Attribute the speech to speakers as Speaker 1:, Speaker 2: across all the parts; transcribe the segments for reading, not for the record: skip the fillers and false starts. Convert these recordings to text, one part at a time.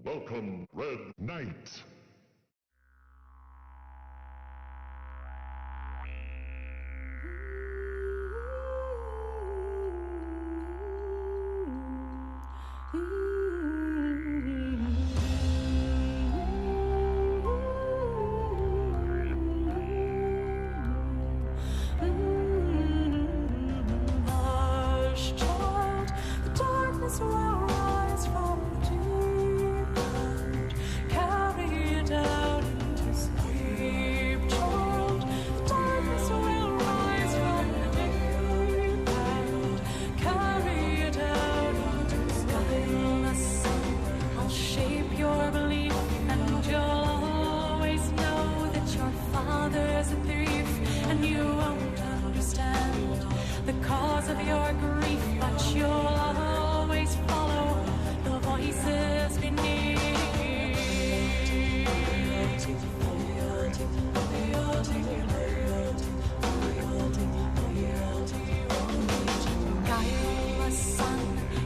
Speaker 1: Welcome, Red Knight.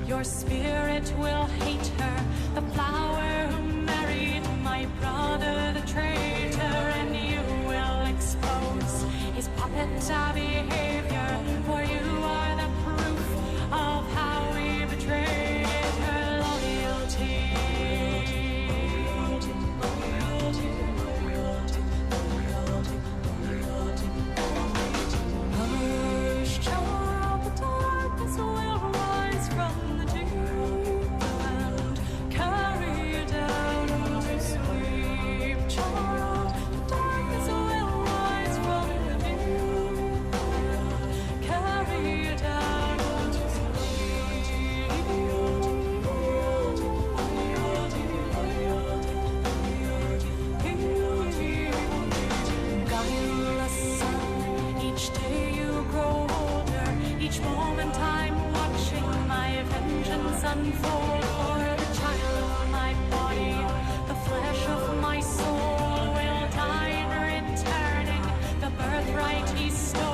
Speaker 2: Your spirit will hate her, the flower who married my brother, the traitor, and you will expose his puppet behavior, for you are the proof of how we betrayed her loyalty. Hush, child, the darkness will rise from the deep and carry you down to sleep, child. The darkness will rise from the deep and carry you down to sleep. Guileless son, each day you grow older, each moment I'm watching my vengeance unfold. For the child of my body, the flesh of my soul will die in returning the birthright he stole.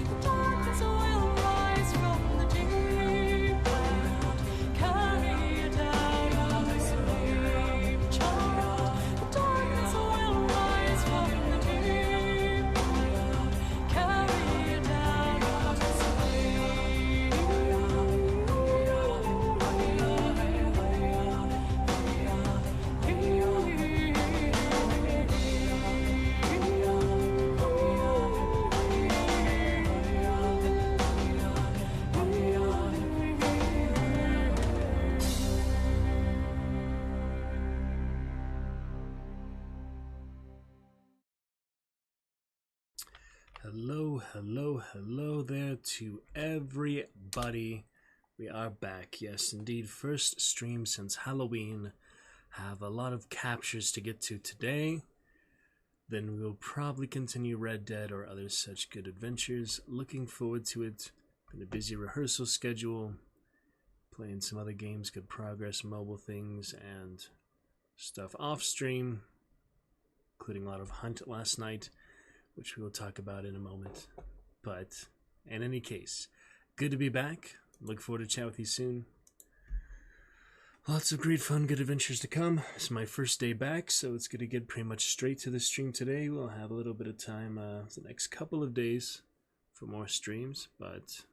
Speaker 2: The darkness will rise from the deep and carry you down to sleep, child. The darkness will rise from the deep and carry you down to
Speaker 3: Hello there to everybody. We are back. Yes, indeed, first stream since Halloween. Have a lot of captures to get to today. Then we will probably continue Red Dead or other such good adventures. Looking forward to it. Been a busy rehearsal schedule. Playing some other games, good progress, mobile things, and stuff off stream. Including a lot of Hunt last night, which we will talk about in a moment. But in any case, good to be back. Look forward to chat with you soon. Lots of great fun, good adventures to come. It's my first day back, so it's going to get pretty much straight to the stream today. We'll have a little bit of time the next couple of days for more streams, but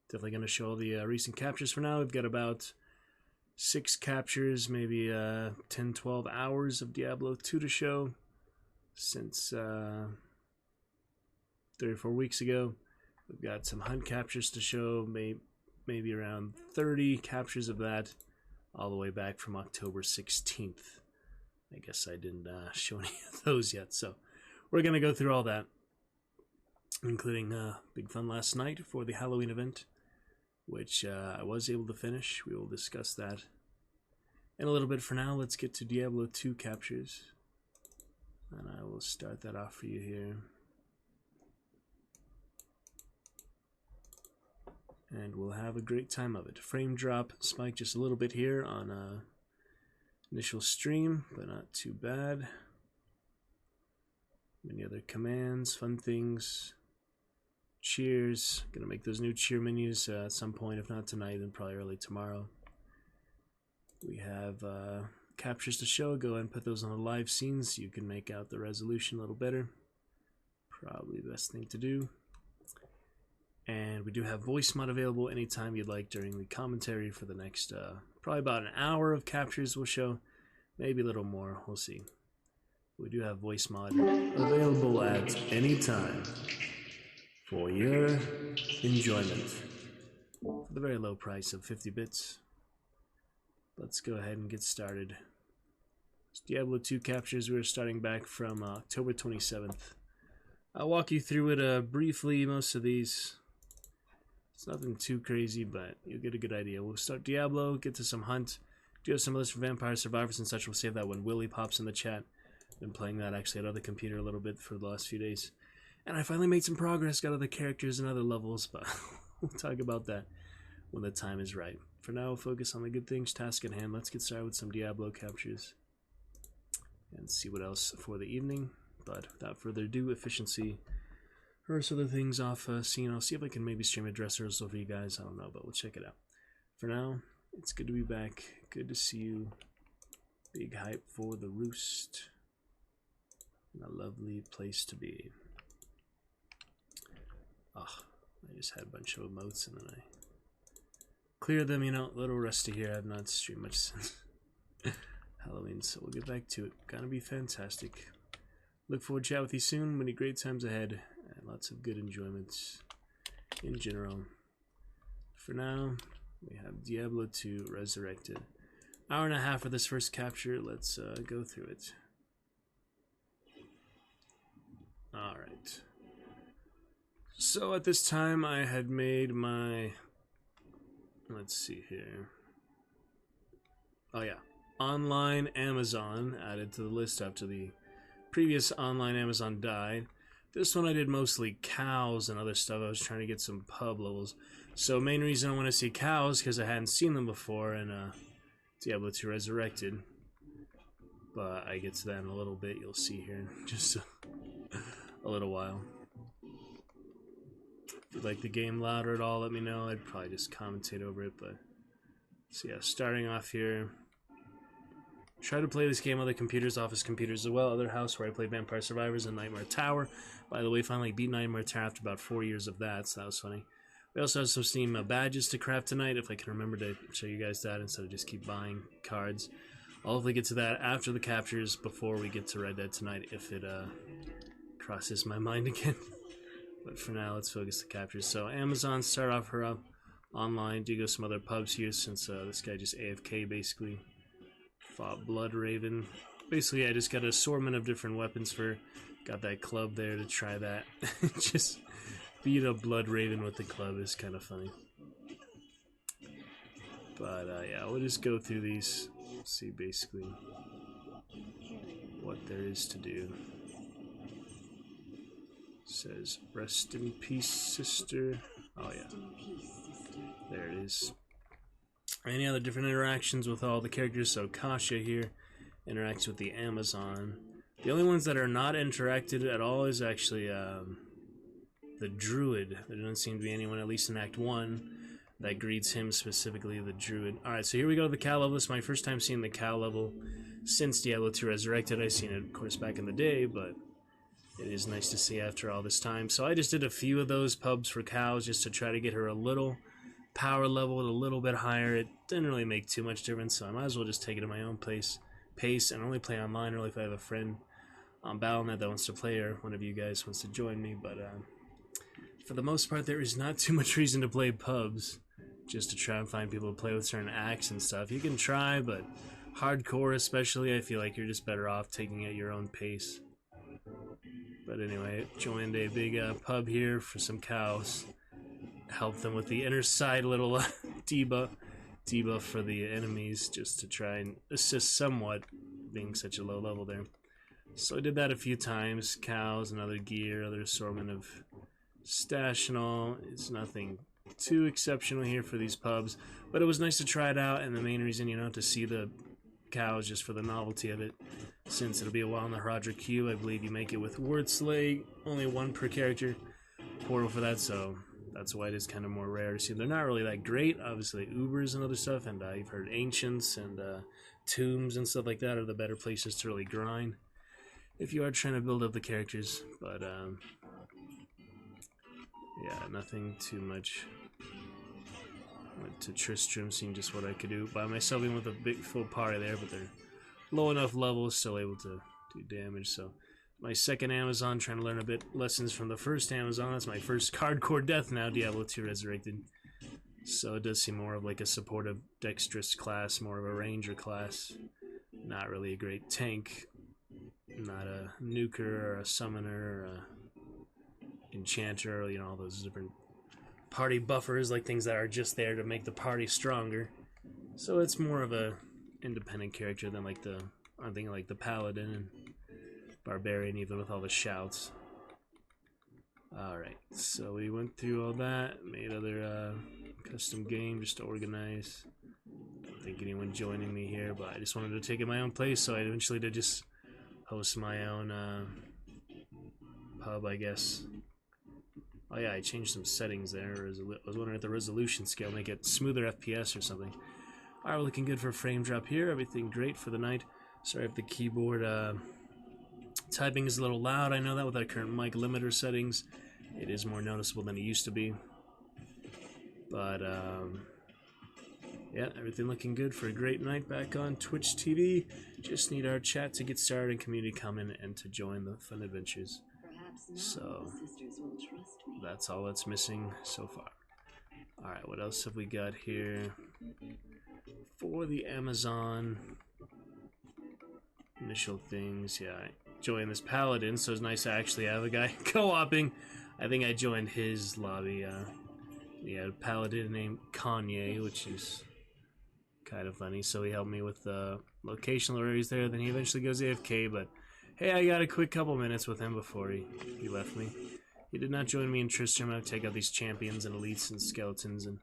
Speaker 3: definitely going to show all the recent captures for now. We've got about 6 captures, maybe 10, 12 hours of Diablo 2 to show since 3 or 4 weeks ago. We've got some Hunt captures to show, maybe around 30 captures of that, all the way back from October 16th. I guess I didn't show any of those yet, so we're going to go through all that, including big fun last night for the Halloween event, which I was able to finish. We will discuss that in a little bit. For now, let's get to Diablo 2 captures, and I will start that off for you here. And we'll have a great time of it. Frame drop spike just a little bit here on initial stream, but not too bad. Many other commands, fun things. Cheers. Gonna make those new cheer menus at some point, if not tonight, then probably early tomorrow. We have captures to show. Go ahead and put those on the live scenes so you can make out the resolution a little better. Probably the best thing to do. And we do have voice mod available anytime you'd like during the commentary for the next probably about an hour of captures we'll show. Maybe a little more, we'll see. We do have voice mod available at any time for your enjoyment for the very low price of 50 bits. Let's go ahead and get started. It's Diablo 2 captures. We're starting back from October 27th. I'll walk you through it briefly, most of these. It's nothing too crazy, but you'll get a good idea. We'll start Diablo, get to some Hunt. Do have some others for Vampire Survivors and such. We'll save that when Willy pops in the chat. Been playing that actually at other computer a little bit for the last few days. And I finally made some progress, got other characters and other levels, but we'll talk about that when the time is right. For now, we'll focus on the good things, task at hand. Let's get started with some Diablo captures and see what else for the evening. But without further ado, efficiency. First other things off scene. I'll see if I can maybe stream a dress rehearsal for you guys. I don't know, but we'll check it out. For now, it's good to be back. Good to see you. Big hype for the roost. And a lovely place to be. I just had a bunch of emotes and then I cleared them, you know, a little rusty here. I've not streamed much since Halloween, so we'll get back to it. Gonna be fantastic. Look forward to chat with you soon. Many great times ahead and lots of good enjoyments in general. For now, we have Diablo 2 Resurrected. Hour and a half for this first capture. Let's go through it. Alright. So at this time I had made my, let's see here. Oh yeah, online Amazon added to the list after the previous online Amazon died. This one I did mostly cows and other stuff. I was trying to get some pub levels. So main reason I want to see cows because I hadn't seen them before in Diablo 2 Resurrected. But I get to that in a little bit. You'll see here in just a little while. If you'd like the game louder at all, let me know. I'd probably just commentate over it, but so yeah, starting off here. Try to play this game on other computers, office computers as well. Other house where I played Vampire Survivors and Nightmare Tower. By the way, finally beat Nightmare Tower after about 4 years of that, so that was funny. We also have some Steam badges to craft tonight, if I can remember to show you guys that instead of just keep buying cards. I'll hopefully get to that after the captures before we get to Red Dead tonight, if it crosses my mind again. But for now, let's focus the captures. So Amazon, start off her up online. Do go some other pubs here since this guy just AFK basically. Fought Blood Raven. Basically, I just got an assortment of different weapons for. Got that club there to try that. Just beat a Blood Raven with the club is kind of funny. But yeah, we'll just go through these. See basically what there is to do. Says, rest in peace, sister. Oh yeah, there it is. Any other different interactions with all the characters? So Kasha here interacts with the Amazon. The only ones that are not interacted at all is actually the Druid. There doesn't seem to be anyone, at least in Act 1, that greets him specifically, the Druid. Alright, so here we go to the cow level. This is my first time seeing the cow level since Diablo 2 Resurrected. I've seen it, of course, back in the day, but it is nice to see after all this time. So I just did a few of those pubs for cows just to try to get her a little power level a little bit higher. It didn't really make too much difference, so I might as well just take it at my own pace and only play online, or if I have a friend on Battle.net that wants to play, or one of you guys wants to join me. But for the most part, there is not too much reason to play pubs, just to try and find people to play with certain acts and stuff. You can try, but hardcore especially, I feel like you're just better off taking it at your own pace. But anyway, joined a big pub here for some cows. Help them with the inner side little debuff for the enemies, just to try and assist somewhat, being such a low level there. So I did that a few times. Cows and other gear, other assortment of stash and all. It's nothing too exceptional here for these pubs, but it was nice to try it out, and the main reason, you know, to see the cows just for the novelty of it. Since it'll be a while in the Roderick queue, I believe you make it with Word Slay, only one per character. Portal for that, so that's why it is kind of more rare to see. They're not really that great, obviously Ubers and other stuff, and you've heard Ancients and Tombs and stuff like that are the better places to really grind if you are trying to build up the characters, but yeah, nothing too much. Went to Tristram, seeing just what I could do by myself, even with a big full party there, but they're low enough levels, still able to do damage. So my second Amazon, trying to learn a bit lessons from the first Amazon. That's my first hardcore death now, Diablo 2 Resurrected. So it does seem more of like a supportive dexterous class, more of a ranger class. Not really a great tank. Not a nuker or a summoner or a enchanter, or, you know, all those different party buffers, like things that are just there to make the party stronger. So it's more of a independent character than like I'm thinking like the paladin and barbarian, even with all the shouts. Alright, so we went through all that, made other custom game just to organize. Don't think anyone joining me here, but I just wanted to take it my own place, so I eventually did just host my own pub, I guess. Oh yeah, I changed some settings there. I was wondering if the resolution scale make it smoother FPS or something. Alright, we're looking good for a frame drop here. Everything great for the night. Sorry if the keyboard typing is a little loud. I know that with our current mic limiter settings, it is more noticeable than it used to be. But yeah, everything looking good for a great night back on Twitch TV. Just need our chat to get started and community come in and to join the fun adventures. So that's all that's missing so far. Alright, what else have we got here? For the Amazon initial things, yeah, I joined this paladin, so it's nice to actually have a guy co-oping. I think I joined his lobby. He had a paladin named Kanye, which is kind of funny, so he helped me with the locational areas there. Then he eventually goes AFK, but hey, I got a quick couple minutes with him before he left me. He did not join me in Tristram. I would take out these champions and elites and skeletons and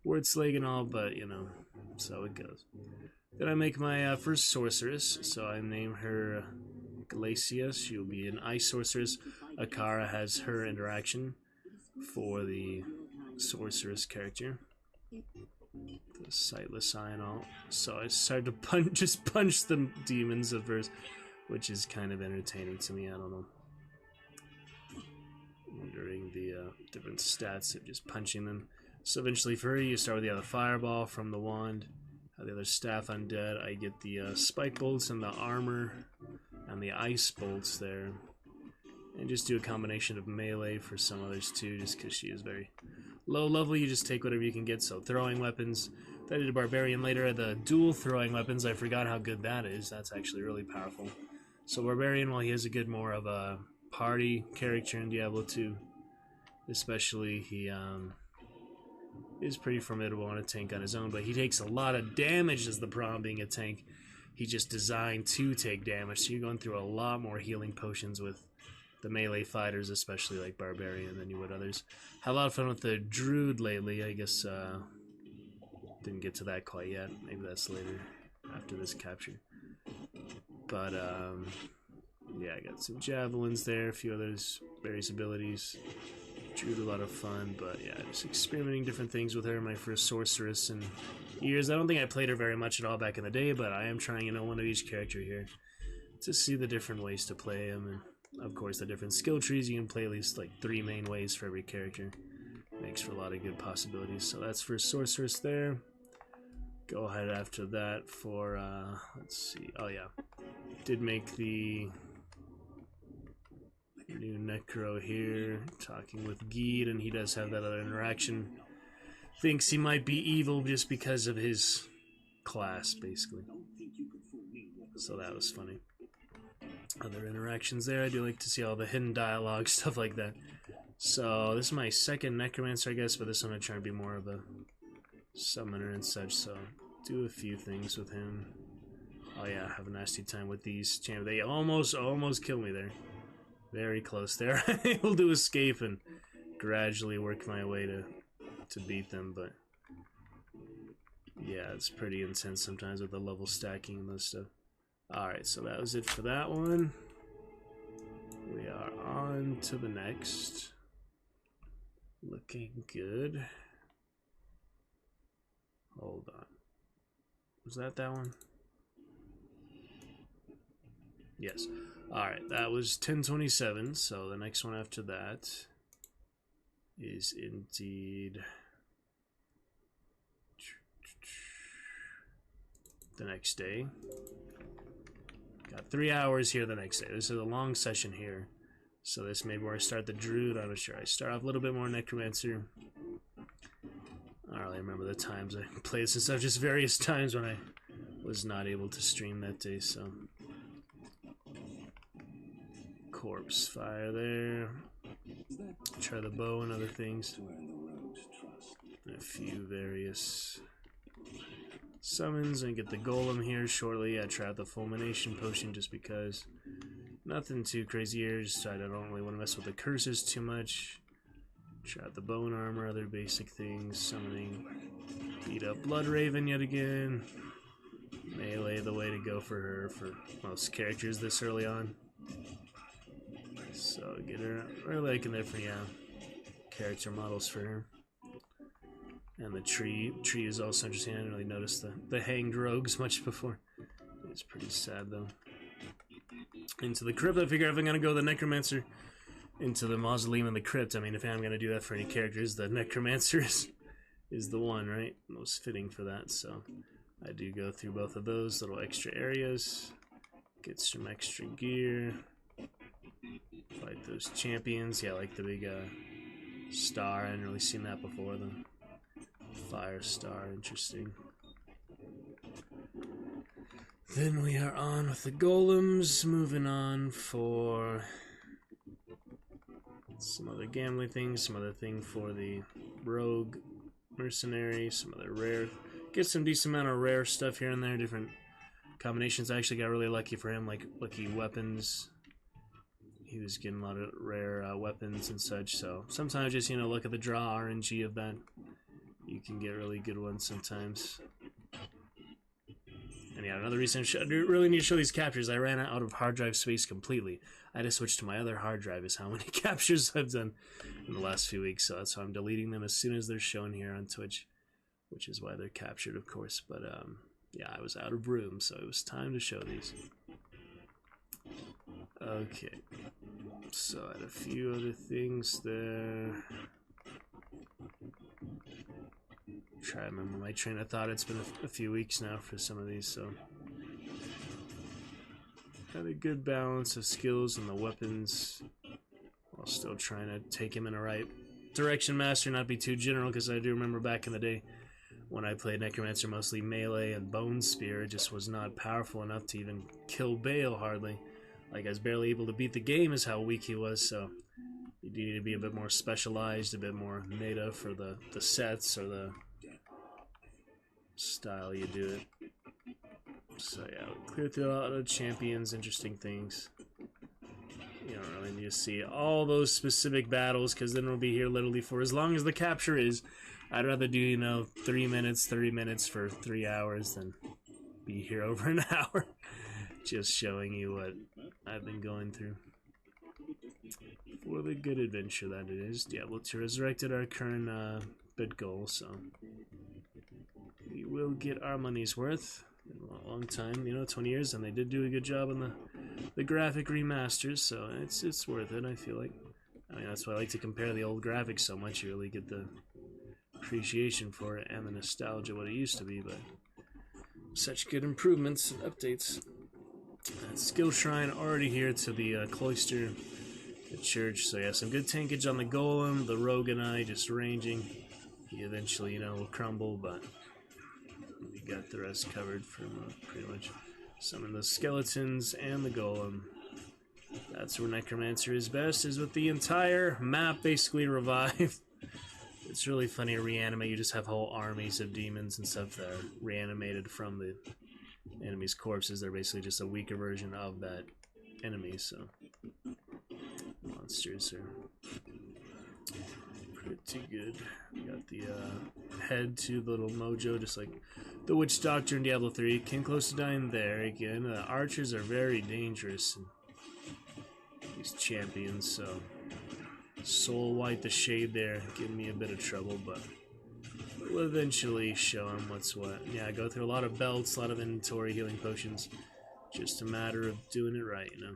Speaker 3: word slag and all, but you know, so it goes. Then I make my first sorceress, so I name her Glacia. She'll be an ice sorceress. Akara has her interaction for the sorceress character. The sightless eye and all. So I started to just punch the demons at first, which is kind of entertaining to me. I don't know. Wondering the different stats of just punching them. So eventually for her, you start with the fireball from the wand. The other staff undead, I get the spike bolts and the armor and the ice bolts there. And just do a combination of melee for some others too, just because she is very low level. You just take whatever you can get. So throwing weapons. Then I did a barbarian later. The dual throwing weapons, I forgot how good that is. That's actually really powerful. So barbarian, while he has a good more of a party character in Diablo 2, especially he is pretty formidable on a tank on his own, but he takes a lot of damage as the problem being a tank. He just designed to take damage, so you're going through a lot more healing potions with the melee fighters, especially like barbarian, than you would others. Had a lot of fun with the druid lately. I guess didn't get to that quite yet. Maybe that's later after this capture. But yeah, I got some javelins there, a few others, various abilities. Druid, a lot of fun, but yeah, just experimenting different things with her. My first sorceress in years. I don't think I played her very much at all back in the day, but I am trying, you know, one of each character here to see the different ways to play him, and of course the different skill trees. You can play at least like 3 main ways for every character. Makes for a lot of good possibilities. So that's for sorceress there. Go ahead after that for let's see. Oh yeah, did make the new Necro here, talking with Geed, and he does have that other interaction. Thinks he might be evil just because of his class, basically. So that was funny. Other interactions there. I do like to see all the hidden dialogue, stuff like that. So this is my second Necromancer, I guess, but this one I try to be more of a summoner and such, so do a few things with him. Oh yeah, have a nasty time with these champions. They almost kill me there. Very close there. Able to escape and gradually work my way to beat them, but Yeah, it's pretty intense sometimes with the level stacking and this stuff. Alright, so that was it for that one. We are on to the next. Looking good. Hold on. Was that one? Yes. Alright, that was 1027, so the next one after that is indeed the next day. Got 3 hours here the next day. This is a long session here. So this may be where I start the Druid. I'm not sure. I start off a little bit more Necromancer. I don't really remember the times I played this and stuff. Just various times when I was not able to stream that day. So Corpse Fire there. Try the bow and other things. And a few various summons and get the golem here shortly. I try out the fulmination potion just because nothing too crazy here. Just I don't really want to mess with the curses too much. Try out the bone armor, other basic things, summoning, beat up Blood Raven yet again. Melee the way to go for her for most characters this early on. So get her really liking there for character models for her. And the tree is also interesting. I didn't really notice the hanged rogues much before. It's pretty sad though. Into the crypt, I figure if I'm gonna go the Necromancer into the mausoleum and the crypt, I mean if I'm gonna do that for any characters, the Necromancer is the one, right? Most fitting for that, so I do go through both of those little extra areas, get some extra gear, fight those champions. Yeah, like the big star, I hadn't really seen that before. The Fire Star, interesting. Then we are on with the golems, moving on for some other gambling things, some other thing for the rogue mercenary, some other rare, get some decent amount of rare stuff here and there, different combinations. I actually got really lucky for him, like lucky weapons. He was getting a lot of rare weapons and such, so sometimes just, look at the draw RNG of that. You can get really good ones sometimes. And yeah, another reason I really need to show these captures. I ran out of hard drive space completely. I had to switch to my other hard drive is how many captures I've done in the last few weeks. So that's why I'm deleting them as soon as they're shown here on Twitch, which is why they're captured, of course. But yeah, I was out of room, so it was time to show these. Okay, so I had a few other things there. Try to remember my train of thought. It's been a few weeks now for some of these, so got a good balance of skills and the weapons while still trying to take him in the right direction. Master, not be too general, because I do remember back in the day when I played Necromancer, mostly melee and Bone Spear, it just was not powerful enough to even kill Bale hardly. Like I was barely able to beat the game is how weak he was, so you do need to be a bit more specialized, a bit more meta for the sets or the style you do it. So yeah, clear through a lot of champions, interesting things. You don't really need to see all those specific battles, because then we'll be here literally for as long as the capture is. I'd rather do, 3 minutes, 30 minutes for 3 hours than be here over an hour. Just showing you what I've been going through. For the good adventure that it is. Diablo 2 resurrected our current bid goal, so we will get our money's worth in a long time, 20 years, and they did do a good job on the graphic remasters, so it's worth it, I feel like. I mean, that's why I like to compare the old graphics so much. You really get the appreciation for it and the nostalgia what it used to be, but such good improvements and updates. That skill shrine already here to the cloister, the church, so yeah, some good tankage on the golem, the rogue and I just ranging. He eventually, will crumble, but we got the rest covered from pretty much some of the skeletons and the golem. That's where Necromancer is best, is with the entire map basically revived. It's really funny to reanimate. You just have whole armies of demons and stuff that are reanimated from the enemy's corpses. They're basically just a weaker version of that enemy, so monsters are Pretty good. We got the head to the little mojo, just like the Witch Doctor in Diablo 3. Came close to dying there again. Archers are very dangerous. These champions, so Soul White the Shade there giving me a bit of trouble, but we'll eventually show him what's what. Yeah, I go through a lot of belts, a lot of inventory, healing potions. Just a matter of doing it right, you know.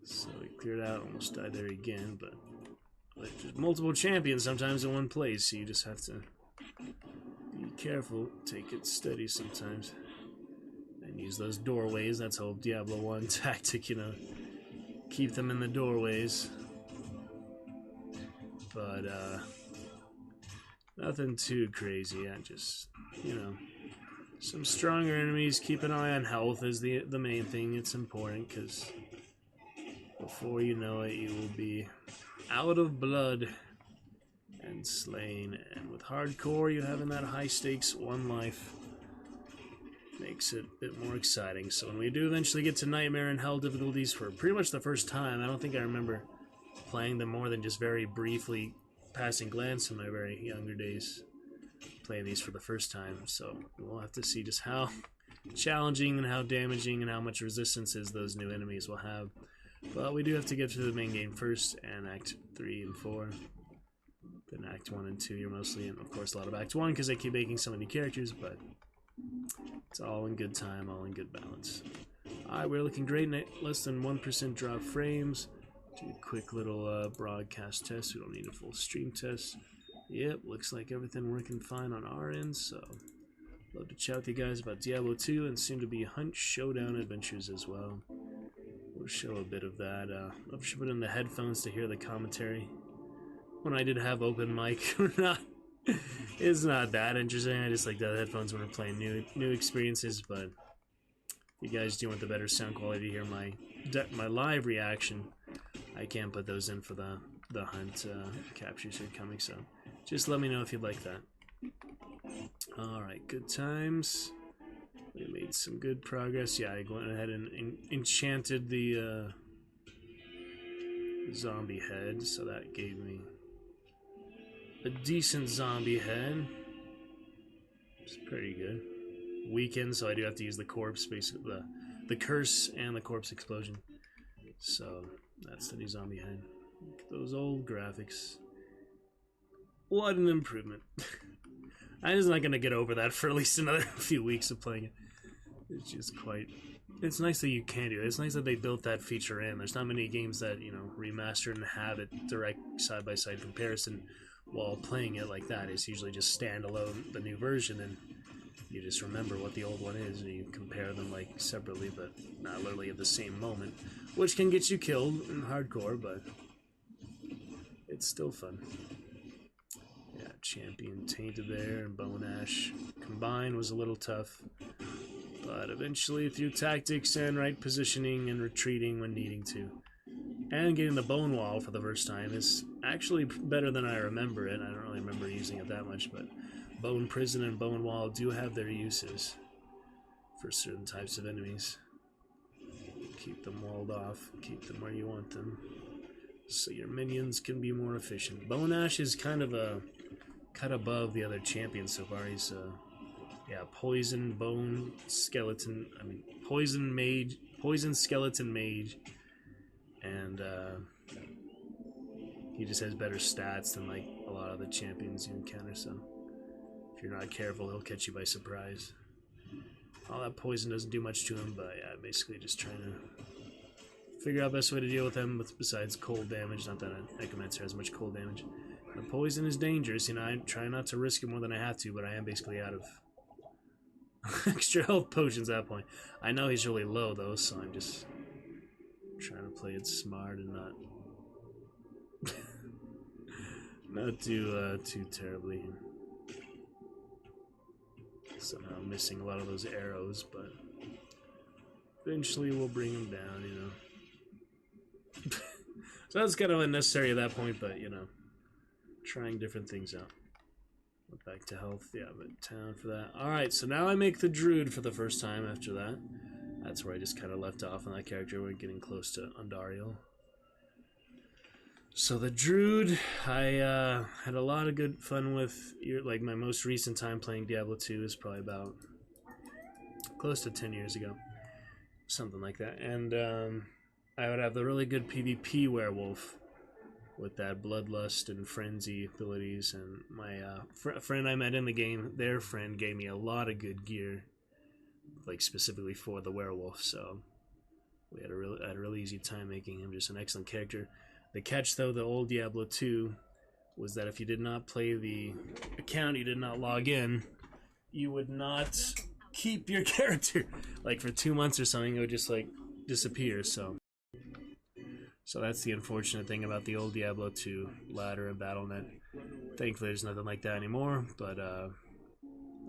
Speaker 3: So we cleared out, almost died there again, but like, there's multiple champions sometimes in one place, so you just have to be careful, take it steady sometimes, and use those doorways. That's whole Diablo 1 tactic, you know. Keep them in the doorways. But, nothing too crazy, yeah, just, you know, some stronger enemies. Keep an eye on health is the main thing. It's important, because before you know it, you will be out of blood and slain. And with hardcore, you having that high stakes one life makes it a bit more exciting. So when we do eventually get to Nightmare and Hell difficulties for pretty much the first time, I don't think I remember playing them more than just very briefly passing glance in my very younger days, playing these for the first time. So we'll have to see just how challenging and how damaging and how much resistances those new enemies will have. But we do have to get to the main game first, and Act 3 and 4. Then Act 1 and 2 you're mostly in. Of course, a lot of Act 1 because they keep making so many characters, but it's all in good time, all in good balance. Alright, we're looking great. Less than 1% drop frames. Do a quick little broadcast test. We don't need a full stream test. Yep, looks like everything working fine on our end, so love to chat with you guys about Diablo 2 and soon to be Hunt Showdown adventures as well. We'll show a bit of that. Love to put in the headphones to hear the commentary. When I did have open mic, it's not that interesting. I just like the headphones when we're playing new experiences, but if you guys do want the better sound quality to hear my live reaction, I can put those in for the Hunt captures here coming, so just let me know if you'd like that. Alright, good times. We made some good progress. Yeah, I went ahead and enchanted the zombie head, so that gave me a decent zombie head. It's pretty good. Weakened, so I do have to use the corpse, basically the curse and the corpse explosion. So that's the new zombie head. Look at those old graphics. What an improvement. I'm just not gonna get over that for at least another few weeks of playing it. It's just quite... It's nice that you can do it. It's nice that they built that feature in. There's not many games that, you know, remaster and have it direct side-by-side comparison while playing it like that. It's usually just standalone, the new version, and you just remember what the old one is, and you compare them like separately, but not literally at the same moment, which can get you killed in hardcore, but it's still fun. Yeah, Champion Tainted there, and Bone Ash combined was a little tough, but eventually through tactics and right positioning and retreating when needing to, and getting the Bone Wall for the first time is actually better than I remember it. I don't really remember using it that much, but Bone Prison and Bone Wall do have their uses for certain types of enemies. Keep them walled off, keep them where you want them, so your minions can be more efficient. Bone Ash is kind of a cut above the other champions so far. He's yeah, poison, bone, skeleton, poison mage, poison skeleton mage, and he just has better stats than like a lot of the champions you encounter, so if you're not careful, he'll catch you by surprise. All that poison doesn't do much to him, but yeah, basically just trying to figure out the best way to deal with him besides cold damage. Not that Necromancer has much cold damage. The poison is dangerous, you know, I try not to risk it more than I have to, but I am basically out of extra health potions at that point. I know he's really low though, so I'm just trying to play it smart and not do too terribly. Somehow missing a lot of those arrows, but eventually we'll bring him down, you know. So that's kind of unnecessary at that point, but you know, trying different things out. Back to health, yeah, but town for that. Alright, so now I make the Druid for the first time after that. That's where I just kind of left off on that character. We're getting close to Undariel. So the Druid, I had a lot of good fun with. Like my most recent time playing Diablo 2 is probably about close to 10 years ago, something like that. And I would have the really good PvP werewolf with that bloodlust and frenzy abilities. And my friend I met in the game, their friend gave me a lot of good gear, like specifically for the werewolf. So we had a really easy time making him just an excellent character. The catch, though, the old Diablo 2 was that if you did not play the account, you did not log in, you would not keep your character. Like for 2 months or something, it would just like disappear. So that's the unfortunate thing about the old Diablo 2 ladder and BattleNet. Thankfully, there's nothing like that anymore. But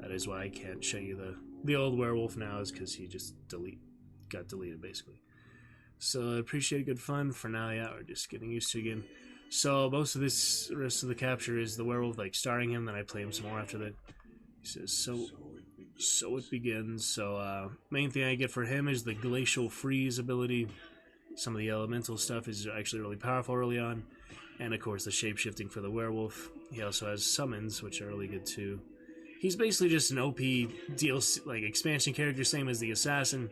Speaker 3: that is why I can't show you the old werewolf now, is because he just got deleted basically. So I appreciate good fun. For now, yeah, we're just getting used to it again. So most of this rest of the capture is the werewolf, like starting him, then I play him some more after that. He says, so it begins. So main thing I get for him is the glacial freeze ability. Some of the elemental stuff is actually really powerful early on. And of course the shape-shifting for the werewolf. He also has summons, which are really good too. He's basically just an OP DLC, like expansion character, same as the assassin.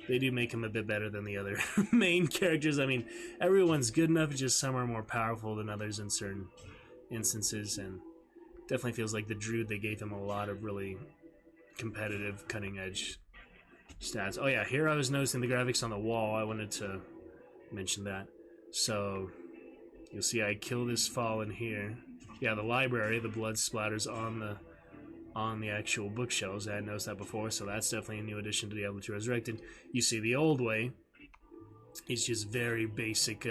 Speaker 3: They do make him a bit better than the other main characters. I mean, everyone's good enough, just some are more powerful than others in certain instances, and definitely feels like the Druid, they gave him a lot of really competitive, cutting-edge stats. Oh yeah, here I was noticing the graphics on the wall. I wanted to mention that. So, you'll see I kill this fallen here. Yeah, the library, the blood splatters on the actual bookshelves. I hadn't noticed that before, so that's definitely a new addition to Diablo 2 Resurrected. You see the old way, it's just very basic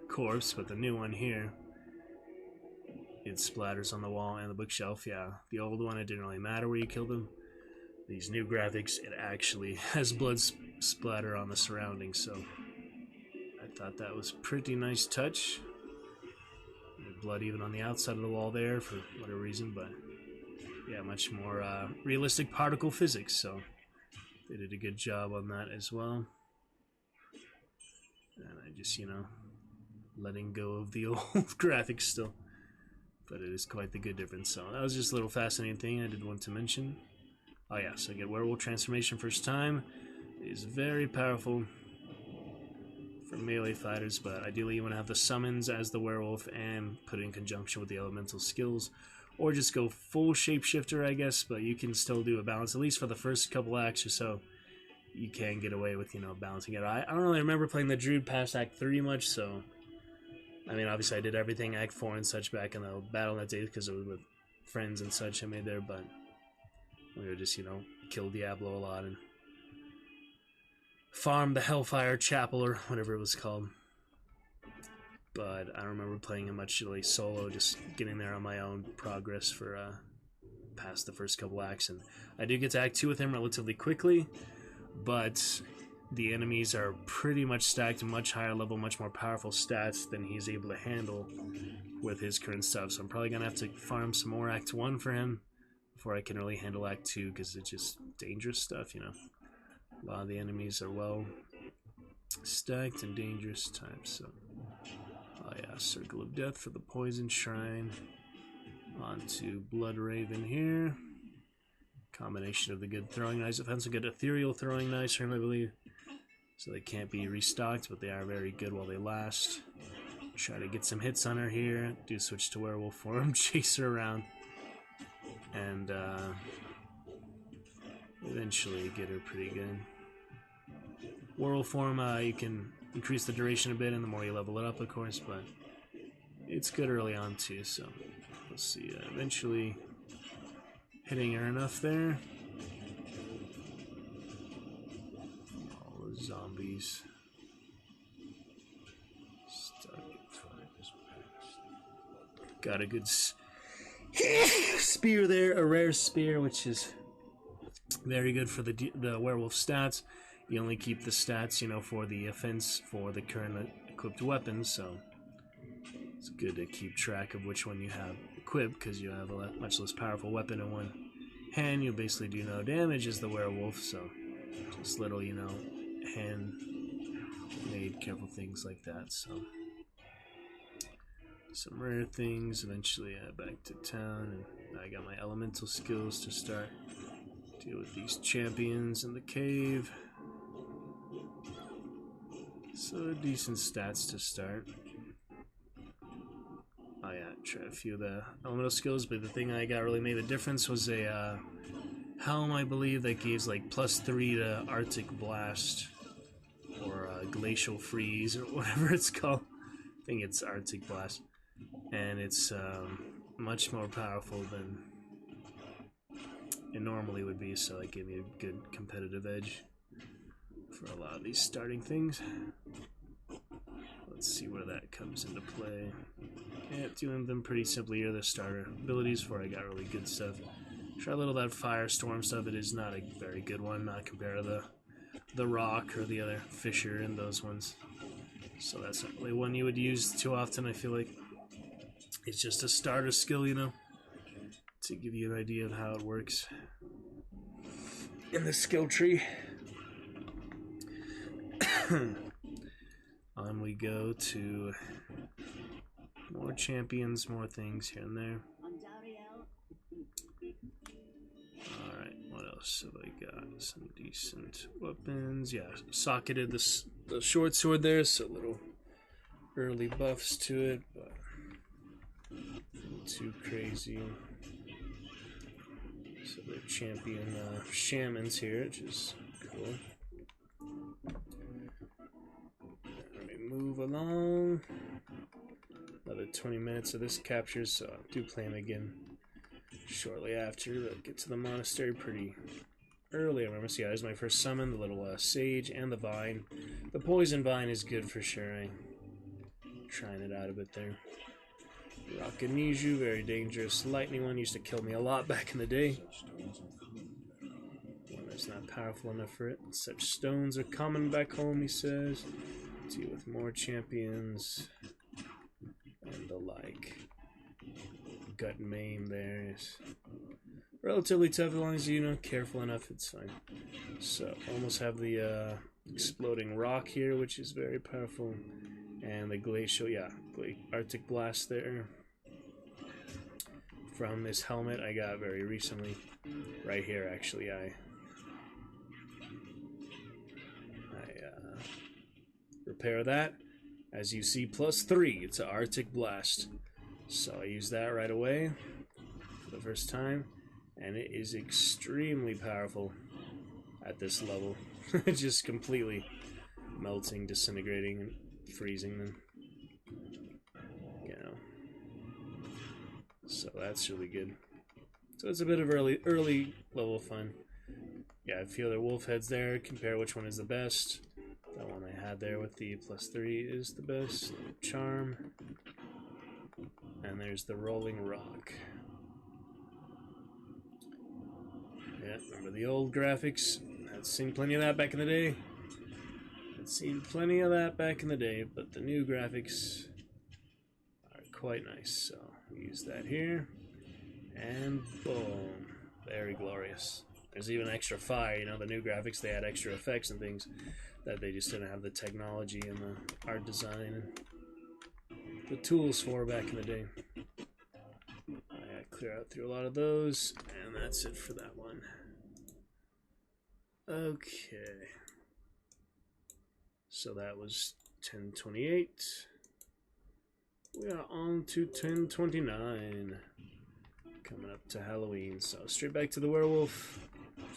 Speaker 3: corpse, but the new one here, it splatters on the wall and the bookshelf. Yeah, the old one, it didn't really matter where you killed them. These new graphics, it actually has blood splatter on the surroundings, so I thought that was a pretty nice touch. Blood even on the outside of the wall there for whatever reason, but yeah, much more realistic particle physics, so they did a good job on that as well. And I just, letting go of the old graphics still, but it is quite the good difference. So that was just a little fascinating thing I did want to mention. Oh yeah, so I get werewolf transformation first time. It is very powerful for melee fighters, but ideally you want to have the summons as the werewolf and put it in conjunction with the elemental skills. Or just go full shapeshifter, I guess, but you can still do a balance. At least for the first couple acts or so, you can get away with, balancing it. I don't really remember playing the Druid past Act 3 much, so... I mean, obviously I did everything Act 4 and such back in the BattleNet days because it was with friends and such I made there, but we would just, kill Diablo a lot and farm the Hellfire Chapel or whatever it was called. But I don't remember playing it much really solo, just getting there on my own progress for past the first couple acts. And I did get to Act 2 with him relatively quickly, but the enemies are pretty much stacked, much higher level, much more powerful stats than he's able to handle with his current stuff. So I'm probably going to have to farm some more Act 1 for him before I can really handle Act 2, because it's just dangerous stuff, A lot of the enemies are well stacked and dangerous types, so... Oh yeah, Circle of Death for the Poison Shrine. On to Blood Raven here. Combination of the good Throwing Knives offense, a good Ethereal Throwing Knives for him, I believe. So they can't be restocked, but they are very good while they last. Try to get some hits on her here. Do switch to Werewolf form, chase her around. And eventually get her pretty good. Werewolf form, you can increase the duration a bit, and the more you level it up, of course, but it's good early on too, so we'll see. Eventually hitting her enough there. All the zombies stuck in front. Got a good spear there, a rare spear, which is very good for the werewolf stats. You only keep the stats, for the offense for the current equipped weapons, so it's good to keep track of which one you have equipped, because you have a much less powerful weapon in one hand. You basically do no damage as the werewolf, so just little, hand-made careful things like that, so... some rare things. Eventually, back to town, and I got my elemental skills to start deal with these champions in the cave. So decent stats to start. Oh yeah, tried a few of the elemental skills, but the thing I got really made the difference was a helm, I believe, that gives like +3 to Arctic Blast or Glacial Freeze or whatever it's called. I think it's Arctic Blast, and it's much more powerful than it normally would be, so it gave me a good competitive edge for a lot of these starting things. Let's see where that comes into play. Yeah, doing them pretty simply here, the starter abilities, where I got really good stuff. Try a little of that Firestorm stuff. It is not a very good one, not compared to the Rock or the other Fisher and those ones. So that's not really one you would use too often, I feel like. It's just a starter skill, you know, to give you an idea of how it works in the skill tree. On we go to more champions, more things here and there. Alright, what else have I got? Some decent weapons. Yeah, socketed the short sword there, so little early buffs to it, but nothing too crazy. So the champion shamans here, which is cool. Move along. Another 20 minutes of this capture, so I'll do play him again shortly after. But get to the monastery pretty early. I remember, see, there's my first summon, the little sage and the vine. The poison vine is good for sure. I'm trying it out a bit there. Rakaniju, very dangerous lightning one, used to kill me a lot back in the day. One that's not powerful enough for it. Such stones are common back home, he says. Deal with more champions and the like. Gut maim there is relatively tough as long as you know careful enough, it's fine. So almost have the exploding rock here, which is very powerful, and the glacial, yeah, Arctic Blast there from this helmet I got very recently. Right here, actually, I repair that. As you see, +3. It's an Arctic Blast. So I use that right away for the first time, and it is extremely powerful at this level. Just completely melting, disintegrating, and freezing them. You know. So that's really good. So it's a bit of early level fun. Yeah, a few other wolf heads there. Compare which one is the best. That one I had there with the +3 is the best. Charm. And there's the Rolling Rock. Yeah, remember the old graphics? I'd seen plenty of that back in the day. But the new graphics are quite nice. So use that here. And boom. Very glorious. There's even extra fire, you know, the new graphics, they had extra effects and things that they just didn't have the technology and the art design and the tools for back in the day. I clear out through a lot of those, and that's it for that one. Okay. So that was 10:28. We are on to 10:29. Coming up to Halloween, so straight back to the werewolf.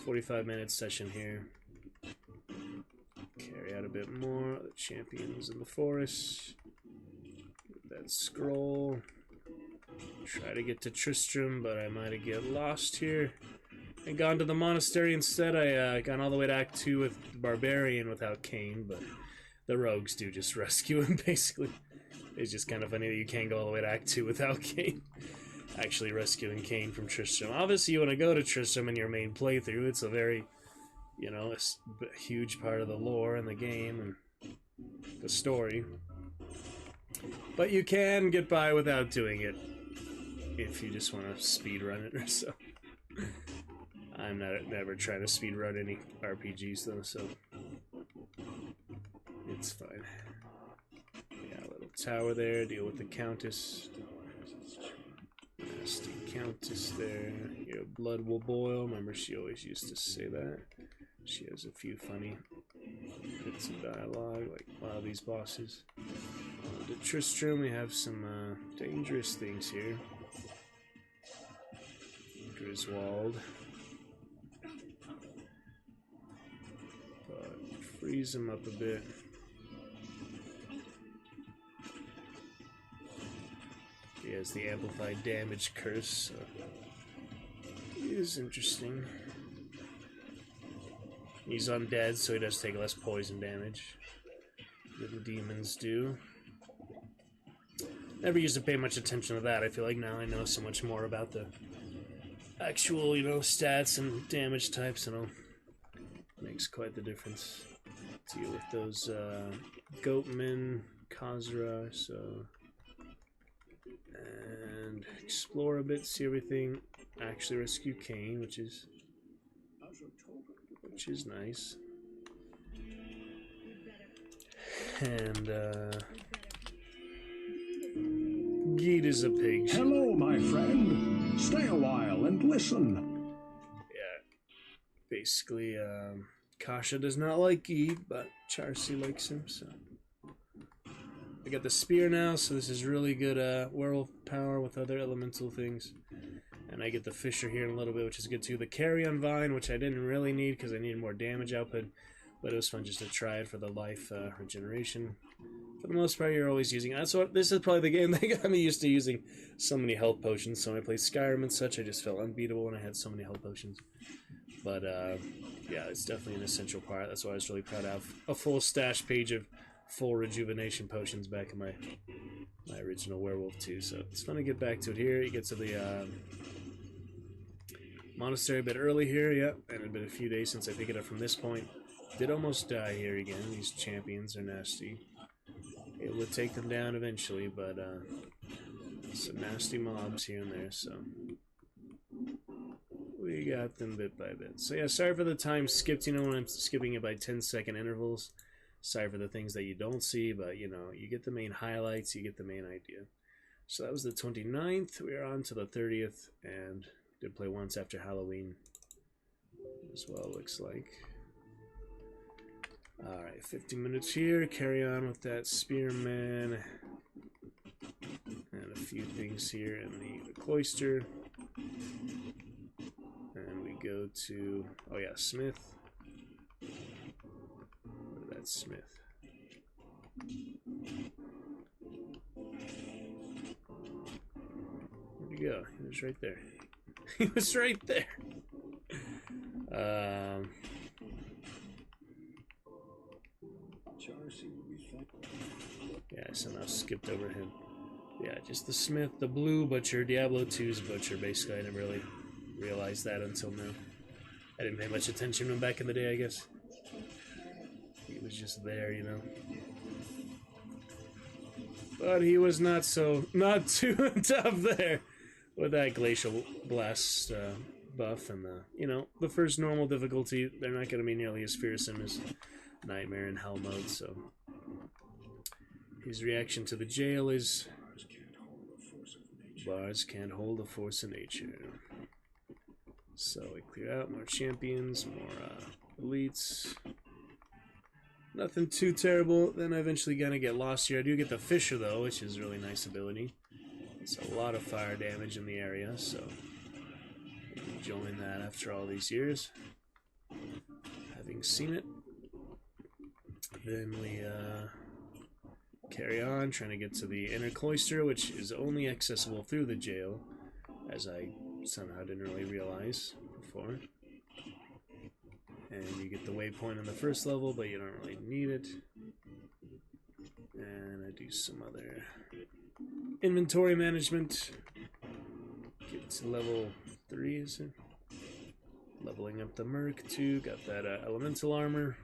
Speaker 3: 45-minute session here. Carry out a bit more. The champions in the forest. That scroll. Try to get to Tristram, but I might have get lost here. And gone to the monastery instead. I gone all the way to Act 2 with the Barbarian without Cain, but the rogues do just rescue him, basically. It's just kind of funny that you can't go all the way to Act 2 without Cain. Actually rescuing Cain from Tristram. Obviously, you want to go to Tristram in your main playthrough. It's a very, you know, a huge part of the lore and the game and the story. But you can get by without doing it if you just want to speedrun it or so. I'm never trying to speedrun any RPGs though, so it's fine. Yeah, a little tower there, deal with the Countess. Nasty Countess there. Your blood will boil. Remember, she always used to say that. She has a few funny bits of dialogue, like a lot of these bosses. To Tristram, we have some dangerous things here. Griswold. But freeze him up a bit. He has the amplified damage curse, so it is interesting. He's undead, so he does take less poison damage than the demons do. Never used to pay much attention to that. I feel like now I know so much more about the actual, you know, stats and damage types, and it makes quite the difference. Deal with those goatmen, Khazra, so... And explore a bit, see everything. Actually rescue Cain, which is nice. And Geet is a pig.
Speaker 4: Hello, my friend. Stay a while and listen.
Speaker 3: Yeah. Basically, Kasha does not like Geet, but Charsi likes him, so. I got the spear now, so this is really good werewolf power with other elemental things. And I get the Fisher here in a little bit, which is good too. The Carrion Vine, which I didn't really need because I needed more damage output, but it was fun just to try it for the life regeneration. For the most part, you're always using... This is probably the game that got me used to using so many health potions. So when I played Skyrim and such, I just felt unbeatable when I had so many health potions. But yeah, it's definitely an essential part. That's why I was really proud to have a full stash page of full rejuvenation potions back in my original werewolf too, so it's fun to get back to it here. You get to the monastery a bit early here, yep, and it's been a few days since I picked it up from this point. Did almost die here again. These champions are nasty. Able to take them down eventually, but some nasty mobs here and there, so we got them bit by bit. So yeah, sorry for the time skipped, you know, when I'm skipping it by 10-second intervals. Sorry for the things that you don't see, but, you know, you get the main highlights, you get the main idea. So that was the 29th. We are on to the 30th, and did play once after Halloween as well, looks like. Alright, 50 minutes here. Carry on with that Spearman. And a few things here in the cloister. And we go to, oh yeah, Smith. That's Smith. Where'd he go? He was right there. He was right there. Yeah, I somehow skipped over him. Yeah, just the Smith, the blue butcher, Diablo 2's butcher, basically. I never really realized that until now. I didn't pay much attention to him back in the day, I guess. He was just there, you know. But he was not too tough there with that glacial blast buff and the, you know, the first normal difficulty. They're not going to be nearly as fearsome as Nightmare and Hell mode, so his reaction to the jail is bars can't hold the force of nature. So we clear out more champions, more elites. Nothing too terrible. Then I eventually gonna get lost here. I do get the Fisher though, which is a really nice ability. It's a lot of fire damage in the area, so enjoying that after all these years. Having seen it. Then we carry on, trying to get to the inner cloister, which is only accessible through the jail, as I somehow didn't really realize before. And you get the waypoint on the first level, but you don't really need it. And I do some other inventory management. Get to level 3, is it? Leveling up the Merc too. Got that elemental armor,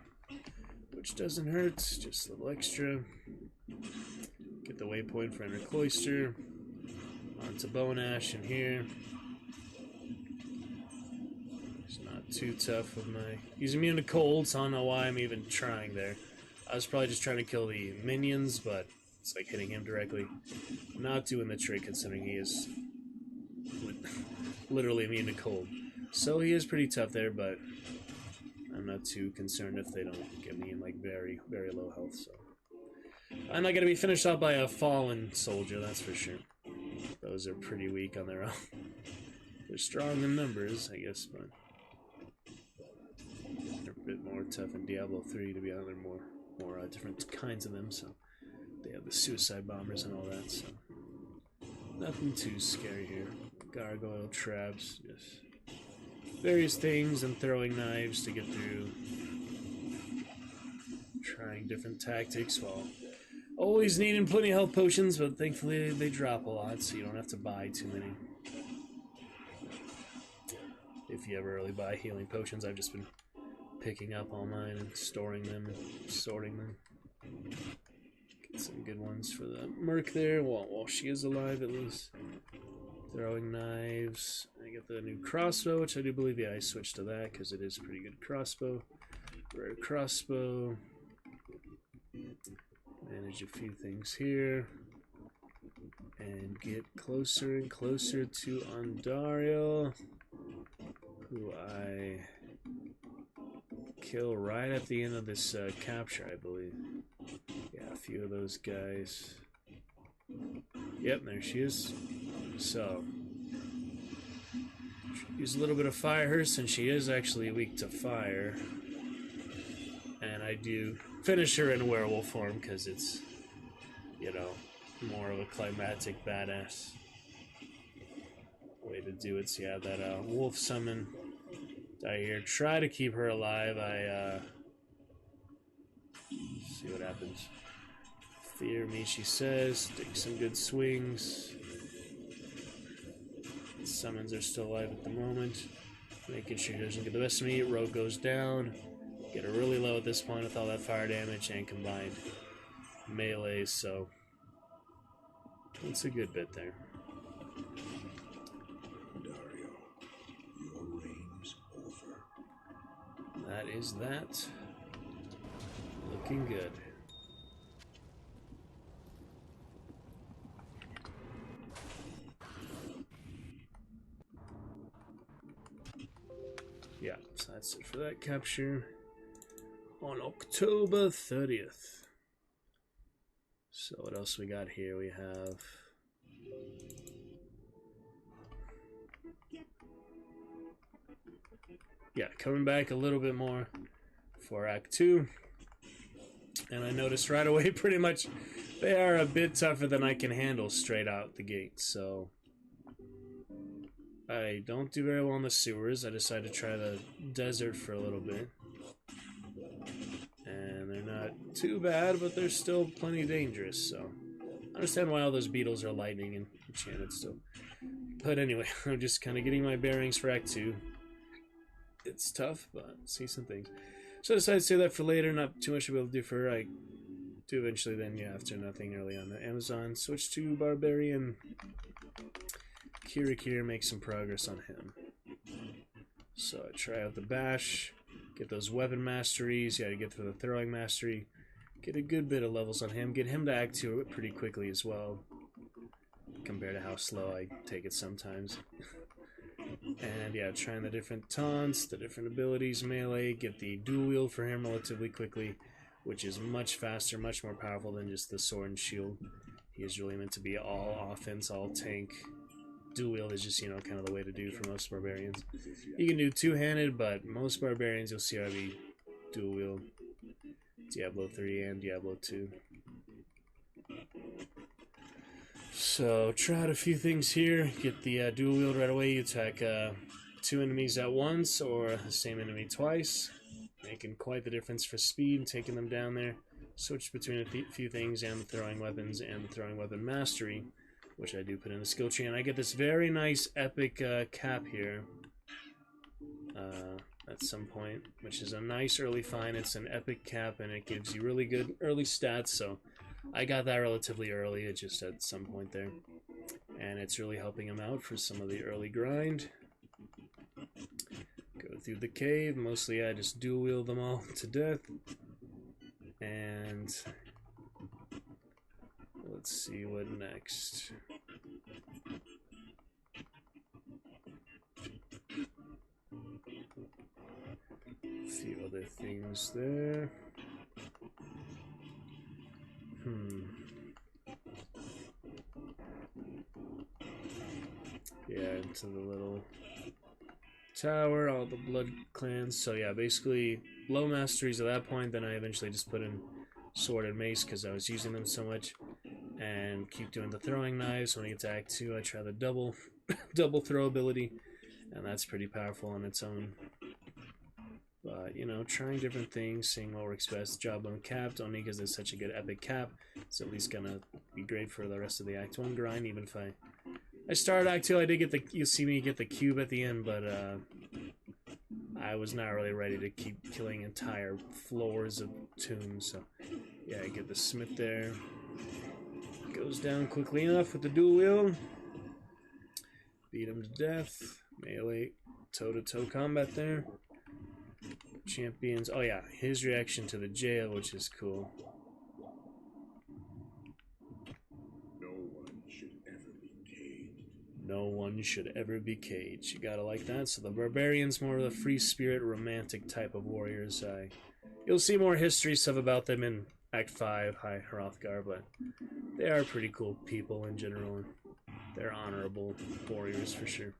Speaker 3: which doesn't hurt, just a little extra. Get the waypoint for inner cloister. Onto Bone Ash in here. It's not too tough with my... He's immune to cold, so I don't know why I'm even trying there. I was probably just trying to kill the minions, but It's like hitting him directly. Not doing the trick considering he is literally immune to cold. So he is pretty tough there, but I'm not too concerned if they don't get me in like very, very low health. So I'm not gonna be finished off by a fallen soldier, that's for sure. Those are pretty weak on their own. They're strong in numbers, I guess, but they're a bit more tough in Diablo 3 to be honest. There are more different kinds of them, so they have the suicide bombers and all that, so nothing too scary here. Gargoyle traps, just various things, and throwing knives to get through. Trying different tactics while always needing plenty of health potions, but thankfully they drop a lot, so you don't have to buy too many. If you ever really buy healing potions, I've just been picking up all mine and storing them and sorting them. Get some good ones for the merc there while she is alive at least. Throwing knives. I get the new crossbow, which I do believe, yeah, I switched to that because it is a pretty good crossbow. Rare crossbow. Manage a few things here. And get closer and closer to Andariel, who I kill right at the end of this capture, I believe. Yeah, a few of those guys. Yep, there she is. So, use a little bit of fire her since she is actually weak to fire. And I do finish her in werewolf form because it's, you know, more of a climatic badass way to do it. So yeah, that wolf summon die here. Try to keep her alive. See what happens. Fear me, she says. Take some good swings. Summons are still alive at the moment. Making sure he doesn't get the best of me. Rogue goes down. Get her really low at this point with all that fire damage and combined melee, so it's a good bit there.
Speaker 4: Dario, your reign's over.
Speaker 3: That is that. Looking good. Yeah, so that's it for that capture on October 30th. So what else we got here? We have coming back a little bit more for Act 2. And I noticed right away pretty much they are a bit tougher than I can handle straight out the gate. So I don't do very well in the sewers. I decided to try the desert for a little bit. And they're not too bad, but they're still plenty dangerous, so I understand why all those beetles are lightning and enchanted still. But anyway, I'm just kind of getting my bearings for Act 2. It's tough, but see some things. So I decided to save that for later, not too much to be able to do for her. I do eventually then, yeah, after nothing early on the Amazon. Switch to Barbarian. Kirikir, make some progress on him. So I try out the Bash. Get those weapon masteries. Yeah, to get through the throwing mastery. Get a good bit of levels on him. Get him to Act 2 pretty quickly as well, compared to how slow I take it sometimes. And yeah, trying the different taunts, the different abilities, melee. Get the dual wield for him relatively quickly, which is much faster, much more powerful than just the sword and shield. He is really meant to be all offense, all tank. Dual wield is just, you know, kind of the way to do for most barbarians. You can do two-handed, but most barbarians you'll see RB dual wield. Diablo 3 and Diablo 2. So try out a few things here. Get the dual wield right away. You attack two enemies at once or the same enemy twice, making quite the difference for speed, taking them down there. Switch between a few things and the throwing weapons and the throwing weapon mastery, which I do put in the skill tree, and I get this very nice epic cap here at some point, which is a nice early find. It's an epic cap, and it gives you really good early stats, so I got that relatively early, just at some point there, and it's really helping him out for some of the early grind. Go through the cave, mostly I just dual wield them all to death, and let's see what next. A few other things there. Yeah, into the little tower, all the blood clans. So yeah, basically low masteries at that point. Then I eventually just put in sword and mace because I was using them so much, and keep doing the throwing knives. When I get to Act 2, I try the double throw ability, and that's pretty powerful on its own. But, you know, trying different things, seeing what works best. Diablo and capped, only because it's such a good epic cap. It's at least gonna be great for the rest of the Act 1 grind, even if I started Act 2, I did get the, you'll see me get the cube at the end, but I was not really ready to keep killing entire floors of tombs, so yeah, I get the smith there. Goes down quickly enough with the dual wield. Beat him to death. Melee, toe-to-toe combat there. Champions, oh yeah, his reaction to the jail, which is cool. No one should ever be caged. You gotta like that. So the barbarians, more of the free spirit, romantic type of warriors. You'll see more history stuff about them in Act 5, High Hrothgar, but they are pretty cool people in general. And they're honorable warriors for sure.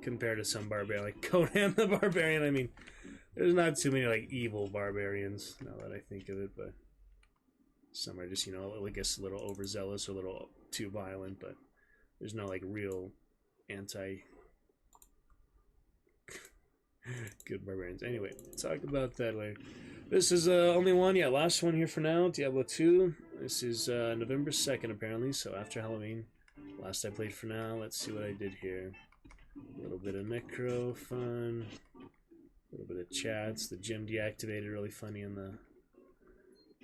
Speaker 3: Compared to some barbarian, like Conan the Barbarian. I mean, there's not too many like evil barbarians now that I think of it, but some are just, you know, I guess a little overzealous or a little too violent, but there's no like real anti good barbarians. Anyway, talk about that later. This is only one, yeah, last one here for now. Diablo 2. This is November 2nd apparently, so after Halloween. Last I played for now. Let's see what I did here. A little bit of necro fun. A little bit of chats. The gym deactivated, really funny in the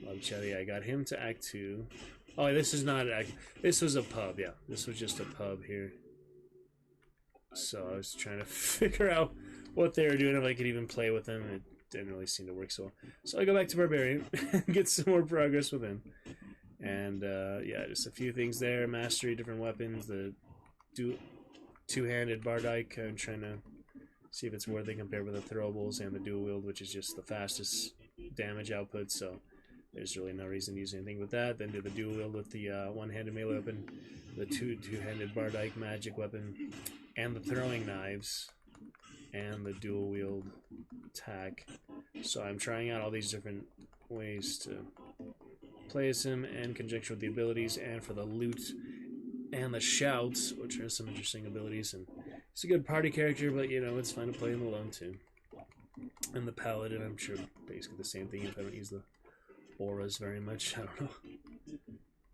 Speaker 3: love chat. Yeah, I got him to Act 2. Oh, this is not Act. This was a pub, yeah. This was just a pub here. So I was trying to figure out what they were doing, if I could even play with them. It didn't really seem to work so well. So I go back to Barbarian and get some more progress with him. And yeah, just a few things there. Mastery, different weapons. The two-handed Bardike. I'm trying to see if it's worthy compared with the throwables, and the dual wield, which is just the fastest damage output. So there's really no reason to use anything with that. Then do the dual wield with the one-handed melee weapon, the two-handed Bardike magic weapon, and the throwing knives, and the dual wield attack. So I'm trying out all these different ways to play as him, and conjunction with the abilities, and for the loot and the shouts, which are some interesting abilities. And he's a good party character, but you know, it's fun to play him alone too. And the paladin, I'm sure basically the same thing if I don't use the auras very much. I don't know.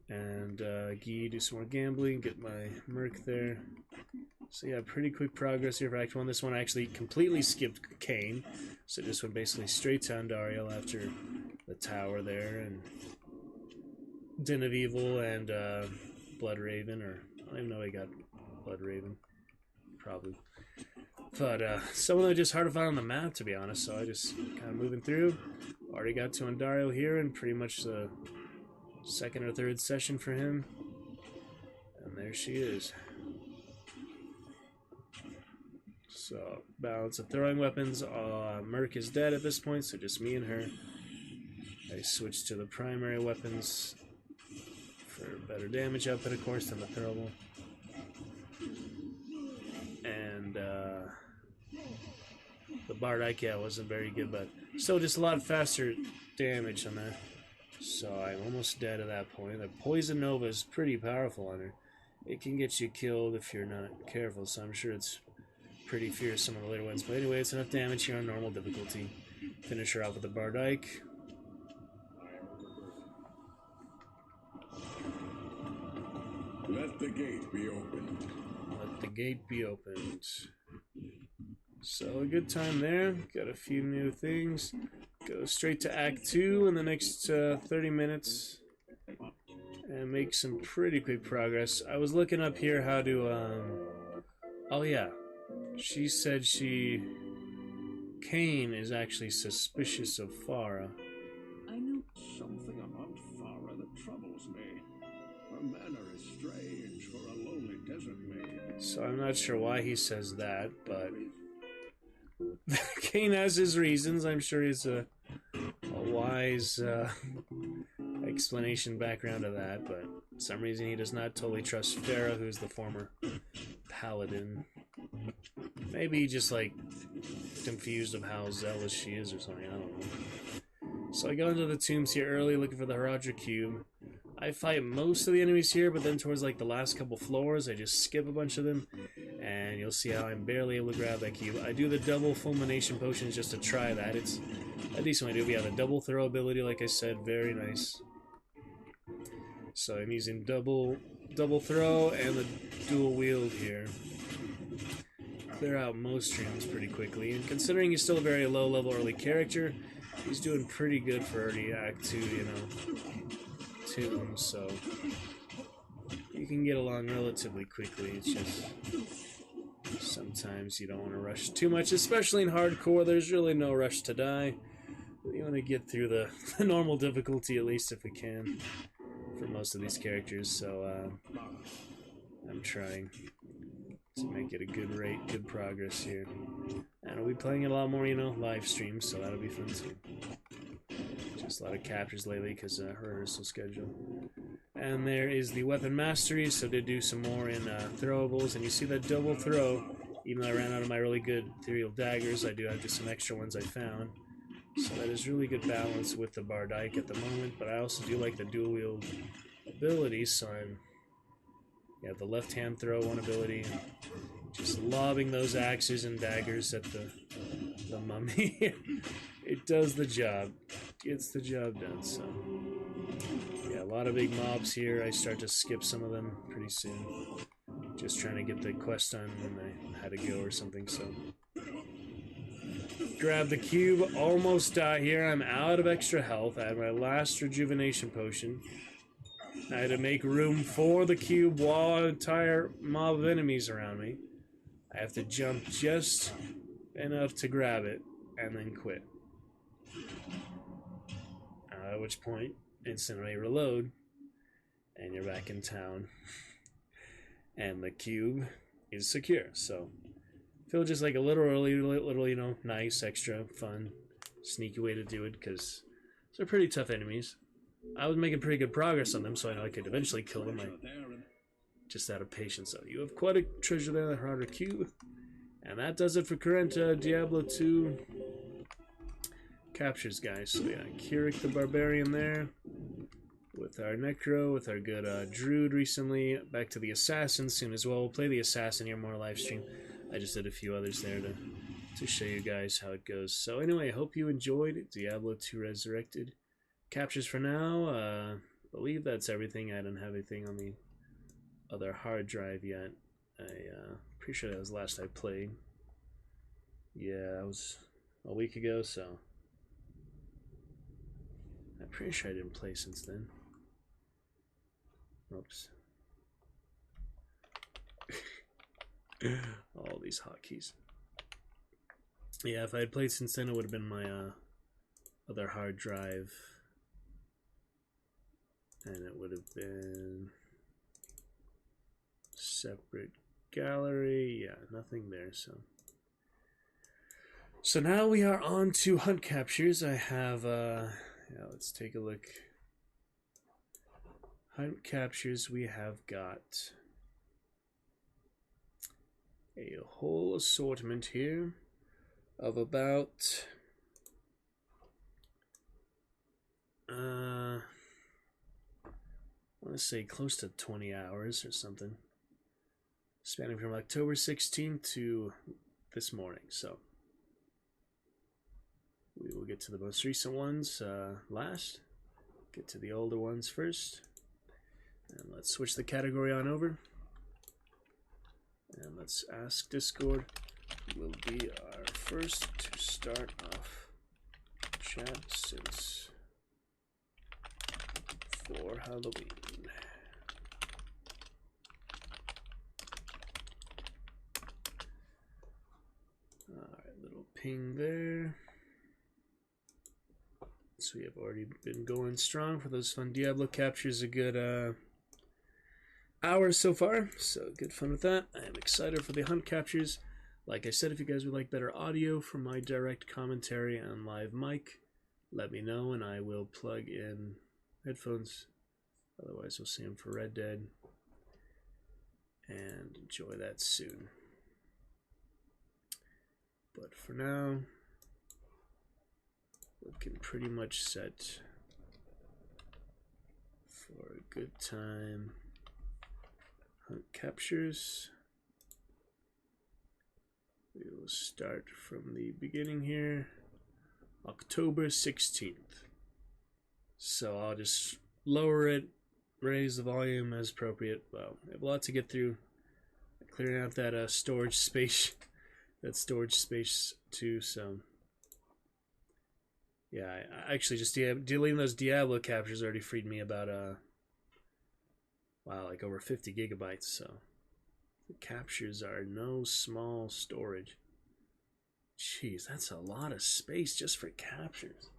Speaker 3: And Guy, do some more gambling, get my merc there. So yeah, pretty quick progress here for Act 1. This one I actually completely skipped Cain, so just went basically straight to Andariel after the tower there, and Den of Evil, and Blood Raven, or I don't even know I got Blood Raven, probably. But some of them are just hard to find on the map, to be honest, so I just kind of moving through. Already got to Andariel here, and pretty much the second or third session for him. And there she is. So, balance of throwing weapons. Merc is dead at this point, so just me and her. I switched to the primary weapons for better damage output, of course, than the throwable. And the Bardike, yeah, wasn't very good, but still just a lot faster damage on that. So I'm almost dead at that point. The Poison Nova is pretty powerful on her. It can get you killed if you're not careful, so I'm sure it's pretty fierce some of the later ones. But anyway, it's enough damage here on normal difficulty. Finish her off with the Bardike.
Speaker 4: Let the gate be opened.
Speaker 3: Let the gate be opened. So a good time there. Got a few new things. Go straight to Act 2 in the next 30 minutes. And make some pretty quick progress. I was looking up here how to, oh yeah. She said Cain is actually suspicious of Farah.
Speaker 4: I know something about Farah that troubles me. Her manner is strange for a lowly desert maid.
Speaker 3: So I'm not sure why he says that, but Kane has his reasons. I'm sure he's a wise explanation background to that, but for some reason he does not totally trust Farah, who's the former paladin. Maybe just like confused of how zealous she is or something, I don't know. So I go into the tombs here early looking for the Haradra cube. I fight most of the enemies here, but then towards like the last couple floors, I just skip a bunch of them, and you'll see how I'm barely able to grab that cube. I do the double fulmination potions just to try that. It's a decent way to do it. Yeah, the double throw ability, like I said, very nice. So I'm using double throw and the dual wield here. Clear out most streams pretty quickly, and considering he's still a very low level early character, he's doing pretty good for early Act 2, you know, tombs, so you can get along relatively quickly. It's just sometimes you don't want to rush too much, especially in hardcore. There's really no rush to die. You want to get through the normal difficulty at least if we can for most of these characters, so I'm trying to make it a good rate, good progress here. And I'll be playing it a lot more, you know, live streams, so that'll be fun too. Just a lot of captures lately because rehearsal schedule. And there is the weapon mastery, so to do some more in throwables, and you see that double throw. Even though I ran out of my really good ethereal daggers, I do have just some extra ones I found. So that is really good balance with the Bardike at the moment, but I also do like the dual wield ability, so I'm the left hand throw one ability, and just lobbing those axes and daggers at the mummy. It does the job. Gets the job done, so yeah, a lot of big mobs here. I start to skip some of them pretty soon. Just trying to get the quest done when I had to go or something, so. Grab the cube, almost die here. I'm out of extra health. I had my last rejuvenation potion. I had to make room for the cube while an entire mob of enemies around me. I have to jump just enough to grab it and then quit. At which point, instantly reload, and you're back in town. And the cube is secure, so feel just like a little, you know, nice, extra, fun, sneaky way to do it, because they're pretty tough enemies. I was making pretty good progress on them, so I know I could eventually kill them. Just out of patience, so you have quite a treasure there, the Haradra cube. And that does it for current Diablo 2 captures, guys. So yeah, Kirik the Barbarian there, with our Necro, with our good Druid recently. Back to the Assassin soon as well. We'll play the Assassin here more live stream. I just did a few others there to show you guys how it goes. So anyway, I hope you enjoyed Diablo 2 Resurrected. Captures for now. I believe that's everything. I don't have anything on the other hard drive yet. Pretty sure that was the last I played. Yeah, that was a week ago, so I'm pretty sure I didn't play since then. Oops. All these hotkeys. Yeah, if I had played since then, it would have been my other hard drive. And it would have been separate gallery. Yeah, nothing there, so now we are on to hunt captures. I have yeah, let's take a look. Hunt captures, we have got a whole assortment here of about I want to say close to 20 hours or something, spanning from October 16th to this morning. So we will get to the most recent ones last, get to the older ones first, and let's switch the category on over. And let's ask Discord will be our first to start off chat since for Halloween. Alright, little ping there. So we have already been going strong for those fun Diablo captures. A good hours so far, so good fun with that. I am excited for the hunt captures. Like I said, if you guys would like better audio from my direct commentary and live mic, let me know and I will plug in headphones. Otherwise, we'll see them for Red Dead and enjoy that soon. But for now, looking pretty much set for a good time. Hunt captures. We will start from the beginning here. October 16th. So I'll just lower it, raise the volume as appropriate. Well, I have a lot to get through. Clearing out that storage space. That storage space too, so yeah, I actually just deleting those Diablo captures already freed me about wow, like over 50 gigabytes, so the captures are no small storage. Jeez, that's a lot of space just for captures.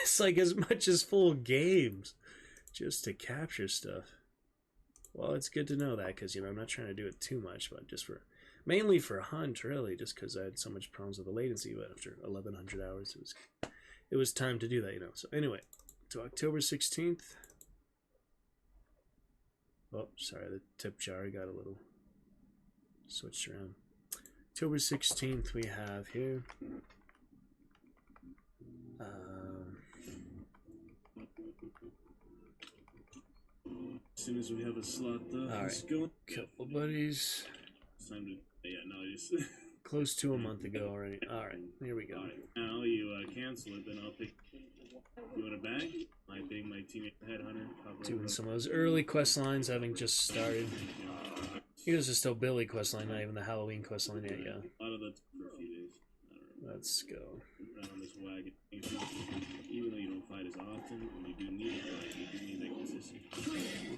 Speaker 3: It's like as much as full games just to capture stuff. Well, it's good to know that, because, you know, I'm not trying to do it too much, but just for, mainly for Hunt, really, just because I had so much problems with the latency, but after 1,100 hours, it was time to do that, you know. So anyway, to October 16th. Oh, sorry, the tip jar got a little switched around. October 16th we have here.
Speaker 5: As soon as we have a slot, let's go.
Speaker 3: Couple buddies.
Speaker 5: It's time to, yeah, no, just
Speaker 3: close to a month ago already. All right, here we go.
Speaker 5: All right, now you cancel it, then I'll pick. You want a bag? My teammate headhunter.
Speaker 3: Doing some of those early quest lines, having just started. Here's just still Billy quest line, not even the Halloween quest line yet. Yeah.
Speaker 5: A lot of that for a few days.
Speaker 3: Let's go.
Speaker 5: Around on this wagon. Even though you don't fight as often, when you do need it, you do need that consistency.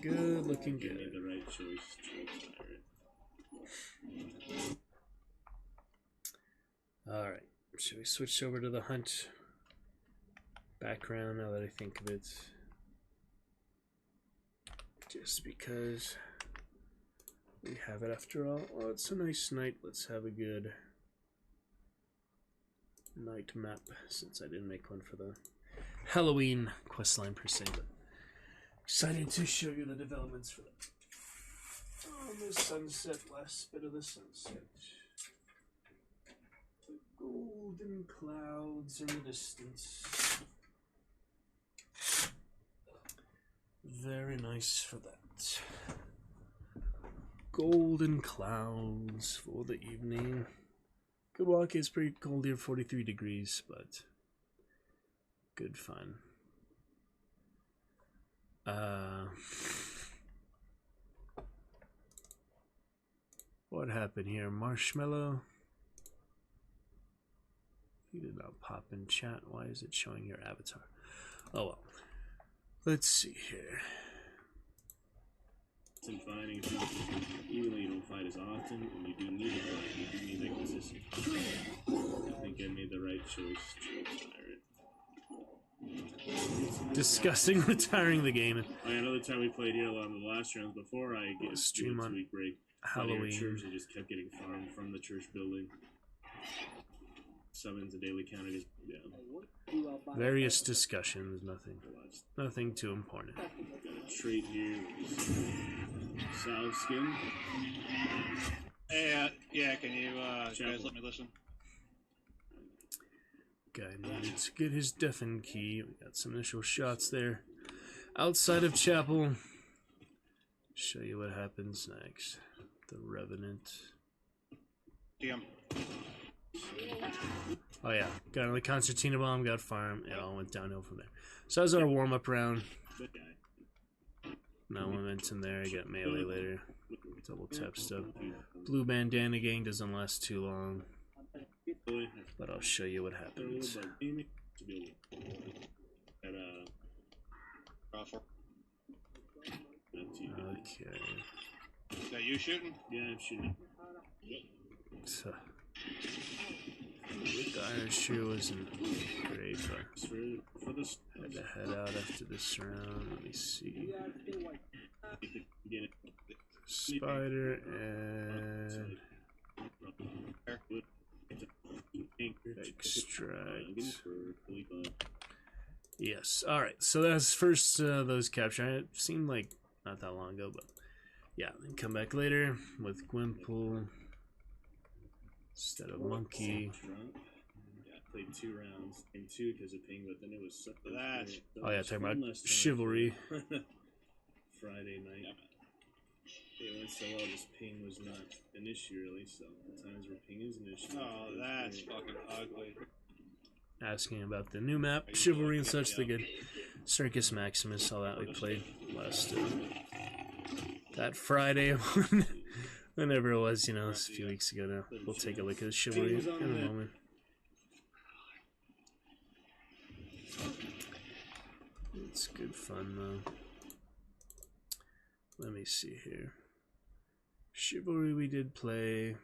Speaker 3: Good, looking good.
Speaker 5: You made the right choice.
Speaker 3: Alright, should we switch over to the hunt background now that I think of it? Just because we have it after all. Well, it's a nice night. Let's have a good night map, since I didn't make one for the Halloween questline per se, but excited to show you the developments for that. Oh, the sunset, last bit of the sunset. The golden clouds in the distance. Very nice for that. Golden clouds for the evening. Good walk. It's pretty cold here, 43 degrees, but good fun. What happened here? Marshmallow? You did not pop in chat. Why is it showing your avatar? Oh well. Let's see here.
Speaker 5: And fighting, even though you don't fight as often, when you do need to fight, you do need that consistency. I think I made the right choice to retire it.
Speaker 3: Discussing retiring the game.
Speaker 5: I know the time we played here along the last rounds before I get
Speaker 3: stream on
Speaker 5: 2-week break.
Speaker 3: Halloween.
Speaker 5: Church, I just kept getting farmed from the church building. Summons a daily count. Yeah.
Speaker 3: Various discussions, nothing too important.
Speaker 5: Got a trait here. Salve skin.
Speaker 6: Hey, yeah, can you guys let me listen?
Speaker 3: Guy needed to get his deafen key. We got some initial shots there. Outside of chapel. Show you what happens next. The Revenant.
Speaker 6: DM.
Speaker 3: Oh yeah, got another concertina bomb, got farm, it all went downhill from there. So that was our warm-up round. No momentum there, I got melee later. Double tap stuff. Blue bandana gang doesn't last too long. But I'll show you what happens. Okay.
Speaker 6: Is that you shooting?
Speaker 5: Yeah, I'm shooting.
Speaker 3: So, the Iron Shoe wasn't great, but had to head out after this round. Let me see. Spider and extract. Yes. All right. So that's first those capture. It seemed like not that long ago, but yeah. Then come back later with Gwimple instead of Monkey.
Speaker 5: Yeah, played 2 rounds. Game 2 because of ping, but then it was so
Speaker 6: That's
Speaker 3: Oh yeah, talking about chivalry.
Speaker 5: Friday night. It went so well, just ping was not an issue really, so the times where ping is an issue.
Speaker 6: Oh, that's fucking ugly.
Speaker 3: Asking about the new map, chivalry and such. The good Circus Maximus, all that we played last that Friday, whenever it was, you know, a few weeks ago now. We'll take a look at chivalry in a moment. It's good fun though. Let me see here. Chivalry we did play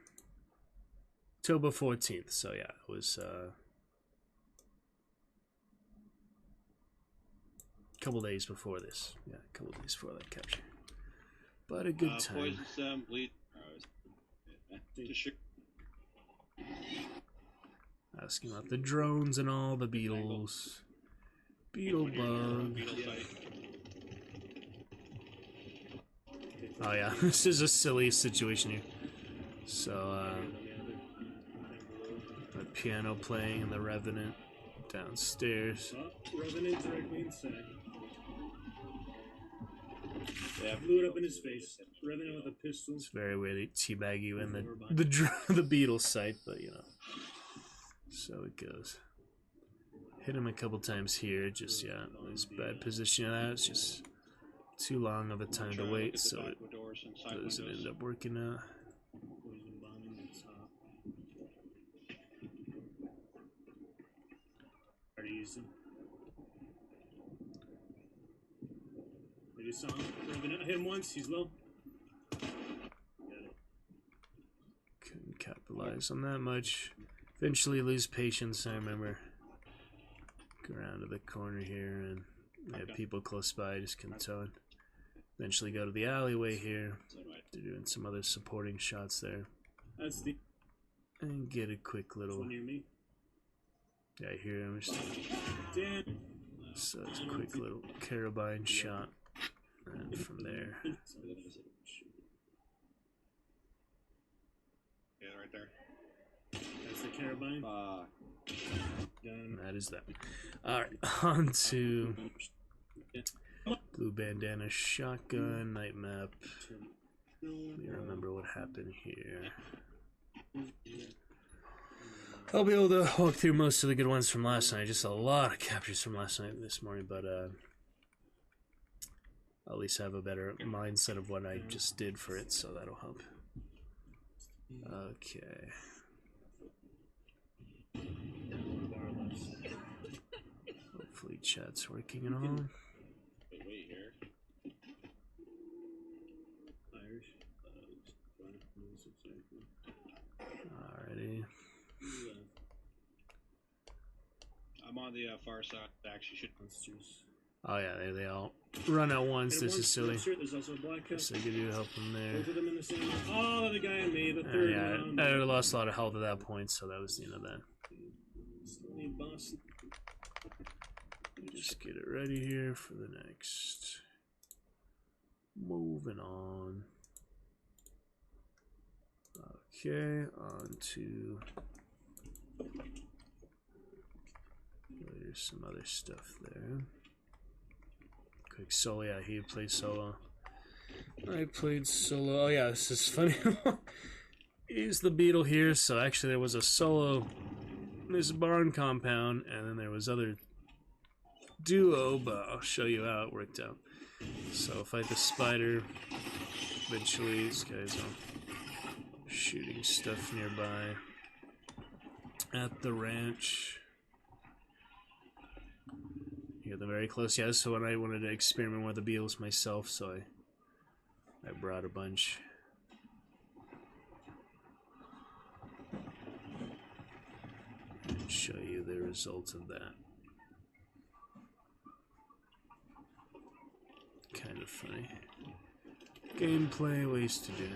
Speaker 3: October 14th, so yeah, it was a couple days before this. Yeah, a couple days before that capture. But a good time.
Speaker 6: Poison stem, bleed.
Speaker 3: Asking about the drones and all the beetles. Beetlebug. Oh yeah, this is a silly situation here. So, the piano playing and the Revenant downstairs.
Speaker 5: Revenant directly inside. Yeah, blew it up in his face. Revenant with a pistol.
Speaker 3: It's very weird. They teabag you in the beetle site, but you know. So it goes. Hit him a couple times here. Just yeah, it was bad position of that. It's just too long of a time to wait, so it doesn't end up working out.
Speaker 5: Are you using? You saw him. Hit him once. He's low.
Speaker 3: Couldn't capitalize on that much. Eventually lose patience. I remember. Go around to the corner here and have people close by just contain. Eventually go to the alleyway here. They're doing some other supporting shots there.
Speaker 5: That's the
Speaker 3: and get a quick little.
Speaker 5: near me.
Speaker 3: Yeah, here I'm just.
Speaker 5: Damn.
Speaker 3: So it's a quick little carabine shot, and from there.
Speaker 6: Yeah, right there.
Speaker 5: That's the carabine.
Speaker 3: And that is that. Alright, on to Blue Bandana Shotgun, Night Map. Let me remember what happened here. I'll be able to walk through most of the good ones from last night. Just a lot of captures from last night this morning, but I'll at least have a better mindset of what I just did for it, so that'll help. Okay. Hopefully chat's working and all.
Speaker 5: Wait here. Irish.
Speaker 3: Alrighty.
Speaker 6: I'm on the far side. Actually, should.
Speaker 3: Oh yeah, they all run at once. This is silly.
Speaker 5: There's also a black cap.
Speaker 3: So I could do help them there.
Speaker 5: Both of them in the same. Oh, the guy and me. The third round.
Speaker 3: Yeah, I lost a lot of health at that point, so that was the end of that. Just get it ready here for the next. Moving on. Okay, on to. There's some other stuff there. Quick solo, yeah, he played solo. I played solo. Oh yeah, this is funny. He's the beetle here, so actually there was a solo in this barn compound, and then there was other duo, but I'll show you how it worked out. So fight the spider. Eventually, these guys are shooting stuff nearby at the ranch. You get them very close. Yeah, so when I wanted to experiment with the beetles myself, so I brought a bunch. And show you the results of that. Kind of funny. Gameplay wasted it.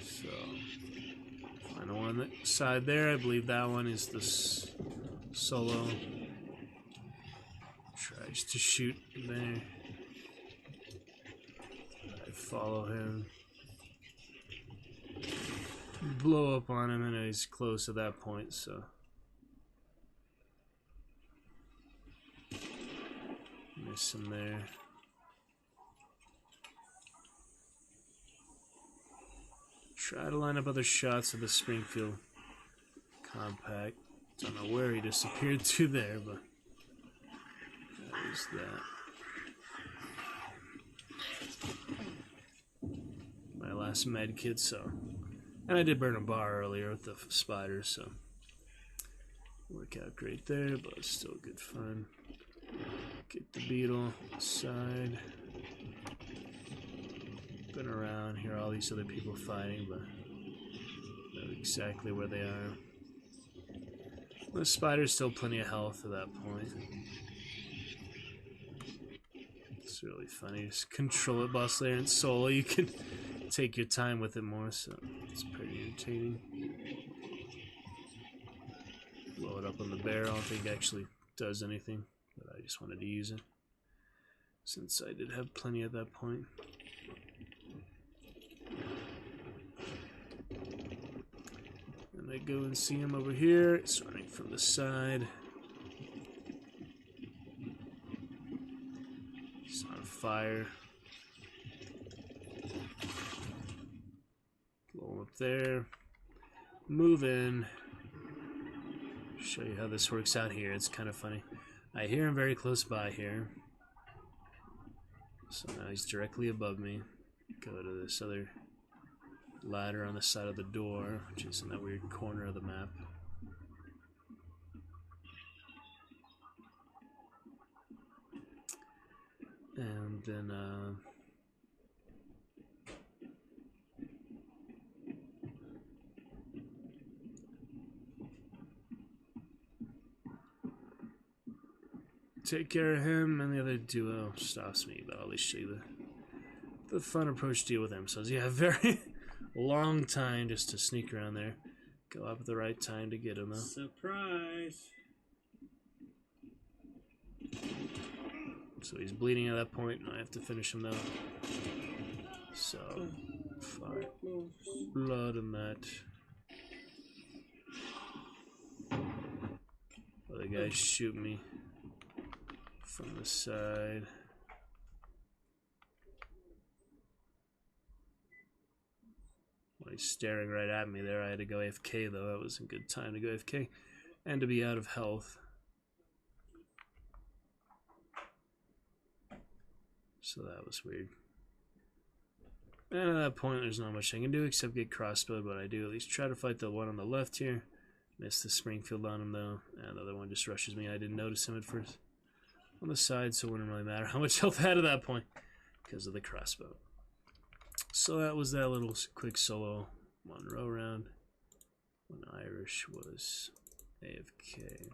Speaker 3: So, final one on the side there. I believe that one is the solo. Tries to shoot there. I follow him. Blow up on him, and he's close at that point, so. Miss him there. Try to line up other shots of the Springfield compact. Don't know where he disappeared to there, but that is that. My last med kit, so. And I did burn a bar earlier with the spiders, so. Work out great there, but it's still good fun. Get the beetle aside. Been around, hear all these other people fighting, but know exactly where they are. The spider's still plenty of health at that point. It's really funny. Just control it, boss layer, and solo. You can take your time with it more, so it's pretty entertaining. Blow it up on the bear. I don't think it actually does anything, but I just wanted to use it since I did have plenty at that point. And I go and see him over here. It's running from the side. He's on fire. Blow him up there. Move in. Show you how this works out here. It's kind of funny. I hear him very close by here. So now he's directly above me. Go to this other ladder on the side of the door, which is in that weird corner of the map. And then take care of him, and the other duo stops me, but I'll at least show you the fun approach to deal with him. So yeah, a very long time just to sneak around there. Go up at the right time to get him though.
Speaker 5: Surprise!
Speaker 3: So he's bleeding at that point, and I have to finish him though. So, fire, blood and that. Other guys shoot me from the side. Well, he's staring right at me there. I had to go AFK though. That was a good time to go AFK and to be out of health. So that was weird. And at that point, there's not much I can do except get crossbowed, but I do at least try to fight the one on the left here. Miss the Springfield on him though, and the other one just rushes me. I didn't notice him at first. On the side, so it wouldn't really matter how much health I had at that point because of the crossbow. So that was that little quick solo Monroe round when Irish was AFK.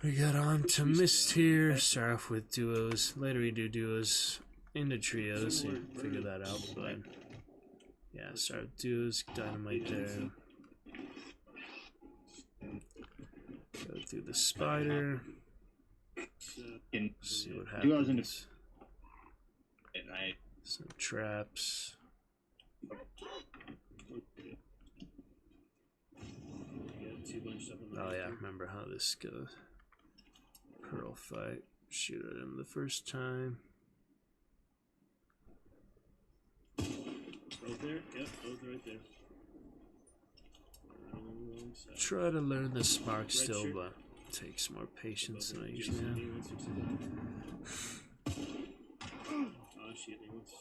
Speaker 3: We got on to Mist here. Start off with duos. Later we do duos into trios. So you figure that out. But yeah, start with duos. Dynamite there. Go through the spider. See what happens. Some traps. Oh yeah, remember how this goes. Pearl fight. Shoot at him the first time.
Speaker 5: Right there? Yep, both right there.
Speaker 3: Try to learn the spark still, but it takes more patience than I usually have.
Speaker 5: Oh shit, he wants...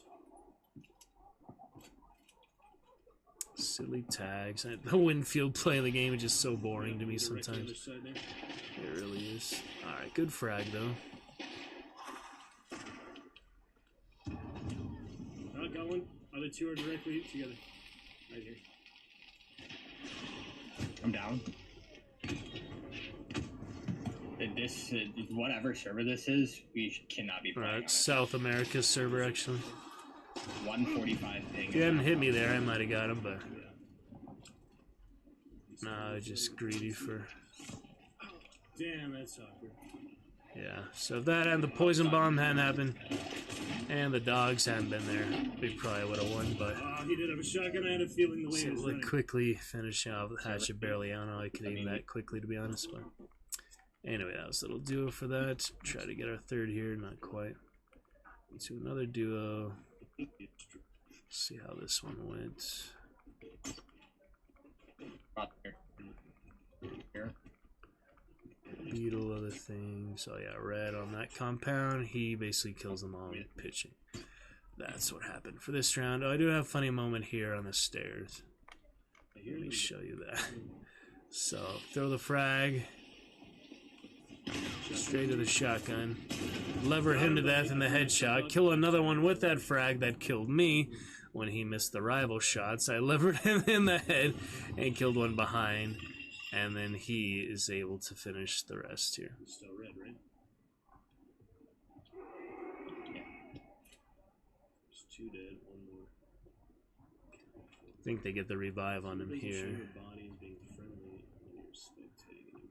Speaker 3: Silly tags. The Winfield play of the game is just so boring to me sometimes. It really is. Alright, good frag though.
Speaker 5: Oh, got one. Other two are directly together. Right here.
Speaker 7: I'm down. this whatever server this is, cannot be playing.
Speaker 3: Right, South America server actually.
Speaker 7: 145 ping.
Speaker 3: If you hadn't hit me there, I might have got him, but no, I was just greedy for.
Speaker 5: Damn, that's awkward.
Speaker 3: Yeah, so if that and the poison bomb hadn't happened, and the dogs hadn't been there, we probably would have won, but...
Speaker 5: Oh, he did have a shotgun. I had a feeling the way
Speaker 3: So
Speaker 5: it was
Speaker 3: like
Speaker 5: running.
Speaker 3: quickly finish off the hatchet barely. I don't know I could aim that quickly, to be honest, but... Anyway, that was a little duo for that. Try to get our third here, not quite. Into another duo. See how this one went. Beetle, other things. Oh yeah, red on that compound. He basically kills them all with pitching. That's what happened for this round. Oh, I do have a funny moment here on the stairs. Let me show you that. So, throw the frag. Straight to the shotgun. Lever him to death in the headshot. Kill another one with that frag that killed me when he missed the rival shots. I levered him in the head and killed one behind. And then he is able to finish the rest here.
Speaker 5: Still red, right? There's 2 dead, 1 more.
Speaker 3: I think they get the revive on him
Speaker 5: Making sure
Speaker 3: here.
Speaker 5: your body and being friendly when you're spectating.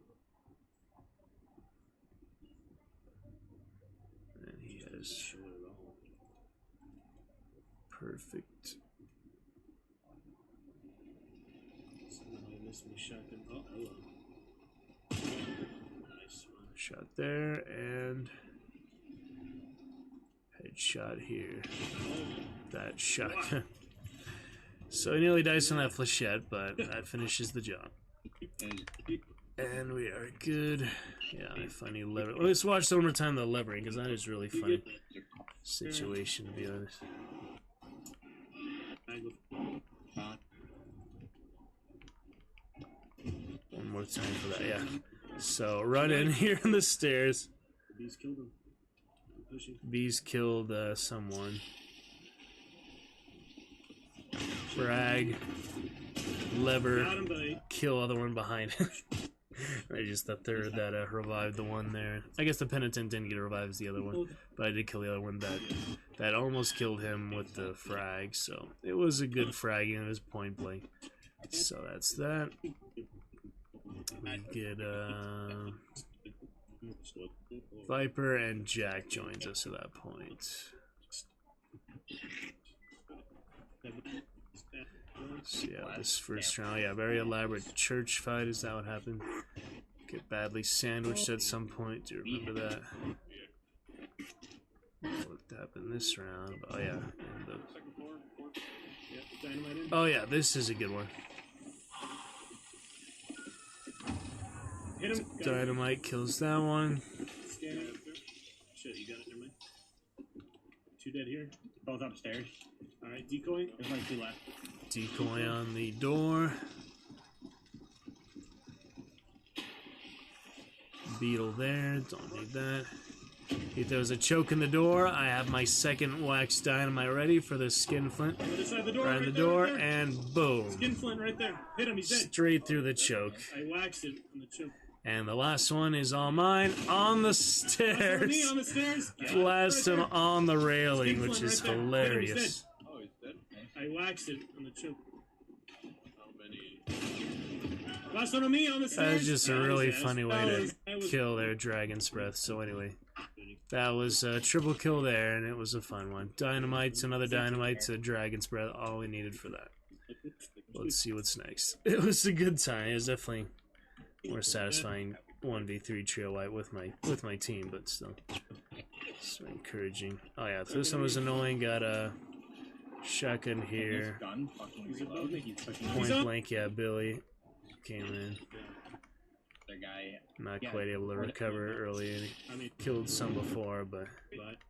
Speaker 3: And he has
Speaker 5: Show it all.
Speaker 3: perfect.
Speaker 5: Somehow I missed my shotgun. Oh, hello. Nice one.
Speaker 3: Shot there and headshot here. That shotgun. So he nearly dies on that flechette, but that finishes the job. And we are good. Yeah, funny lever. Let's watch one more time the levering, because that is really funny situation, to be honest. One more time for that, yeah. So run in here on the stairs.
Speaker 5: Bees killed him. Pushing.
Speaker 3: Bees killed someone. Frag. Lever.
Speaker 5: Got him, buddy.
Speaker 3: Kill other one behind him. I just the third that revived the one there. I guess the penitent didn't get revived as the other one, but I did kill the other one that almost killed him with the frag. So it was a good fragging. It was point blank. So that's that. We get Viper and Jack joins us at that point. So yeah, this first round, yeah, very elaborate church fight. Is that what happened? Get badly sandwiched at some point. Do you remember that? What happened this round? Oh yeah, and oh yeah, this is a good one.
Speaker 5: Hit him.
Speaker 3: Dynamite kills that one.
Speaker 5: Shit, you got it, never mind. 2 dead here.
Speaker 7: Both upstairs.
Speaker 5: Alright, decoy.
Speaker 7: There's like 2 left.
Speaker 3: Decoy on the door. Beetle there. Don't need that. If there's a choke in the door, I have my second wax dynamite ready for the skin flint.
Speaker 5: Other side of the door.
Speaker 3: Right in the door, and boom.
Speaker 5: Skin flint right there. Hit him, he's dead.
Speaker 3: Straight through the choke.
Speaker 5: I waxed it on the choke.
Speaker 3: And the last one is all mine on the
Speaker 5: Me
Speaker 3: stairs.
Speaker 5: on the stairs.
Speaker 3: Blast him on the railing,
Speaker 5: Skin
Speaker 3: which
Speaker 5: flint
Speaker 3: is
Speaker 5: right there.
Speaker 3: hilarious.
Speaker 6: Oh, he's dead.
Speaker 5: I waxed it on the choke.
Speaker 6: How many?
Speaker 5: Last one on me on the stairs.
Speaker 3: That was just a really funny way
Speaker 5: That
Speaker 3: to
Speaker 5: was-
Speaker 3: kill their dragon's breath. So anyway, that was a triple kill there, and it was a fun one. Dynamites, another dynamite to dragon's breath. All we needed for that. Let's see what's next. It was a good time. It was definitely more satisfying 1v3 trio wipe with my team, but still, so encouraging. Oh yeah, so this one was annoying. Got a shotgun here.
Speaker 7: Gun fucking reload. He's pushing
Speaker 3: Point blank, yeah. Billy came in,
Speaker 7: the guy.
Speaker 3: not quite able to recover early. And
Speaker 5: I mean,
Speaker 3: he killed some before, but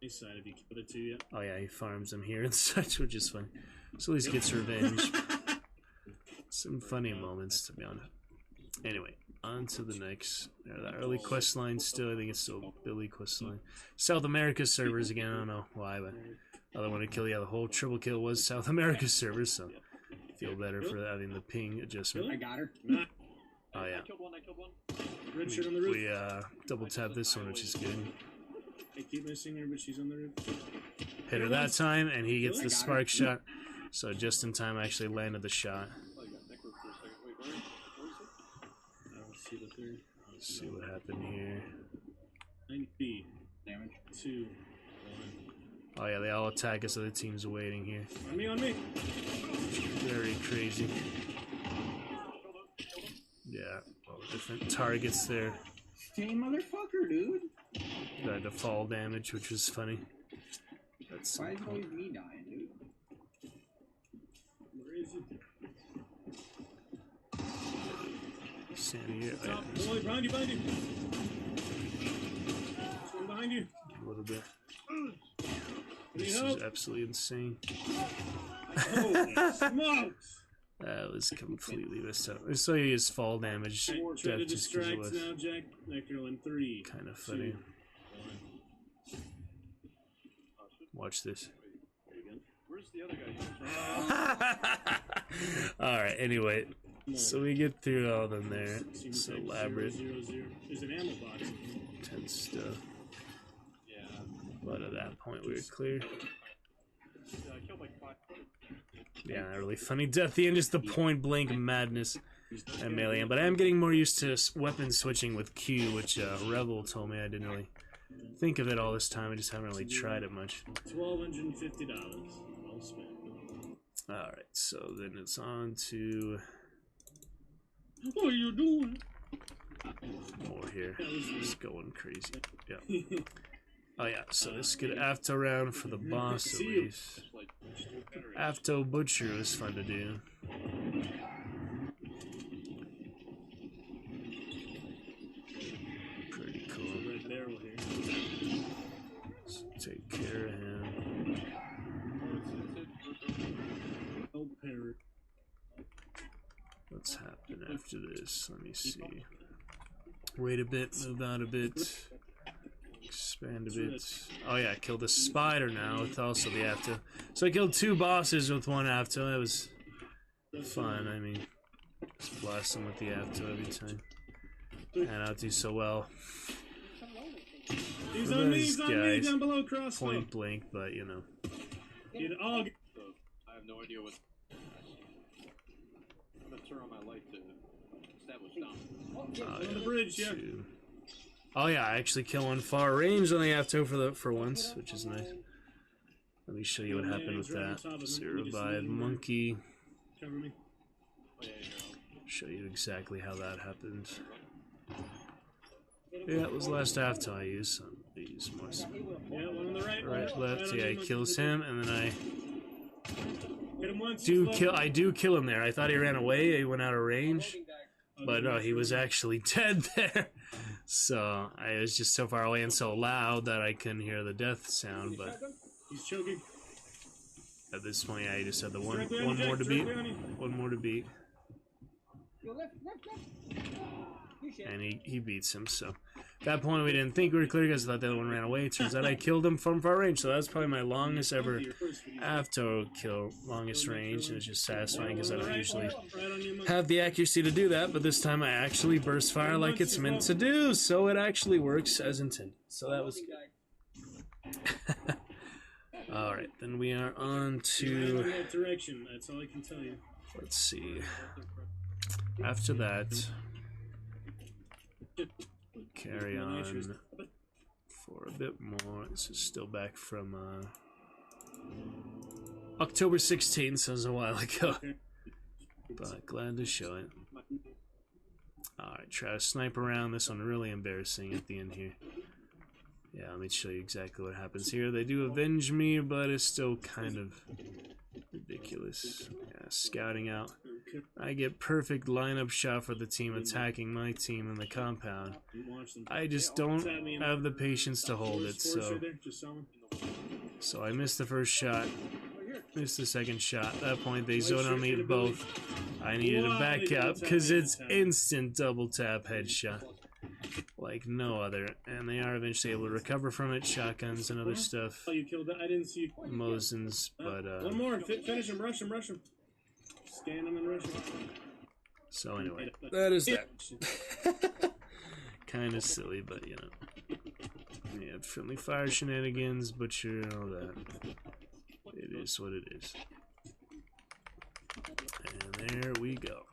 Speaker 5: nice side if you killed it too, yeah.
Speaker 3: oh yeah, he farms them here and such, which is fun. So at least gets revenge. Some funny moments, to be honest. Anyway, on to the next. That early quest line still, I think it's still Billy quest line. South America servers again, I don't know why, but other one to kill, yeah, the whole triple kill was South America servers, so feel better for having the ping adjustment.
Speaker 7: I got her.
Speaker 3: Oh Oh yeah.
Speaker 6: I killed one.
Speaker 5: Red shirt on the roof.
Speaker 3: We double tap this one, which is good.
Speaker 5: I keep missing her, but she's on the roof.
Speaker 3: Hit her that time, and he gets the spark shot. So just in time, I actually landed the shot.
Speaker 5: I don't see the third.
Speaker 3: Let's see what happened here.
Speaker 5: 90
Speaker 7: Damage.
Speaker 5: 2, 1.
Speaker 3: Oh yeah, they all attack us. Other teams are waiting here.
Speaker 5: On me.
Speaker 3: Very crazy. Yeah, all the different targets there.
Speaker 7: Same motherfucker, dude.
Speaker 3: Got the fall damage, which was funny. That's
Speaker 7: Why is it always me dying, dude?
Speaker 5: Where is it?
Speaker 3: Sandy here. Oh,
Speaker 5: Stop.
Speaker 3: yeah,
Speaker 5: Willy, behind you. There's one behind you.
Speaker 3: a little bit.
Speaker 5: Need
Speaker 3: This
Speaker 5: help?
Speaker 3: is absolutely insane.
Speaker 5: Holy smokes!
Speaker 3: That was completely messed up. I saw his fall damage.
Speaker 5: Try to
Speaker 3: Death just 'cause it
Speaker 5: distract
Speaker 3: was
Speaker 5: now, Jack. Nectar in 3.
Speaker 3: kind of funny.
Speaker 5: 2, 1.
Speaker 3: Watch this.
Speaker 5: There you go.
Speaker 6: Where's the other guy?
Speaker 3: Alright, anyway. So we get through all of them there.
Speaker 5: Seems
Speaker 3: It's
Speaker 5: like
Speaker 3: elaborate.
Speaker 5: 0, 0, 0. There's an ammo box.
Speaker 3: Tense stuff.
Speaker 6: Yeah.
Speaker 3: But at that point, we were clear.
Speaker 6: I killed like 5.
Speaker 3: Yeah, not really funny death at the end, just the point blank madness and melee. But I am getting more used to weapon switching with Q, which Rebel told me I didn't really think of it all this time. I just haven't really tried it much.
Speaker 5: $1,250. Well spent.
Speaker 3: Alright, so then it's on to
Speaker 5: What are you doing?
Speaker 3: more here. Just going crazy. Yeah. Oh yeah, so this good Afto round for the boss at least. Afto Butcher was fun to do. Pretty cool.
Speaker 5: Red barrel here.
Speaker 3: Let's take care of him.
Speaker 5: Oh, parrot.
Speaker 3: What's happening after this? Let me see. Wait a bit, move out a bit. Expand a bit. Oh yeah, I killed a spider now with also the Afto. So I killed 2 bosses with 1 Afto. That was fun. I mean, just blast them with the Afto every time. And I'll do so well.
Speaker 5: He's
Speaker 3: For
Speaker 5: on me,
Speaker 3: those
Speaker 5: he's on me,
Speaker 3: guys,
Speaker 5: down below, crossbow.
Speaker 3: Point blank, but you know.
Speaker 5: Get it all.
Speaker 6: I have no idea what. I'm gonna turn on my light to establish down.
Speaker 5: On the bridge, yeah.
Speaker 3: 2. Oh yeah, I actually kill one far range on the Afto for once, which is nice. Let me show you what happened with that. So revive monkey.
Speaker 5: Cover me.
Speaker 3: Show you exactly how that happened. Yeah, it was the last Afto I used. So I use more.
Speaker 5: Yeah, one on the right.
Speaker 3: Right, left.
Speaker 5: on
Speaker 3: Yeah,
Speaker 5: you,
Speaker 3: he kills him, and then I
Speaker 5: Hit him once.
Speaker 3: I do kill him there. I thought he ran away. He went out of range, but no, he was actually dead there. So I was just so far away and so loud that I couldn't hear the death sound. But
Speaker 5: He's choking.
Speaker 3: at this point, I just had the one
Speaker 5: Directly on you,
Speaker 3: more to
Speaker 5: Jack,
Speaker 3: beat.
Speaker 5: directly on you.
Speaker 3: One more to beat. And he beats him, so at that point we didn't think we were clear because I thought the other one ran away. Turns out I killed him from far range, so that's probably my longest ever Afto kill, longest range, and it's just satisfying because I don't usually have the accuracy to do that, but this time I actually burst fire like it's meant to do, so it actually works as intended. So that was good. Alright, then we are on
Speaker 5: In
Speaker 3: to,
Speaker 5: that direction. That's all I can tell you.
Speaker 3: let's see, after that, carry on for a bit more. This is still back from October 16th, so it was a while ago. But glad to show it. Alright, try to snipe around. This one really embarrassing at the end here. Yeah, let me show you exactly what happens here. They do avenge me, but it's still kind of ridiculous. Yeah, scouting out. I get perfect lineup shot for the team attacking my team in the compound. I just don't have the patience to hold it, so I missed the first shot, missed the second shot. At that point, they zone on me both. I needed to back up because it's instant double tap headshot like no other, and they are eventually able to recover from it. Shotguns and other stuff.
Speaker 5: Oh, you killed that? I didn't see you.
Speaker 3: Mosins, but
Speaker 5: One more. Finish him. Rush him. Scan him and rush him.
Speaker 3: So anyway, that is that. Kind of silly, but you know. Yeah, friendly fire shenanigans, butcher, all that. It is what it is. And there we go.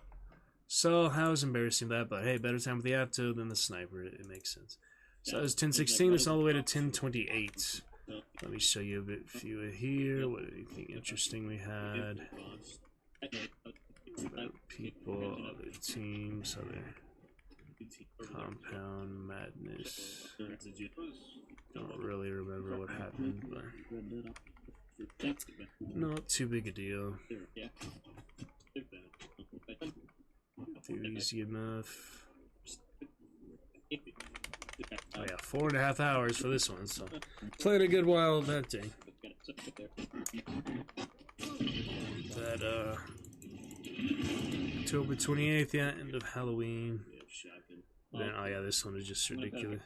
Speaker 3: So, how's embarrassing that? But hey, better time with the Apto than the sniper. It makes sense. So that was 1016. It's all the way to 1028. Let me show you a bit fewer here. What anything interesting we had? Other people, other teams, other compound madness. Don't really remember what happened, but not too big a deal. Easy enough. Oh yeah, 4.5 hours for this one, so played a good while that day. That October 28th, yeah, end of Halloween. Then, oh yeah, this one is just ridiculous.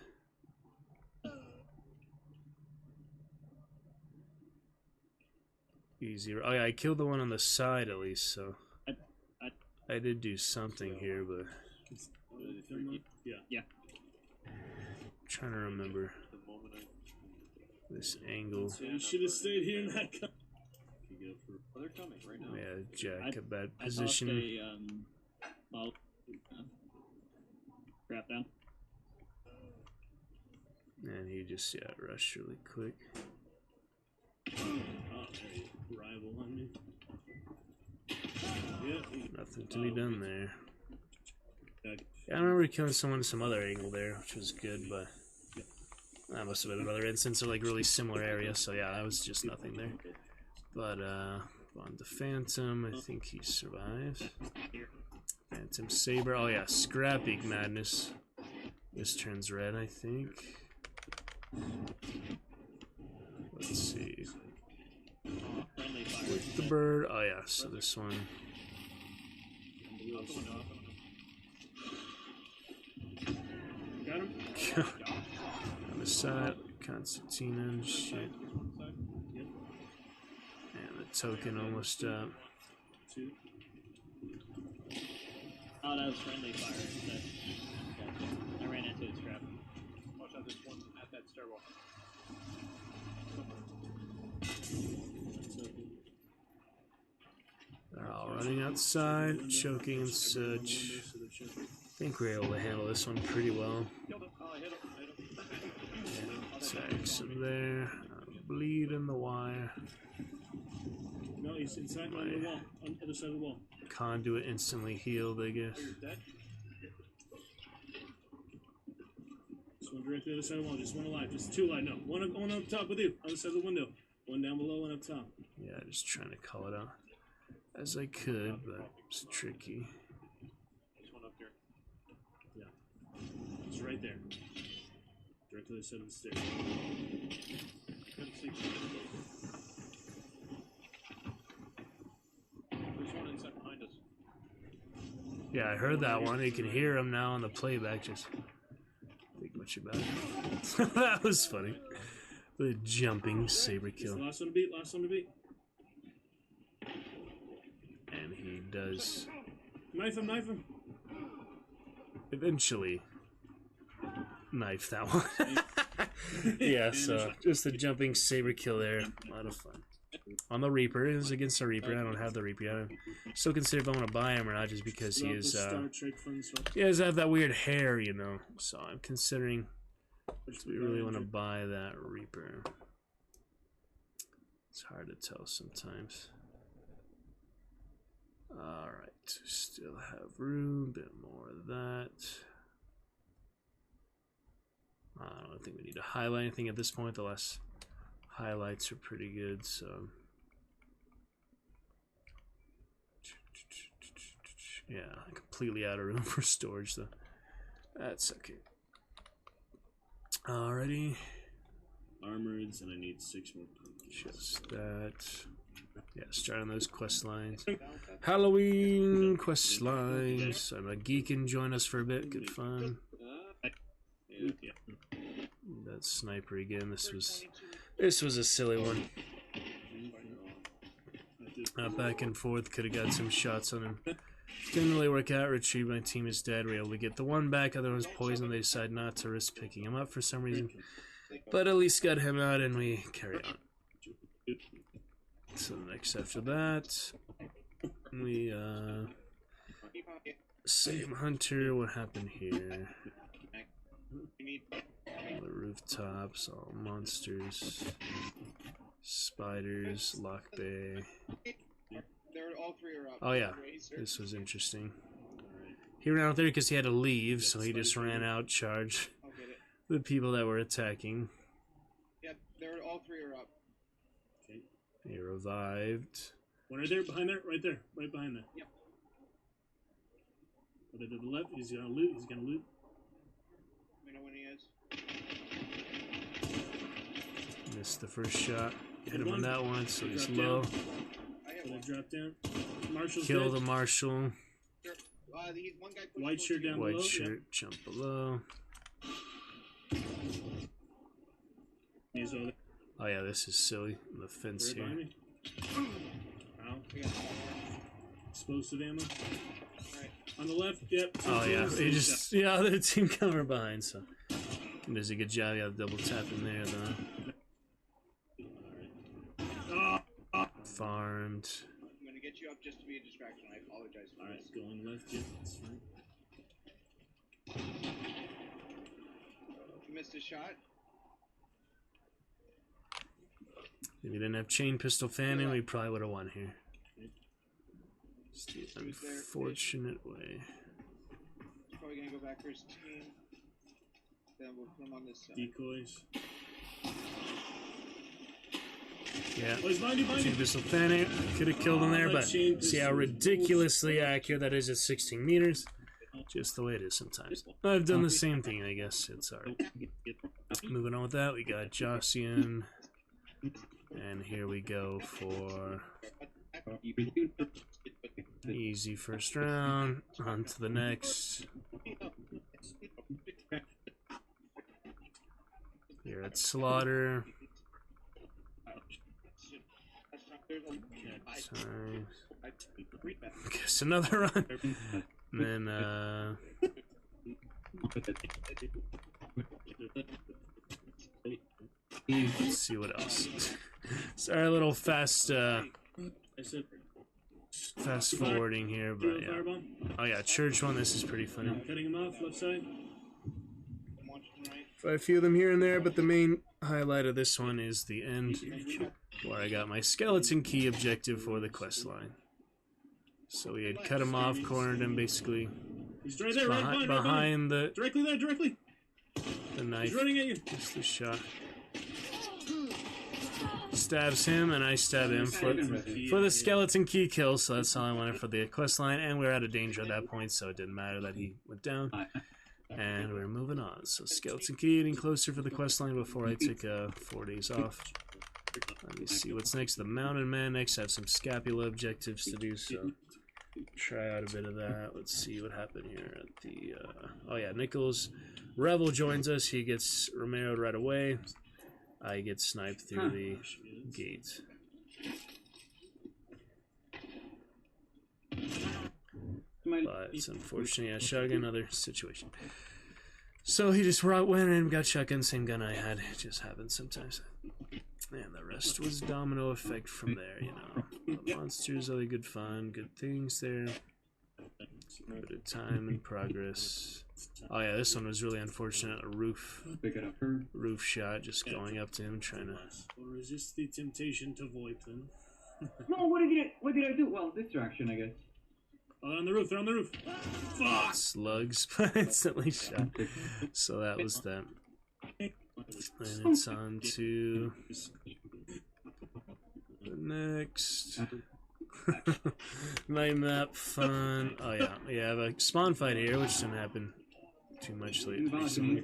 Speaker 3: Easier. Oh yeah, I killed the one on the side at least, so I did do something here, but
Speaker 5: yeah.
Speaker 3: Trying to remember this angle.
Speaker 5: So you should have stayed here in that.
Speaker 6: They're coming right now.
Speaker 3: Yeah, Jack, a bad position.
Speaker 7: Crap down.
Speaker 3: And he just rushed really quick.
Speaker 5: Rival on me.
Speaker 3: Nothing to be done there. Yeah, I remember killing someone in some other angle there, which was good, but that must have been another instance of like really similar area, so yeah, that was just nothing there. But on the Phantom, I think he survives. Phantom Saber, oh yeah, Scrappy Madness. This turns red, I think. Let's see. With the bird, oh yeah, so this one.
Speaker 5: Got him?
Speaker 3: On the side, Constantina and shit. And the token almost up.
Speaker 5: Two.
Speaker 7: Oh, that was friendly fire. I ran into his trap.
Speaker 6: Watch out, there's one at that stairwell.
Speaker 3: They're all running outside, choking and such. I think we're able to handle this one pretty well. Attacks him there. Bleed in the wire.
Speaker 5: No, he's inside on the wall, on the other side of the wall.
Speaker 3: Conduit instantly healed, I guess.
Speaker 5: This one directly on the other side of the wall, just one alive, just two alive. No, one up top with you, on the side of the window. One down below, one up top.
Speaker 3: Yeah, just trying to call it out as I could, but it's tricky.
Speaker 6: There's one up there.
Speaker 5: Yeah, it's right there. Directly on the side of the stairs.
Speaker 6: Couldn't see. There's one inside behind us.
Speaker 3: Yeah, I heard that one. You can hear him now on the playback. Just think much about it. That was funny. The jumping saber kill.
Speaker 5: Last one to beat, last one to beat.
Speaker 3: And he does
Speaker 5: Knife him, knife him.
Speaker 3: eventually knife that one. Yeah, so just a jumping saber kill there. A lot of fun. On the Reaper, it was against the Reaper. I don't have the Reaper. I'm still consider if I want to buy him or not, just because he is. He does have that weird hair, you know. So I'm considering. Do we really want to buy that Reaper? It's hard to tell sometimes. Alright, still have room, bit more of that. I don't think we need to highlight anything at this point. The last highlights are pretty good, so. Yeah, completely out of room for storage, though. That's okay. Alrighty.
Speaker 5: Armoreds, and I need 6 more.
Speaker 3: Just that. Yeah, start on those quest lines. Halloween quest lines. So I'm a geek and join us for a bit. Good fun.
Speaker 5: Yeah.
Speaker 3: That sniper again. This was a silly one. Back and forth. Could have got some shots on him. Didn't really work out. Retrieve, my team is dead. We're able to get the one back. Other one's poisoned. They decide not to risk picking him up for some reason. But at least got him out and we carry on. So the next after that, we same hunter. What happened here? The rooftops, all monsters, spiders, lock bay. Oh yeah, this was interesting. He ran out there because he had to leave, so he just ran out, charged the people that were attacking.
Speaker 6: Yep, they're all three are up.
Speaker 5: Okay.
Speaker 3: He revived.
Speaker 5: One right there, behind there, right there, right behind there.
Speaker 6: Yep.
Speaker 5: Other to the left, he's gonna loot, he's gonna loot.
Speaker 6: We know when he is.
Speaker 3: Missed the first shot. Hit him on that one, so he's low.
Speaker 5: Drop down. Marshall's
Speaker 3: Kill
Speaker 5: dead.
Speaker 3: the marshal.
Speaker 6: One guy
Speaker 5: White shirt down
Speaker 3: White
Speaker 5: below.
Speaker 3: shirt, jump below.
Speaker 5: He's over there.
Speaker 3: Oh yeah, this is silly. The fence
Speaker 5: Right
Speaker 3: here.
Speaker 5: behind me. Ow. Explosive ammo.
Speaker 6: Right.
Speaker 5: On the left, yep.
Speaker 3: Oh yeah, he just other team cover behind. So he does a good job. Yeah, double tap in there though. Farmed.
Speaker 6: I'm gonna get you up just to be a distraction. I apologize.
Speaker 5: Alright, going left, yep, that's fine.
Speaker 6: You missed a shot.
Speaker 3: If we didn't have chain pistol fanning, we probably would have won here. It's the unfortunate way.
Speaker 6: Probably gonna go back for his team. Then we'll put him on this side.
Speaker 5: Decoys.
Speaker 3: Yeah,
Speaker 5: Oh, he's behind you, behind
Speaker 3: chain
Speaker 5: you.
Speaker 3: pistol fanning could have killed him there, but see how ridiculously accurate that is at 16 meters. Just the way it is sometimes. I've done the same thing, I guess. It's alright. Moving on with that, we got Jossian. And here we go for easy first round. On to the next. Here at Slaughter. Sorry. Guess another run. And then, let's see what else. Sorry, a little fast forwarding here, but yeah. Oh yeah, church one. This is pretty funny.
Speaker 5: Cutting him off, left side.
Speaker 3: A few of them here and there, but the main highlight of this one is the end, where I got my skeleton key objective for the quest line. So we had cut him off, cornered him basically
Speaker 5: He's right there, right
Speaker 3: behind the
Speaker 5: directly there, directly.
Speaker 3: the knife.
Speaker 5: He's running at you.
Speaker 3: Just the shot. Stabs him, and I stab him for the skeleton key kill. So that's all I wanted for the quest line, and we were out of danger at that point, so it didn't matter that he went down. And we're moving on. So skeleton key getting closer for the quest line before I take 4 days off. Let me see what's next. The mountain man next. I have some scapula objectives to do, so try out a bit of that. Let's see what happened here at the oh yeah, Nichols Revel joins us. He gets Romero'd right away. I get sniped through the gate. But it's unfortunate. Yeah, shotgun, another situation. So he just went in and got shotgun, same gun I had. It just happens sometimes. And the rest was domino effect from there, you know. The monsters, other good fun, good things there. A bit of time and progress. Oh yeah, this one was really unfortunate. A roof shot, just going up to him, trying to...
Speaker 5: Resist the temptation to VoIP them.
Speaker 8: No, what did I do? Well, distraction, I guess.
Speaker 5: Oh, on the roof, they're on the roof. Fuck!
Speaker 3: Slugs, but instantly shot. So that was that. And it's on to the next. Night map fun. Oh yeah, we have a spawn fight here, which didn't happen too much recently.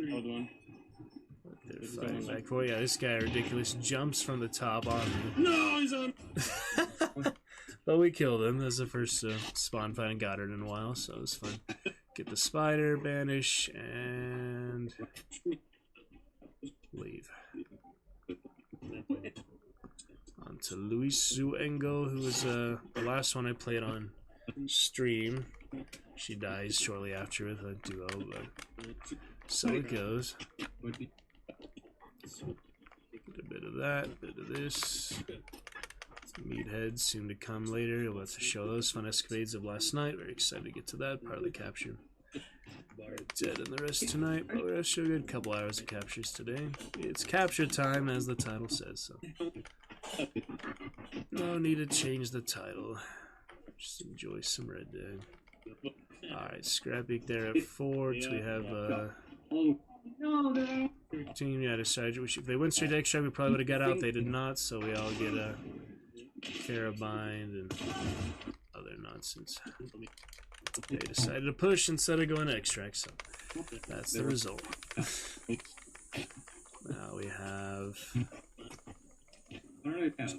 Speaker 3: But they're fighting back for. Yeah, this guy ridiculous jumps from the top on me.
Speaker 5: No, he's on.
Speaker 3: But we killed him. That was the first spawn fight in Goddard in a while, so it was fun. Get the spider, banish, and leave. On to Luis Zuengo, who was the last one I played on stream. She dies shortly after with a duo, but so it goes. A bit of that, a bit of this. Meatheads soon to come later. We'll have to show those fun escapades of last night. Very excited to get to that part of the capture. Dead in the rest tonight, but we're gonna show you a couple hours of captures today. It's capture time, as the title says, so no need to change the title. Just enjoy some Red Dead. Alright, Scrappy there at 4. So we have team. Yeah, decided if they went straight to extract, we probably would have got out. They did not, so we all get a Carabind and other nonsense. They decided to push instead of going to extract, so that's the result. Now we have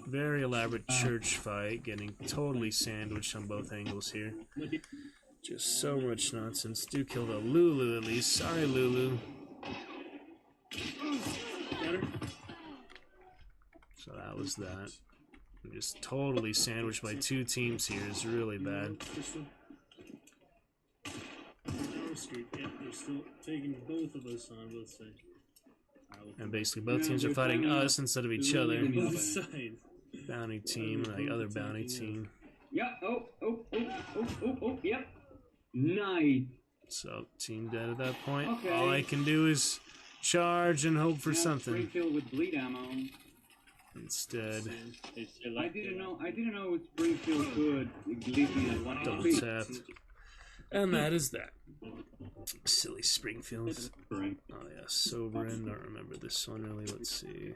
Speaker 3: very elaborate church fight, getting totally sandwiched on both angles here. Just so much nonsense. Do kill the Lulu at least. Sorry, Lulu. So that was that. I'm just totally sandwiched by two teams here. It's really bad.
Speaker 5: They're still taking both of us on both sides.
Speaker 3: And basically both teams are fighting us instead of each other.
Speaker 5: Both sides.
Speaker 3: Bounty team, like other bounty team.
Speaker 8: Yeah, yep. Nice.
Speaker 3: So, team dead at that point.
Speaker 8: Okay.
Speaker 3: All I can do is charge and hope for something.
Speaker 8: Springfield with bleed ammo.
Speaker 3: Instead,
Speaker 8: I didn't know with Springfield could leave me at 1
Speaker 3: double
Speaker 8: HP.
Speaker 3: tapped. And that is that. Silly Springfield. Oh yeah, Soberin. Don't remember this one really. Let's see.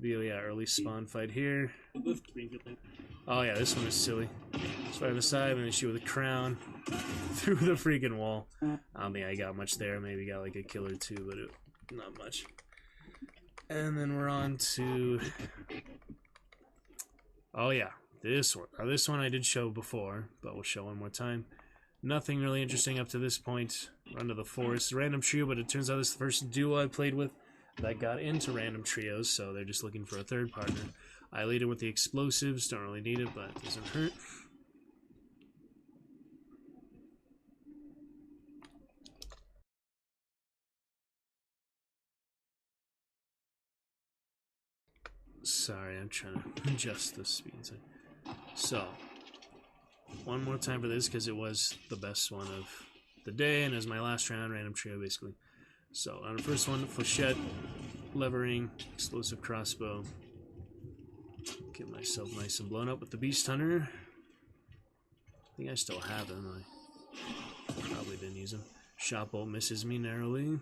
Speaker 3: Yeah, early spawn fight here. Oh yeah, this one is silly. It's right on the side, and then shoot with a crown through the freaking wall. I don't think I got much there. Maybe got like a kill or two, but not much. And then we're on to... Oh yeah, this one. Now, this one I did show before, but we'll show one more time. Nothing really interesting up to this point. Run to the forest. Random trio, but it turns out this is the first duo I played with that got into random trios, so they're just looking for a third partner. I lead it with the explosives. Don't really need it, but it doesn't hurt. Sorry, I'm trying to adjust the speed. So, one more time for this because it was the best one of the day and it was my last round, random trio basically. So, on the first one, Flechette, levering, explosive crossbow. Get myself nice and blown up with the Beast Hunter. I think I still have him. I probably didn't use him. Shot bolt misses me narrowly.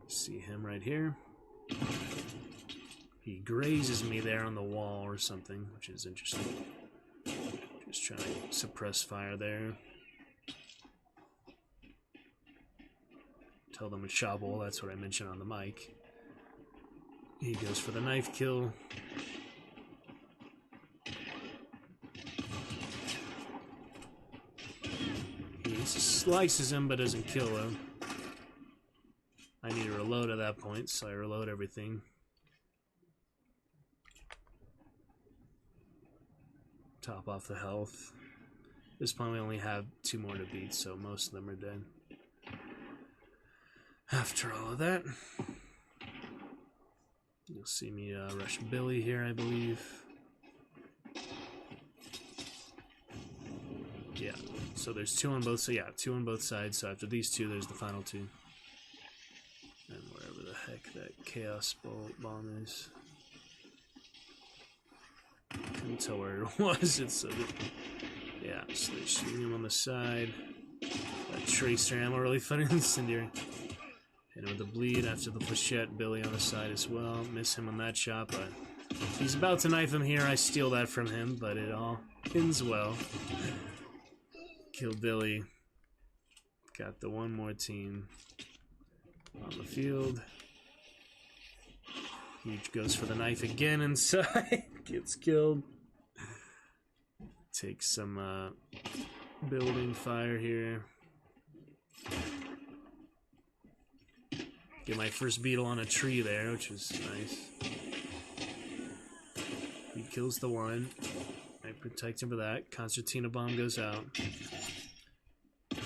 Speaker 3: See him right here. He grazes me there on the wall or something, which is interesting. Just trying to suppress fire there. Tell them it's Shotbolt, that's what I mentioned on the mic. He goes for the knife kill. He slices him but doesn't kill him. I need to reload at that point, so I reload everything. Top off the health. At this point we only have 2 more to beat, so most of them are dead. After all of that, you'll see me rush Billy here, I believe. Yeah, so there's 2 on both, so yeah, 2 on both sides, so after these 2, there's the final 2. And wherever the heck that Chaos Bomb is. Couldn't tell where it was, it's so good. Yeah, so they're shooting him on the side. That tracer ammo really funny in Incendiary. Hit him with the bleed after the Flechette. Billy on the side as well. Miss him on that shot, but he's about to knife him here. I steal that from him, but it all ends well. Kill Billy. Got the one more team on the field. He goes for the knife again inside. Gets killed. Take some building fire here. Get my first beetle on a tree there, which is nice. He kills the one. Right, protecting for that. Concertina bomb goes out.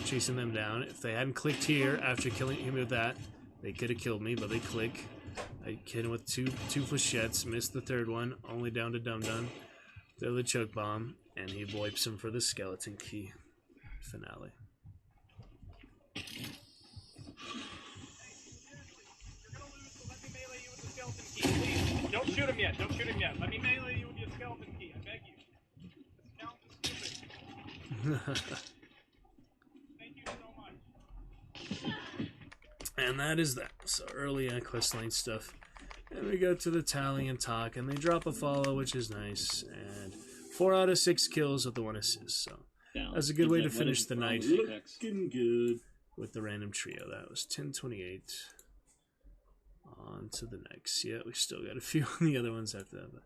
Speaker 3: Chasing them down. If they hadn't clicked here after killing him with that, they could have killed me, but they click. I hit him with two flechettes, missed the third one, only down to Dum Dum. Throw the choke bomb, and he wipes him for the skeleton key. Finale.
Speaker 9: Don't shoot him yet. Don't shoot him yet. Let me melee you with your skeleton key. I beg you. This count is stupid. Thank you so much.
Speaker 3: And that is that. So early questline stuff. And we go to the tally and talk, and they drop a follow, which is nice. And 4 out of 6 kills with the 1 assist. So that's a good way to finish the night.
Speaker 5: Looking good.
Speaker 3: With the random trio. That was 10:28. On to the next. Yeah, we still got a few on the other ones after that. But...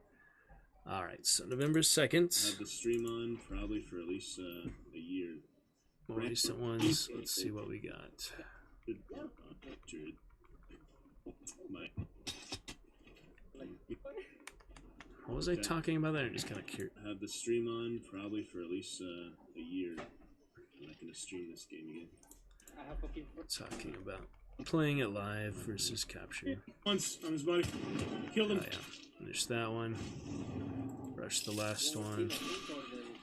Speaker 3: Alright, so November 2nd.
Speaker 5: Have the stream on probably for at least a year.
Speaker 3: More recent ones. Let's see what we got.
Speaker 5: Good.
Speaker 3: What was I talking about there? I'm just kind of curious.
Speaker 5: Have the stream on probably for at least a year. I'm not going to stream this game again.
Speaker 3: Talking about playing it live versus capture.
Speaker 5: Once on his body. Killed him.
Speaker 3: Oh, yeah. Finish that one. Rush the last one.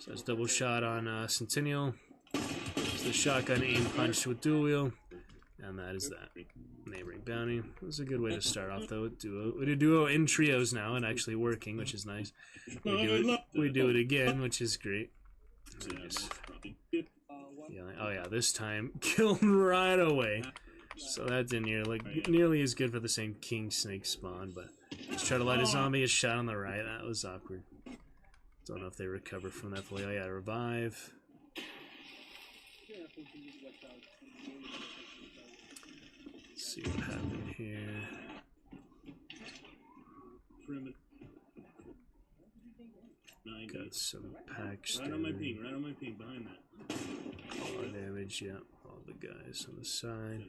Speaker 3: So that's double shot on Centennial. It's the shotgun aim punch with dual wheel. And that is that. Neighboring bounty. That's a good way to start off though with duo. We do duo in trios now and actually working, which is nice. We do it again, which is great. Nice. Yeah, oh yeah, this time killed right away. So that didn't nearly as good for the same king snake spawn, but let's try to light a zombie a shot on the right. That was awkward. Don't know if they recover from that fully. Oh yeah, revive. Let's see what happened here. Got some packs.
Speaker 5: Right on my ping, behind that.
Speaker 3: All damage, yeah. All the guys on the side.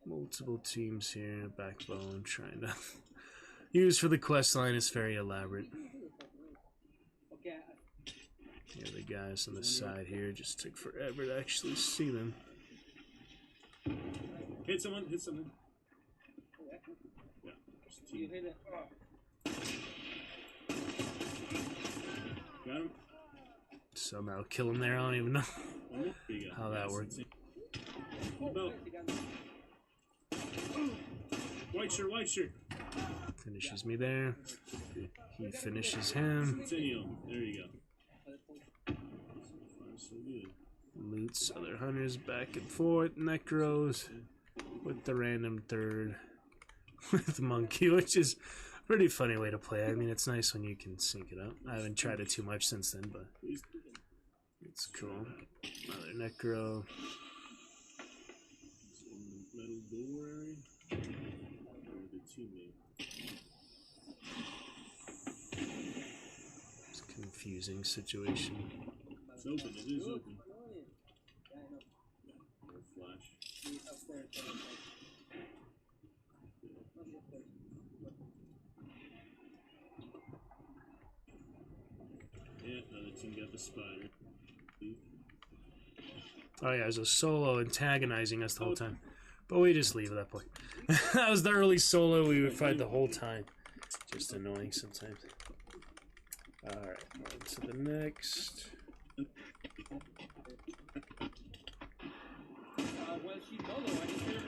Speaker 3: Multiple teams here. Backbone trying to use for the quest line is very elaborate. Here the guys on the side here just took forever to actually see them.
Speaker 5: Hit someone, hit someone. Yeah, got him.
Speaker 3: Somehow kill him there. I don't even know how that worked.
Speaker 5: White shirt.
Speaker 3: Finishes me there. He finishes him.
Speaker 5: Centennial. There you go. So good.
Speaker 3: Loots other hunters back and forth. Necros with the random third with Monkey, which is a pretty funny way to play. I mean, it's nice when you can sync it up. I haven't tried it too much since then, but it's cool. Another Necro.
Speaker 5: Metal door area. The teammate.
Speaker 3: It's a confusing situation.
Speaker 5: It's open. It is open. Flash. Yeah, another team got the spider.
Speaker 3: Oh yeah, there's a solo antagonizing us the whole time. But we just leave at that point. That was the early solo we would fight the whole time. Just annoying sometimes. Alright, on to the next.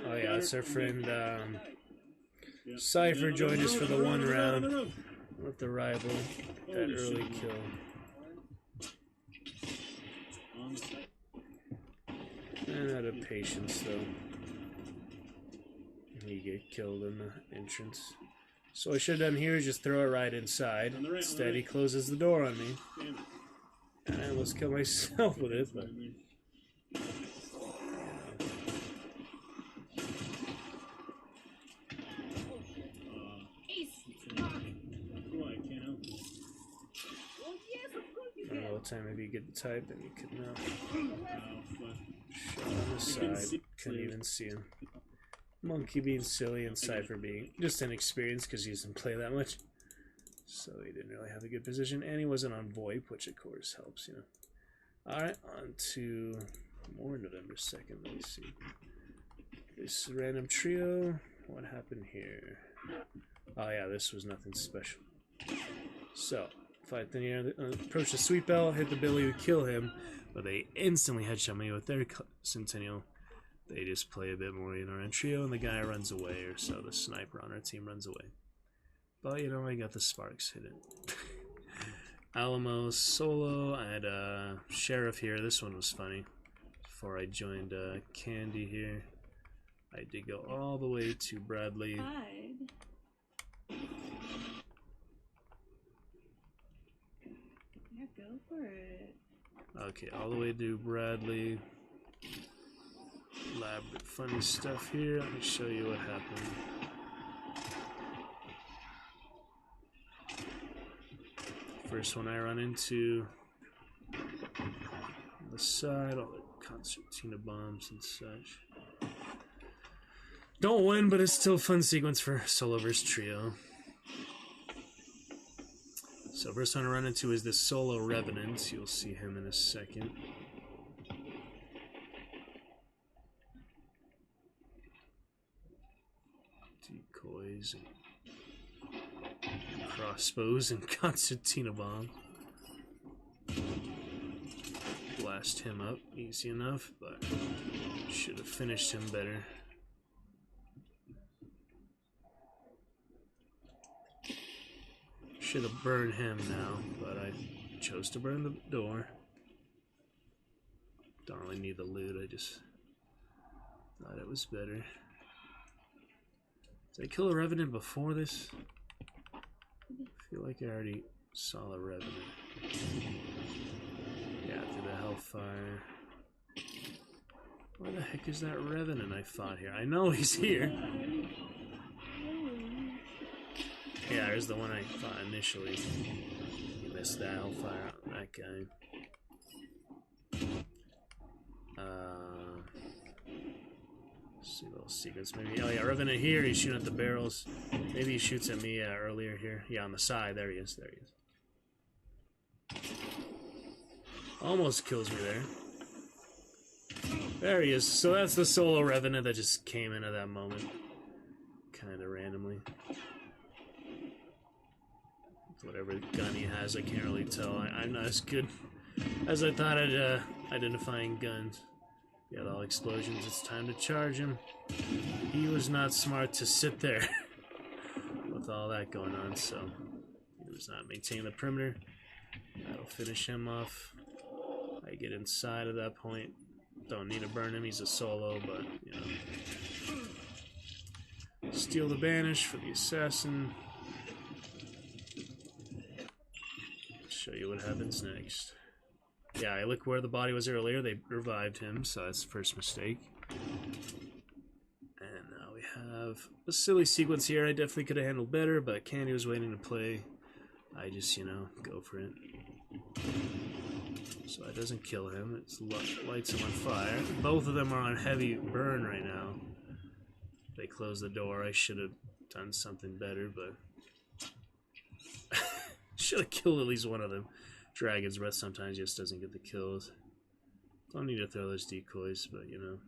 Speaker 3: Oh yeah, that's our friend Cypher joined us for the one round with the rival. That early kill. And out of patience though. He get killed in the entrance. So I should have done here is just throw it right inside. Instead he closes the door on me. And I almost kill myself with it, but I don't know what time if you get the type and you could know. Shot on the side. Couldn't even see him. Monkey being silly and Cypher being just inexperienced because he doesn't play that much. So he didn't really have a good position, and he wasn't on VoIP, which of course helps, you know. Alright, on to more November 2nd. Let me see. This random trio. What happened here? Oh yeah, this was nothing special. So, fight the near, approach the sweet bell, hit the Billy to kill him, but they instantly headshot me with their Centennial. They just play a bit more in our trio, and the guy runs away, or so the sniper on our team runs away. But you know, I got the sparks hit it. Alamo solo. I had Sheriff here. This one was funny. Before I joined Candy here, I did go all the way to Bradley.
Speaker 10: Yeah, go for it.
Speaker 3: Okay, all the way to Bradley. Elaborate funny stuff here. Let me show you what happened. First one I run into on the side, all the concertina bombs and such. Don't win, but it's still a fun sequence for solo versus trio. So first one I run into is this solo Revenant. You'll see him in a second. Decoys and crossbows and concertina bomb. Blast him up easy enough, but should have finished him better. Should have burned him now, but I chose to burn the door. Don't really need the loot, I just thought it was better. Did I kill a Revenant before this? I feel like I already saw the Revenant. Yeah, through the Hellfire. Where the heck is that Revenant I fought here? I know he's here. Yeah, there's the one I fought initially. You missed that Hellfire on that guy. See a little secrets maybe. Oh yeah, Revenant here, he's shooting at the barrels. Maybe he shoots at me earlier here. Yeah, on the side. There he is. There he is. Almost kills me there. There he is. So that's the solo Revenant that just came in at that moment. Kind of randomly. Whatever gun he has, I can't really tell. I'm not as good as I thought at identifying guns. Yeah, all explosions. It's time to charge him. He was not smart to sit there with all that going on, so he was not maintaining the perimeter. That'll finish him off. I get inside at that point. Don't need to burn him. He's a solo, but you know. Steal the banish for the assassin. Show you what happens next. Yeah, I look where the body was earlier. They revived him, so that's the first mistake. And now we have a silly sequence here. I definitely could have handled better, but Candy was waiting to play. I just, you know, go for it. So it doesn't kill him. It lights him on fire. Both of them are on heavy burn right now. They closed the door. I should have done something better, but should have killed at least one of them. Dragon's Breath sometimes just doesn't get the kills. Don't need to throw those decoys, but you know.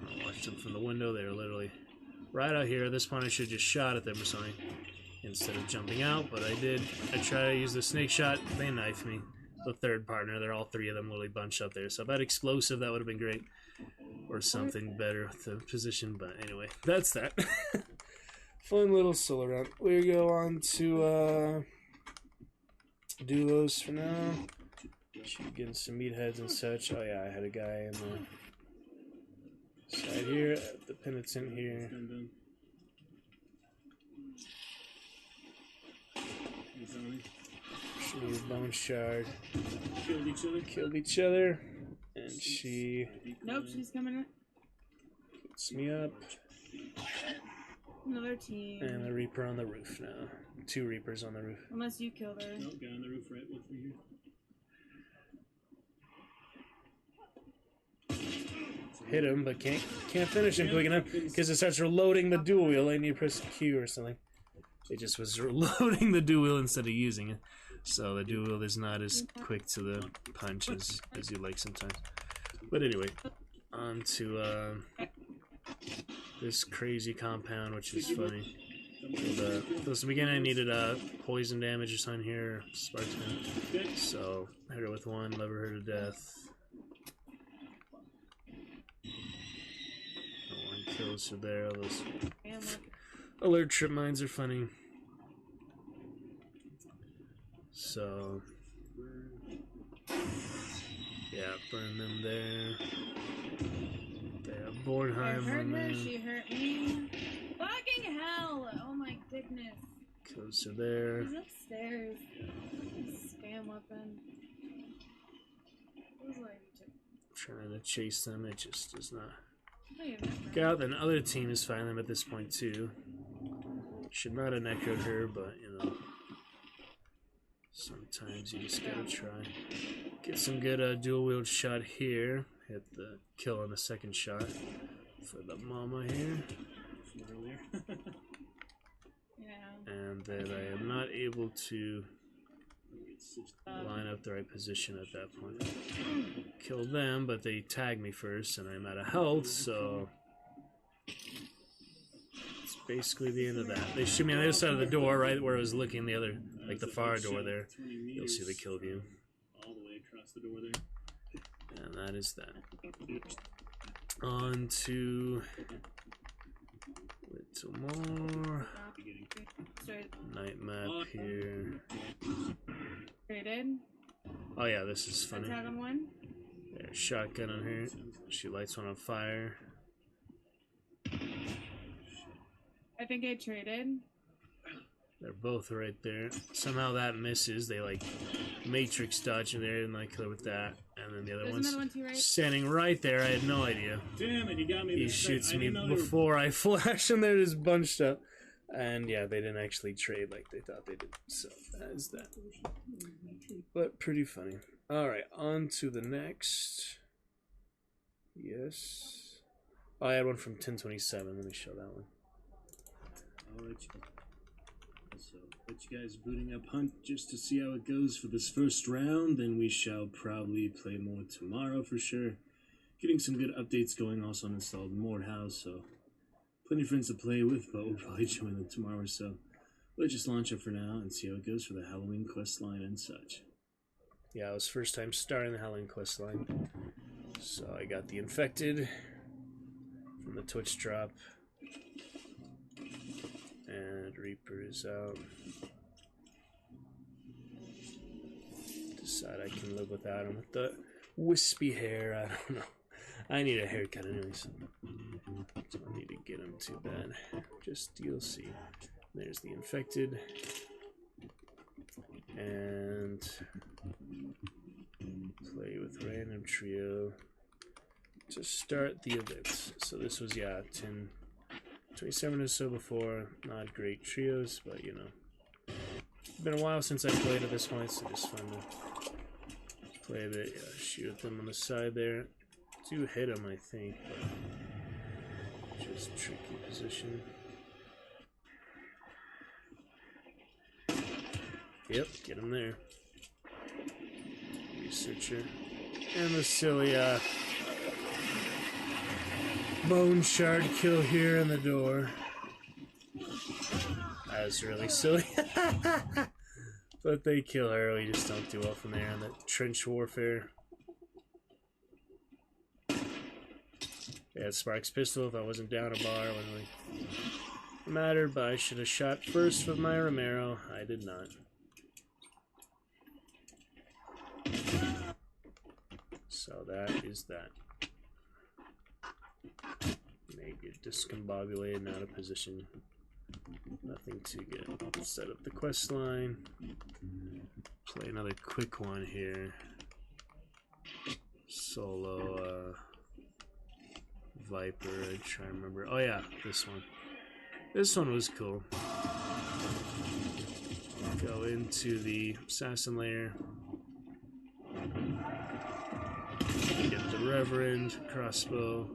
Speaker 3: I watched them from the window. They were literally right out here. At this point I should have just shot at them or something instead of jumping out, but I did. I tried to use the snake shot. They knifed me. The third partner, they're all three of them literally bunched up there. So if I had explosive, that would have been great. Or something better with the position, but anyway, that's that. Fun little solo round. We go on to duos for now. Should get some meatheads and such. Oh yeah, I had a guy in the side here, the penitent here. She needs bone shard. Killed each other. And she...
Speaker 10: Nope, she's coming in.
Speaker 3: Gets me up.
Speaker 10: Another team.
Speaker 3: And a Reaper on the roof now. 2 Reapers on the roof.
Speaker 10: Unless you killed her.
Speaker 5: Nope, guy on the roof right with me here.
Speaker 3: Hit him, but can't finish him quick enough because it starts reloading the dual wheel. I need to press Q or something. It just was loading the dual wheel instead of using it. So the dual wheel is not as quick to the punch as you like sometimes. But anyway, on to this crazy compound, which is funny. From the beginning I needed poison damage or something here, sparks damage. So hit her with one, lever her to death. One kills her there. All those alert trip mines are funny. So yeah, burn them there. They have Bornheim
Speaker 10: I heard
Speaker 3: on
Speaker 10: her,
Speaker 3: there.
Speaker 10: she hurt me. Fucking hell! Oh my goodness.
Speaker 3: Kills her there.
Speaker 10: He's upstairs. Spam weapon. It was like
Speaker 3: Trying to chase them, it just does not.
Speaker 10: Wait,
Speaker 3: Got the other team is fighting them at this point too. Should not have necroed her, but you know, sometimes you just gotta try. Get some good dual wield shot here. Hit the kill on the second shot for the mama here.
Speaker 10: yeah.
Speaker 3: And then I am not able to line up the right position at that point. Kill them, but they tag me first, and I'm out of health, so it's basically the end of that. They shoot me on the other side of the door, right where I was looking, the other, like the far door there. You'll see the kill view.
Speaker 5: All the way across the door there.
Speaker 3: And that is that. On to little more. Night map here.
Speaker 10: Traded.
Speaker 3: Oh yeah, this is funny.
Speaker 10: Let's have them one.
Speaker 3: There's shotgun on her. She lights one on fire.
Speaker 10: I think I traded.
Speaker 3: They're both right there. Somehow that misses. They like matrix dodge in there and like kill her with that. And then the other
Speaker 10: There's
Speaker 3: one's
Speaker 10: another one too, right?
Speaker 3: standing right there. I had no idea.
Speaker 5: Damn it, you got me.
Speaker 3: He shoots me before I flash, and they're just bunched up. And yeah, they didn't actually trade like they thought they did. So that is that. But pretty funny. Alright, on to the next. Yes. Oh, I had one from 1027. Let me show that one.
Speaker 5: Alright. So, let you guys booting up Hunt just to see how it goes for this first round. Then we shall probably play more tomorrow for sure. Getting some good updates going. Also installed Morehouse, so plenty of friends to play with, but we'll probably join them tomorrow or so. Let's just launch it for now and see how it goes for the Halloween quest line and such.
Speaker 3: Yeah, it was first time starting the Halloween quest line. So I got the infected from the Twitch drop. And Reaper is out. Decide I can live without him with the wispy hair. I don't know. I need a haircut anyways. Don't need to get him too bad. Just DLC. There's the infected. And play with random trio to start the event. So this was, yeah, 27 or so before. Not great trios, but you know. It's been a while since I played at this point, so just fun to play a bit. Yeah, shoot at them on the side there. Do hit him, I think, but just tricky position. Yep, get him there. Researcher. And the silly bone shard kill here in the door. That was really silly. But they kill her, we just don't do well from there on the trench warfare. Yeah, Sparks pistol if I wasn't down a bar, it wouldn't really matter, but I should have shot first with my Romero. I did not. So that is that. Maybe discombobulated and out of position. Nothing too good. Set up the quest line. Play another quick one here. Solo Viper, I try to remember. Oh yeah, this one. This one was cool. Go into the assassin lair. Get the Reverend, crossbow.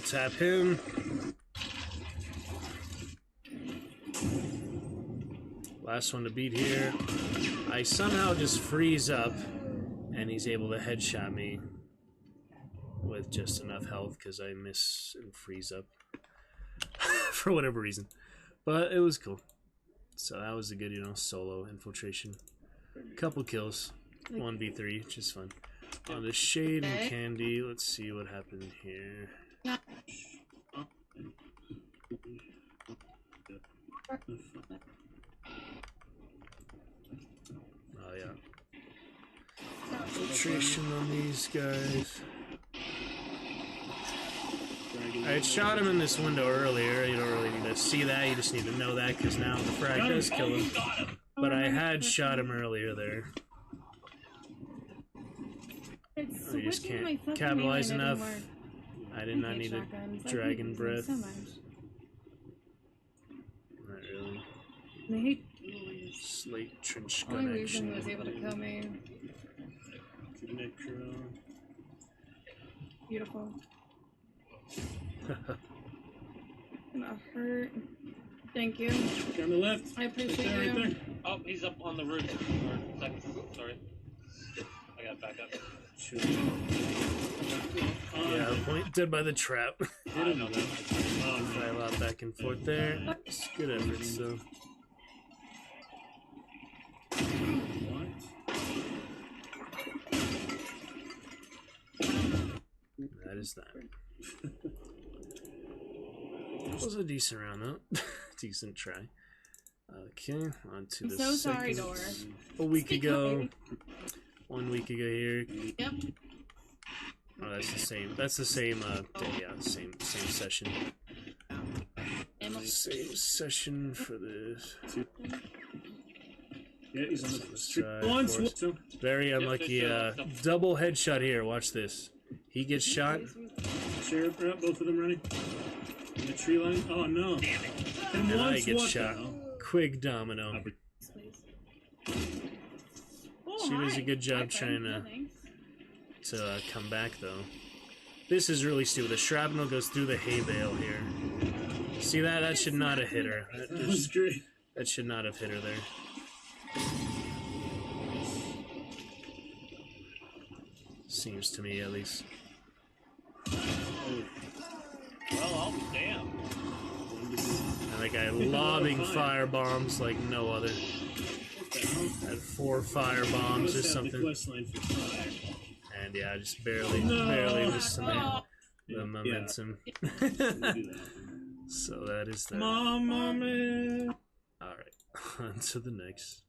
Speaker 3: Double tap him. Last one to beat here. I somehow just freeze up, and he's able to headshot me with just enough health because I miss and freeze up for whatever reason. But it was cool. So that was a good, solo infiltration. Couple kills. 1v3, which is fun. On the Shade and Candy, let's see what happened here. Oh yeah. Infiltration on these guys. I had shot him in this window earlier. You don't really need to see that, you just need to know that because now the frag does kill him. But I had shot him earlier there. I just can't capitalize enough. I did not need a dragon breath. Not really. Slate trench gun
Speaker 10: Only reason
Speaker 3: action.
Speaker 10: he was able to kill me. Beautiful. Gonna hurt. Thank you.
Speaker 5: On the left.
Speaker 10: I appreciate
Speaker 5: right
Speaker 10: you.
Speaker 5: there.
Speaker 7: Oh, he's up on the roof. Or second, sorry. I got back up.
Speaker 3: Yeah, point dead by the trap.
Speaker 7: I know that.
Speaker 3: Fly a lot back and forth there. It's good efforts though. That is that. That was a decent round though. Decent try. Okay, on to the
Speaker 10: so sorry,
Speaker 3: second.
Speaker 10: Dora.
Speaker 3: A week
Speaker 10: Speak
Speaker 3: ago.
Speaker 10: up, baby.
Speaker 3: 1 week ago here.
Speaker 10: Yep.
Speaker 3: Oh, that's the same. That's the same. Day, yeah, same session. Same session for this.
Speaker 5: Yeah, he's on the street.
Speaker 3: Once. Very unlucky. Double headshot here. Watch this. He gets shot.
Speaker 5: Share both of them running. In the tree line. Oh no!
Speaker 3: And I get shot. Quick domino. She does a good job trying to come back though. This is really stupid. The shrapnel goes through the hay bale here. See that? That should not have hit her.
Speaker 5: That was great.
Speaker 3: That should not have hit her there. Seems to me, at least.
Speaker 7: Well, I'll be damned.
Speaker 3: And that guy lobbing fire bombs like no other. Had 4 fire bombs or something. And yeah, just barely missed the momentum. So that is that.
Speaker 5: Mama man.
Speaker 3: Alright, on to the next.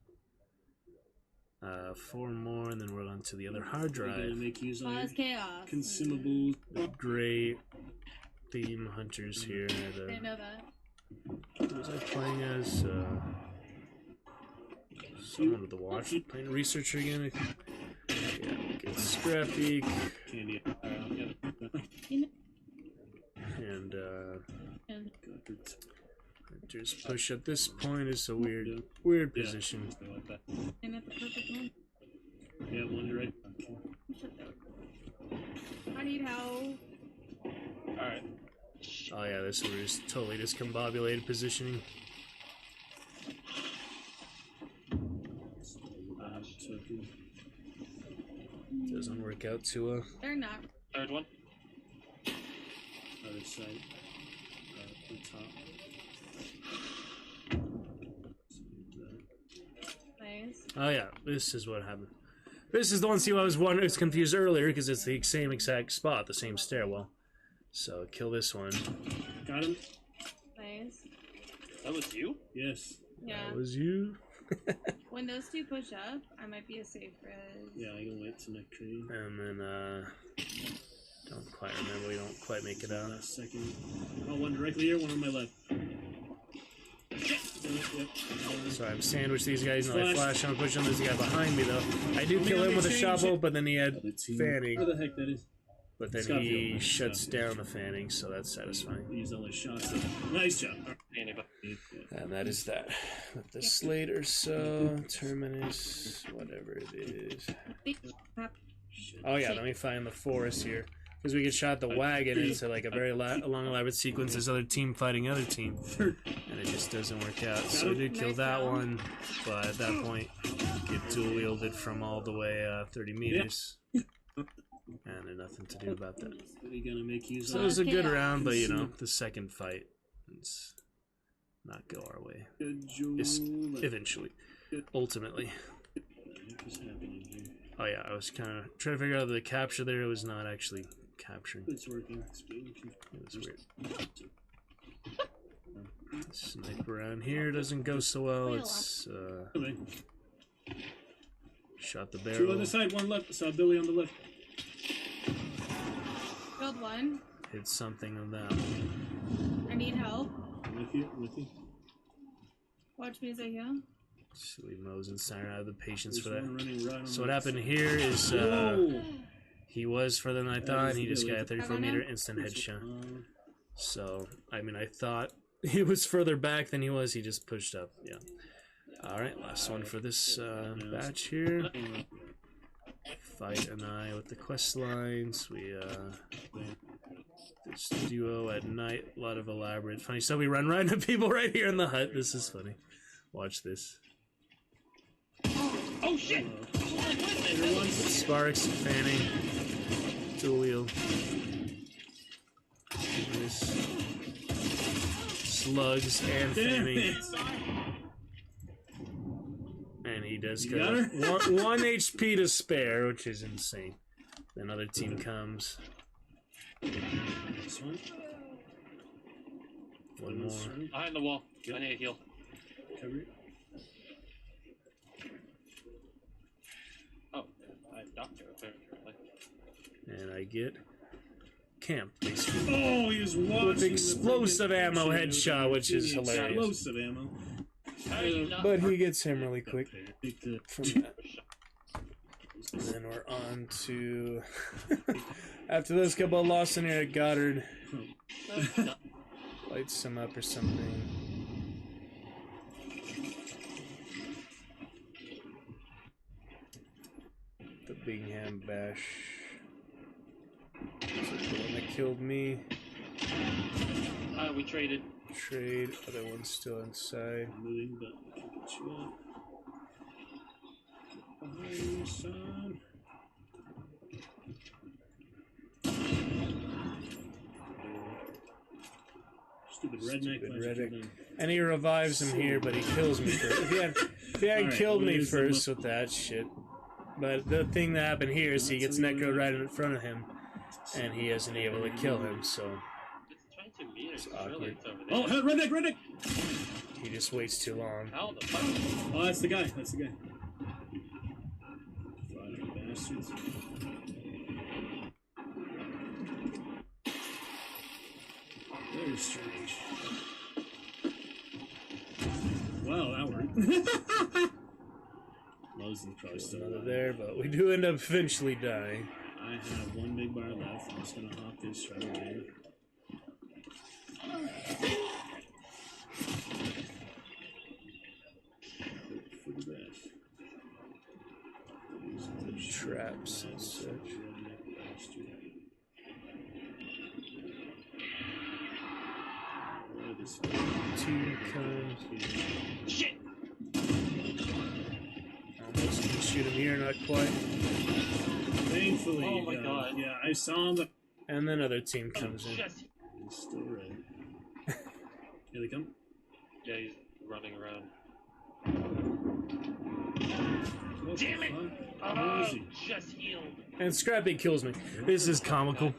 Speaker 3: 4 more, and then we're on to the other hard drive.
Speaker 5: Make use of
Speaker 10: chaos.
Speaker 5: Consumables.
Speaker 3: Great theme hunters here.
Speaker 10: Didn't know that.
Speaker 3: Who was I playing as? Someone with the watch. Playing researcher again. Yeah, get Scrappy.
Speaker 5: Candy.
Speaker 3: And just push at this point is a weird position.
Speaker 10: Ain't that the perfect one?
Speaker 5: Yeah, Wonder right.
Speaker 10: I need help.
Speaker 7: Alright.
Speaker 3: Oh yeah, this was totally discombobulated positioning. Doesn't work out too well.
Speaker 10: They're not.
Speaker 7: Third one.
Speaker 5: Other side. The top.
Speaker 10: Nice.
Speaker 3: Oh yeah, this is what happened. This is the one. See, I was confused earlier because it's the same exact spot, the same stairwell. So kill this one.
Speaker 5: Got him.
Speaker 10: Nice.
Speaker 7: That was you?
Speaker 5: Yes.
Speaker 10: Yeah.
Speaker 3: That was you.
Speaker 10: When those two push up, I might be a safe res.
Speaker 5: Yeah, I can wait till next tree.
Speaker 3: And then don't quite remember. We don't quite make it out.
Speaker 5: Last second. Oh, one directly here, one on my left. Yep.
Speaker 3: So I'm sandwiched these guys, and I flash on, push on. There's a guy behind me though. I do kill him with a shovel, but then he had fanning.
Speaker 5: Where the heck that is?
Speaker 3: But then he shuts down the fanning, so that's satisfying.
Speaker 5: He's only shots. Nice job.
Speaker 3: And that is that. With the slate or so, terminus, whatever it is. Oh yeah, let me find the forest here. Because we get shot the wagon into like a very long elaborate sequence. This other team fighting other team, and it just doesn't work out. So we did kill that one, but at that point, get dual wielded from all the way 30 meters, and there's nothing to do about that.
Speaker 5: Gonna make use
Speaker 3: So it was a good round, but you know, the second fight, it's not go our way. Just eventually, ultimately.
Speaker 5: What's happening here?
Speaker 3: Oh yeah, I was kind of trying to figure out the capture there. It was not actually capturing.
Speaker 5: It's working.
Speaker 3: It was weird. Snipe around here doesn't go so well. It's shot the barrel.
Speaker 5: Two on the side, one left. Saw Billy on the left.
Speaker 10: Killed one.
Speaker 3: Hit something on that one.
Speaker 10: I need help.
Speaker 5: With you, with you.
Speaker 10: Watch me as I heal.
Speaker 3: Silly Mo's and Siren out of the patience for
Speaker 5: There's one
Speaker 3: that.
Speaker 5: running right on
Speaker 3: So
Speaker 5: the
Speaker 3: what happened
Speaker 5: side.
Speaker 3: here is
Speaker 5: Whoa!
Speaker 3: he was further than I thought, and he just got a 34 meter
Speaker 10: Hello?
Speaker 3: instant headshot. So, I mean, I thought he was further back than he was. He just pushed up. Yeah. Alright, last one for this batch here. Fight and I with the quest lines. We, this duo at night. A lot of elaborate funny stuff. We run right into people right here in the hut. This is funny. Watch this.
Speaker 9: Oh shit!
Speaker 3: Sparks, fanning, dual wheel. Nice. Slugs and fanning. And he does
Speaker 5: You
Speaker 3: go
Speaker 5: got her?
Speaker 3: one HP to spare, which is insane. Another team comes.
Speaker 5: This one.
Speaker 3: One more.
Speaker 7: Behind the wall. I need a heal.
Speaker 5: Cover it.
Speaker 7: Oh, I have doctor apparently.
Speaker 3: And I get camped, basically.
Speaker 5: Oh, he was watching
Speaker 3: With explosive
Speaker 5: the
Speaker 3: ammo
Speaker 5: picture.
Speaker 3: headshot, which is hilarious.
Speaker 5: Explosive ammo.
Speaker 7: How are you not?
Speaker 3: But he gets him really quick
Speaker 5: Big tip.
Speaker 3: from that. And then we're on to... After those couple of lost in here at Goddard, lights him up or something. The Bingham Bash. Is it the one that killed me?
Speaker 7: We traded.
Speaker 3: Trade. Other one's still inside.
Speaker 5: Moving, but I can get you up. Behind you, son. Stupid redneck.
Speaker 3: Stupid
Speaker 5: Let's
Speaker 3: redneck.
Speaker 5: do them.
Speaker 3: And he revives him here, but he kills me first. If he hadn't
Speaker 5: Alright,
Speaker 3: killed
Speaker 5: well,
Speaker 3: me
Speaker 5: here's the
Speaker 3: first with that shit. But the thing that happened here is he gets necroed right in front of him, and he isn't able to kill him, so
Speaker 7: It's 22 meters.
Speaker 3: It's awkward.
Speaker 7: Really, it's over there.
Speaker 5: Oh, redneck, redneck!
Speaker 3: he just waits too long.
Speaker 7: How the fuck?
Speaker 5: Oh, that's the guy. That's the guy. Fucking bastards. Very strange. Wow, that worked. Lowe's is probably still
Speaker 3: Another
Speaker 5: alive.
Speaker 3: there, but we do end up eventually dying.
Speaker 5: I have one big bar left. I'm just gonna hop this right away. For the best.
Speaker 3: Traps and such. Two comes.
Speaker 9: Shit!
Speaker 3: Almost can shoot him here, not quite.
Speaker 5: Thankfully,
Speaker 7: Oh my God.
Speaker 5: Yeah, I saw him.
Speaker 3: And then another team comes in.
Speaker 7: Just,
Speaker 5: He's still red. Here they come.
Speaker 7: yeah, he's running around.
Speaker 5: What
Speaker 9: Damn
Speaker 5: the
Speaker 9: it!
Speaker 5: fuck? Where is he?
Speaker 7: Just healed.
Speaker 3: And Scrappy kills me. This is comical.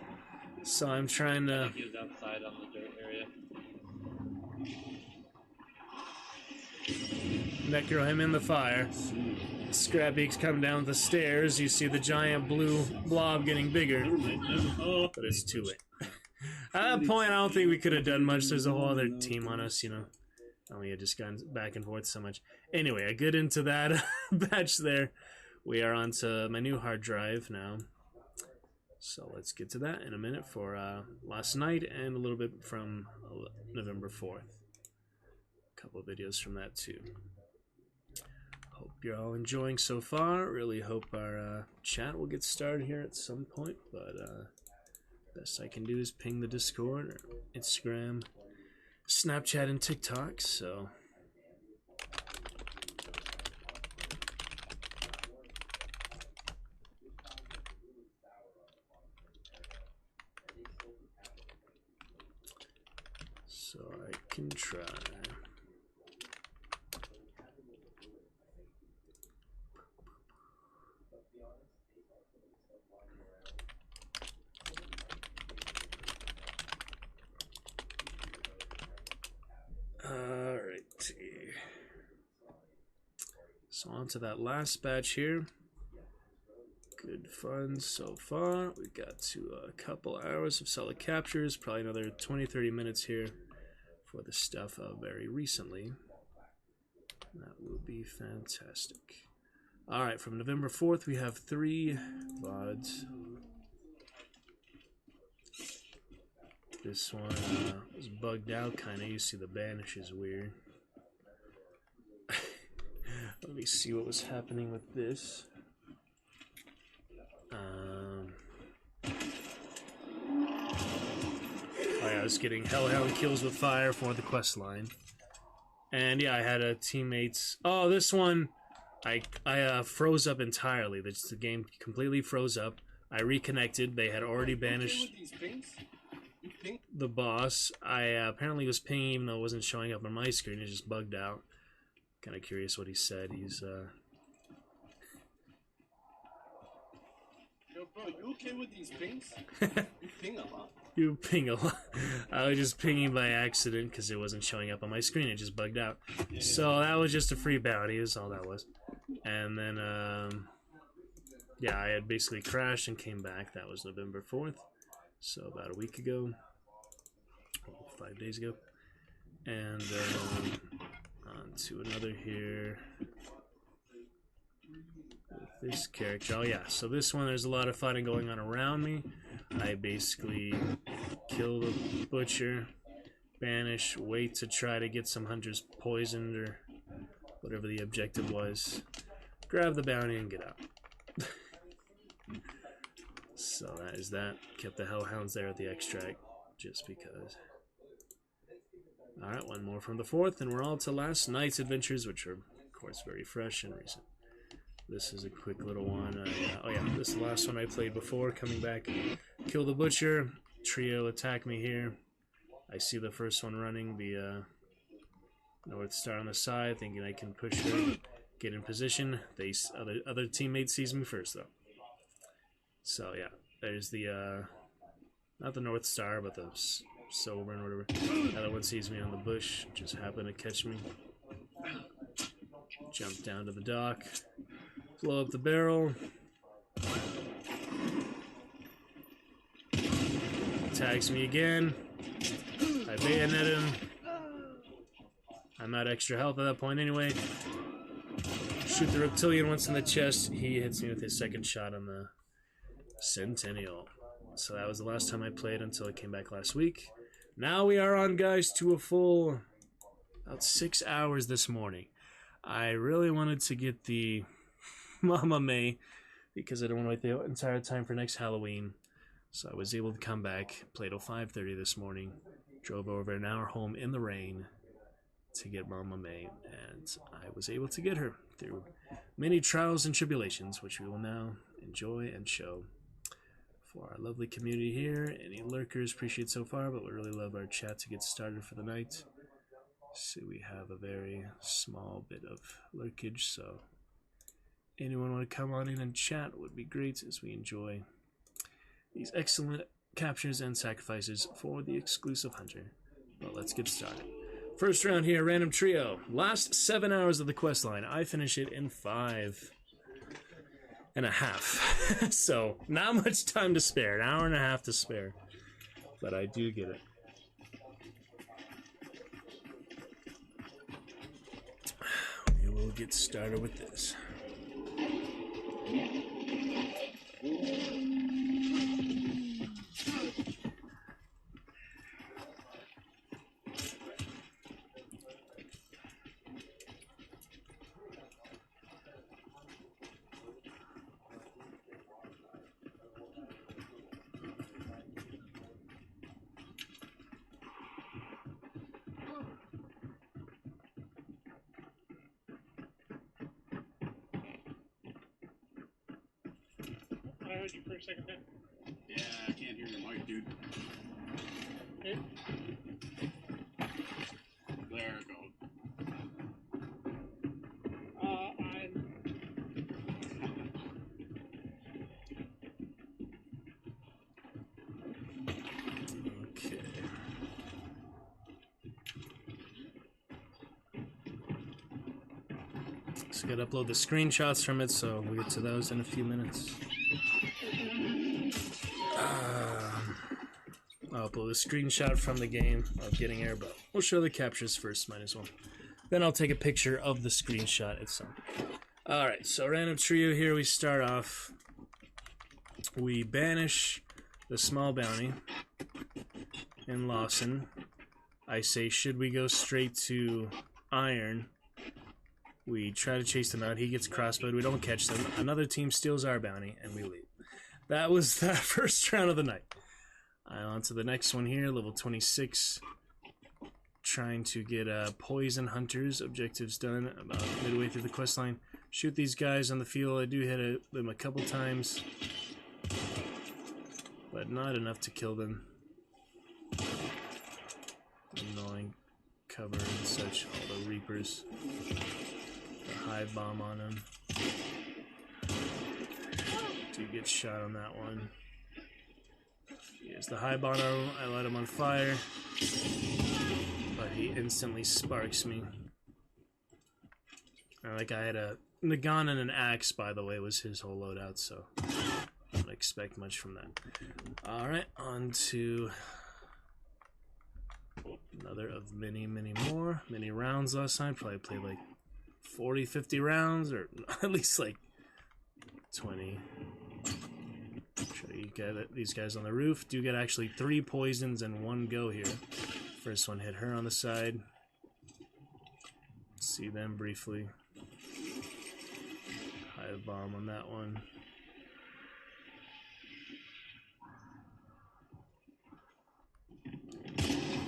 Speaker 3: So I'm trying
Speaker 7: I
Speaker 3: to...
Speaker 7: think he was outside on the dirt area.
Speaker 3: necro him in the fire. Scrappy's come down the stairs. You see the giant blue blob getting bigger.
Speaker 5: Never mind. Oh,
Speaker 3: But it's too late. At that point, I don't think we could have done much. There's a whole other team on us, you know. And we had just gone back and forth so much. Anyway, I get into that batch there. We are on to my new hard drive now. So let's get to that in a minute for last night and a little bit from November 4th. A couple of videos from that too. Hope you're all enjoying so far. Really hope our chat will get started here at some point. But Best I can do is ping the Discord or Instagram, Snapchat, and TikTok, so... So I can try. Alrighty. So on to that last batch here. Good fun so far. We got to a couple hours of solid captures, probably another 20-30 minutes here for the stuff very recently. That will be fantastic. Alright, from November 4th we have 3 VODs. This one was bugged out kinda. You see the banish is weird. Let me see what was happening with this. Oh yeah, I was getting Hellhound kills with fire for the quest line. And yeah, I had a teammate's... Oh, this one, I froze up entirely. The game completely froze up. I reconnected. They had already banished the boss. I apparently was pinging even though it wasn't showing up on my screen. It just bugged out. Kind of curious what he said. He's
Speaker 11: Yo, bro, you okay with these pings? You ping a lot.
Speaker 3: You ping a lot. I was just pinging by accident because it wasn't showing up on my screen. It just bugged out. So that was just a free bounty. That's all that was. And then, yeah, I had basically crashed and came back. That was November 4th. So about a week ago. Well, 5 days ago. And on to another here. With this character. Oh yeah, so this one there's a lot of fighting going on around me. I basically kill the butcher, banish, wait to try to get some hunters poisoned or whatever the objective was, grab the bounty and get out. So that is that. Kept the hellhounds there at the extract just because. Alright, one more from the 4th and we're all to last night's adventures, which are of course very fresh and recent. This is a quick little one. Oh yeah, this is the last one I played before. Coming back, kill the butcher. Trio attack me here. I see the first one running, the North Star on the side, thinking I can push her, get in position. They other teammate sees me first though. So yeah, there's the not the North Star, but the Sovereign or whatever. The other one sees me on the bush, just happened to catch me. Jump down to the dock. Blow up the barrel. Tags me again. I bayonet him. I'm at extra health at that point anyway. Shoot the reptilian once in the chest. He hits me with his second shot on the Centennial. So that was the last time I played until I came back last week. Now we are on, guys, to a full about 6 hours this morning. I really wanted to get the Mama May because I don't want to wait the entire time for next Halloween. So I was able to come back, played till 5:30 this morning, drove over an hour home in the rain to get Mama May, and I was able to get her through many trials and tribulations, which we will now enjoy and show for our lovely community here. Any lurkers, appreciate so far, but we really love our chat to get started for the night. So we have a very small bit of lurkage, so anyone want to come on in and chat would be great as we enjoy these excellent captures and sacrifices for the exclusive hunter. But let's get started. First round here, random trio. Last 7 hours of the quest line. I finish it in 5.5. So not much time to spare. An hour and a half to spare. But I do get it. We will get started with this.
Speaker 9: heard you for a second then.
Speaker 11: Yeah, I can't hear your mic, dude.
Speaker 9: Okay.
Speaker 11: There it goes.
Speaker 3: Okay. So I gotta upload the screenshots from it, so we'll get to those in a few minutes. I'll upload a screenshot from the game of getting air, but we'll show the captures first, might as well. Then I'll take a picture of the screenshot itself. Alright, so random trio here, we start off. We banish the small bounty in Lawson. I say, should we go straight to Iron? We try to chase them out. He gets crossbowed. We don't catch them. Another team steals our bounty, and we leave. That was the first round of the night. On to the next one here, level 26. Trying to get Poison Hunters objectives done about midway through the questline. Shoot these guys on the field. I do hit them a couple times, but not enough to kill them. Annoying cover and such. All the Reapers. The hive bomb on them. Do get shot on that one. Here's the hive bomb. I light him on fire, but he instantly sparks me. Like I had a gun and an axe, by the way, was his whole loadout, so I don't expect much from that. Alright, on to another of many rounds last time. Probably played like 40, 50 rounds, or at least like 20. Show you these guys on the roof. Do get actually 3 poisons and 1 go here. First one hit her on the side. See them briefly. Hive bomb on that one.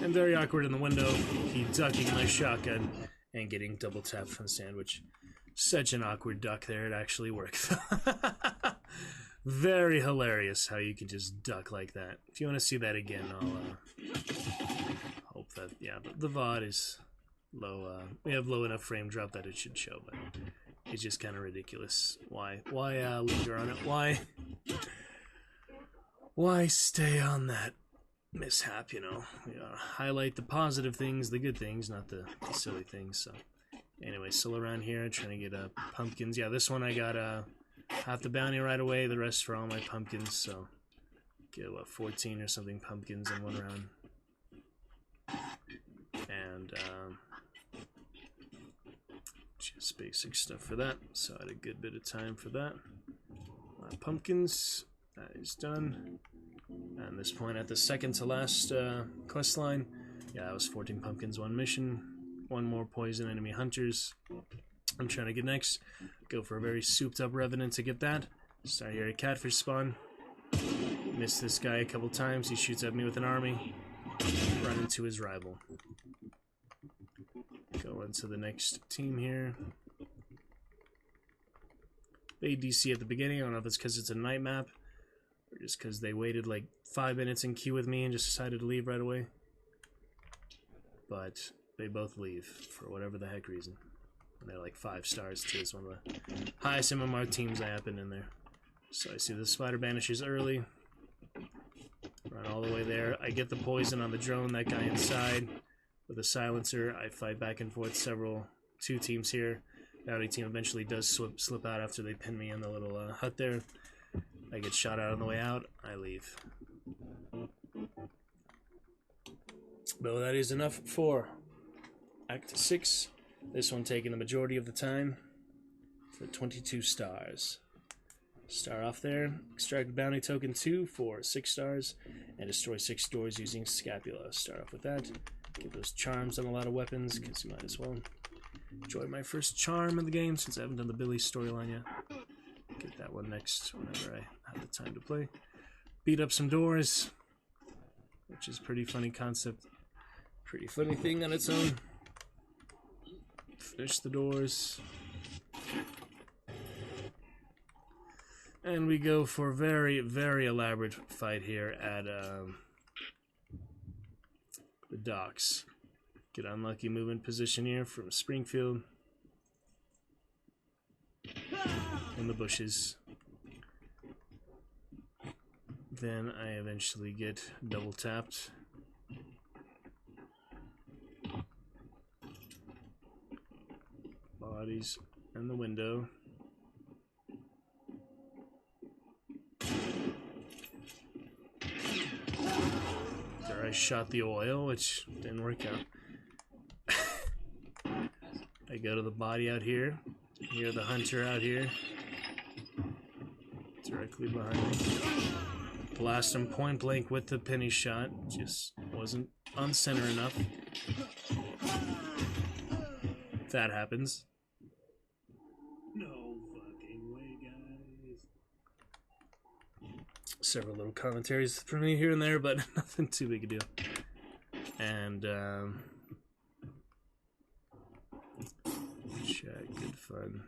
Speaker 3: And very awkward in the window. He ducking my shotgun and getting double tapped from the sandwich. Such an awkward duck there. It actually worked. Very hilarious how you can just duck like that. If you want to see that again, I'll hope that, yeah, the VOD is low. We have low enough frame drop that it should show, but it's just kind of ridiculous. Why linger on it? Why stay on that mishap, you know? We gotta highlight the positive things, the good things, not the silly things, so. Anyway, still around here, trying to get pumpkins. Yeah, this one I got half the bounty right away, the rest for all my pumpkins, so get, what, 14 or something pumpkins in 1 round. And just basic stuff for that, so I had a good bit of time for that. Pumpkins, that is done. And at this point, at the second to last quest line, yeah, it was 14 pumpkins, 1 mission, 1 more poison enemy hunters. I'm trying to get next. Go for a very souped up revenant to get that. Start here at catfish spawn. Miss this guy a couple times. He shoots at me with an army. Run into his rival. Go into the next team here. They DC at the beginning. I don't know if it's because it's a night map or just because they waited like 5 minutes in queue with me and just decided to leave right away. But they both leave for whatever the heck reason. And they're like 5 stars too. It's one of the highest MMR teams I happen in there. So I see the spider banishes early. Run all the way there. I get the poison on the drone, that guy inside. With a silencer, I fight back and forth 2 teams here. Bounty team eventually does slip out after they pin me in the little hut there. I get shot out on the way out. I leave. But that is enough for Act 6. This one taking the majority of the time for 22 stars. Start off there. Extract bounty token 2 for 6 stars. And destroy 6 doors using Scapula. Start off with that. Get those charms on a lot of weapons, because you might as well. Enjoy my first charm in the game, since I haven't done the Billy storyline yet. Get that one next whenever I have the time to play. Beat up some doors, which is a pretty funny concept. Pretty funny thing on its own. Finish the doors. And we go for a very, very elaborate fight here at the docks. Get unlucky movement position here from Springfield. In the bushes. Then I eventually get double tapped. Bodies in the window. There I shot the oil, which didn't work out. I go to the body out here. Hear the hunter out here. Directly behind me. Blast him point blank with the penny shot. Just wasn't on center enough. That happens.
Speaker 5: No fucking way, guys.
Speaker 3: Several little commentaries from me here and there, but nothing too big a deal. And chat, good fun.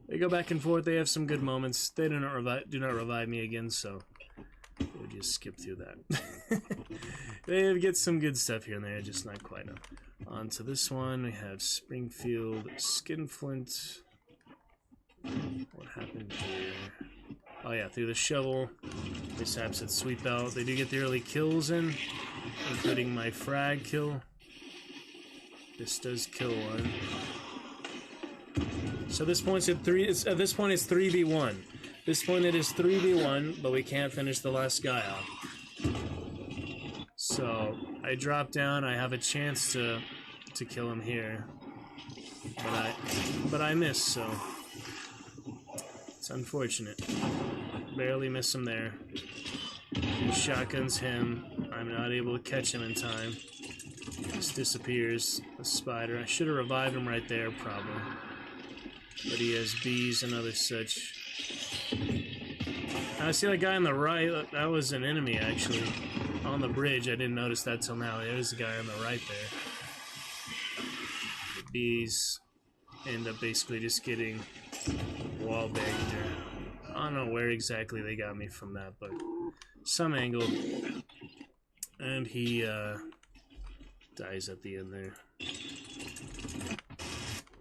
Speaker 3: They go back and forth. They have some good moments. They do not revive me again, so we'll just skip through that. They get some good stuff here and there, just not quite enough. On to this one, we have Springfield, Skinflint. What happened here? Oh yeah, through the shovel. Mishaps at sweep out. They do get the early kills in, including my frag kill. This does kill one. So this point's at at this point it's 3v1. This point it is 3v1, but we can't finish the last guy off. So I drop down. I have a chance to kill him here, but I miss. So it's unfortunate. Barely miss him there. He shotguns him. I'm not able to catch him in time. Just disappears. The spider. I should have revived him right there, probably. But he has bees and other such. I see that guy on the right. That was an enemy, actually. On the bridge. I didn't notice that till now. There's a guy on the right there. The bees end up basically just getting wallbanged there. I don't know where exactly they got me from that, but some angle. And he dies at the end there.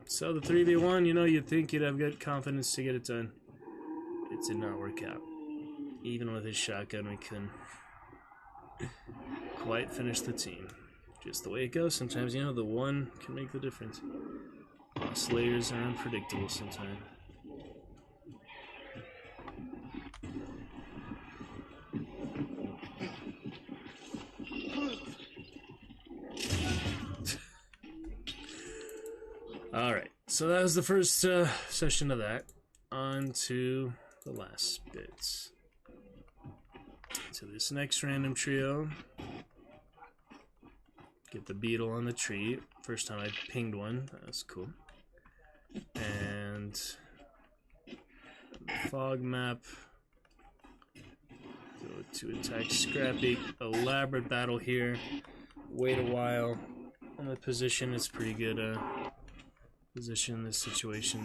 Speaker 3: So the 3v1, you know, you'd think you'd have good confidence to get it done. It did not work out. Even with his shotgun, we couldn't quite finish the team. Just the way it goes. Sometimes, you know, the one can make the difference. Slayers are unpredictable sometimes. Alright, so that was the first session of that. On to the last bits. To this next random trio. Get the beetle on the tree. First time I pinged one. That was cool. And fog map. Go to attack Scrappy. Elaborate battle here. Wait a while. On the position, it's pretty good position in this situation.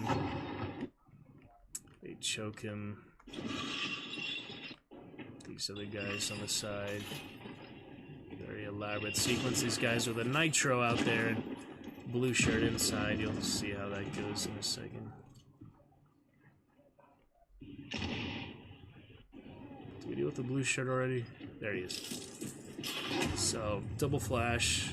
Speaker 3: They choke him. These other guys on the side. Very elaborate sequence. These guys with a nitro out there and blue shirt inside. You'll see how that goes in a second. Did we deal with the blue shirt already? There he is. So, double flash.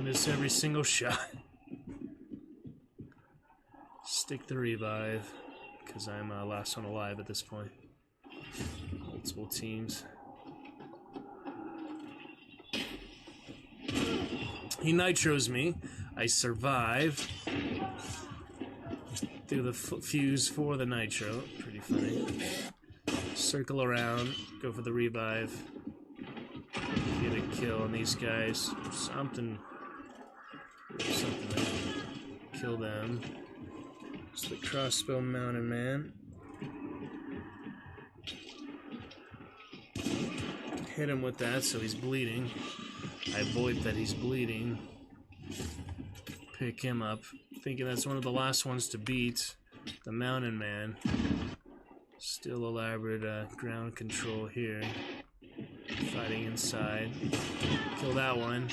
Speaker 3: Miss every single shot. Stick the revive, because I'm last one alive at this point. Multiple teams. He nitros me. I survive through the fuse for the nitro. Pretty funny. Circle around, go for the revive. Get a kill on these guys. Something like kill them. It's the crossbow mounted man. hit him with that, so he's bleeding. I avoid that he's bleeding. Pick him up, thinking that's one of the last ones to beat. The Mountain Man. Still elaborate ground control here. Fighting inside. Kill that one.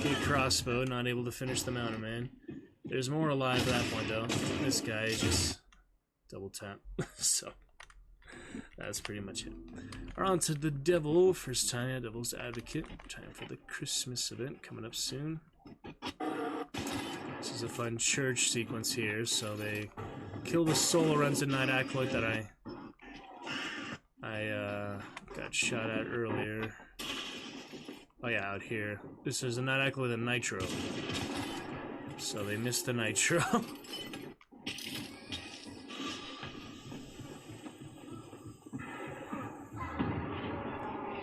Speaker 3: Big crossbow, not able to finish the Mountain Man. There's more alive at that point though. This guy just double tap. So that's pretty much it. We're on to the Devil. First time at Devil's Advocate. Time for the Christmas event coming up soon. This is a fun church sequence here. So they kill the solo runs at Night Acolyte that I got shot at earlier. Oh yeah, out here. This is a Night Acolyte with a Nitro. So they missed the Nitro.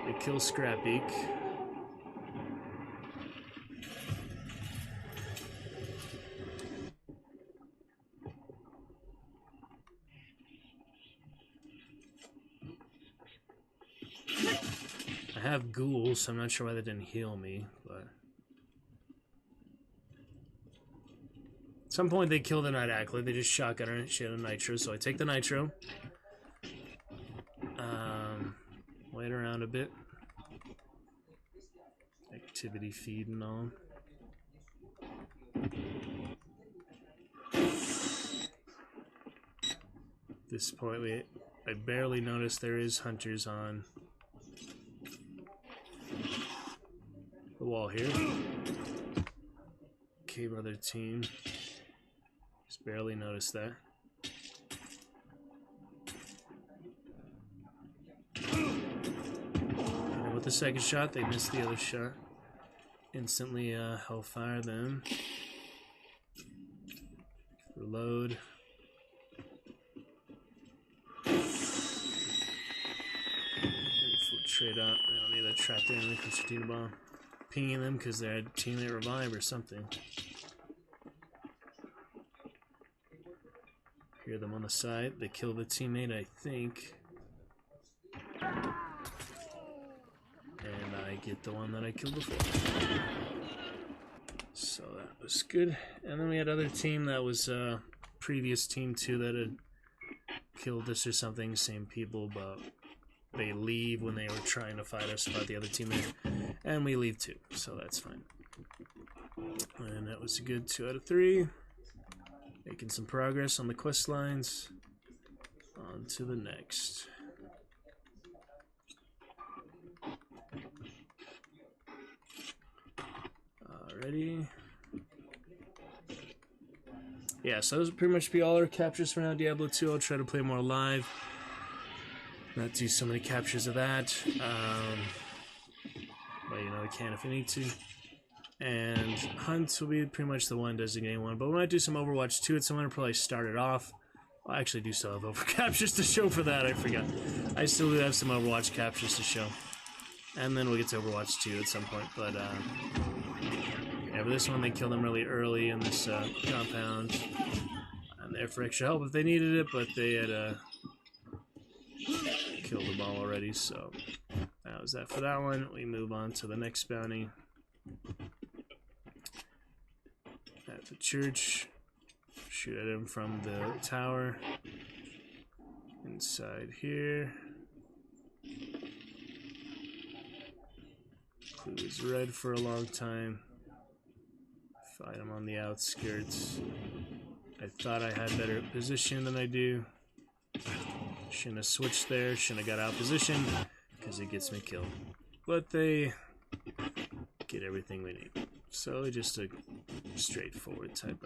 Speaker 3: They kill Scrapbeak. I have ghouls, so I'm not sure why they didn't heal me, but at some point they kill the Night Acolyte. They just shotgun her. She had a Nitro, so I take the Nitro. Wait around a bit. Activity feed and all. At this point, I barely noticed there is hunters on the wall here. Okay, other team. Just barely noticed that. And with the second shot, they missed the other shot. Instantly hellfire them. Reload. Trade up. They don't need that trapped enemy concertina bomb. Pinging them because they're a teammate revive or something. Hear them on the side. They kill the teammate, I think. And I get the one that I killed before. So that was good. And then we had other team that was previous team too that had killed us or something. Same people, but they leave when they were trying to fight us about the other teammate, and we leave too, so that's fine. And that was a good 2 out of 3. Making some progress on the quest lines. On to the next. Alrighty. Yeah, so those will pretty much be all our captures for now. Diablo 2, I'll try to play more live. Not do so many captures of that, but you know we can if we need to. And Hunt will be pretty much the one designated one, but we might do some Overwatch 2 at some point. Probably start it off. Well, I actually do still have over captures to show for that. I forgot. I still do have some Overwatch captures to show, and then we'll get to Overwatch 2 at some point. But yeah, for this one they killed them really early in this compound. I'm there for extra help if they needed it, but they had killed them all already, so that was that for that one. We move on to the next bounty at the church. Shoot at him from the tower inside here. Clue is red for a long time. Fight him on the outskirts. I thought I had better position than I do. Shouldn't have switched there, shouldn't have got out position, because it gets me killed. But they get everything we need. So just a straightforward type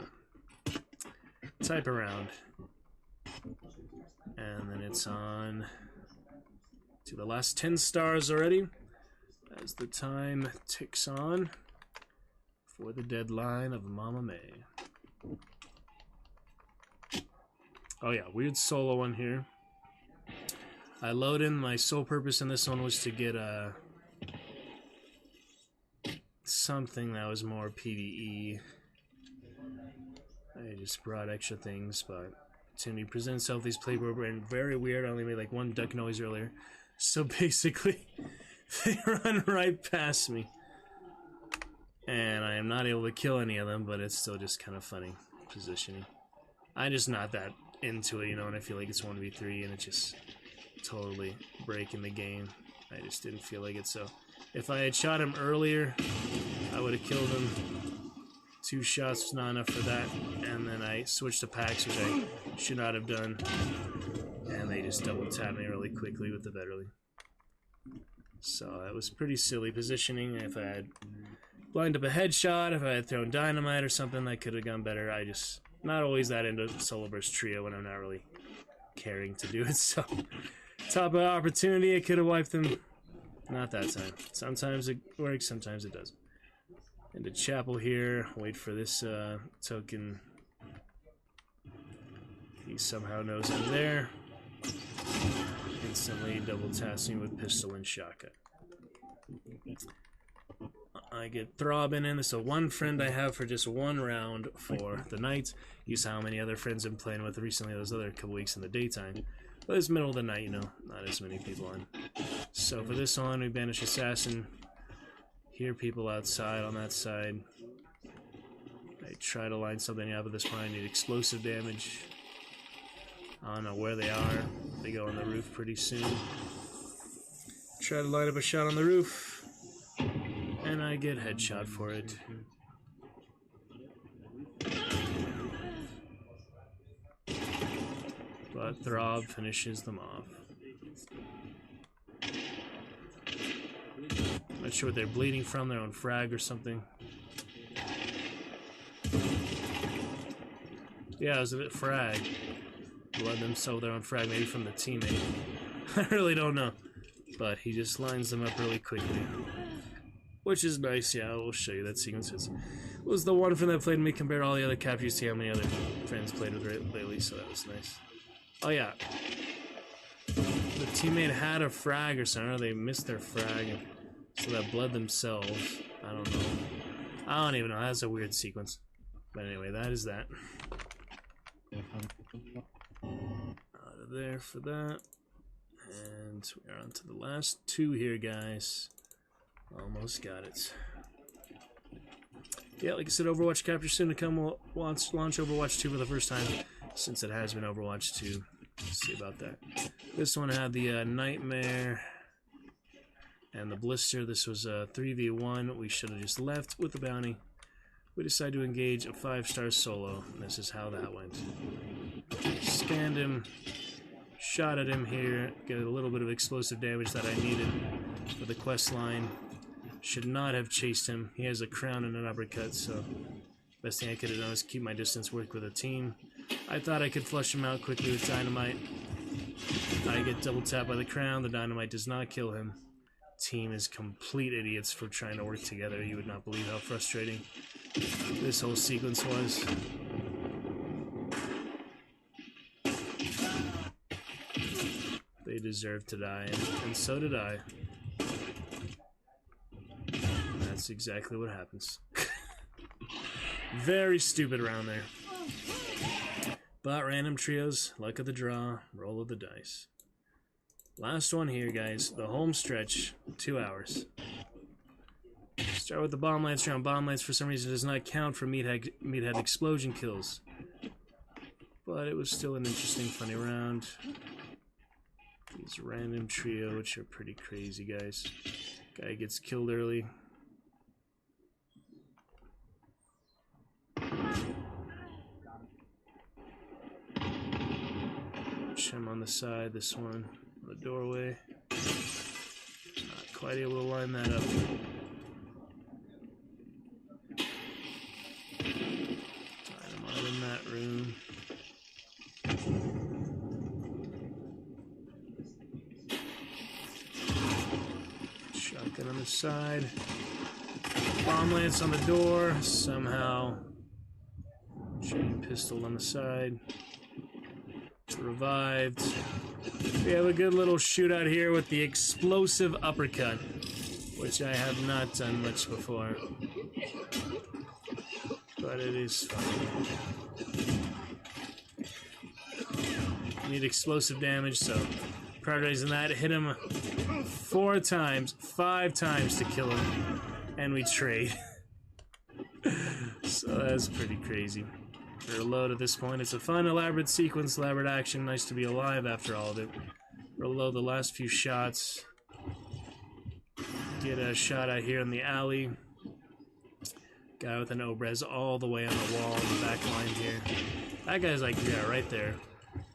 Speaker 3: of round. And then it's on to the last 10 stars already, as the time ticks on for the deadline of Mama May. Oh yeah, weird solo one here. I load in, my sole purpose in this one was to get something that was more PvE. I just brought extra things, but opportunity presents itself. These playboard were very weird. I only made like one duck noise earlier. So basically, They run right past me. And I am not able to kill any of them, but it's still just kind of funny positioning. I'm just not that into it, you know, and I feel like it's 1v3 and it's just totally breaking the game. I just didn't feel like it, so if I had shot him earlier, I would have killed him. 2 shots was not enough for that, and then I switched to packs, which I should not have done, and they just double tapped me really quickly with the Vetterly. So that was pretty silly positioning. If I had lined up a headshot, if I had thrown dynamite or something, that could have gone better. I just not always that into solo versus trio when I'm not really caring to do it. So top of opportunity, I could have wiped them. Not that time. Sometimes it works, sometimes it doesn't. Into chapel here, wait for this token. He somehow knows I'm there. Instantly double taps me with pistol and shotgun. I get throbbing in. So one friend I have for just 1 round for the night. You saw how many other friends I'm playing with recently those other couple weeks in the daytime. But it's middle of the night, you know, not as many people on. So for this one, we banish assassin. Hear people outside on that side. I try to line something up at this point. I need explosive damage. I don't know where they are. They go on the roof pretty soon. Try to line up a shot on the roof. And I get headshot for it. But Throb finishes them off. Not sure what they're bleeding from, their own frag or something. Yeah, it was a bit frag. Blood themselves their own frag, maybe from the teammate. I really don't know. But he just lines them up really quickly. Which is nice, yeah, I will show you that sequence. It was the one friend that played me compared to all the other captures to how many other friends played with lately, so that was nice. Oh yeah. The teammate had a frag or something, or they missed their frag. So that bled themselves. I don't know. I don't even know. That's a weird sequence. But anyway, that is that. Out of there for that. And we are on to the last 2 here, guys. Almost got it. Yeah, like I said, Overwatch capture soon to come. We'll launch Overwatch 2 for the first time since it has been Overwatch 2. Let's see about that. This one had the Nightmare and the Blister. This was a 3v1. We should have just left with the bounty. We decided to engage a 5-star solo, and this is how that went. Scanned him, shot at him here, get a little bit of explosive damage that I needed for the quest line. Should not have chased him. He has a crown and an uppercut, so best thing I could have done was keep my distance, work with a team. I thought I could flush him out quickly with dynamite. I get double tapped by the crown. The dynamite does not kill him. Team is complete idiots for trying to work together. You would not believe how frustrating this whole sequence was. They deserve to die, and so did I. And that's exactly what happens. Very stupid round there. But random trios, luck of the draw, roll of the dice. Last one here, guys. The home stretch, 2 hours. Start with the bomb lance round. Bomb lance, for some reason, does not count for meathead explosion kills. But it was still an interesting, funny round. These random trio, which are pretty crazy, guys. Guy gets killed early. Him on the side, this one on the doorway. Not quite able to line that up. Dynamite in that room. Shotgun on the side. Bomb lance on the door. Somehow. Chain pistol on the side. Revived. We have a good little shootout here with the explosive uppercut, which I have not done much before. But it is fun. Need explosive damage, so Prioritizing that, hit him 4 times, 5 times to kill him, and we trade. So that's pretty crazy. We're low at this point. It's a fun, elaborate sequence, elaborate action. Nice to be alive after all of it. We're low the last few shots. Get a shot out here in the alley. Guy with an obrez all the way on the wall in the back line here. That guy's like, yeah, right there.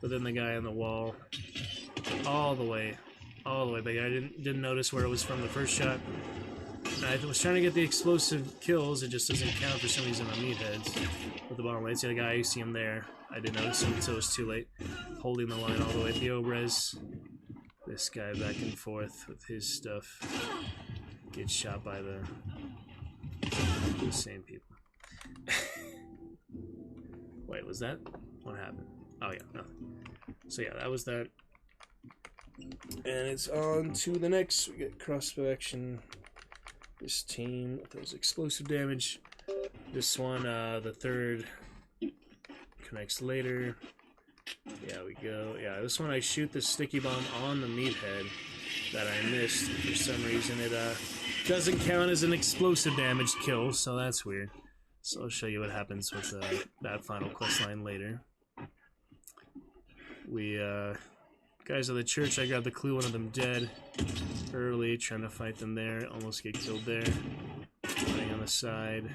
Speaker 3: But then the guy on the wall, all the way back. I didn't notice where it was from the first shot. I was trying to get the explosive kills. It just doesn't count for some reason on meatheads. With the bottom right, see the guy, you see him there. I didn't notice him until it was too late. Holding the line all the way at the obrez. This guy back and forth with his stuff. Gets shot by the same people. Wait, was that? What happened? Oh yeah, nothing. So yeah, that was that. And it's on to the next. We get crossbow action. This team with those explosive damage. This one, the third connects later. Yeah, we go. Yeah, this one I shoot the sticky bomb on the meathead that I missed. For some reason, it doesn't count as an explosive damage kill, so that's weird. So I'll show you what happens with that final questline later. We, guys of the church, I got the clue, one of them dead early, trying to fight them there. Almost get killed there. Running on the side.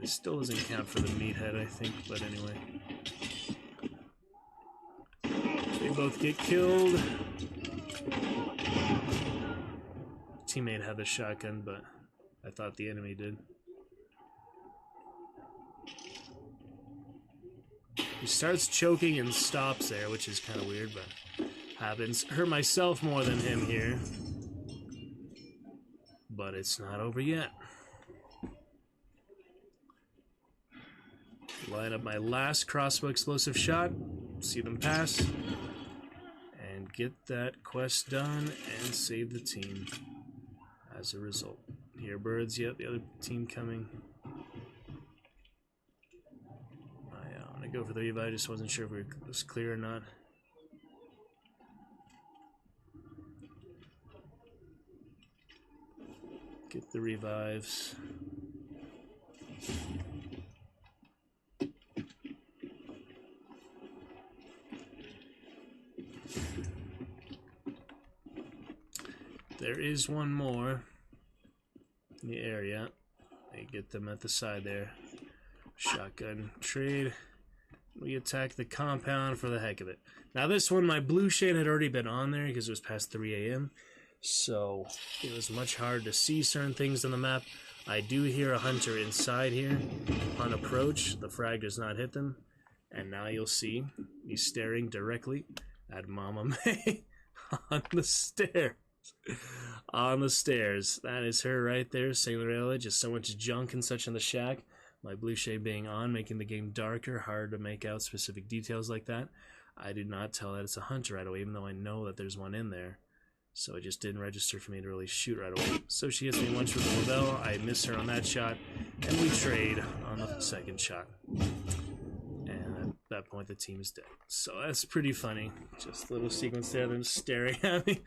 Speaker 3: It still doesn't count for the meathead, I think, but anyway. They both get killed. Teammate had the shotgun, but I thought the enemy did. He starts choking and stops there, which is kind of weird, but happens. Hurt myself more than him here. But it's not over yet. Line up my last crossbow explosive shot. See them pass. And get that quest done and save the team as a result. Here, birds. Yep, the other team coming. I'm gonna go for the revive. I just wasn't sure if it was clear or not. Get the revives. There is one more in the area. I get them at the side there. Shotgun trade. We attack the compound for the heck of it. Now this one, my blue shade had already been on there because it was past 3 a.m. So it was much harder to see certain things on the map. I do hear a hunter inside here on approach. The frag does not hit them. And now you'll see he's staring directly at Mama May on the stairs. On the stairs. That is her right there, Sailor Ella. Just so much junk and such in the shack. My blue shade being on, making the game darker, hard to make out specific details like that. I did not tell that it's a hunter right away, even though I know that there's one in there. So it just didn't register for me to really shoot right away. So she hits me once with the Lavelle. I miss her on that shot, and we trade on the second shot. And at that point, the team is dead. So that's pretty funny. Just a little sequence there, them staring at me.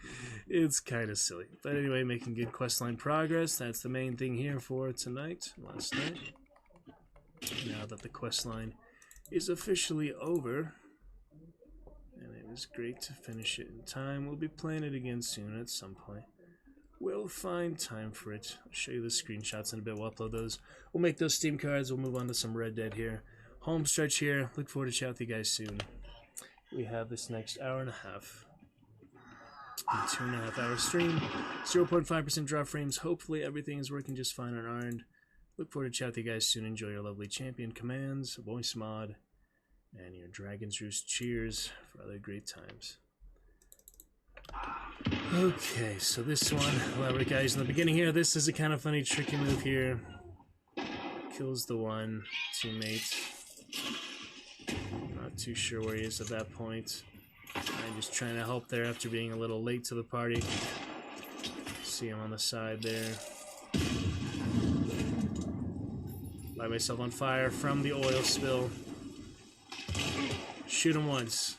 Speaker 3: It's kind of silly. But anyway, making good questline progress. That's the main thing here for tonight, last night. Now that the questline is officially over, and it was great to finish it in time. We'll be playing it again soon at some point. We'll find time for it. I'll show you the screenshots in a bit. We'll upload those. We'll make those Steam cards. We'll move on to some Red Dead here. Home stretch here. Look forward to chatting with you guys soon. We have this next hour and a half. 2.5 hour stream. 0.5% drop frames. Hopefully everything is working just fine on our end. Look forward to chat with you guys soon. Enjoy your lovely champion commands, voice mod, and your Dragon's Roost cheers for other great times. Okay, so this one, elaborate guys in the beginning here. This is a kind of funny, tricky move here. Kills the one teammate. Not too sure where he is at that point. I'm just trying to help there after being a little late to the party. See him on the side there. Light myself on fire from the oil spill. Shoot him once.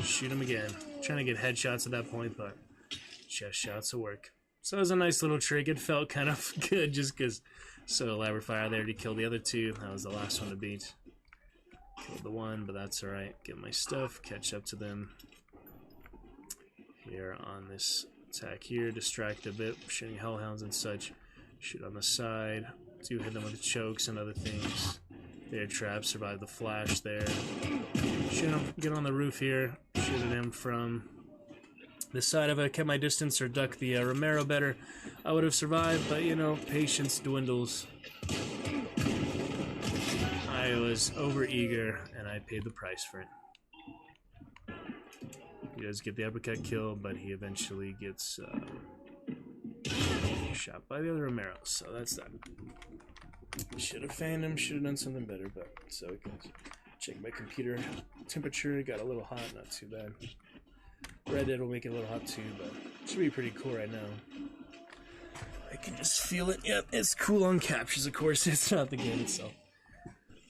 Speaker 3: Shoot him again. Trying to get headshots at that point, but chest shots will work. So it was a nice little trick. It felt kind of good just because so elaborate fire there to kill the other two. That was the last one to beat. Killed the one, but that's alright. Get my stuff, catch up to them. Here on this attack here, distract a bit, shooting hellhounds and such. Shoot on the side. Do hit them with chokes and other things. Their trap, survive the flash there. Shoot him, get on the roof here. Shoot at him from the side. If I kept my distance or ducked the Romero better, I would have survived, but you know, patience dwindles. I was over-eager, and I paid the price for it. He does get the uppercut kill, but he eventually gets shot by the other Romero, so that's that. Should have fanned him, should have done something better, but so it goes. Check my computer temperature, got a little hot, not too bad. Red Dead will make it a little hot too, but it should be pretty cool right now. I can just feel it. Yep, it's cool on captures, of course, it's not the game itself.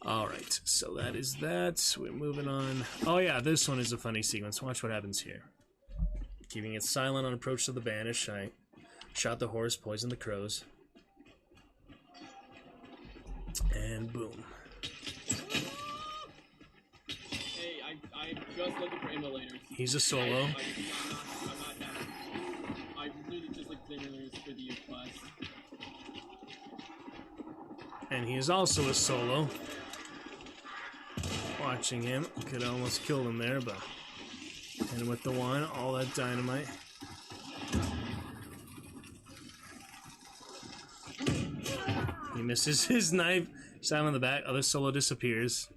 Speaker 3: Alright, so that is that. We're moving on. Oh yeah, this one is a funny sequence. Watch what happens here. Keeping it silent on approach to the banish, I shot the horse, poisoned the crows. And boom.
Speaker 11: Hey, I'm just looking for emulators.
Speaker 3: He's a solo.
Speaker 11: I really just looked for emulators for the quest.
Speaker 3: And he is also a solo. Watching him, could almost kill him there, but and with the one, all that dynamite. He misses his knife. Shot on the back. Other solo disappears.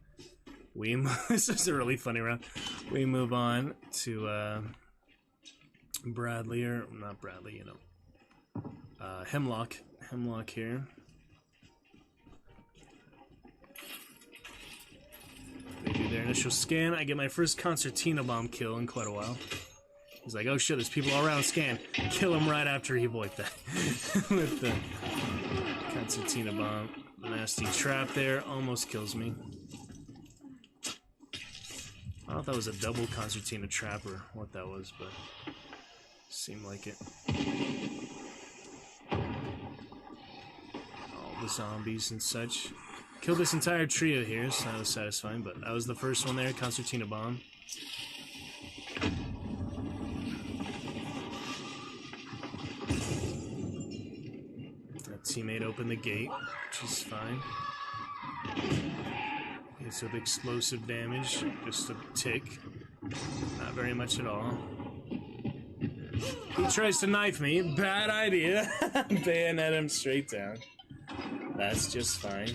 Speaker 3: This is a really funny round. We move on to Bradley, or not Bradley, you know, Hemlock. Hemlock here. They do their initial scan. I get my first concertina bomb kill in quite a while. He's like, oh shit, there's people all around, scan. Kill him right after he void that. With the concertina bomb. Nasty trap there, almost kills me. I don't know if that was a double concertina trap or what that was, but seemed like it. All the zombies and such. Killed this entire trio here, so that was satisfying, but that was the first one there, concertina bomb. That teammate opened the gate, which is fine. Hits with explosive damage, just a tick. Not very much at all. He tries to knife me, bad idea. Bayonet him straight down. That's just fine.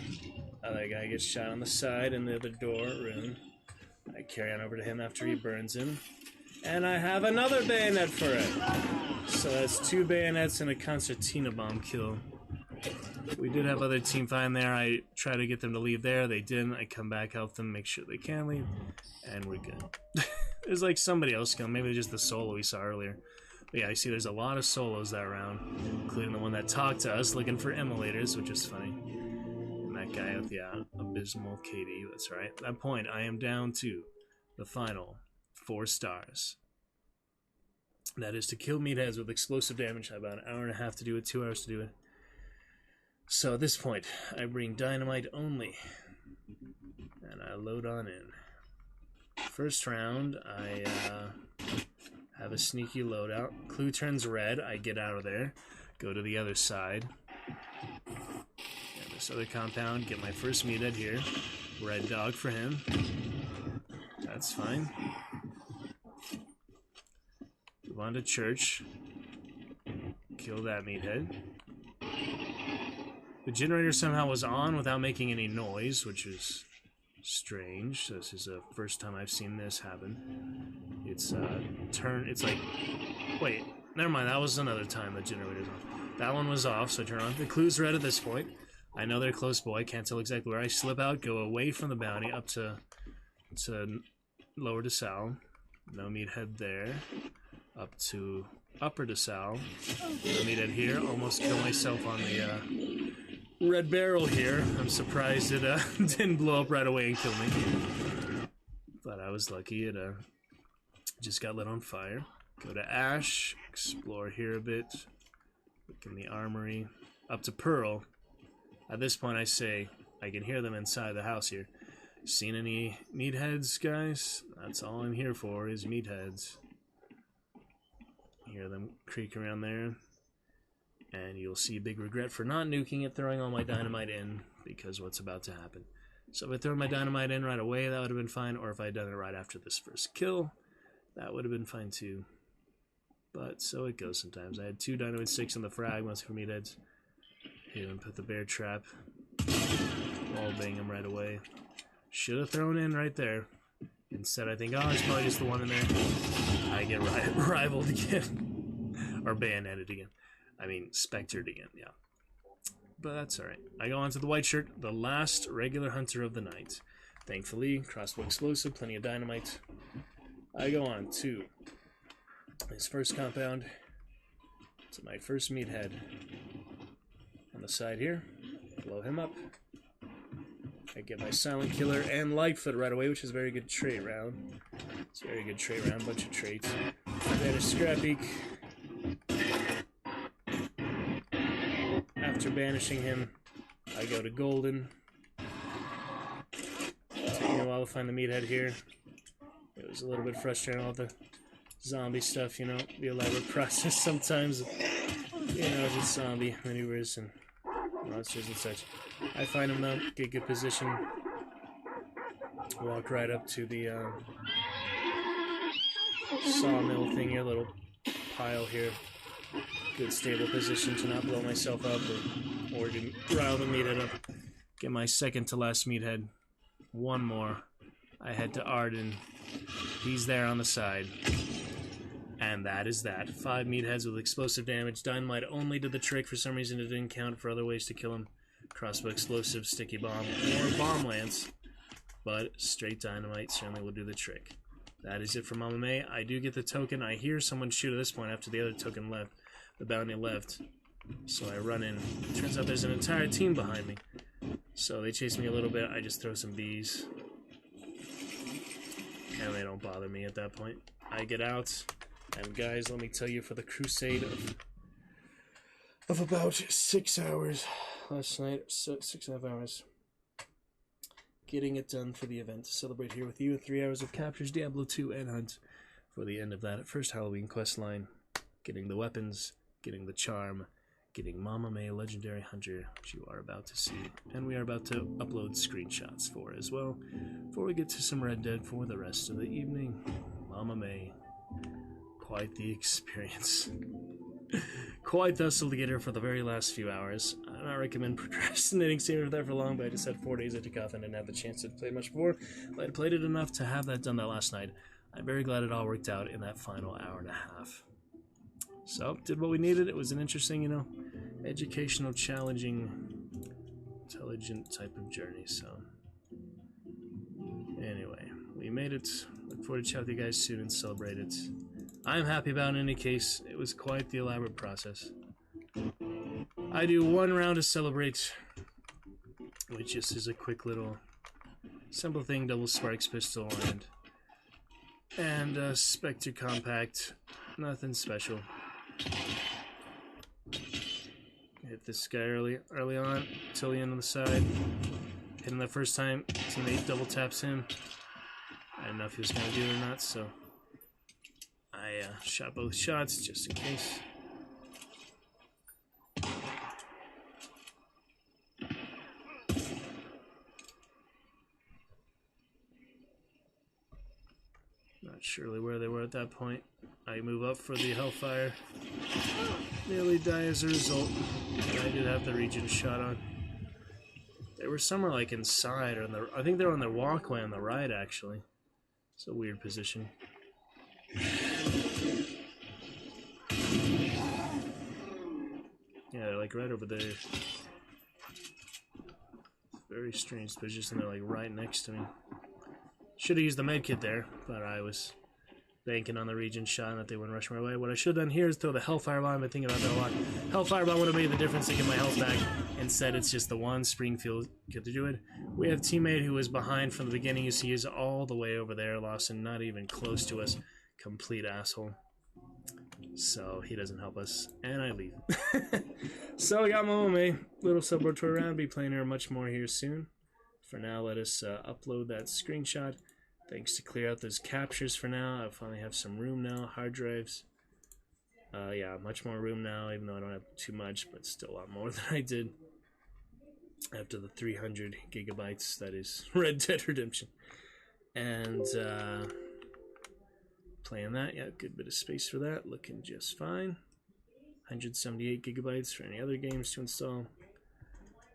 Speaker 3: Other guy gets shot on the side in the other door room. I carry on over to him after he burns him. And I have another bayonet for it. So that's 2 bayonets and a concertina bomb kill. We did have other team find there. I try to get them to leave there. They didn't. I come back, help them, make sure they can leave. And we're good. There's like somebody else come. Maybe just the solo we saw earlier. But yeah, I see there's a lot of solos that round. Including the one that talked to us looking for emulators, which is funny. That guy with the abysmal KD, that's right. At that point, I am down to the final 4 stars. That is to kill meatheads with explosive damage. I have about an hour and a half to do it, 2 hours to do it. So at this point, I bring dynamite only. And I load on in. First round, I have a sneaky loadout. Clue turns red, I get out of there. Go to the other side. This other compound, get my first meathead here. Red dog for him. That's fine. Move on to church. Kill that meathead. The generator somehow was on without making any noise, which is strange. This is the first time I've seen this happen. It's it's like, wait, never mind, that was another time the generator's on. That one was off, so I turn on. The clue's red at this point. I know they're close, boy. I can't tell exactly where. I slip out, go away from the bounty, up to lower DeSalle. No meathead there. Up to upper DeSalle. No meathead here. Almost kill myself on the red barrel here. I'm surprised it didn't blow up right away and kill me. But I was lucky. It just got lit on fire. Go to Ash, explore here a bit. Look in the armory. Up to Pearl. At this point I say, I can hear them inside the house here. Seen any meatheads, guys? That's all I'm here for, is meatheads. Hear them creak around there. And you'll see big regret for not nuking it, throwing all my dynamite in, because what's about to happen. So if I throw my dynamite in right away, that would have been fine, or if I had done it right after this first kill, that would have been fine too. But so it goes sometimes. I had 2 dynamite sticks in the frag, mostly for meatheads. Here, and put the bear trap. Wall bang him right away. Should have thrown in right there. Instead, I think, oh, it's probably just the one in there. I get rivaled again. Or bayoneted again. I mean, spectered again, yeah. But that's alright. I go on to the white shirt, the last regular hunter of the night. Thankfully, crossbow explosive, plenty of dynamite. I go on to his first compound, to my first meathead. On the side here, blow him up. I get my silent killer and Lightfoot right away, which is a very good trait round. It's a very good trait round, bunch of traits. Then a Scrapbeak. After banishing him, I go to Golden. Taking a while to find the meathead here. It was a little bit frustrating, all the zombie stuff, you know, the elaborate process sometimes. You know, just zombie maneuvers and monsters and such. I find him though, get good position. Walk right up to the sawmill thing here, little pile here. Good stable position to not blow myself up or to rile the meathead up. Get my second to last meathead. One more. I head to Arden. He's there on the side. And that is that. 5 meatheads with explosive damage. Dynamite only did the trick. For some reason it didn't count for other ways to kill him. Crossbow explosive, sticky bomb, or bomb lance. But straight dynamite certainly will do the trick. That is it for Mama May. I do get the token. I hear someone shoot at this point after the other token left. The bounty left. So I run in. Turns out there's an entire team behind me. So they chase me a little bit. I just throw some bees. And they don't bother me at that point. I get out. And guys, let me tell you, for the crusade of about 6 hours last night, 6.5 hours, getting it done for the event to celebrate here with you. 3 hours of captures, Diablo 2 and Hunt for the end of that first Halloween quest line. Getting the weapons, getting the charm, getting Mama May Legendary Hunter, which you are about to see. And we are about to upload screenshots for as well, before we get to some Red Dead for the rest of the evening. Mama May. Quite the experience. Quite the hustle to get her for the very last few hours. I don't recommend procrastinating staying with that for long, but I just had 4 days at Takoff and didn't have the chance to play much before. But I played it enough to have that done that last night. I'm very glad it all worked out in that final hour and a half. So, did what we needed. It was an interesting, you know, educational, challenging, intelligent type of journey, so. Anyway, we made it. Look forward to chat with you guys soon and celebrate it. I'm happy about it in any case. It was quite the elaborate process. I do 1 round to celebrate, which just is a quick little simple thing, double sparks pistol and Spectre compact. Nothing special. Hit this guy early on, till the end of the side. Hit him the first time, teammate double taps him. I didn't know if he was going to do it or not, so I shot both shots just in case. Not surely where they were at that point. I move up for the Hellfire. Nearly die as a result. I did have the region shot on. They were somewhere like inside, or I think they were on their walkway on the right, actually. It's a weird position. Yeah, they're like right over there. Very strange position. They're like right next to me. Should have used the medkit there, but I was banking on the region shot and that they wouldn't rush my way. What I should have done here is throw the Hellfire Bomb. I've been thinking about that a lot. Hellfire Bomb would have made the difference to get my health back. Instead, it's just the one. Springfield get to do it. We have teammate who was behind from the beginning. You see he's all the way over there, Lawson, not even close to us. complete asshole. So he doesn't help us, and I leave. So I got Mama May, little celebratory round. Be playing her much more here soon. For now, let us upload that screenshot. Thanks to clear out those captures for now. I finally have some room now, hard drives. Yeah, much more room now, even though I don't have too much, but still a lot more than I did after the 300 gigabytes that is Red Dead Redemption. And playing that, yeah, good bit of space for that, looking just fine. 178 gigabytes for any other games to install.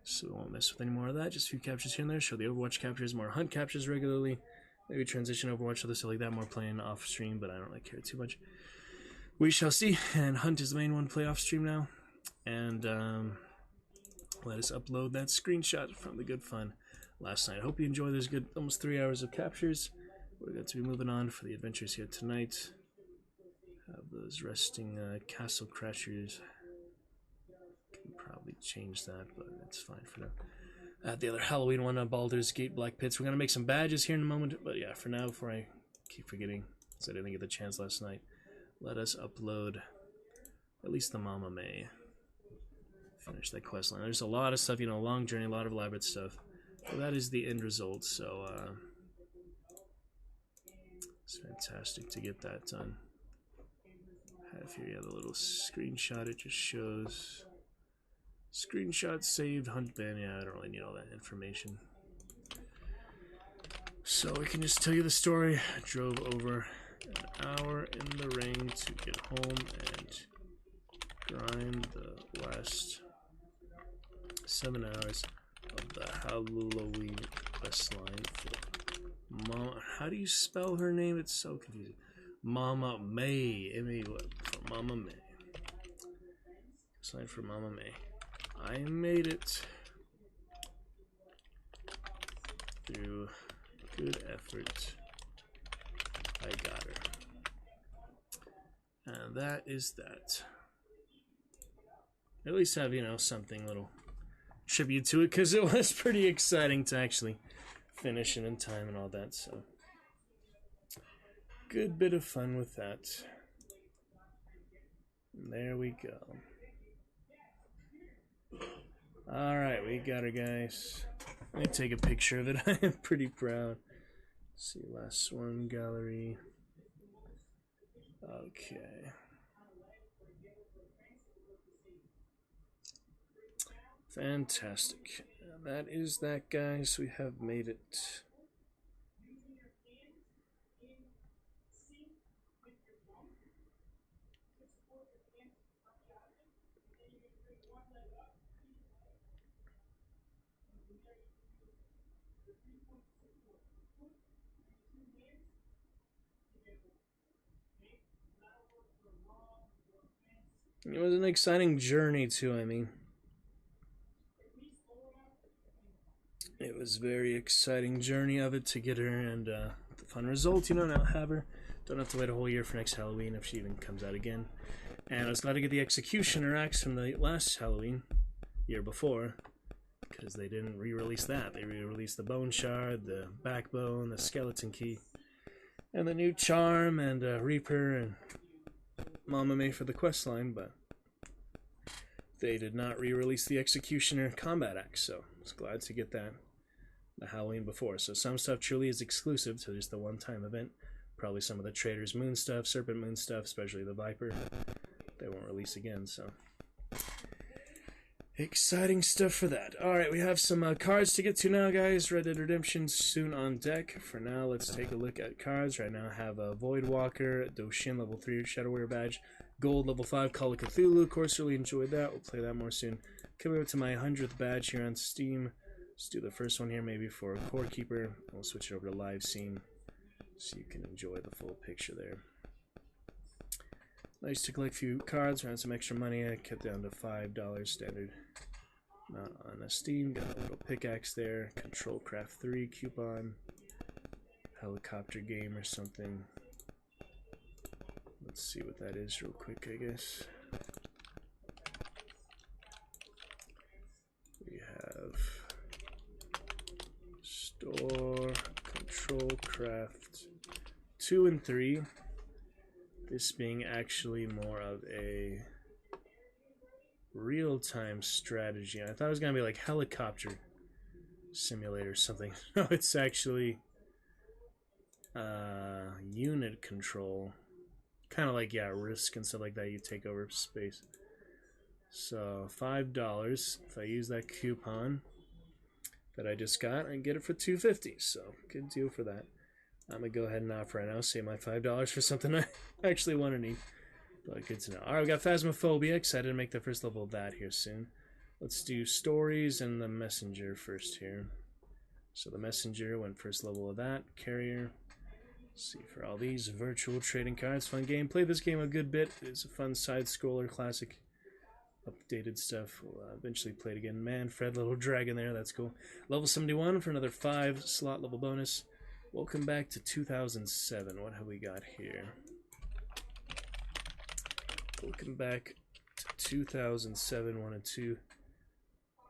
Speaker 3: So we won't mess with any more of that, just a few captures here and there. Show the Overwatch captures, more Hunt captures regularly. Maybe transition Overwatch to this like that, more playing off stream, but I don't really care too much. We shall see. And Hunt is the main one to play off stream now. And let us upload that screenshot from the good fun last night. I hope you enjoy this good almost 3 hours of captures. We're going to be moving on for the adventures here tonight. Have those resting castle crashers. Can probably change that, but that's fine for now. The other Halloween one, Baldur's Gate Black Pits. We're going to make some badges here in a moment, but yeah, for now, before I keep forgetting, because I didn't get the chance last night, let us upload at least the Mama May. Finish that quest line. There's a lot of stuff, you know, long journey, a lot of elaborate stuff. But that is the end result, so it's fantastic to get that done. I have here, yeah, the little screenshot. It just shows screenshot saved, Hunt ban. Yeah, I don't really need all that information. So we can just tell you the story. I drove over an hour in the rain to get home and grind the last 7 hours of the Halloween questline for Mama. How do you spell her name? It's so confusing. Mama May. M-A for Mama May. Questline for Mama May. I made it through good effort. I got her. And that is that. At least have, you know, something little tribute to it, because it was pretty exciting to actually finish it in time and all that, so good bit of fun with that. And there we go. Alright, we got her, guys. Let me take a picture of it. I am pretty proud. Let's see, last one, gallery. Okay. Fantastic. That is that, guys. We have made it. It was an exciting journey, too, I mean. It was a very exciting journey of it to get her, and the fun result, you know, now have her. Don't have to wait a whole year for next Halloween if she even comes out again. And I was glad to get the Executioner axe from the last Halloween, year before, because they didn't re-release that. They re-released the Bone Shard, the Backbone, the Skeleton Key, and the new Charm, and Reaper, and Mama May for the questline, but they did not re-release the Executioner Combat Axe, so I was glad to get that the Halloween before. So some stuff truly is exclusive to just the one-time event. Probably some of the Trader's Moon stuff, Serpent Moon stuff, especially the Viper, they won't release again, so exciting stuff for that. Alright, we have some cards to get to now, guys. Red Dead Redemption soon on deck. For now, let's take a look at cards. Right now I have a Voidwalker, Doshin, level 3 Shadow Warrior badge, Gold, level 5 Call of Cthulhu. Of course, really enjoyed that. We'll play that more soon. Coming up to my 100th badge here on Steam. Let's do the first one here, maybe for a Core Keeper. We'll switch it over to Live Scene so you can enjoy the full picture there. Nice to collect a few cards, around some extra money. I kept down to $5 standard amount on a Steam. Got a little pickaxe there. Control Craft 3 coupon. Helicopter game or something. Let's see what that is real quick, I guess. We have Store, Control Craft 2 and 3. This being actually more of a real-time strategy. I thought it was gonna be like helicopter simulator or something. No, it's actually unit control. Kind of like, yeah, Risk and stuff like that. You take over space. So $5. If I use that coupon that I just got, I can get it for $2.50. So good deal for that. I'm gonna go ahead and offer right now. Save my $5 for something I actually want to need. But good to know. All right, we got Phasmophobia. Excited to make the first level of that here soon. Let's do stories and the messenger first here. So the messenger went first level of that. Carrier. Let's see for all these virtual trading cards. Fun game. Played this game a good bit. It's a fun side scroller, classic, updated stuff. We'll eventually play it again. Manfred, little dragon there. That's cool. Level 71 for another 5 slot level bonus. Welcome back to 2007. What have we got here? Welcome back to 2007, 1 and 2.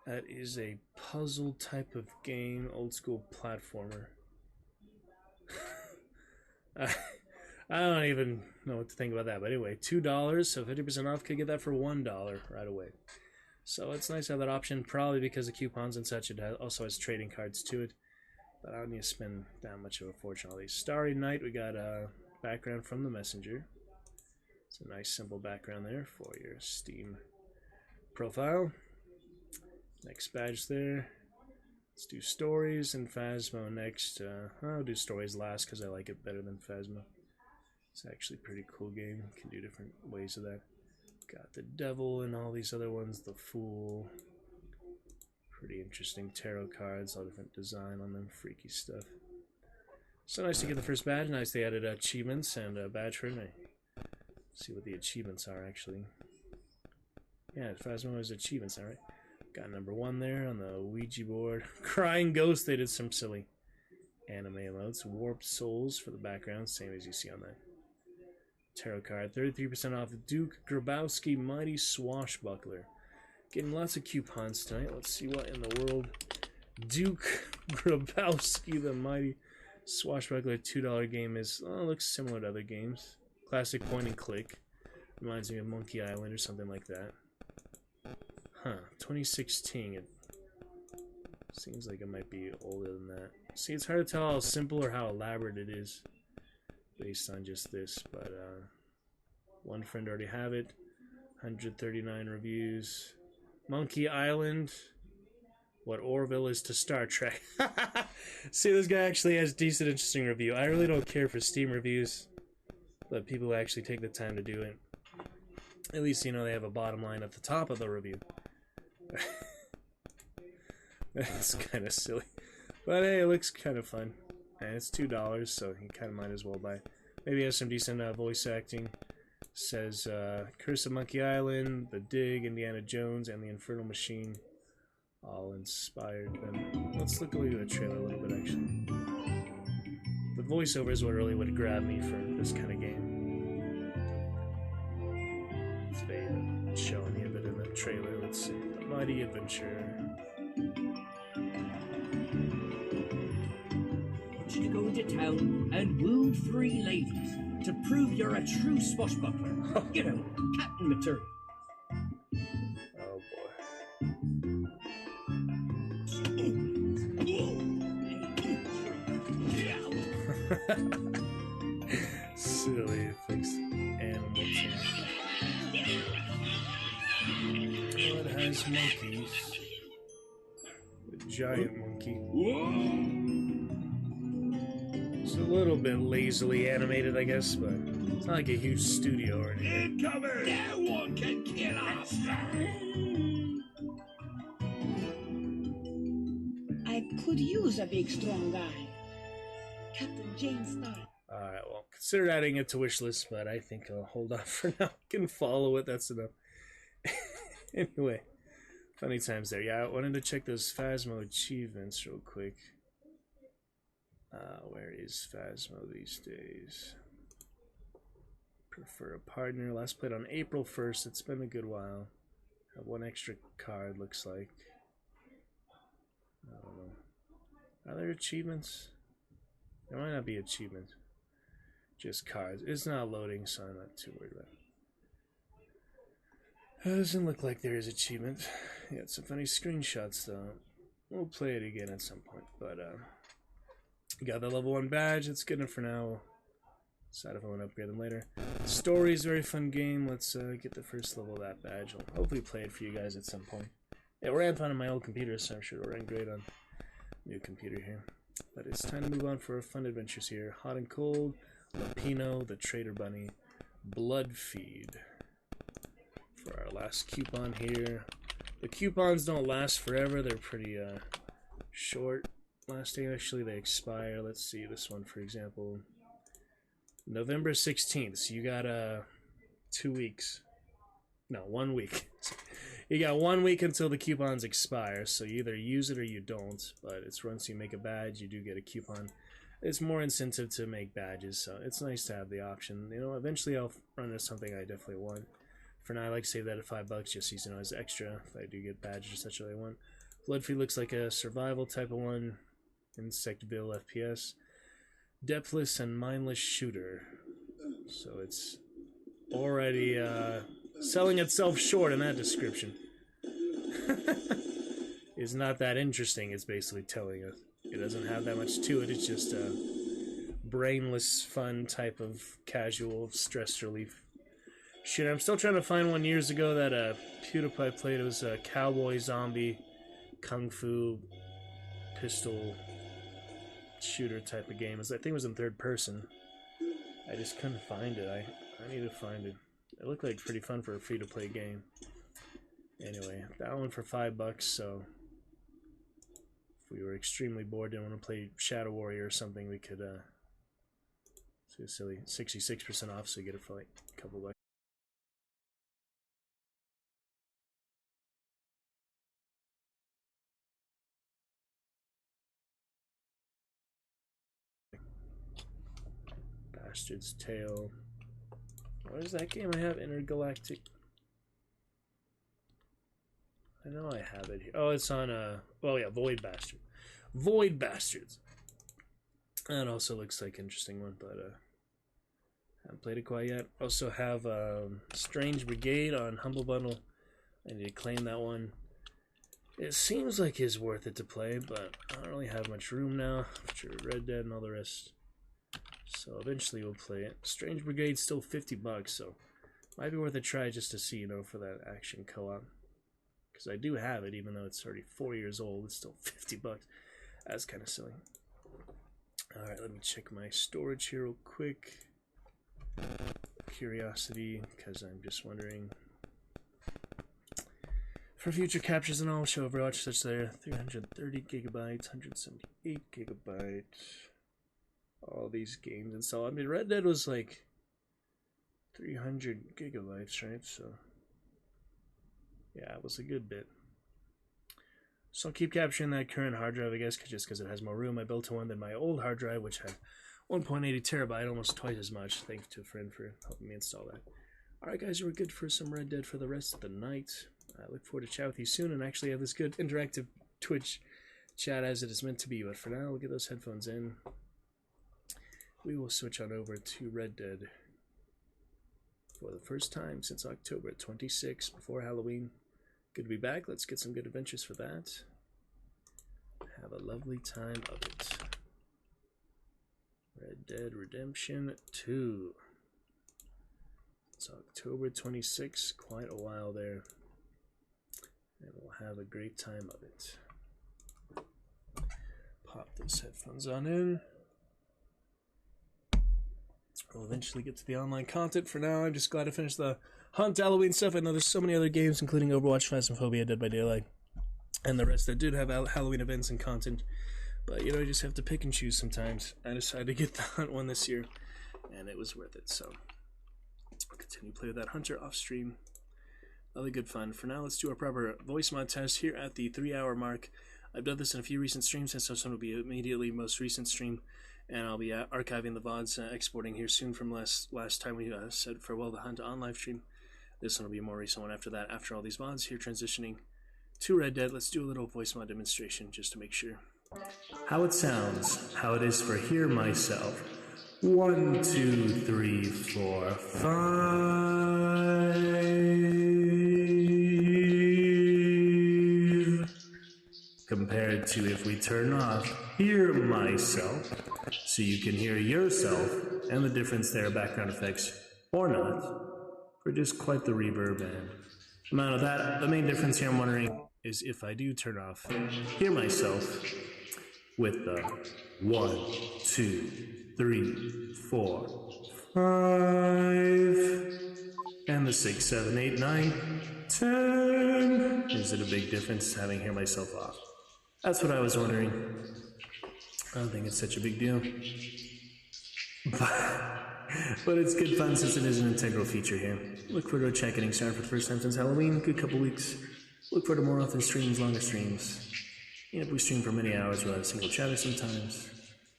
Speaker 3: That is a puzzle type of game, old school platformer. I don't even know what to think about that, but anyway, $2, so 50% off. Could get that for $1 right away. So it's nice to have that option, probably because of coupons and such. It also has trading cards to it, but I don't need to spend that much of a fortune on these. Starry Night, we got a background from the messenger. It's a nice simple background there for your Steam profile. Next badge there. Let's do stories and Phasmo next. I'll do stories last because I like it better than Phasmo. It's actually a pretty cool game. Can do different ways of that. Got the devil and all these other ones. The fool. Pretty interesting tarot cards. All different design on them. Freaky stuff. So nice to get the first badge. Nice they added achievements and a badge for it. See what the achievements are actually. Yeah, Phasmo has achievements, alright. Got number 1 there on the Ouija board. Crying Ghost, they did some silly anime emotes. Warped Souls for the background, same as you see on that tarot card. 33% off Duke Grabowski Mighty Swashbuckler. Getting lots of coupons tonight. Let's see what in the world Duke Grabowski the Mighty Swashbuckler $2 game is. Oh, it looks similar to other games. Classic point and click. Reminds me of Monkey Island or something like that. Huh, 2016. It seems like it might be older than that. See, it's hard to tell how simple or how elaborate it is based on just this, but one friend already have it. 139 reviews. Monkey Island. What Orville is to Star Trek. See, this guy actually has decent, interesting review. I really don't care for Steam reviews, but people actually take the time to do it. At least, you know, they have a bottom line at the top of the review. That's kind of silly. But hey, it looks kind of fun. And it's $2, so you kind of might as well buy it. Maybe it has some decent voice acting. Says Curse of Monkey Island, The Dig, Indiana Jones, and The Infernal Machine. All inspired them. Let's look at the trailer a little bit, actually. The voiceover is what really would grab me for this kind of game. They showing you a bit in the trailer. Let's see. The Mighty Adventure.
Speaker 12: To go into town and woo 3 ladies to prove you're a true swashbuckler. You know, captain material.
Speaker 3: Oh boy. Silly fixed animals. Oh, it has monkeys. The giant monkey. It's a little bit lazily animated, I guess, but it's not like a huge studio or anything.
Speaker 12: Incoming! No one can kill us!
Speaker 13: I could use a big, strong guy. Captain James Starr.
Speaker 3: Alright, well, consider adding it to wishlist, but I think I'll hold off for now. I can follow it, that's enough. Anyway, funny times there. Yeah, I wanted to check those Phasmo achievements real quick. Where is Phasmo these days? Prefer a partner. Last played on April 1st. It's been a good while. Have 1 extra card, looks like. I don't know. Are there achievements? There might not be achievements. just cards. It's not loading, so I'm not too worried about it. It doesn't look like there is achievement. Yeah, some funny screenshots though. We'll play it again at some point, but got the level 1 badge. That's good enough for now. Decide if I want to upgrade them later. Story's a very fun game. Let's get the first level of that badge. I'll hopefully play it for you guys at some point. It ran fun on my old computer, so I'm sure it'll run great on new computer here. But it's time to move on for fun adventures here. Hot and Cold, Lapino, the Trader Bunny, Blood Feed. For our last coupon here. The coupons don't last forever. They're pretty short lasting. Actually, they expire. Let's see this one, for example. November 16th. So you got 2 weeks. No, 1 week. You got 1 week until the coupons expire. So you either use it or you don't. But it's once you make a badge, you do get a coupon. It's more incentive to make badges. So it's nice to have the option. You know, eventually I'll run into something I definitely want. For now, I like to save that at $5 just so you know as extra if I do get badges or such that I want. Bloodfeed looks like a survival type of one. Insectville FPS. Depthless and mindless shooter. So it's already selling itself short in that description. It's not that interesting, it's basically telling us. It doesn't have that much to it, it's just a brainless, fun type of casual stress relief. Shit, I'm still trying to find one years ago that PewDiePie played. It was a cowboy, zombie, kung fu, pistol shooter type of game. I think it was in third person. I just couldn't find it. I need to find it. It looked like pretty fun for a free-to-play game. Anyway, that one for $5, so if we were extremely bored, didn't want to play Shadow Warrior or something, we could, so silly, 66% off, so you get it for like a couple bucks. Bastard's Tale. What is that game I have? Intergalactic. I know I have it here. Oh, it's on oh yeah, Void Bastard. Void Bastards. That also looks like an interesting one, but haven't played it quite yet. Also have Strange Brigade on Humble Bundle. I need to claim that one. It seems like it's worth it to play, but I don't really have much room now after Red Dead and all the rest. So eventually we'll play it. Strange Brigade's still $50, so might be worth a try just to see, you know, for that action co-op. Because I do have it, even though it's already 4 years old, it's still $50. That's kind of silly. Alright, let me check my storage here real quick. Curiosity, because I'm just wondering. For future captures and all, show Overwatch such there. 330 gigabytes, 178 gigabytes. All these games and so on. I mean, Red Dead was like 300 gigabytes, right? So yeah, it was a good bit. So I'll keep capturing that current hard drive, I guess, just because it has more room. I built one than my old hard drive, which had 1.80 terabyte, almost twice as much. Thanks to a friend for helping me install that. Alright guys, we're good for some Red Dead for the rest of the night. I look forward to chat with you soon and actually have this good interactive Twitch chat as it is meant to be. But for now, we'll get those headphones in. We will switch on over to Red Dead for the first time since October 26th, before Halloween. Good to be back. Let's get some good adventures for that. Have a lovely time of it. Red Dead Redemption 2. It's October 26th, quite a while there. And we'll have a great time of it. Pop those headphones on in. We'll eventually get to the online content. For now, I'm just glad to finish the Hunt Halloween stuff. I know there's so many other games, including Overwatch, Phasmophobia, Dead by Daylight, and the rest that did have Halloween events and content. But, you know, you just have to pick and choose sometimes. I decided to get the Hunt one this year, and it was worth it. So, I'll continue to play with that Hunter off stream. Really good fun. For now, let's do our proper voice mod test here at the 3-hour mark. I've done this in a few recent streams, and so this one will be immediately most recent stream. And I'll be archiving the VODs, exporting here soon from last time we said farewell to Hunt on live stream. This one will be a more recent one after that. After all these VODs here, transitioning to Red Dead, let's do a little voice mod demonstration just to make sure. How it sounds, how it is for hear myself. 1, 2, 3, 4, 5. Compared to if we turn off Hear Myself, so you can hear yourself and the difference there, background effects or not, for just quite the reverb and amount of that. The main difference here I'm wondering is if I do turn off Hear Myself with the 1, 2, 3, 4, 5, and the 6, 7, 8, 9, 10. Is it a big difference having Hear Myself off? That's what I was wondering. I don't think it's such a big deal. But it's good fun since it is an integral feature here. Look forward to a chat getting started for the first time since Halloween. Good couple weeks. Look forward to more often streams, longer streams. Even if we stream for many hours without a single chatter sometimes.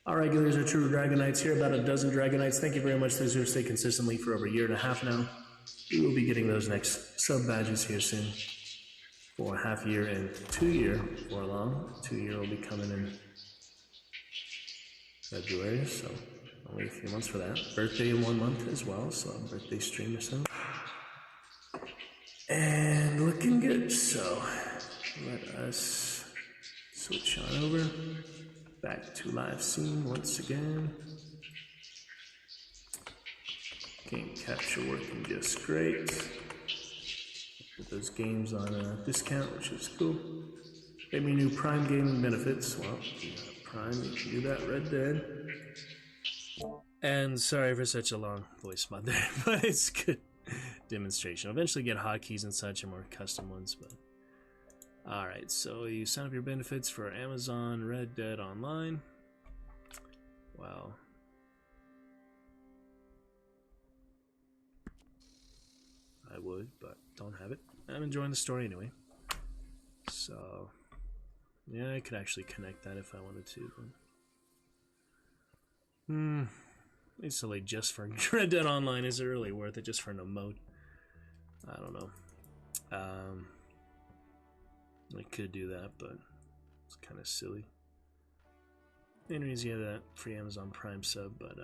Speaker 3: Our regulars are true Dragonites here, about a dozen Dragonites. Thank you very much. Those who have stayed consistently for over a year and a half now. We will be getting those next sub badges here soon. For a half year and 2 year for long. 2 year will be coming in February, so only a few months for that. Birthday in 1 month as well, so birthday stream or so. And looking good, so let us switch on over. Back to live scene once again. Game capture working just great. Put those games on a discount, which is cool. Gave me new Prime gaming benefits. Well, Prime, you can do that. Red Dead. And sorry for such a long voice mod there, but it's good demonstration. I'll eventually get hotkeys and such and more custom ones, but alright, so you sign up your benefits for Amazon Red Dead Online. Well, I would, but don't have it. I'm enjoying the story anyway. So, yeah, I could actually connect that if I wanted to. But, it's silly just for Red Dead Online. Is it really worth it just for no mode? I don't know. I could do that, but it's kind of silly. Anyways, you have that free Amazon Prime sub, but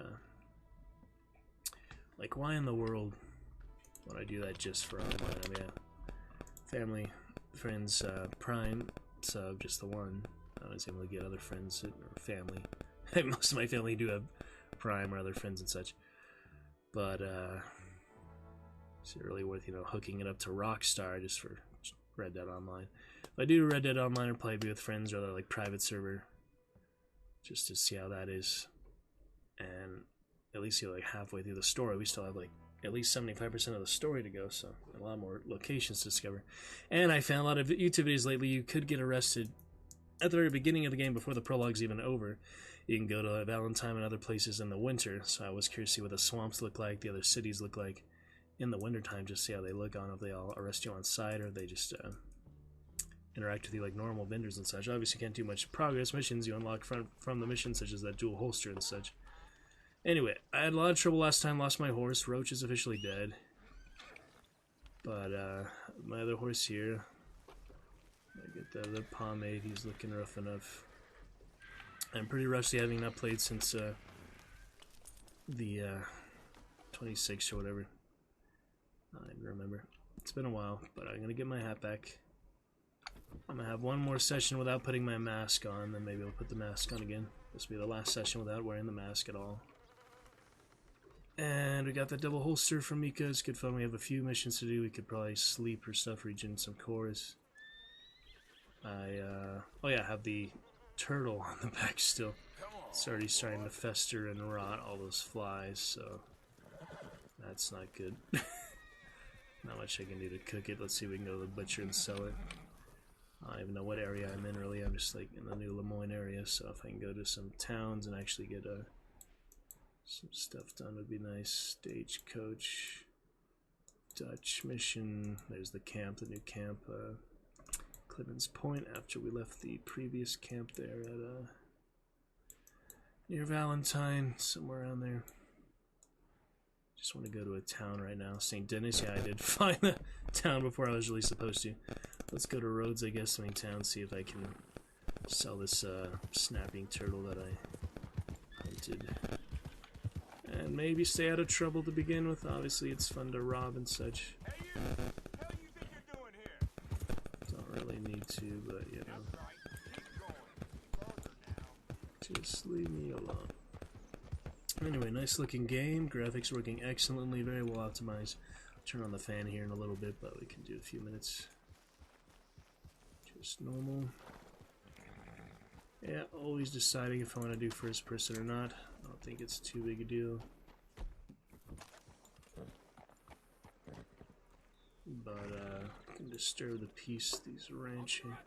Speaker 3: like, why in the world would I do that just for online? I mean, family, friends, Prime sub, just the one. I was able to get other friends or family. Most of my family do have Prime or other friends and such, but is it really worth, hooking it up to Rockstar just for Red Dead Online? If I do Red Dead Online, I'll probably be with friends or other like private server, just to see how that is. And at least like halfway through the story, we still have like at least 75% of the story to go, so a lot more locations to discover. And I found a lot of YouTube videos lately. You could get arrested at the very beginning of the game before the prologue's even over. You can go to Valentine and other places in the winter, so I was curious to see what the swamps look like, the other cities look like in the wintertime, just see how they look on, if they all arrest you on site or they just interact with you like normal vendors and such. Obviously you can't do much progress missions you unlock from the mission, such as that dual holster and such. Anyway, I had a lot of trouble last time, lost my horse. Roach is officially dead. But my other horse here, I get the other pomade, he's looking rough enough. I'm pretty rusty, having not played since the 26th or whatever. I don't even remember. It's been a while, but I'm gonna get my hat back. I'm gonna have one more session without putting my mask on, then maybe I'll put the mask on again. This will be the last session without wearing the mask at all. And we got the double holster from Mika. It's good fun. We have a few missions to do. We could probably sleep or stuff, regen some cores. Oh yeah, I have the turtle on the back still. It's already starting to fester and rot, all those flies, so that's not good. Not much I can do to cook it. Let's see if we can go to the butcher and sell it. I don't even know what area I'm in really. I'm just like in the new Lemoyne area, so if I can go to some towns and actually get some stuff done would be nice. Stagecoach, Dutch mission. There's the camp, the new camp, Clemens Point, after we left the previous camp there at near Valentine, somewhere around there. Just want to go to a town right now. St. Denis. Yeah, I did find the town before I was really supposed to. Let's go to Rhodes, I guess, I mean town, see if I can sell this snapping turtle that I hunted. And maybe stay out of trouble to begin with. Obviously, it's fun to rob and such. Don't really need to, but you know. Just leave me alone. Anyway, nice looking game. Graphics working excellently, very well optimized. I'll turn on the fan here in a little bit, but we can do a few minutes. Just normal. Yeah, always deciding if I want to do first person or not. I don't think it's too big a deal. But, I can disturb the peace, these ranch here.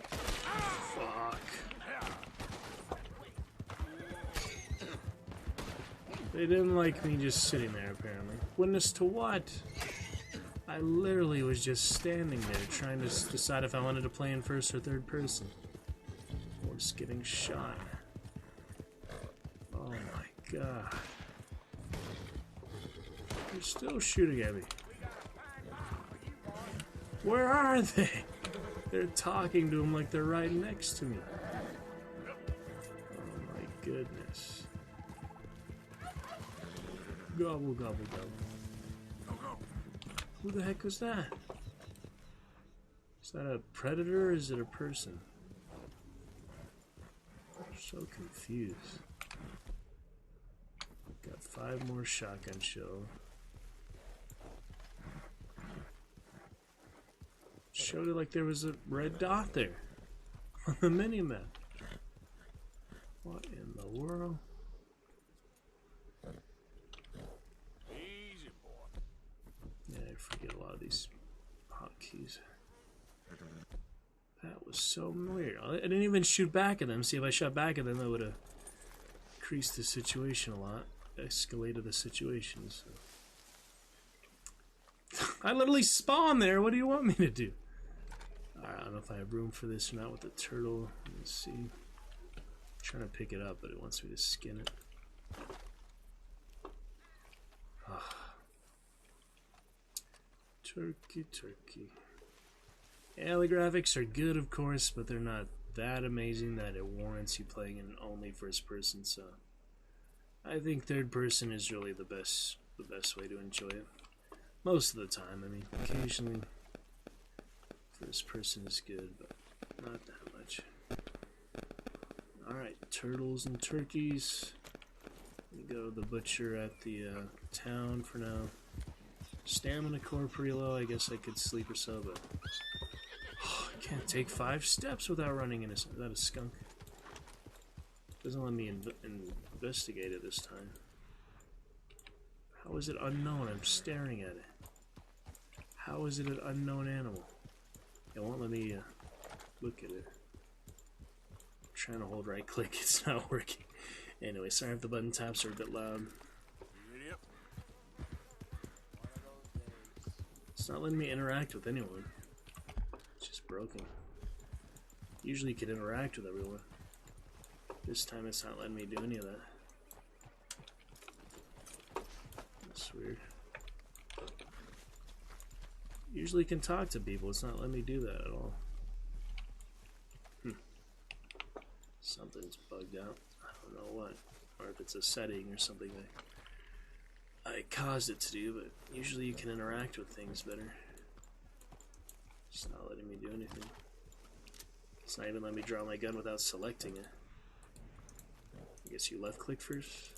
Speaker 3: Fuck. They didn't like me just sitting there, apparently. Witness to what? I literally was just standing there trying to decide if I wanted to play in first or third person. Or just getting shot. Oh my god. They're still shooting at me. Where are they? They're talking to him like they're right next to me. Oh my goodness. Gobble, gobble, gobble. Who the heck was that? Is that a predator or is it a person? I'm so confused. Got 5 more shotgun shells. Showed it like there was a red dot there on the mini-map. What in the world? Yeah, I forget a lot of these hotkeys. That was so weird. I didn't even shoot back at them. See, if I shot back at them, that would have increased the situation a lot. Escalated the situation. So. I literally spawned there. What do you want me to do? Alright, I don't know if I have room for this or not with the turtle. Let's see. I'm trying to pick it up, but it wants me to skin it. Turkey, turkey. Yeah, the graphics are good, of course, but they're not that amazing that it warrants you playing in only first person, so I think third person is really the best way to enjoy it. Most of the time, I mean, occasionally first person is good, but not that much. Alright, turtles and turkeys. We go to the butcher at the town for now. Stamina core pretty low, I guess I could sleep or so, but I can't take 5 steps without running into something. Is that a skunk? Doesn't let me investigate it this time. How is it unknown? I'm staring at it. How is it an unknown animal? It won't let me look at it. I'm trying to hold right click, it's not working. Anyway, sorry if the button taps are a bit loud. It's not letting me interact with anyone. It's just broken. Usually you can interact with everyone. This time it's not letting me do any of that. That's weird. Usually you can talk to people, it's not letting me do that at all. Something's bugged out. I don't know what. Or if it's a setting or something I caused it to do, but usually you can interact with things better. It's not letting me do anything. It's not even letting me draw my gun without selecting it. I guess you left click first?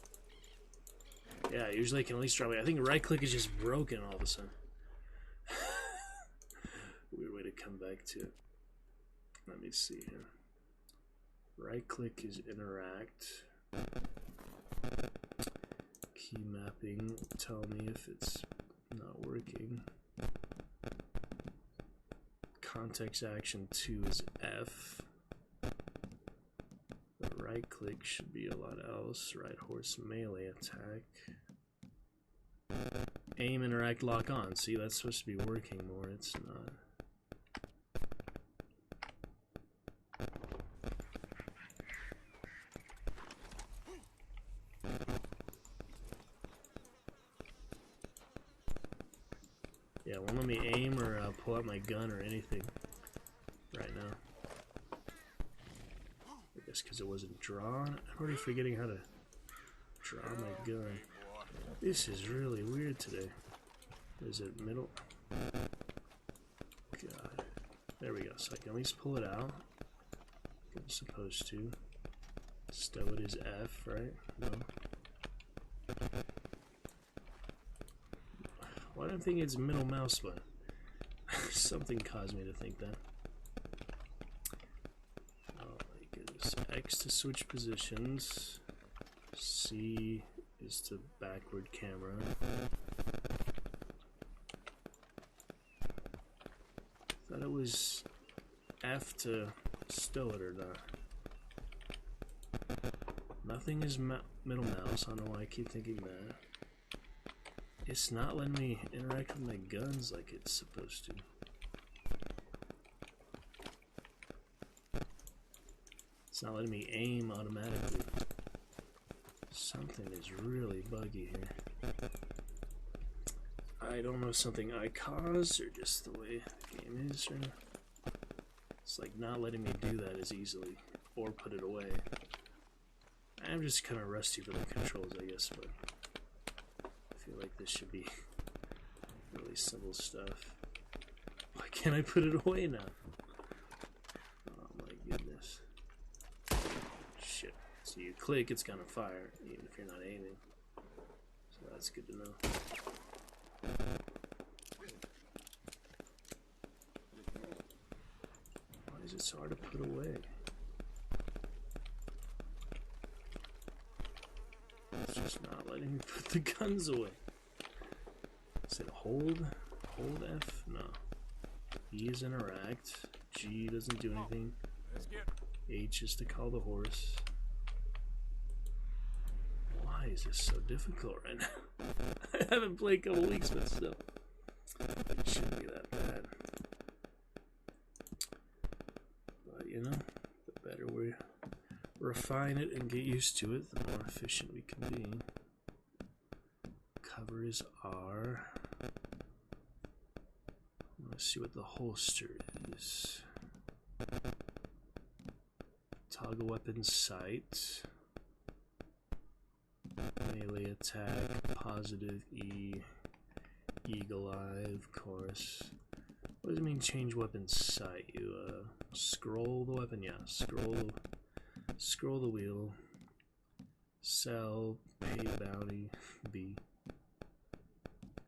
Speaker 3: Yeah, usually I can at least draw my... I think right click is just broken all of a sudden. Weird way to come back to it. Let me see here. Right click is interact. Key mapping, tell me if it's not working. Context action 2 is F. The right click should be a lot else. Right horse melee attack. Aim, interact, lock on. See, that's supposed to be working more. It's not. Yeah, won't let me aim or pull out my gun or anything right now. I guess because it wasn't drawn. I'm already forgetting how to Draw my gun. This is really weird today. Is it middle? God. There we go. So I can at least pull it out. I'm supposed to. Stow it is F, right? No. Why do I think it's middle mouse button? Something caused me to think that. Oh my goodness. X to switch positions. C is to backward camera. Thought it was F to stow it or not. Nothing is middle mouse. I don't know why I keep thinking that. It's not letting me interact with my guns like it's supposed to. It's not letting me aim automatically. Something is really buggy here. I don't know if something I caused or just the way the game is, or it's like not letting me do that as easily or put it away. I'm just kind of rusty for the controls, I guess, but I feel like this should be really simple stuff. Why can't I put it away now? Oh my goodness. Shit. So you click, it's gonna fire, even if you're not aiming. So that's good to know. Why is it so hard to put away? It's just not letting me put the guns away. Is it hold? Hold F? No. E is interact. G doesn't do anything. H is to call the horse. Why is this so difficult right now? I haven't played a couple weeks, but still. It shouldn't be that bad. But you know, the better we refine it and get used to it, the more efficient we can be. Cover is R. Let's see what the holster is. Toggle weapon sight. Melee attack, positive E. Eagle eye, of course. What does it mean change weapon sight? You scroll the weapon, yeah, scroll the wheel, sell, pay bounty, B,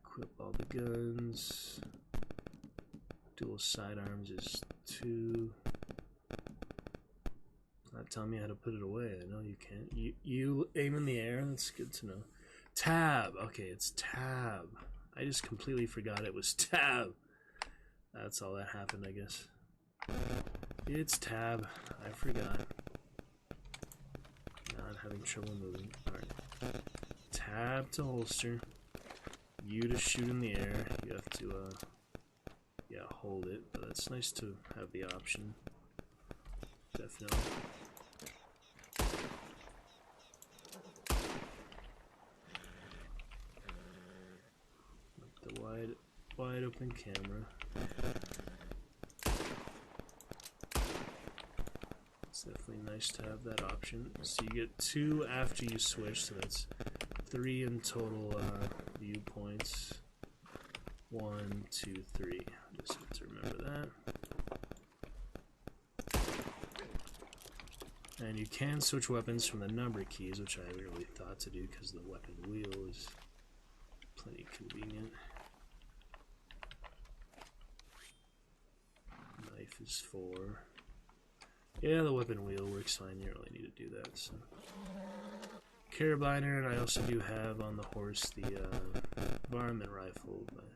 Speaker 3: equip all the guns, dual sidearms is 2, not telling me how to put it away. I know you can't. You aim in the air, that's good to know. Tab, okay, it's tab. I just completely forgot it was tab. That's all that happened, I guess. It's tab, I forgot. Not having trouble moving. Alright. Tab to holster. U to shoot in the air. You have to, yeah, hold it. But that's nice to have the option. Definitely. The wide open camera. It's definitely nice to have that option. So you get 2 after you switch, so that's 3 in total viewpoints. 1, 2, 3. Just have to remember that. And you can switch weapons from the number keys, which I really thought to do because the weapon wheel is plenty convenient. Knife is 4. Yeah, the weapon wheel works fine. You don't really need to do that. So, carabiner, and I also do have on the horse the varmint rifle. But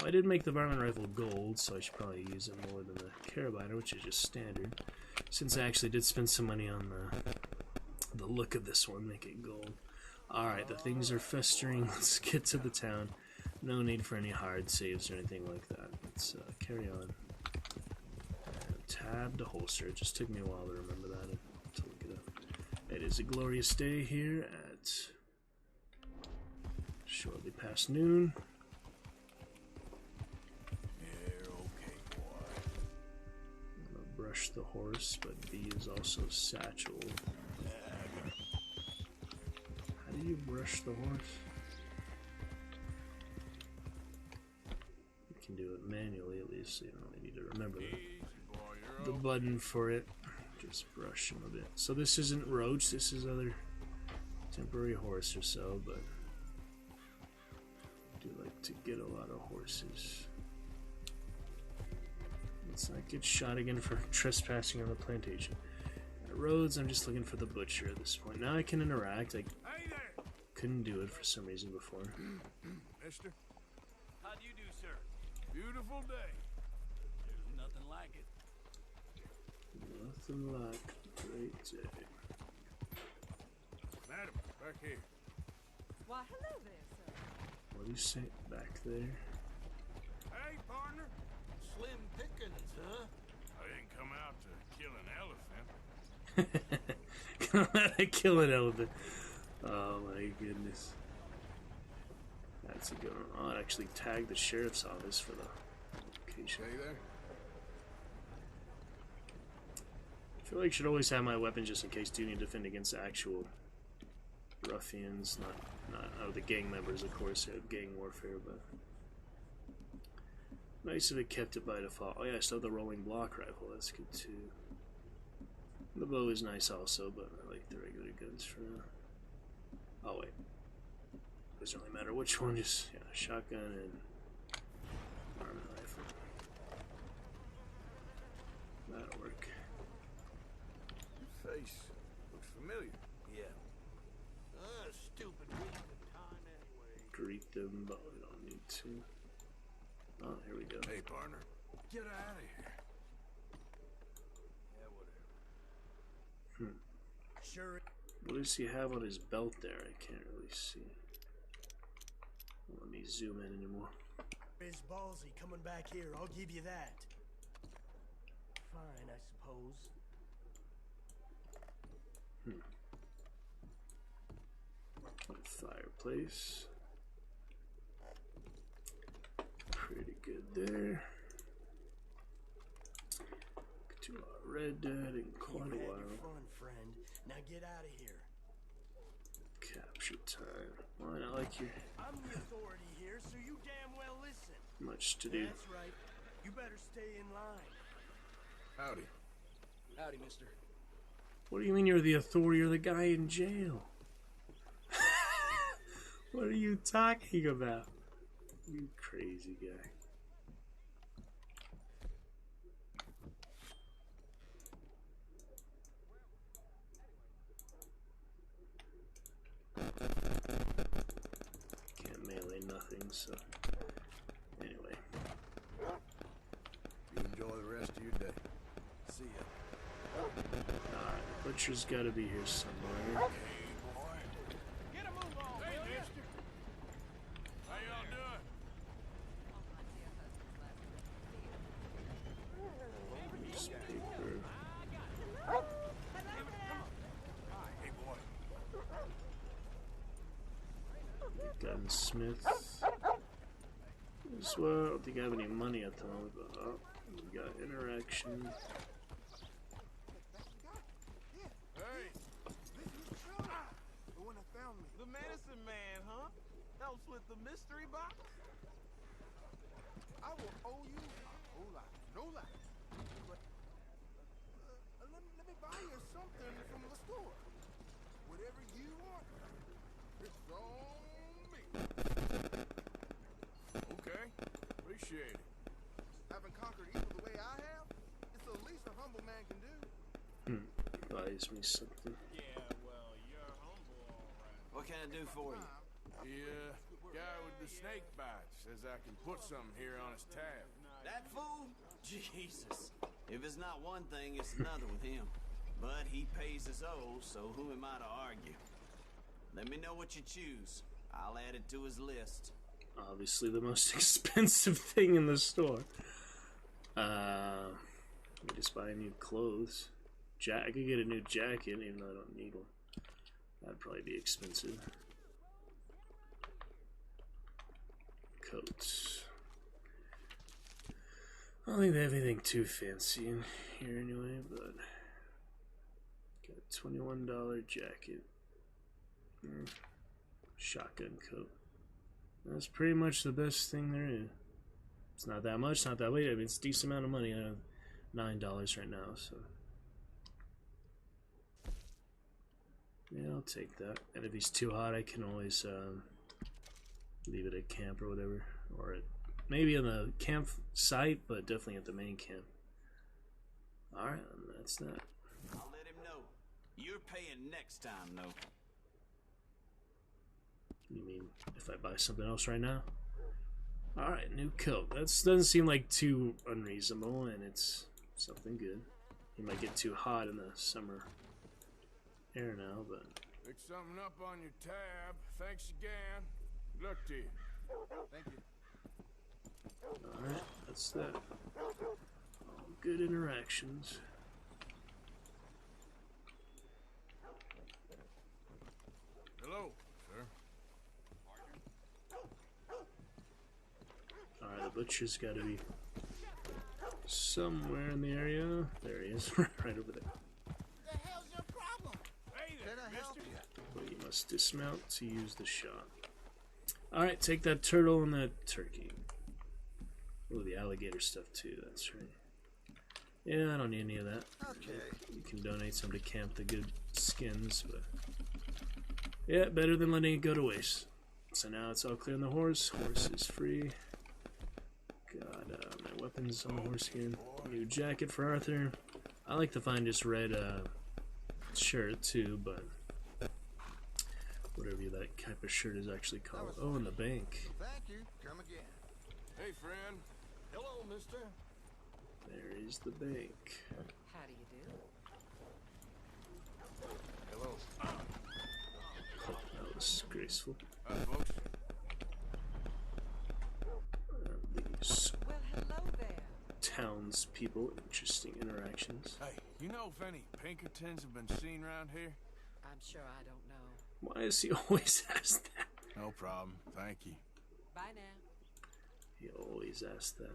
Speaker 3: I did make the varmint rifle gold, so I should probably use it more than the carabiner, which is just standard. Since I actually did spend some money on the look of this one, make it gold. Alright, the things are festering. Let's get to the town. No need for any hard saves or anything like that. Let's carry on. Tab to holster. It just took me a while to remember that and to look it up. It is a glorious day here at shortly past noon. I'm gonna brush the horse, but B is also satchel. Did you brush the horse? You can do it manually at least, so you don't really need to remember the button for it. Just brush him a bit. So this isn't Roach, this is other temporary horse or so, but I do like to get a lot of horses. Let's not get shot again for trespassing on the plantation. At Rhodes, I'm just looking for the butcher at this point. Now I can interact. I couldn't do it for some reason before.
Speaker 14: Mister? How do you do, sir? Beautiful day. There's nothing like it.
Speaker 3: Nothing like a great day.
Speaker 14: Madam, back here.
Speaker 15: Why, hello there, sir.
Speaker 3: What do you say back there?
Speaker 14: Hey, partner. Slim pickings, huh? I didn't come out to kill an elephant.
Speaker 3: Come out to kill an elephant. Oh my goodness. That's a good one. Oh, it actually tagged the sheriff's office for the location.
Speaker 14: Hey there.
Speaker 3: I feel like I should always have my weapon just in case do need to defend against actual ruffians, not the gang members, of course, have gang warfare, but nice if it kept it by default. Oh yeah, I still have the rolling block rifle, that's good too. The bow is nice also, but I like the regular guns for now. Oh wait, doesn't really matter which one, just yeah, shotgun and armor rifle. That'll work.
Speaker 14: Your face looks familiar. Yeah. Stupid waste of time anyway.
Speaker 3: Greet them, but we don't need to. Oh, here we go.
Speaker 14: Hey, partner. Get out of here. Yeah, whatever.
Speaker 3: Sure. What does he have on his belt there? I can't really see. Don't let me zoom in anymore.
Speaker 16: It's ballsy coming back here, I'll give you that. Fine, I suppose.
Speaker 3: Fireplace. Pretty good there. To our Red Dead in quite a while.
Speaker 16: Fun, friend. Now get out of here.
Speaker 3: Capture time. Why not like you?
Speaker 16: I'm the authority here, so you damn well listen.
Speaker 3: Much to do.
Speaker 16: That's right. You better stay in line.
Speaker 14: Howdy. Howdy, mister.
Speaker 3: What do you mean you're the authority? You're the guy in jail. What are you talking about? You crazy guy. Can't melee nothing, so anyway.
Speaker 14: You enjoy the rest of your day. See ya.
Speaker 3: Alright, butcher's gotta be here somewhere. Gunsmith as well. I don't think I have any money at the moment, but oh, we got interaction.
Speaker 14: Hey! The medicine man, huh? Helps with the mystery box? I will owe you a whole lot. No lie. But, let me buy you something from the store. Whatever you want. It's on me. Okay. Appreciate it. Haven't conquered evil the way I have? It's the least a humble man can do.
Speaker 3: Buys me something.
Speaker 14: Yeah, well, you're humble, alright.
Speaker 17: What can I do for you?
Speaker 14: The guy with the snake bite says I can put something here on his tab.
Speaker 17: That fool? Jesus. If it's not one thing, it's another with him. But he pays his owe, so who am I to argue? Let me know what you choose. I'll add it to his list.
Speaker 3: Obviously the most expensive thing in the store. Let me just buy new clothes. I could get a new jacket, even though I don't need one. That'd probably be expensive. Coats. I don't think they have anything too fancy in here anyway, but got a $21 jacket. Shotgun coat. That's pretty much the best thing there is. It's not that much, not that late. I mean, it's a decent amount of money. I have $9 right now, so yeah, I'll take that. And if he's too hot, I can always leave it at camp or whatever, or maybe on the campsite, but definitely at the main camp. All right, that's that.
Speaker 17: I'll let him know. You're paying next time, though.
Speaker 3: You mean if I buy something else right now? Alright, new coat. That doesn't seem like too unreasonable, and it's something good. You might get too hot in the summer air now, but...
Speaker 14: Pick something up on your tab. Thanks again. Look to you. Thank you.
Speaker 3: Alright, that's that. All good interactions.
Speaker 14: Hello, sir.
Speaker 3: Alright, the butcher's gotta be somewhere in the area. There he is, right over there.
Speaker 14: The hell's your problem? Hey there, mister.
Speaker 3: Well, you must dismount to use the shot. Alright, take that turtle and that turkey. Oh, the alligator stuff too, that's right. Yeah, I don't need any of that.
Speaker 18: Okay.
Speaker 3: You can donate some to camp, the good skins, but... yeah, better than letting it go to waste. So now it's all clear on the horse. Horse is free. Got my weapons on the horse again. New jacket for Arthur. I like to find this red shirt too, but whatever that type of shirt is actually called. Oh, in the bank.
Speaker 18: Thank you. Come again.
Speaker 14: Hey, friend.
Speaker 18: Hello, mister.
Speaker 3: There is the bank.
Speaker 15: How do you do?
Speaker 14: Hello.
Speaker 3: That was graceful.
Speaker 14: Hi, folks.
Speaker 3: These
Speaker 15: Well, hello there.
Speaker 3: townspeople, interesting interactions.
Speaker 14: Hey, you know if any Pinkertons have been seen around here?
Speaker 15: I'm sure I don't know.
Speaker 3: Why does he always ask that?
Speaker 14: No problem. Thank you.
Speaker 15: Bye now.
Speaker 3: He always asks that.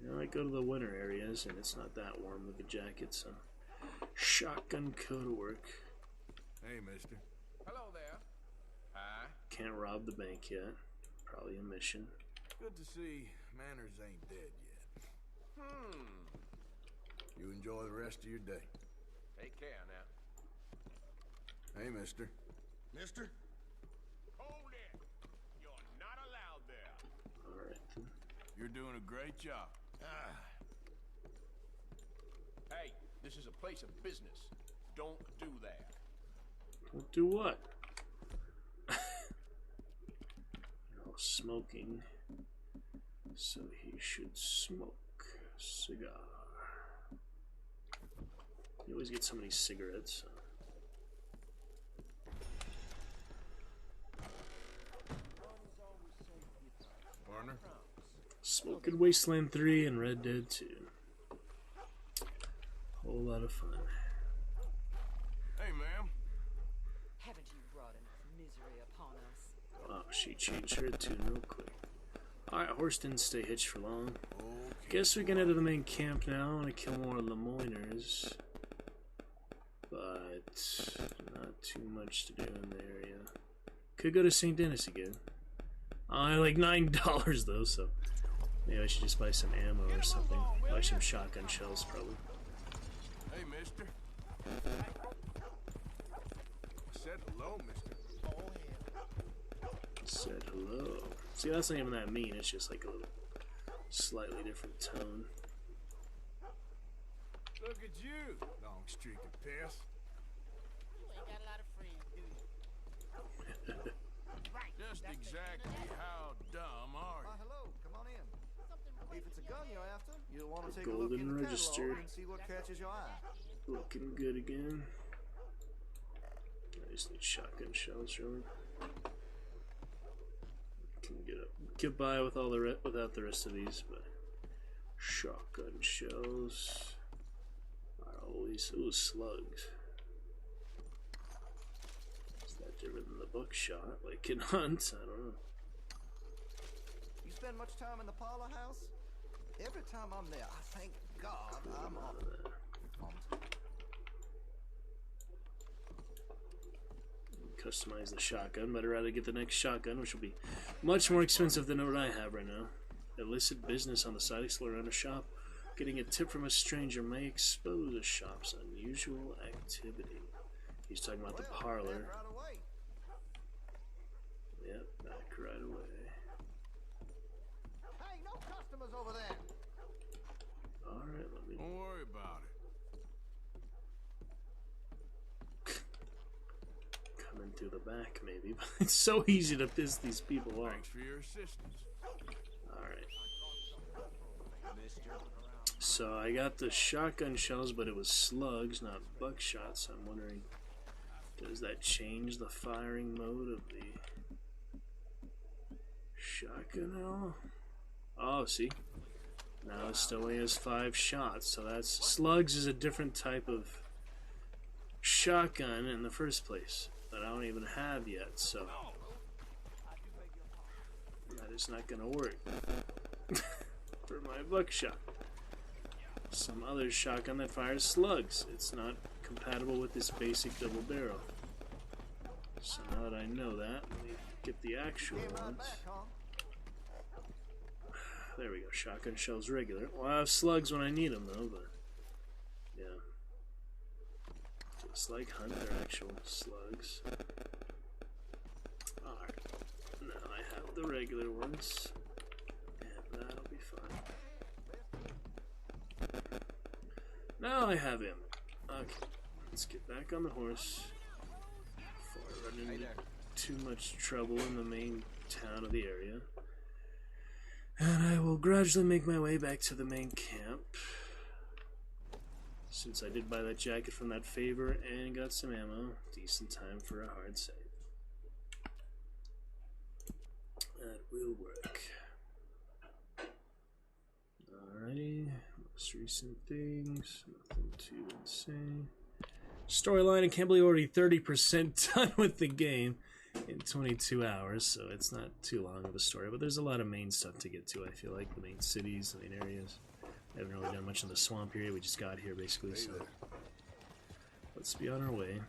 Speaker 3: You know, I go to the winter areas and it's not that warm with the jacket, so shotgun coat to work.
Speaker 14: Hey, mister. Hello there. Hi.
Speaker 3: Can't rob the bank yet. Probably a mission.
Speaker 14: Good to see manners ain't dead yet. You enjoy the rest of your day.
Speaker 18: Take care now.
Speaker 14: Hey, mister.
Speaker 18: Mister?
Speaker 14: Hold it. You're not allowed there.
Speaker 3: Alright then.
Speaker 14: You're doing a great job.
Speaker 18: Hey, this is a place of business. Don't do that.
Speaker 3: Don't do what? No smoking. So he should smoke a cigar. You always get so many cigarettes.
Speaker 14: Partner?
Speaker 3: Smoking Wasteland 3 and Red Dead 2. Whole lot of fun.
Speaker 14: Hey, ma'am.
Speaker 15: Haven't you brought enough misery upon us?
Speaker 3: Wow, she changed her tune real quick. Alright, horse didn't stay hitched for long. Guess we can head to the main camp now. I want to kill more Lemoiners. But not too much to do in the area. Could go to St. Denis again. I like $9 though, so maybe I should just buy some ammo or something. Buy some shotgun shells probably.
Speaker 14: Hey, mister. Said hello, mister.
Speaker 3: Said hello. See, that's not even that mean. It's just like a little slightly different tone.
Speaker 14: Look at you, long streak of piss.
Speaker 19: You ain't got a lot of friends, do you?
Speaker 14: Just exactly how dumb are you?
Speaker 18: Hello, come on in. If it's a gun you're after, you'll want to take a
Speaker 3: Golden
Speaker 18: look in the
Speaker 3: Register.
Speaker 18: catalog and see what catches your eye.
Speaker 3: Looking good again. I just need shotgun shells, really. Can get by with all the without the rest of these, but shotgun shells are always slugs. Is that different than the buckshot, like in Hunt? I don't know.
Speaker 18: You spend much time in the parlor house?
Speaker 20: Every time I'm there, I thank God I'm off.
Speaker 3: Customize the shotgun, but I'd rather get the next shotgun, which will be much more expensive than what I have right now. Illicit business on the side, explore around a shop. Getting a tip from a stranger may expose a shop's unusual activity. He's talking about the parlor. Yep, back right away.
Speaker 20: Hey, no customers over there.
Speaker 3: Alright, let me...
Speaker 14: Don't worry about it.
Speaker 3: Coming through the back, maybe, but it's so easy to piss these people off.
Speaker 14: Thanks for your assistance.
Speaker 3: Alright. So I got the shotgun shells, but it was slugs, not buckshot, so I'm wondering, does that change the firing mode of the shotgun at all? Oh, see? Now it still only has 5 shots, so that's... Slugs is a different type of shotgun in the first place that I don't even have yet, so that is not going to work for my buckshot. Some other shotgun that fires slugs. It's not compatible with this basic double barrel. So now that I know that, let me get the actual ones. There we go. Shotgun shells regular. Well, I have slugs when I need them though, but yeah. Just like Hunt, they're actual slugs. Alright. Now I have the regular ones. And that'll be fine. Now I have him. Okay. Let's get back on the horse. Before I run into too much trouble in the main town of the area. And I will gradually make my way back to the main camp. Since I did buy that jacket from that favor and got some ammo, decent time for a hard save. That will work. Alrighty, most recent things, nothing too insane. Storyline, I can't believe already 30% done with the game in 22 hours, so it's not too long of a story, but there's a lot of main stuff to get to, I feel like, the main cities, the main areas. I haven't really done much in the swamp area, we just got here basically, so let's be on our way.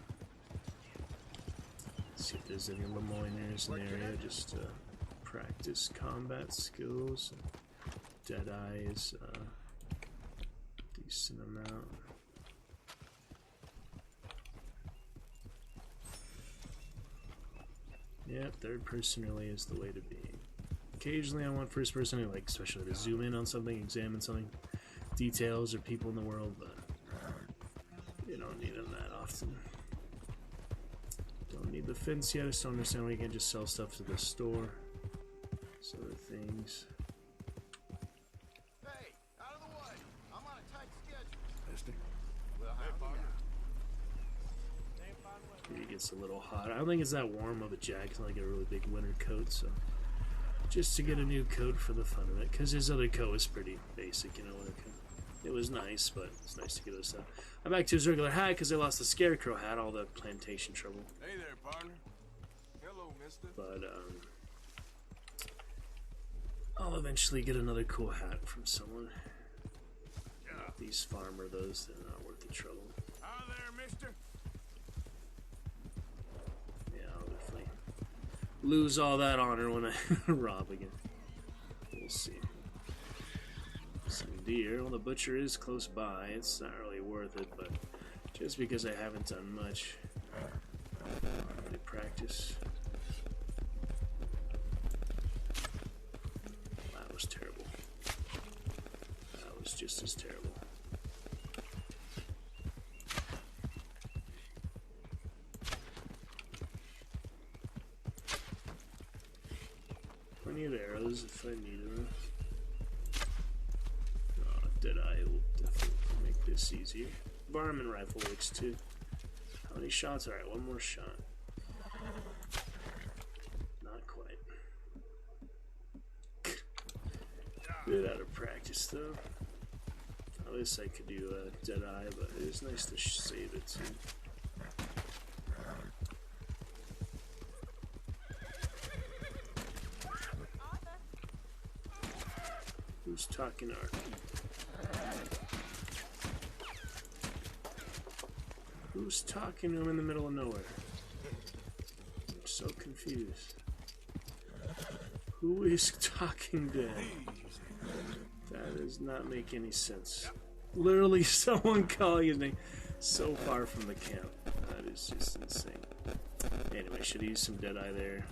Speaker 3: Let's see if there's any Lemoiners in the area, just to practice combat skills. Deadeye is decent amount. Yep, third person really is the way to be. Occasionally I want first person, like especially to zoom in on something, examine something, details or people in the world, but you don't need them that often. Don't need the fence yet. I still understand why you can't just sell stuff to the store. Those other things.
Speaker 20: Hey, out of the way. I'm on a tight schedule.
Speaker 14: Mister.
Speaker 20: Well,
Speaker 3: It gets a little hot. I don't think it's that warm of a jacket. It's not like a really big winter coat, so just to get a new coat for the fun of it, because his other coat was pretty basic, you know. It was nice, but it's nice to get this stuff. I'm back to his regular hat because I lost the scarecrow hat, all the plantation trouble.
Speaker 14: Hey there, partner. Hello, mister.
Speaker 3: But I'll eventually get another cool hat from someone. These farmer, those, they're not worth the trouble.
Speaker 14: Hi there, mister.
Speaker 3: Yeah, I'll definitely lose all that honor when I rob again. We'll see. Some deer. Well, the butcher is close by. It's not really worth it, but just because I haven't done much, I'll really practice. That was terrible. That was just as terrible. Plenty of arrows if I need them. Deadeye will definitely make this easier. Barman rifle works too. How many shots? Alright, one more shot. Not quite. Bit out of practice though. I wish I could do a Deadeye, but it is nice to save it too. Who's talking to her? Who's talking to him in the middle of nowhere? I'm so confused. Who is talking to him? That does not make any sense. Literally someone calling his name so far from the camp. That is just insane. Anyway, should have used some Deadeye there.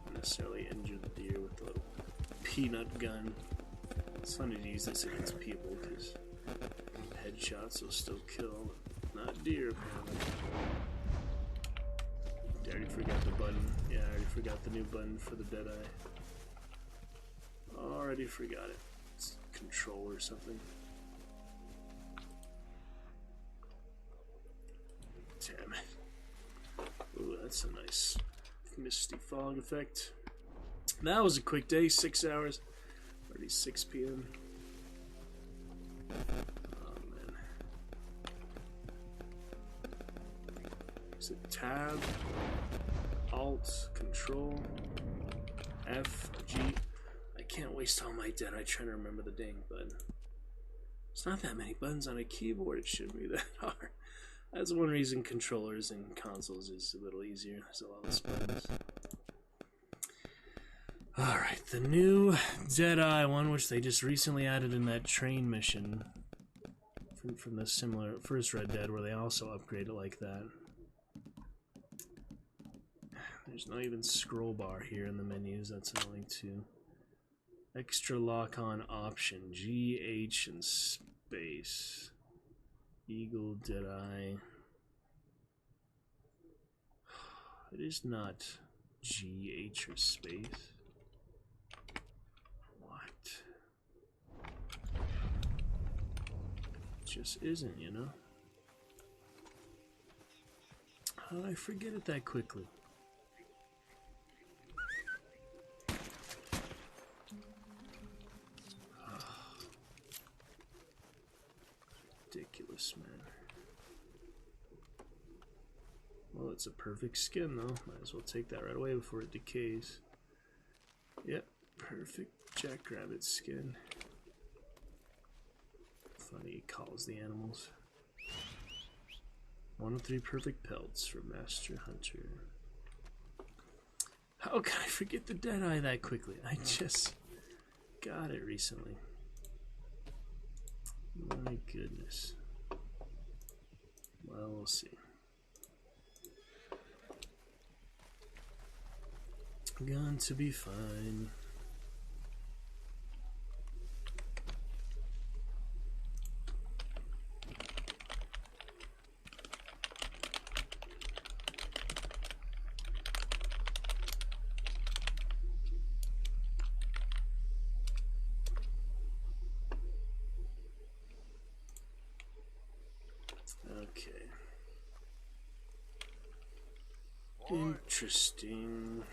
Speaker 3: Not necessarily injure the deer with the little peanut gun. It's funny to use this against people because headshots will still kill, not deer apparently. I already forgot the button. Yeah, I already forgot the new button for the Deadeye. Already forgot it. It's control or something. Damn it. Ooh, that's a nice misty fog effect. That was a quick day, 6 hours. Already 6 p.m. Oh man. Is it tab, alt, control, F, G? I can't waste all my Deadeye trying to remember the dang button. It's not that many buttons on a keyboard, it shouldn't be that hard. That's one reason controllers and consoles is a little easier. There's a lot less buttons. Alright, the new Deadeye one, which they just recently added in that train mission from the similar first Red Dead, where they also upgrade it like that. There's not even scroll bar here in the menus, that's annoying too. Extra lock-on option, G, H, and space. Eagle, Deadeye. It is not G, H, or space. Just isn't, you know? How did I forget it that quickly? Ridiculous, man. Well, it's a perfect skin, though. Might as well take that right away before it decays. Yep, perfect jackrabbit skin. Funny he calls the animals. 1 of 3 perfect pelts for Master Hunter. How can I forget the Deadeye that quickly? I just got it recently. My goodness. Well, we'll see. Going to be fine. Okay. Interesting.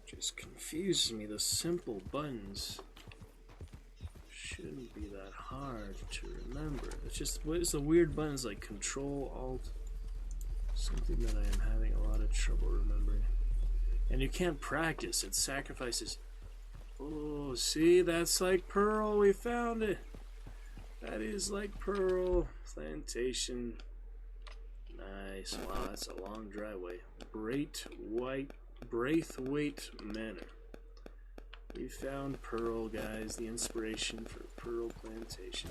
Speaker 3: Just confuses me. The simple buttons shouldn't be that hard to remember. It's just, what is the weird buttons like Control, Alt? Something that I am having a lot of trouble remembering. And you can't practice. It sacrifices. Oh, see, that's like Pearl. We found it. That is like Pearl. Plantation. Nice. Wow, that's a long driveway. Braithwaite Manor. We found Pearl, guys. The inspiration for Pearl Plantation.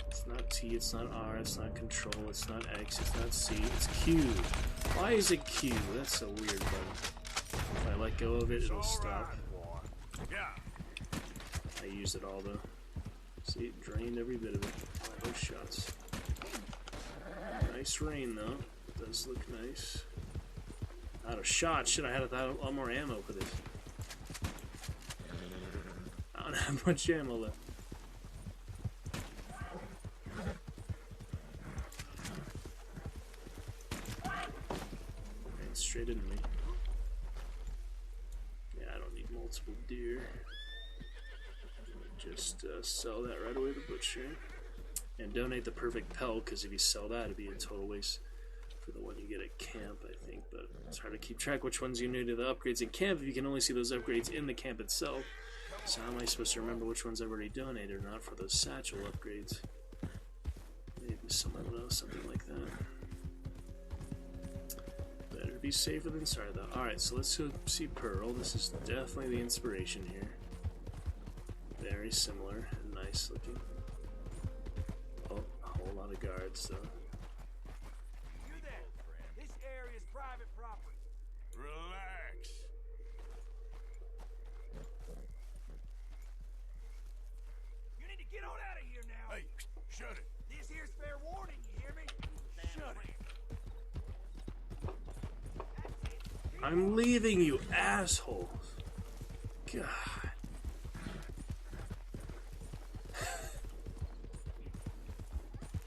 Speaker 3: It's not T, it's not R, it's not Control, it's not X, it's not C, it's Q. Why is it Q? That's a weird button. If I let go of it, it'll stop. I used it all though. See, it drained every bit of it. Those shots. Nice rain though. It does look nice. Out of shot. Should I have had a lot more ammo for this. I don't have much ammo left. Ran straight into me. Yeah, I don't need multiple deer. Just sell that right away to the butcher. And donate the perfect pelt, because if you sell that, it'd be a total waste for the one you get at camp, I think, but it's hard to keep track which ones you need to the upgrades in camp if you can only see those upgrades in the camp itself. So how am I supposed to remember which ones I've already donated or not for those satchel upgrades? Maybe someone knows something like that. Better be safer than sorry, though. Alright, so let's go see Pearl. This is definitely the inspiration here. Very similar and nice looking. Oh, a whole lot of guards, though.
Speaker 14: You there? This area is private property. Relax. You need to get on out of here now. Hey, shut it. This here's fair warning, you hear me? Shut it.
Speaker 3: I'm leaving, you assholes. God.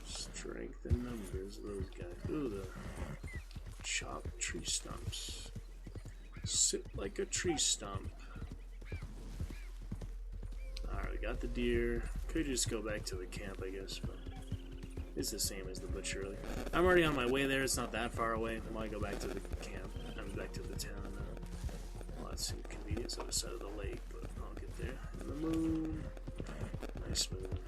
Speaker 3: Strength in numbers, those guys. Ooh, the chopped tree stumps. Sit like a tree stump. Alright, we got the deer. Could just go back to the camp, I guess, but it's the same as the butcher. I'm already on my way there. It's not that far away. I want to go back to the camp. I'm back to the town now. Well, that's inconvenience on the side of the lake, but I'll get there. And the moon. Nice moon.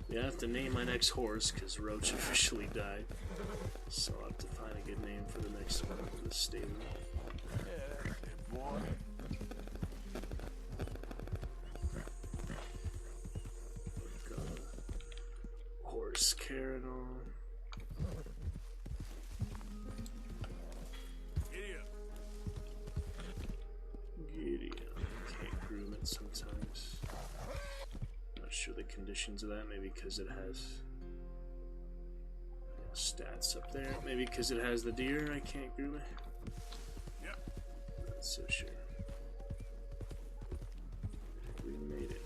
Speaker 3: Yeah, I have to name my next horse because Roach officially died. So I'll have to find a good name for the next one in the stable.
Speaker 14: Yeah, boy.
Speaker 3: Got a horse carrying on. Giddy up. Can't groom it sometimes. Not sure the conditions of that. Maybe because it has stats up there. Maybe because it has the deer, I can't groom it.
Speaker 14: Yep.
Speaker 3: Not so sure. We made it.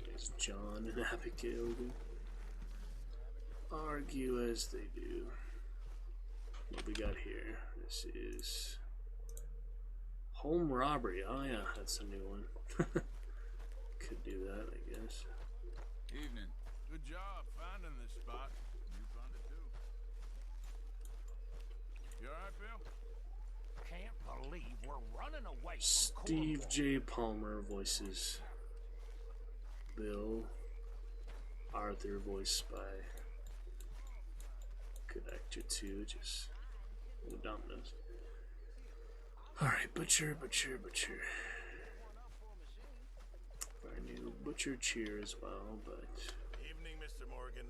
Speaker 3: There's John and Abigail. Argue as they do. What we got here? This is home robbery. Oh yeah, that's a new one. Could do that, I guess.
Speaker 14: Evening. Good job finding this spot. You found it too. You alright, Bill?
Speaker 21: Can't believe we're running away.
Speaker 3: Steve J. Palmer voices Bill. Arthur voiced by good actor too, just Domino's. Alright, butcher. Our new butcher cheer as well, but
Speaker 14: Evening, Mr. Morgan.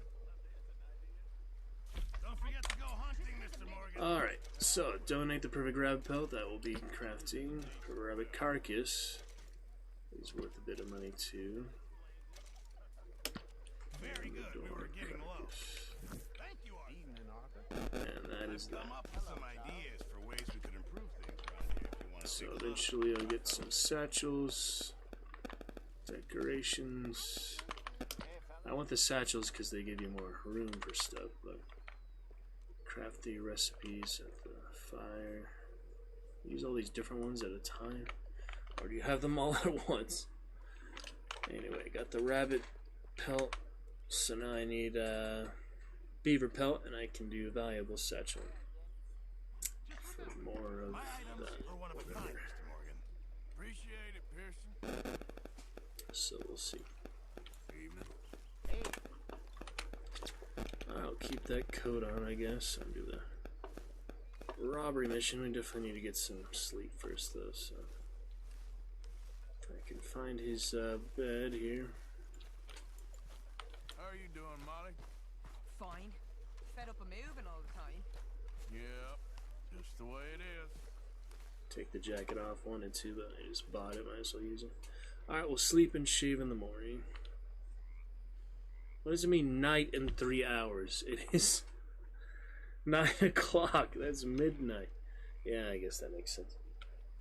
Speaker 14: Don't forget to go hunting, Mr. Morgan.
Speaker 3: alright, so donate the perfect rabbit pelt. That will be crafting. Rabbit carcass is worth a bit of money too.
Speaker 14: Very good. We were getting low. Thank you, Arthur.
Speaker 3: And that is that.
Speaker 14: Come up with some ideas for ways we could improve things around here if you want to
Speaker 3: So
Speaker 14: take a look.
Speaker 3: eventually I'll get some satchels, decorations. I want the satchels because they give you more room for stuff, but crafty recipes at the fire. Use all these different ones at a time, or do you have them all at once? Anyway, got the rabbit pelt, so now I need beaver pelt, and I can do valuable satchel for more of that. Whatever.
Speaker 14: Appreciate it, Pearson.
Speaker 3: So we'll see.
Speaker 14: Evening.
Speaker 3: I'll keep that coat on, I guess, and do the robbery mission. We definitely need to get some sleep first, though, so I can find his bed here.
Speaker 14: How are you doing, Molly?
Speaker 15: Fine. Fed up of moving all the time.
Speaker 14: Yep. Just the way it is.
Speaker 3: Take the jacket off, wanted to, but I just bought it, might as well use it. Alright, we'll sleep and shave in the morning. What does it mean, night in 3 hours? It is 9 o'clock. That's midnight. Yeah, I guess that makes sense.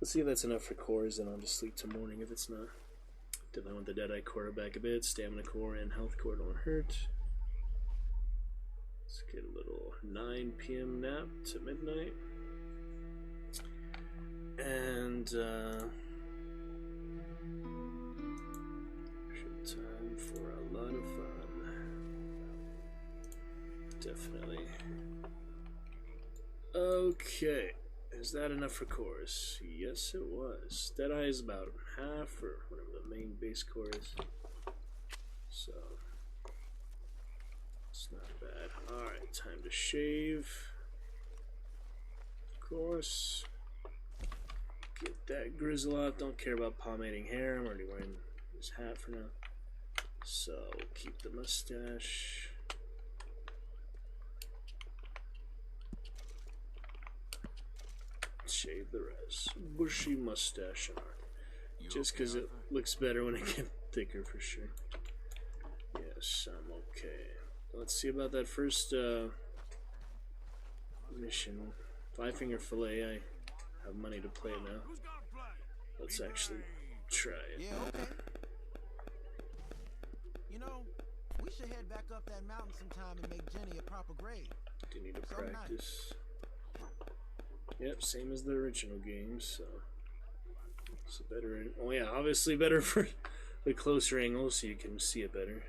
Speaker 3: Let's see if that's enough for cores, and I'll just sleep till morning if it's not. Definitely want the Deadeye core back a bit. Stamina core and health core don't hurt. Let's get a little 9 p.m. nap to midnight. And, Time for a lot of fun. Definitely. Okay. Is that enough for chorus? Yes, it was. Deadeye is about half, or whatever the main base core is. So, it's not bad. Alright, time to shave. Of course. Get that grizzle out. Don't care about pomading hair. I'm already wearing this hat for now. So, we'll keep the mustache. Shave the rest. Bushy mustache on. Just because it looks better when it gets thicker for sure. Yes, I'm okay. Let's see about that first mission. Five Finger Fillet. I have money to play now. Let's actually try it.
Speaker 20: Yeah, okay. You know, we should head back up that mountain sometime and make Jenny a proper grave.
Speaker 3: Do need to practice. Yep, same as the original game, so it's better. Oh yeah, obviously better for the closer angle, so you can see it better.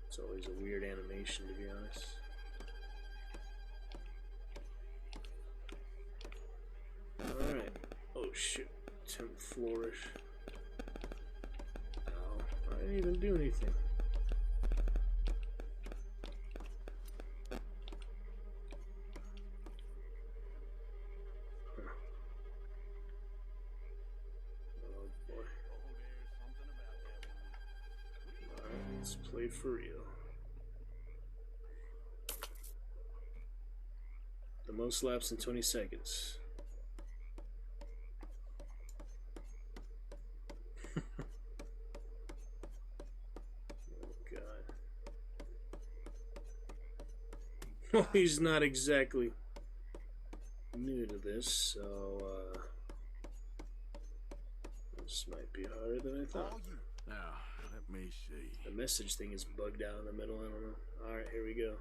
Speaker 3: It's always a weird animation, to be honest. All right. Oh shit, 10th flourish. Ow! I didn't even do anything. Let's play for real. The most laps in 20 seconds. Oh god. Well, he's not exactly new to this, so this might be harder than I thought.
Speaker 14: Now, let me see.
Speaker 3: The message thing is bugged out in the middle, I don't know. Alright, here we go.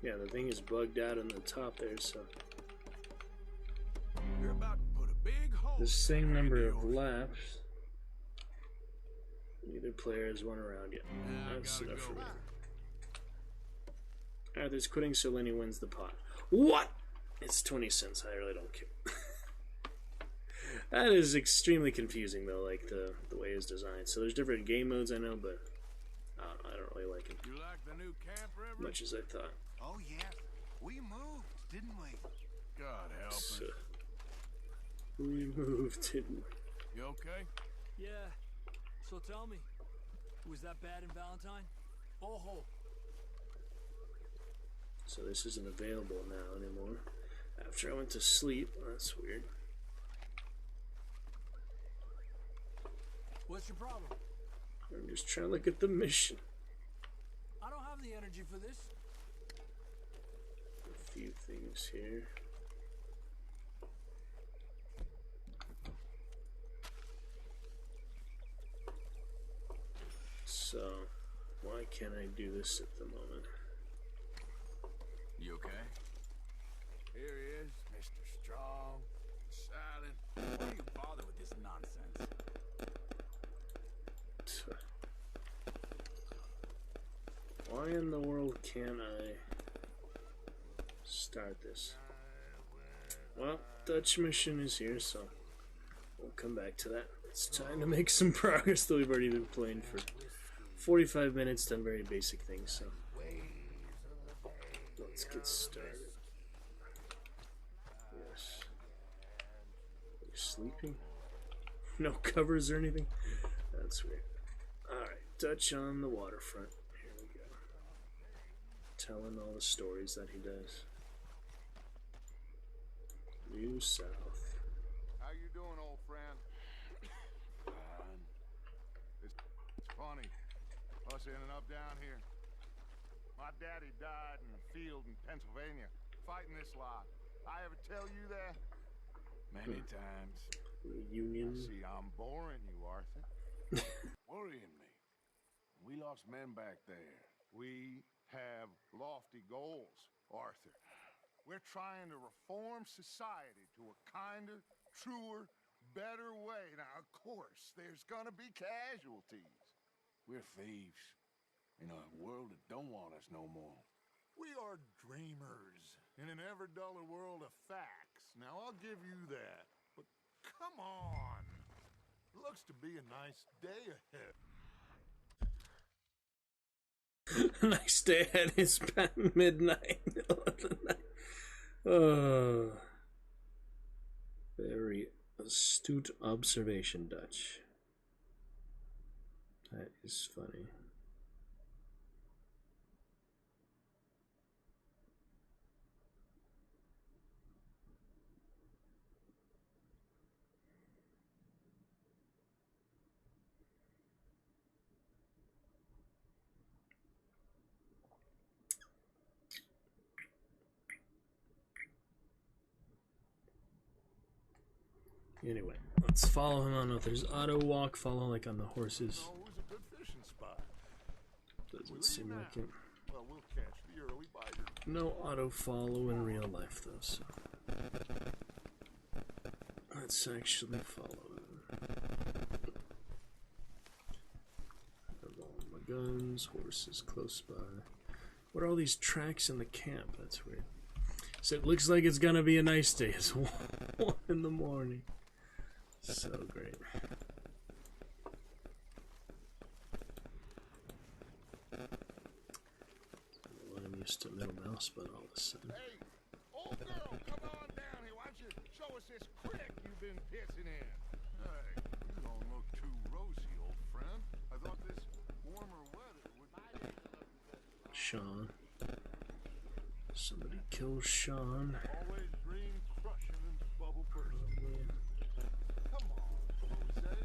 Speaker 3: Yeah, the thing is bugged out on the top there, so
Speaker 14: You're about to put a big hole.
Speaker 3: the same number of laps. Neither player has won a round yet. That's enough for me. Arthur's quitting, so Lenny wins the pot. What? It's 20 cents. I really don't care. That is extremely confusing, though, like the way it's designed. So there's different game modes, I know, but I don't really like it
Speaker 14: You like the new camp, Reverend?
Speaker 3: much as I thought.
Speaker 20: Oh, yeah. We moved, didn't we?
Speaker 14: God help us.
Speaker 3: So, we moved, didn't we?
Speaker 14: You okay?
Speaker 1: Yeah. So tell me, was that bad in Valentine? Oh.
Speaker 3: So this isn't available now anymore. After I went to sleep, that's weird.
Speaker 1: What's your problem?
Speaker 3: I'm just trying to look at the mission.
Speaker 1: I don't have the energy for this.
Speaker 3: A few things here. So, why can't I do this at the moment?
Speaker 14: You okay? Here he is, Mr. Strong, silent. Why do you bother with this nonsense?
Speaker 3: Why in the world can't I start this? Well, Dutch mission is here, so we'll come back to that. It's time to make some progress, though we've already been playing for 45 minutes, done very basic things, so let's get started. Yes. Are you sleeping? No covers or anything? That's weird. Alright, Dutch on the waterfront. Here we go. Telling all the stories that he does. Due south.
Speaker 20: How you doing, old friend? It's funny. Us ending up down here. My daddy died in a field in Pennsylvania, fighting this lot. I ever tell you that? Many times.
Speaker 3: Reunion.
Speaker 20: See, I'm boring you, Arthur. Worrying me. We lost men back there. We have lofty goals, Arthur. We're trying to reform society to a kinder, truer, better way. Now, of course, there's gonna be casualties. We're thieves in a world that don't want us no more. We are dreamers in an ever duller world of facts. Now, I'll give you that. But come on. Looks to be a nice day ahead.
Speaker 3: Nice day ahead is past midnight. Very astute observation, Dutch. That is funny. Anyway, let's follow him on. If there's auto walk, follow like on the horses.
Speaker 20: Always a good fishing spot.
Speaker 3: Doesn't seem like it.
Speaker 20: Well, we'll catch the early biter.
Speaker 3: No auto follow in real life though, so let's actually follow him. I have all my guns, horses close by. What are all these tracks in the camp? That's weird. So it looks like it's gonna be a nice day. It's 1 in the morning. So great. Well, I'm used to middle mouse, but all of a sudden.
Speaker 20: Hey, old girl, come on down here. Why don't you show us this crick you've been pissing in? Hey, you don't look too rosy, old friend. I thought this warmer weather would be...
Speaker 3: Sean. Somebody kill Sean.
Speaker 20: Always dream crushing and bubble bursting. Come on, Hosea.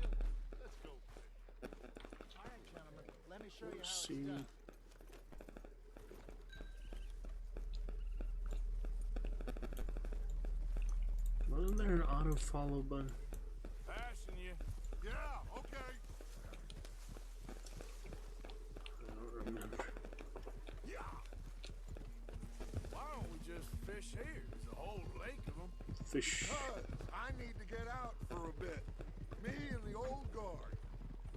Speaker 20: Let's go.
Speaker 21: All right, gentlemen. Let me show you how it's
Speaker 3: See.
Speaker 21: done.
Speaker 3: Wasn't there an auto follow button?
Speaker 14: Passing you.
Speaker 20: Yeah, okay.
Speaker 3: I don't remember.
Speaker 20: Yeah.
Speaker 14: Why don't we just fish here? There's a whole lake of them.
Speaker 3: Fish.
Speaker 20: Because I need to get out for a bit. Me and the old guard.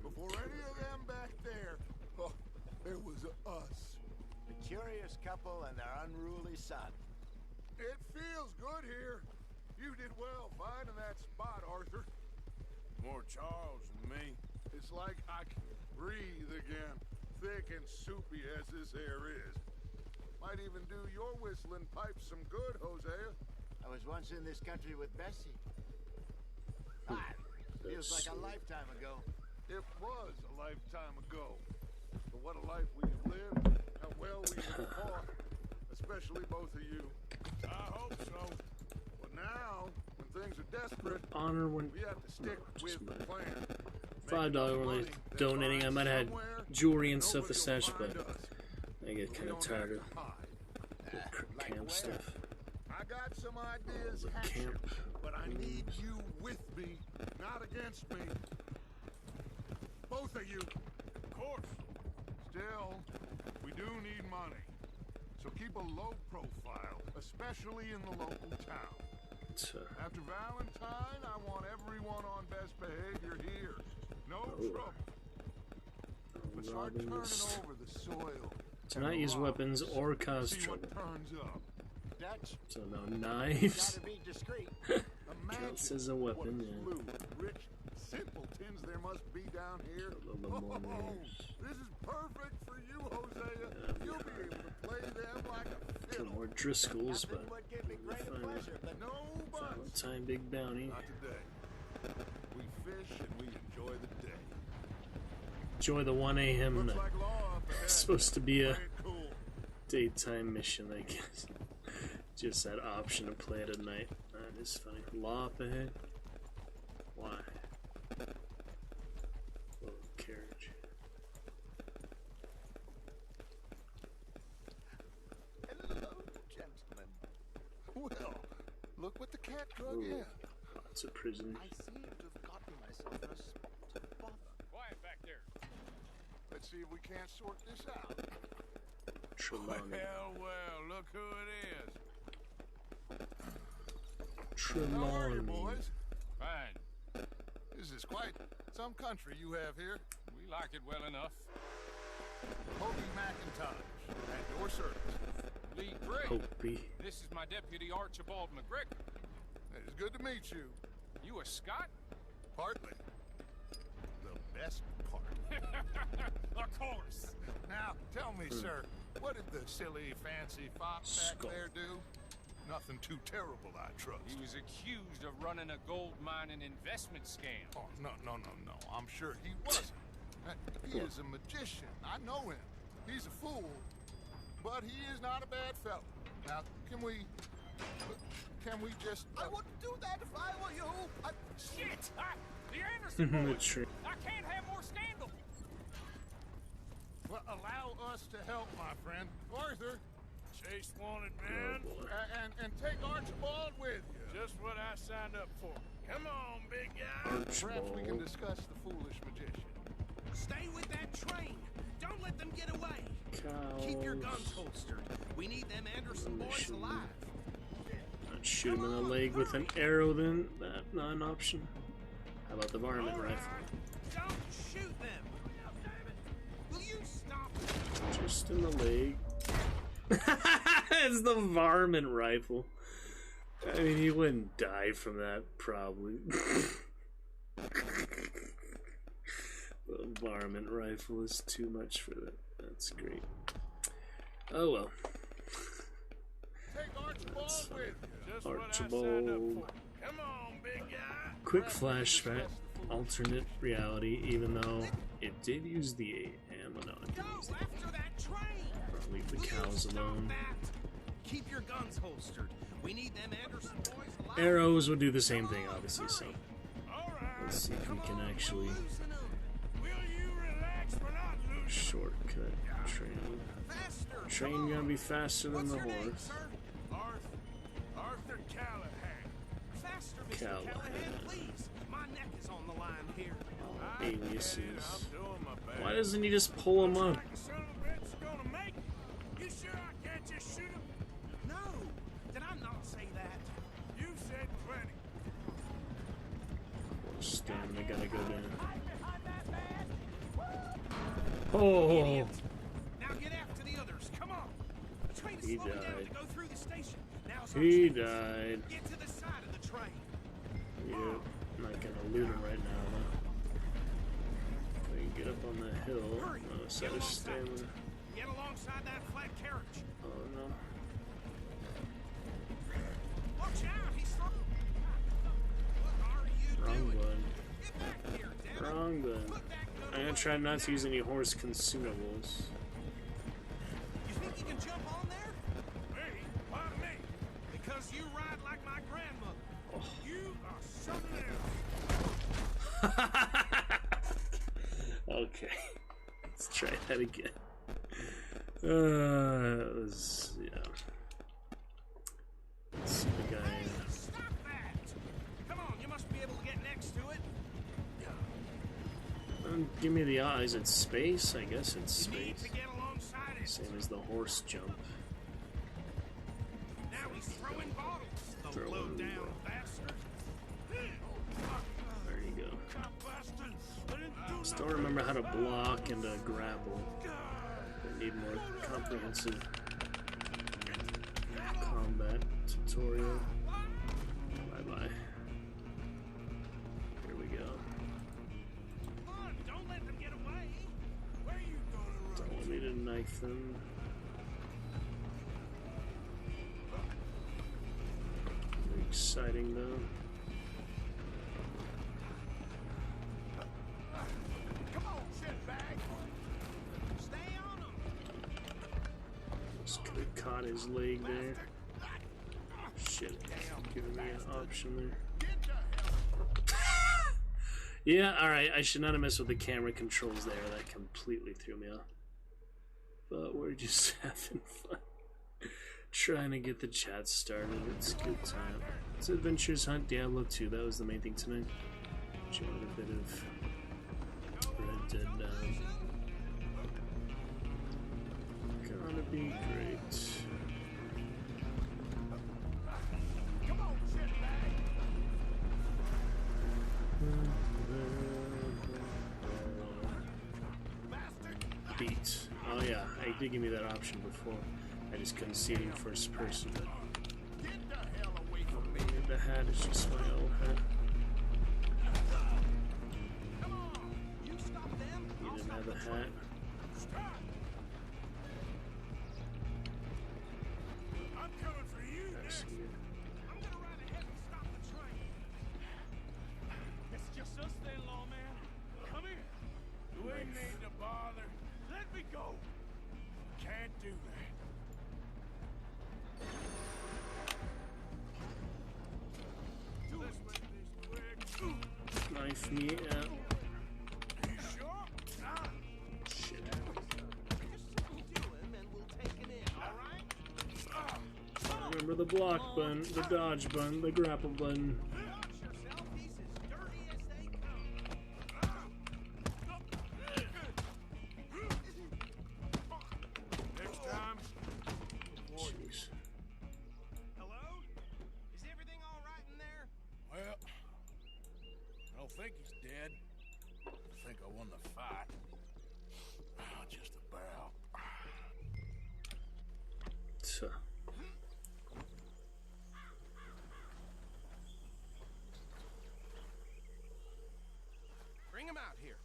Speaker 20: Before any of them back there, oh, there was us.
Speaker 21: The curious couple and their unruly son.
Speaker 20: It feels good here. You did well finding that spot, Arthur.
Speaker 14: More Charles than me.
Speaker 20: It's like I can breathe again, thick and soupy as this air is. Might even do your whistling pipes some good, Hosea.
Speaker 21: I was once in this country with Bessie. Feels like a lifetime ago.
Speaker 20: It was a lifetime ago. But what a life we've lived, how well we have fought, especially both of you.
Speaker 14: I hope so.
Speaker 20: But now, when things are desperate,
Speaker 3: Honor when
Speaker 20: we have to stick with the plan.
Speaker 3: $5 when donating. I might have had jewelry and stuff attached, but I get kind of tired of the camp stuff.
Speaker 20: I got some ideas,
Speaker 3: camp.
Speaker 20: but I need you with me, not against me. Both of you.
Speaker 14: Of course.
Speaker 20: Still, we do need money. So keep a low profile, especially in the local town. After Valentine, I want everyone on best behavior here. No trouble. But start turning over the soil.
Speaker 3: Do not use weapons or cause trouble.
Speaker 21: Dutch.
Speaker 3: So no knives.
Speaker 21: Gotta be discreet.
Speaker 3: Counts as a weapon, yeah.
Speaker 20: Rich simpletons there must be down here. This is perfect for you, Hosea. You'll be able to play them like a fiddle.
Speaker 3: More Driscolls, but
Speaker 21: would give me great pleasure, but
Speaker 20: no buts.
Speaker 3: Valentine Big Bounty.
Speaker 20: Not today. We fish and we enjoy the day.
Speaker 3: Enjoy the 1 a.m. night. It's supposed to be a daytime mission, I guess. Just that option to play it at night. That is funny. Law up ahead. Why? Little carriage.
Speaker 20: Hello, gentlemen. Well, look what the cat drug in.
Speaker 3: It's a prison.
Speaker 18: I seem to have gotten myself in a spot of bother.
Speaker 9: Quiet back there.
Speaker 20: Let's see if we can't sort this out.
Speaker 3: Trelawney.
Speaker 14: Well, look who it is.
Speaker 20: How are you,
Speaker 3: Trelawney.
Speaker 20: boys?
Speaker 14: Fine.
Speaker 20: This is quite some country you have here.
Speaker 14: We like it well enough.
Speaker 20: Hobie McIntosh, at your service.
Speaker 14: Lee Gray.
Speaker 3: Hopi.
Speaker 14: This is my deputy Archibald McGregor.
Speaker 20: It's good to meet you.
Speaker 14: You a Scot?
Speaker 20: Partly. The best part.
Speaker 14: Of course.
Speaker 20: Now, tell me, sir, what did the silly, fancy fox back
Speaker 3: Skull.
Speaker 20: there do? Nothing too terrible, I trust.
Speaker 14: He was accused of running a gold mining investment scam.
Speaker 20: Oh, no. I'm sure he wasn't. He is a magician. I know him. He's a fool. But he is not a bad fellow. Now, can we just...
Speaker 18: I wouldn't do that if I were you.
Speaker 14: Shit! The Anderson boys!
Speaker 3: True.
Speaker 14: I can't have more scandal!
Speaker 20: Well, allow us to help, my friend. Arthur.
Speaker 14: Chase wanted,
Speaker 3: Oh,
Speaker 14: man.
Speaker 3: boy.
Speaker 20: And take Archibald with you.
Speaker 14: Just what I signed up for. Come on, big guy.
Speaker 20: Perhaps we can
Speaker 3: Archibald.
Speaker 20: discuss the foolish magician.
Speaker 12: Stay with that train. Don't let them get away. Keep your guns
Speaker 3: Cows.
Speaker 12: holstered. We need them Anderson boys
Speaker 3: Mission.
Speaker 12: alive.
Speaker 3: Not shoot him in the leg with an arrow then. That not an option. How about the varmint rifle?
Speaker 12: Don't shoot them. Will you stop?
Speaker 3: Just in the leg. It's the varmint rifle. I mean, he wouldn't die from that, probably. The varmint rifle is too much for that. That's great. Oh well.
Speaker 20: Take Archibald with you.
Speaker 14: Just what I signed up
Speaker 3: Archibald.
Speaker 14: for. Come on, big guy.
Speaker 3: Quick flashback, alternate reality, even though it did use the ammo. No, it didn't use the
Speaker 12: After that train.
Speaker 3: ammo. Leave the cows alone.
Speaker 12: Keep your guns holstered. We need them Anderson boys alive.
Speaker 3: Arrows would do the same thing, obviously, so let's see if we can actually shortcut train. Train gonna be faster than the horse.
Speaker 14: Arthur Callahan.
Speaker 12: Faster, Mr.
Speaker 3: Callahan.
Speaker 12: Callahan, please. My neck is on the line here.
Speaker 3: Aliases. Why doesn't he just pull him up?
Speaker 14: Son of a bitch is gonna make it. You sure I can't just shoot him?
Speaker 12: No, did I not say that?
Speaker 14: You said plenty.
Speaker 3: Stamina gotta go down. Oh,
Speaker 12: Now get after the others. Come on. The train is
Speaker 3: He
Speaker 12: slowing down
Speaker 3: died.
Speaker 12: to go through the station. Now's our
Speaker 3: he
Speaker 12: chance.
Speaker 3: died.
Speaker 12: Get to the side of the train.
Speaker 3: Yep, I'm not gonna loot him right now, though. We can get up on the hill. Oh, set of stamina.
Speaker 12: Get alongside that flat carriage.
Speaker 3: Oh no.
Speaker 12: Watch out, he's throwing. What are you
Speaker 3: Wrong
Speaker 12: doing?
Speaker 3: button.
Speaker 12: Get back here, damn it.
Speaker 3: Wrong button. I'm gonna try not to use any horse consumables.
Speaker 12: You think you can jump on there?
Speaker 14: Me? Why me?
Speaker 12: Because you ride like my grandmother.
Speaker 3: Oh.
Speaker 14: You are something else.
Speaker 3: Okay. Let's try that again. It was, yeah. Let's see the guy.
Speaker 12: Stop that! Come on, you must be able to get next to it.
Speaker 3: Give me the eyes. It's space? I guess it's
Speaker 12: You need
Speaker 3: space.
Speaker 12: to get alongside it.
Speaker 3: Same as the horse jump.
Speaker 12: Now he's throwing bottles. The
Speaker 3: Throwing
Speaker 12: low down
Speaker 3: bottles.
Speaker 12: bastard.
Speaker 3: There you go. Still remember how to block and to grapple. I need more comprehensive combat tutorial. Bye bye. Here we go.
Speaker 12: Don't let them get away.
Speaker 14: Where you gonna
Speaker 3: Don't want me to knife them. Very exciting though.
Speaker 18: Come on, shitbag.
Speaker 12: Stay on them.
Speaker 3: Just could have caught his leg there. Shit, giving me an option there. Yeah, alright, I should not have messed with the camera controls there. That completely threw me off. But we're just having fun. Trying to get the chat started. It's a good time. It's Adventures Hunt Diablo 2. That was the main thing tonight. Enjoyed a bit of Red Dead now. Gonna be great. Beat. Oh yeah, I did give me that option before. I just couldn't see it in first person. The hat is just my old hat. Need another hat.
Speaker 14: I'm coming for you next. I'm gonna ride ahead and stop the train. It's just us then, lawman. Come here. You ain't need to bother. Let me go. Can't do that. Let's make this quick.
Speaker 3: Knife me out.
Speaker 14: You sure? Ah.
Speaker 3: Shit. Remember the block button, the dodge button, the grapple button.
Speaker 14: Next time.
Speaker 3: Jeez.
Speaker 18: Hello? Is everything all right in there?
Speaker 14: Well, I don't think he's dead. I think I won the fight. Just about.
Speaker 3: So.
Speaker 18: Bring him out here.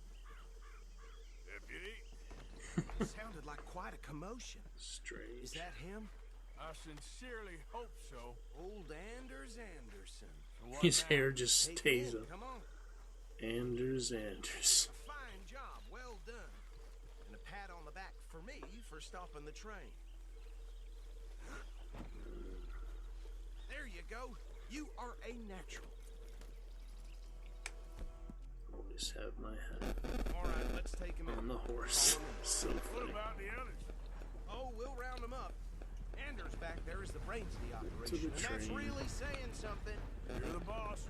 Speaker 14: Deputy?
Speaker 18: Sounded like quite a commotion.
Speaker 3: Strange.
Speaker 18: Is that him?
Speaker 14: I sincerely hope so.
Speaker 18: Old Anders Anderson.
Speaker 3: His hair just stays
Speaker 18: in,
Speaker 3: up.
Speaker 18: Come on.
Speaker 3: Anders.
Speaker 18: Fine job, well done. And a pat on the back for me for stopping the train. There you go. You are a natural.
Speaker 3: Always have my hat
Speaker 18: All right, let's take him
Speaker 3: on
Speaker 18: in.
Speaker 3: the horse. So
Speaker 14: What
Speaker 3: funny.
Speaker 14: about the others?
Speaker 18: Oh, we'll round them up. Anders back there is the brains of the operation,
Speaker 3: the
Speaker 18: and that's
Speaker 3: train.
Speaker 18: really saying something.
Speaker 14: You're the boss.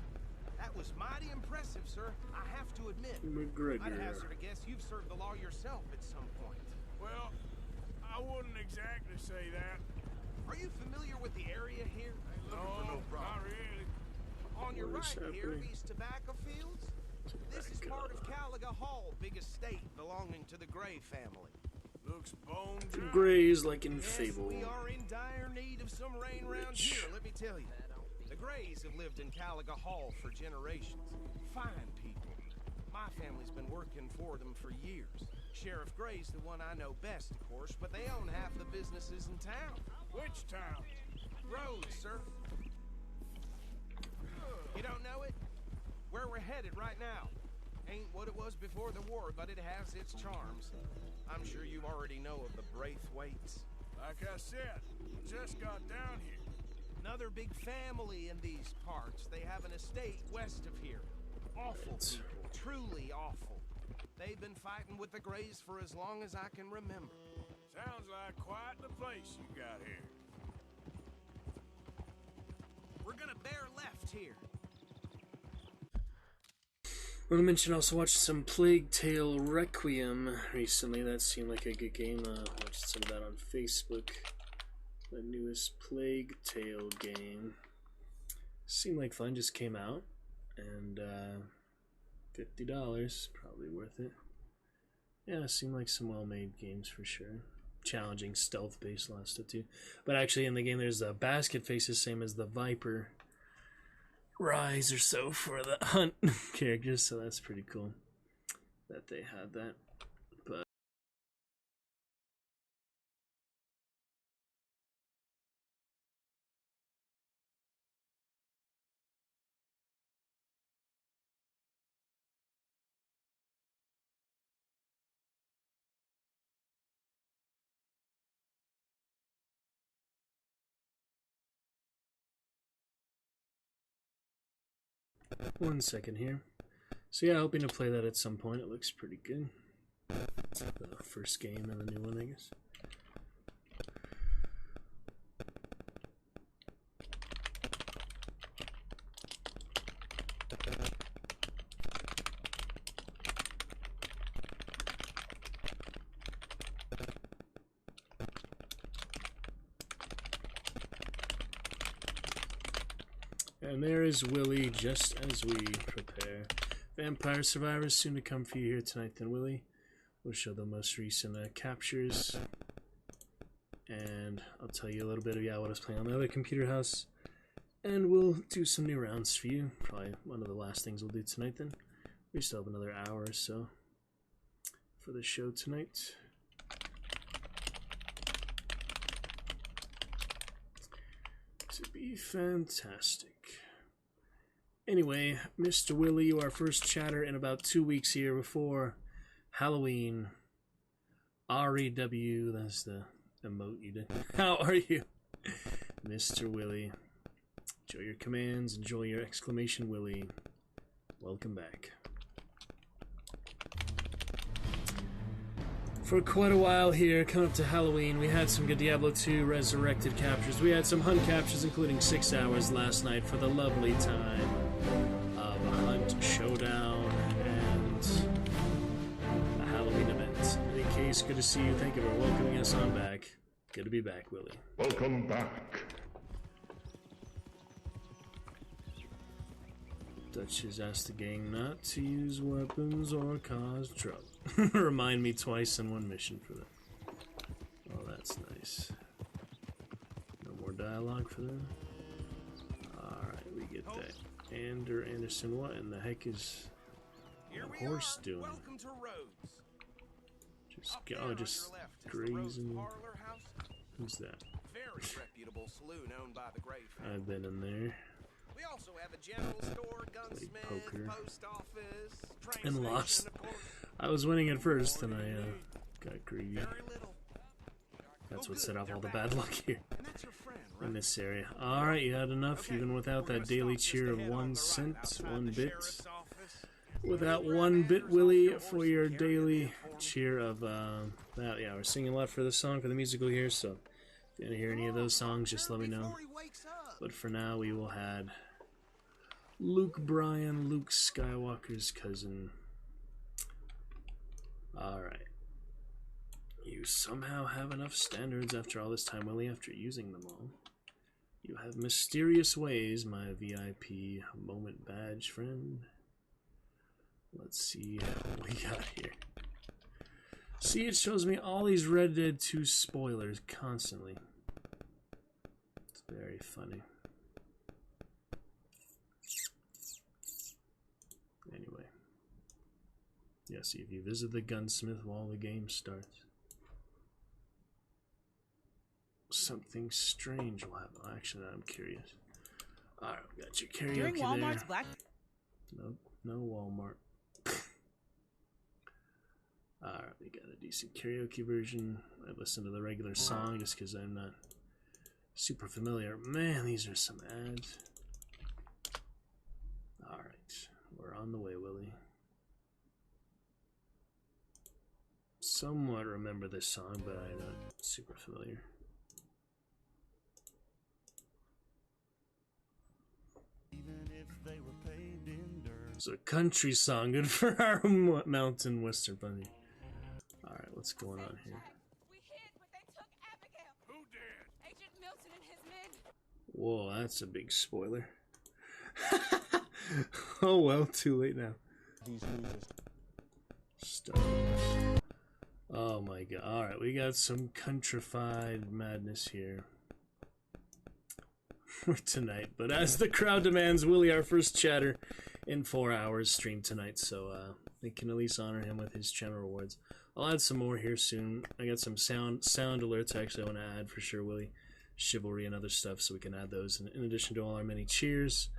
Speaker 18: That was mighty impressive, sir. I have to admit.
Speaker 3: McGregor.
Speaker 18: I'd hazard a guess you've served the law yourself at some point.
Speaker 14: Well, I wouldn't exactly say that.
Speaker 18: Are you familiar with the area here?
Speaker 14: No, not really.
Speaker 18: On your
Speaker 3: What is
Speaker 18: right here,
Speaker 3: happening?
Speaker 18: these tobacco fields. This is part of Caliga Hall, big estate belonging to the Gray family.
Speaker 14: Looks bone dry.
Speaker 3: Grays like in
Speaker 18: Yes,
Speaker 3: Fable.
Speaker 18: we are in dire need of some rain round here, let me tell you. The Grays have lived in Caliga Hall for generations. Fine people. My family's been working for them for years. Sheriff Gray's the one I know best, of course, but they own half the businesses in town.
Speaker 14: Which town?
Speaker 18: Rhodes, sir. You don't know it? Where we're headed right now. Ain't what it was before the war, but it has its charms. I'm sure you already know of the Braithwaites.
Speaker 14: Like I said, just got down here.
Speaker 18: Another big family in these parts. They have an estate west of here. Awful people, truly awful. They've been fighting with the Grays for as long as I can remember.
Speaker 14: Sounds like quite the place you got here.
Speaker 18: We're gonna bear left here.
Speaker 3: I want to mention, also watched some Plague Tale Requiem recently. That seemed like a good game. Watched some of that on Facebook. The newest Plague Tale game. Seemed like fun, just came out. And $50, probably worth it. Yeah, seemed like some well-made games for sure. Challenging, stealth-based, a lot of stuff too. But actually in the game there's a basket faces, same as the Viper Rise or so for the Hunt characters, so that's pretty cool that they had that. But one second here. So yeah, hoping to play that at some point. It looks pretty good. The first game and the new one, I guess. And there is Willy, just as we prepare. Vampire Survivors soon to come for you here tonight, then, Willy. We'll show the most recent captures. And I'll tell you a little bit of what I was playing on the other computer house. And we'll do some new rounds for you. Probably one of the last things we'll do tonight, then. We still have another hour or so for the show tonight. To be fantastic. Anyway, Mr. Willy, you are our first chatter in about 2 weeks here before Halloween. REW, that's the emote you did. How are you, Mr. Willy? Enjoy your commands, enjoy your exclamation, Willy. Welcome back. For quite a while here, coming up to Halloween, we had some good Diablo 2 Resurrected captures. We had some Hunt captures, including 6 hours last night for the lovely time of a Hunt showdown and a Halloween event. In any case, good to see you. Thank you for welcoming us on back. Good to be back, Willy.
Speaker 4: Welcome back.
Speaker 3: Dutch has asked the gang not to use weapons or cause trouble. Remind me twice in one mission for that. Oh, that's nice. No more dialogue for them. Alright, we get that. Anderson, what in the heck is a horse doing? Just grazing. Who's that? I've been in there.
Speaker 18: We also have a general store, gunsmith,
Speaker 3: poker.
Speaker 18: post office,
Speaker 3: And lost. I was winning at first, and I got greedy. That's what set off all the bad luck here in this area. Alright, you had enough, even without that daily cheer of 1 cent, 1 bit. Without 1 bit, Willy, for your daily cheer of that. Yeah, we're singing a lot for the song, for the musical here, so if you want to hear any of those songs, just let me know. But for now, we will have Luke Bryan, Luke Skywalker's cousin. Alright. You somehow have enough standards after all this time, Willy, after using them all. You have mysterious ways, my VIP moment badge friend. Let's see what we got here. See, it shows me all these Red Dead 2 spoilers constantly. It's very funny. Anyway. Yeah, see, if you visit the gunsmith while the game starts, something strange will happen. Actually, I'm curious. Alright, we got your karaoke
Speaker 2: During Walmart's
Speaker 3: there.
Speaker 2: Black...
Speaker 3: Nope, no Walmart. Alright, we got a decent karaoke version. I listened to the regular song just because I'm not super familiar. Man, these are some ads. Alright, we're on the way, Willy. Somewhat remember this song, but I'm not super familiar. It's a country song, good for our mountain western bunny. Alright, what's going on here?
Speaker 19: We hid, but they took Abigail.
Speaker 14: Who did?
Speaker 19: Agent Milton and his men.
Speaker 3: Whoa, that's a big spoiler. Oh well, too late now. Stop. Oh my god. Alright, we got some countrified madness here for tonight. But as the crowd demands, Willy, our first chatter in 4 hours stream tonight, so they can at least honor him with his channel rewards. I'll add some more here soon. I got some sound alerts actually I want to add for sure, Willy. Chivalry and other stuff, so we can add those. And in addition to all our many cheers,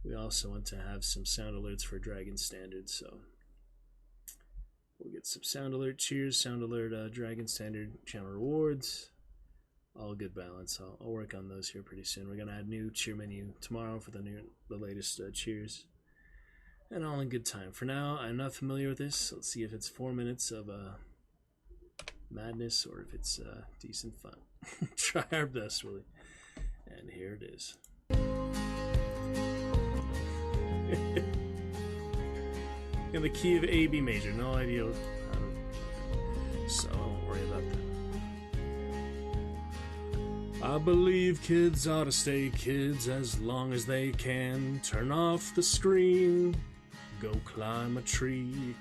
Speaker 3: we also want to have some sound alerts for Dragon Standard, so we'll get some sound alert cheers, sound alert Dragon Standard channel rewards. All good balance. I'll work on those here pretty soon. We're gonna add new cheer menu tomorrow for the latest cheers, and all in good time. For now, I'm not familiar with this. So let's see if it's 4 minutes of madness or if it's decent fun. Try our best, Willy. And here it is. In the key of A, B major. No idea. So I won't worry about that. I believe kids ought to stay kids as long as they can. Turn off the screen, go climb a tree,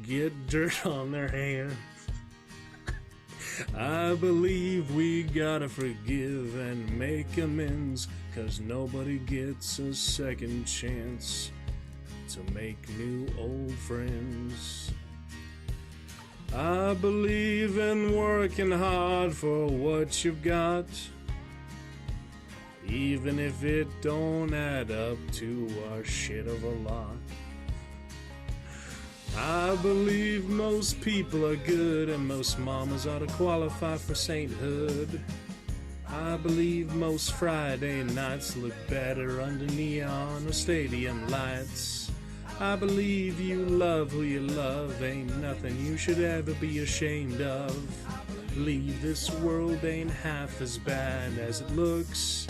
Speaker 3: get dirt on their hands. I believe we gotta forgive and make amends, 'cause nobody gets a second chance to make new old friends. I believe in working hard for what you've got, even if it don't add up to a shit of a lot. I believe most people are good and most mamas ought to qualify for sainthood. I believe most Friday nights look better under neon or stadium lights. I believe you love who you love, ain't nothing you should ever be ashamed of. Believe this world ain't half as bad as it looks.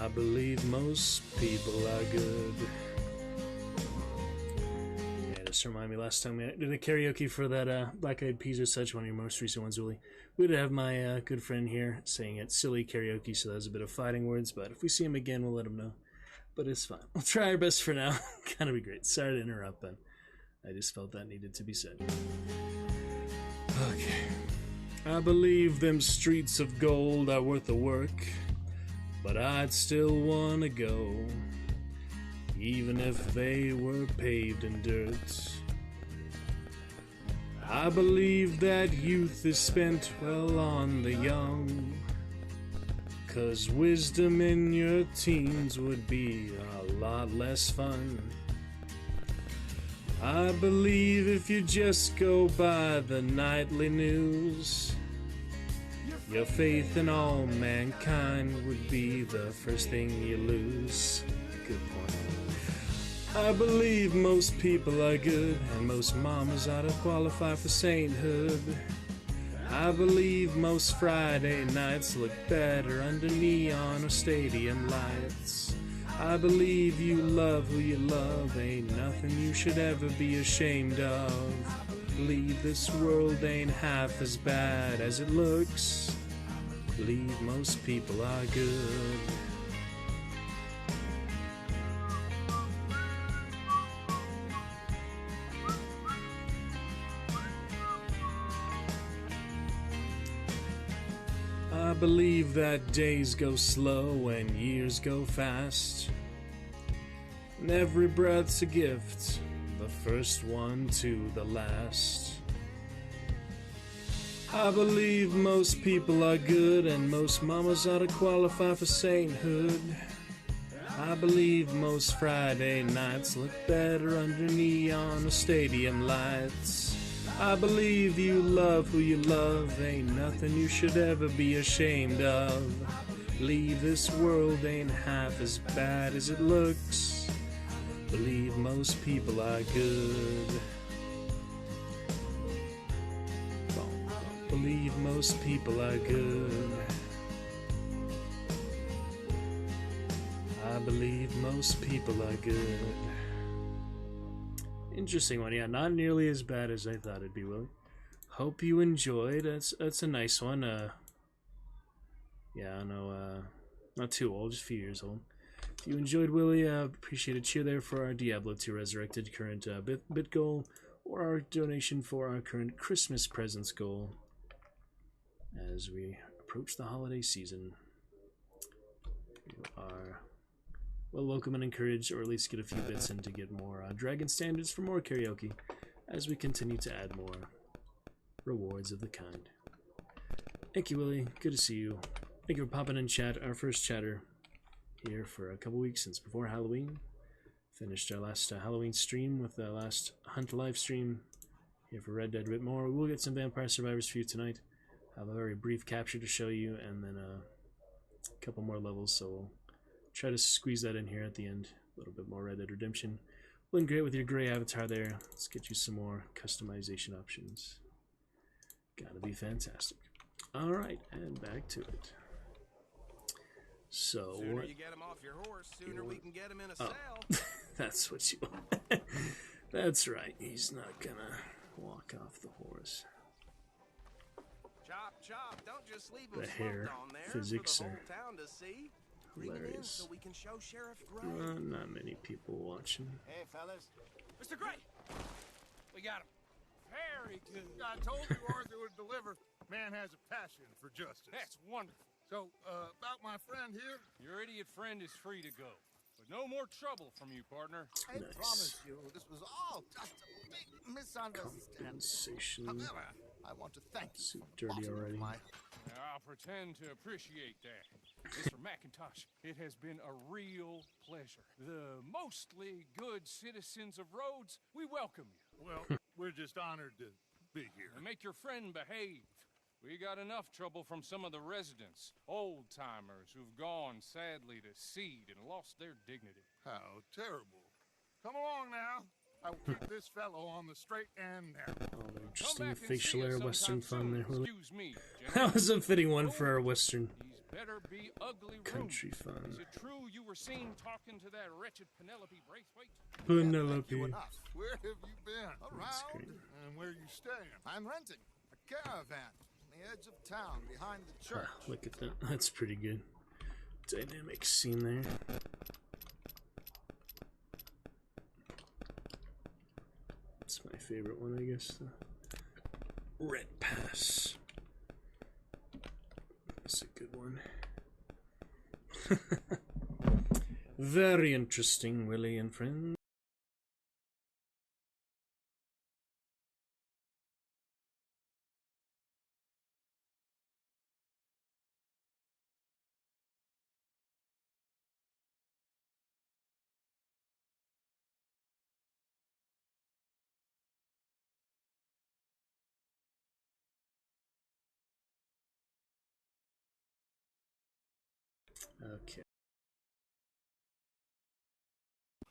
Speaker 3: I believe most people are good. Yeah, just remind me, last time we did a karaoke for that Black Eyed Peas or such, one of your most recent ones, Willy. We did have my good friend here saying it's silly karaoke, so that was a bit of fighting words, but if we see him again, we'll let him know. But it's fine. We'll try our best for now. Gonna be great. Sorry to interrupt, but I just felt that needed to be said. Okay. I believe them streets of gold are worth the work, but I'd still wanna go, even if they were paved in dirt. I believe that youth is spent well on the young, 'cause wisdom in your teens would be a lot less fun. I believe if you just go by the nightly news, your faith in all mankind would be the first thing you lose. Good point. I believe most people are good and most mamas ought to qualify for sainthood. I believe most Friday nights look better under neon or stadium lights. I believe you love who you love, ain't nothing you should ever be ashamed of. Believe this world ain't half as bad as it looks. Believe most people are good. I believe that days go slow and years go fast, and every breath's a gift, the first one to the last. I believe most people are good and most mamas ought to qualify for sainthood. I believe most Friday nights look better under neon or stadium lights. I believe you love who you love, ain't nothing you should ever be ashamed of. Believe this world ain't half as bad as it looks. Believe most people are good. Believe most people are good. I believe most people are good. Interesting one, yeah, not nearly as bad as I thought it'd be, Willy. Hope you enjoyed. That's a nice one. Yeah, I know, not too old, just a few years old. If you enjoyed, Willy, appreciate a cheer there for our Diablo 2 Resurrected current bit goal, or our donation for our current Christmas presents goal as we approach the holiday season. You are well, welcome and encourage, or at least get a few bits in to get more Dragon Standards for more karaoke as we continue to add more rewards of the kind. Thank you, Willy. Good to see you. Thank you for popping in chat. Our first chatter here for a couple weeks since before Halloween. Finished our last Halloween stream with the last Hunt live stream here for Red Dead a bit more. We will get some Vampire Survivors for you tonight. I have a very brief capture to show you, and then a couple more levels, so we'll try to squeeze that in here at the end. A little bit more Red Dead Redemption. Looking great with your gray avatar there. Let's get you some more customization options. Gotta be fantastic. Alright, and back to it. So,
Speaker 18: Sooner
Speaker 3: what?
Speaker 18: you get him off your horse, sooner we can get him in a cell.
Speaker 3: That's what you want. That's right. He's not gonna walk off the horse.
Speaker 18: Chop, chop, don't just leave him
Speaker 3: The hair.
Speaker 18: on there.
Speaker 3: physics
Speaker 18: for the
Speaker 3: are
Speaker 18: whole town to see. Bring it in
Speaker 3: hilarious.
Speaker 18: so we can show Sheriff Gray.
Speaker 3: Not many people watching.
Speaker 19: Hey, fellas.
Speaker 9: Mr. Gray! We got him. Very good.
Speaker 20: I told you Arthur would deliver. Man has a passion for justice.
Speaker 9: That's wonderful.
Speaker 20: So, about my friend here?
Speaker 9: Your idiot friend is free to go. But no more trouble from you, partner.
Speaker 11: I promise you, this was all just a big misunderstanding.
Speaker 3: Compensation.
Speaker 11: However, I want to thank you.
Speaker 3: So dirty already.
Speaker 9: I'll pretend to appreciate that. Mr. McIntosh, it has been a real pleasure. The mostly good citizens of Rhodes, we welcome you.
Speaker 20: Well, we're just honored to be here.
Speaker 9: And make your friend behave. We got enough trouble from some of the residents, old-timers who've gone, sadly, to seed and lost their dignity.
Speaker 20: How terrible. Come along now. I will keep this fellow on the straight and narrow.
Speaker 3: Oh, interesting facial hair Western fun there.
Speaker 9: Excuse me,
Speaker 3: That was a fitting one for our Western
Speaker 9: better be ugly
Speaker 3: country
Speaker 9: Is
Speaker 3: fun.
Speaker 9: it true you were seen talking to that wretched Penelope Braithwaite?
Speaker 3: Penelope.
Speaker 20: Where have you been?
Speaker 3: Around.
Speaker 20: And where are you staying?
Speaker 11: I'm renting a caravan on the edge of town behind the church.
Speaker 3: Look at that. That's pretty good. Dynamic scene there. It's my favorite one, I guess. The Red Pass. That's a good one. Very interesting, Willy and friends. Okay.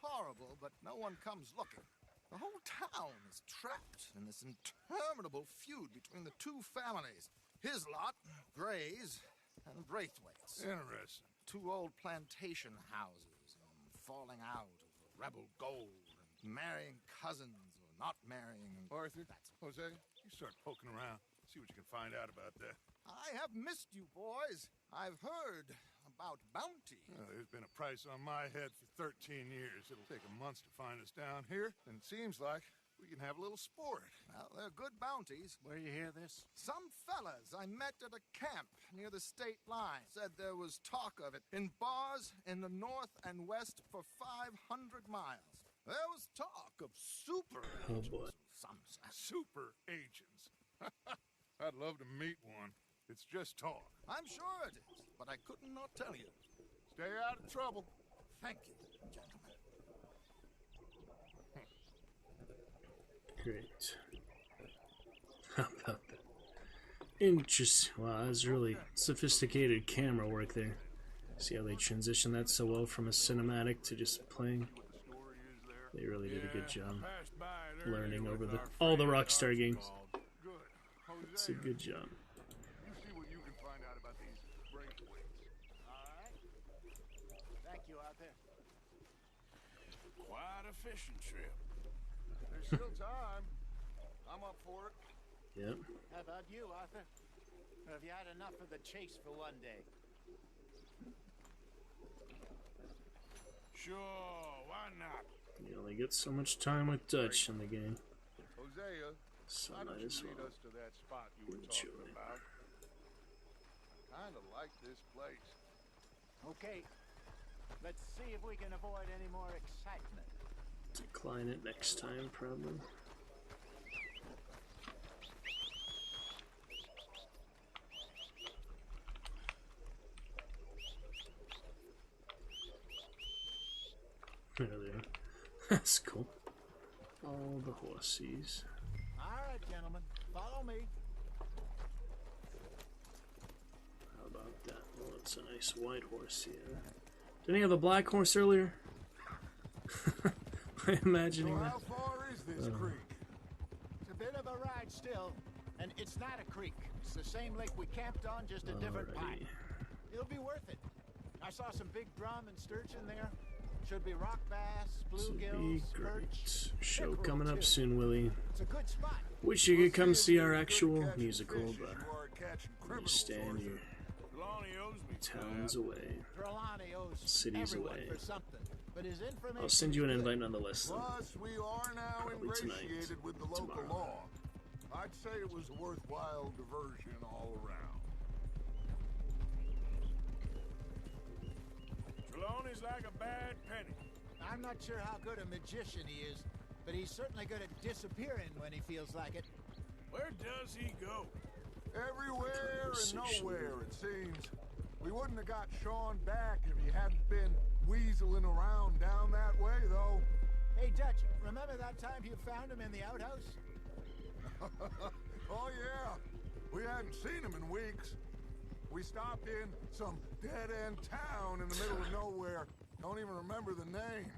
Speaker 11: Horrible, but no one comes looking. The whole town is trapped in this interminable feud between the two families. His lot, Gray's, and Braithwaite's.
Speaker 20: Interesting.
Speaker 11: Two old plantation houses, falling out over rebel gold, and marrying cousins or not marrying.
Speaker 20: Arthur, Jose, you start poking around. See what you can find out about that.
Speaker 11: I have missed you, boys. I've heard about bounty.
Speaker 20: There's been a price on my head for 13 years. It'll take a month to find us down here, and it seems like we can have a little sport.
Speaker 11: Well, they're good bounties.
Speaker 21: Where you hear this?
Speaker 11: Some fellas I met at a camp near the state line said there was talk of it in bars in the north and west for 500 miles. There was talk of super agents. Some
Speaker 20: super agents. I'd love to meet one. It's just talk.
Speaker 11: I'm sure it is, but I could not tell you.
Speaker 20: Stay out of trouble.
Speaker 11: Thank you, gentlemen.
Speaker 3: Great. How about that? Interesting. Wow, that's really sophisticated camera work there. See how they transition that so well from a cinematic to just playing? They really did a good job learning over all the Rockstar games. It's a good job.
Speaker 14: Quite a fishing trip.
Speaker 20: There's still time. I'm up for it.
Speaker 3: Yep.
Speaker 21: How about you, Arthur? Or have you had enough of the chase for one day?
Speaker 14: Sure, why not?
Speaker 3: You only get so much time with Dutch in the game.
Speaker 20: Hosea,
Speaker 3: So
Speaker 20: why don't
Speaker 3: might
Speaker 20: you
Speaker 3: as
Speaker 20: lead
Speaker 3: well.
Speaker 20: us to that spot you were talking about? I kind of like this place.
Speaker 21: Okay. Let's see if we can avoid any more excitement.
Speaker 3: Decline it next time, probably. There they are. That's cool. All the horsies.
Speaker 21: All right, gentlemen. Follow me.
Speaker 3: How about that? Well, it's a nice white horse here. Didn't he have a black horse earlier? I'm imagining that.
Speaker 20: How far is this creek?
Speaker 21: It's a bit of a ride still, and it's not a creek. It's the same lake we camped on, just a different pipe. It'll be worth it. I saw some big drum and sturgeon there. Should be rock bass, bluegills, perch.
Speaker 3: Show coming up soon, Willy.
Speaker 21: It's a good spot.
Speaker 3: Wish you could come see our actual musical, but I understand you're
Speaker 14: Trelawney owes me.
Speaker 3: Towns away.
Speaker 21: Trelawney owes
Speaker 3: Cities
Speaker 21: everyone
Speaker 3: away.
Speaker 21: for something, but his information
Speaker 3: I'll send you an invite nonetheless. Though.
Speaker 20: Plus, we are now
Speaker 3: Probably
Speaker 20: ingratiated
Speaker 3: tonight,
Speaker 20: with the local
Speaker 3: tomorrow.
Speaker 20: law. I'd say it was a worthwhile diversion all around.
Speaker 14: Trelawney's like a bad penny.
Speaker 21: I'm not sure how good a magician he is, but he's certainly good at disappearing when he feels like it.
Speaker 14: Where does he go?
Speaker 20: Everywhere and nowhere, it seems. We wouldn't have got Sean back if he hadn't been weaseling around down that way, though.
Speaker 21: Hey, Dutch, remember that time you found him in the outhouse?
Speaker 20: Oh, yeah. We hadn't seen him in weeks. We stopped in some dead-end town in the middle of nowhere. Don't even remember the name.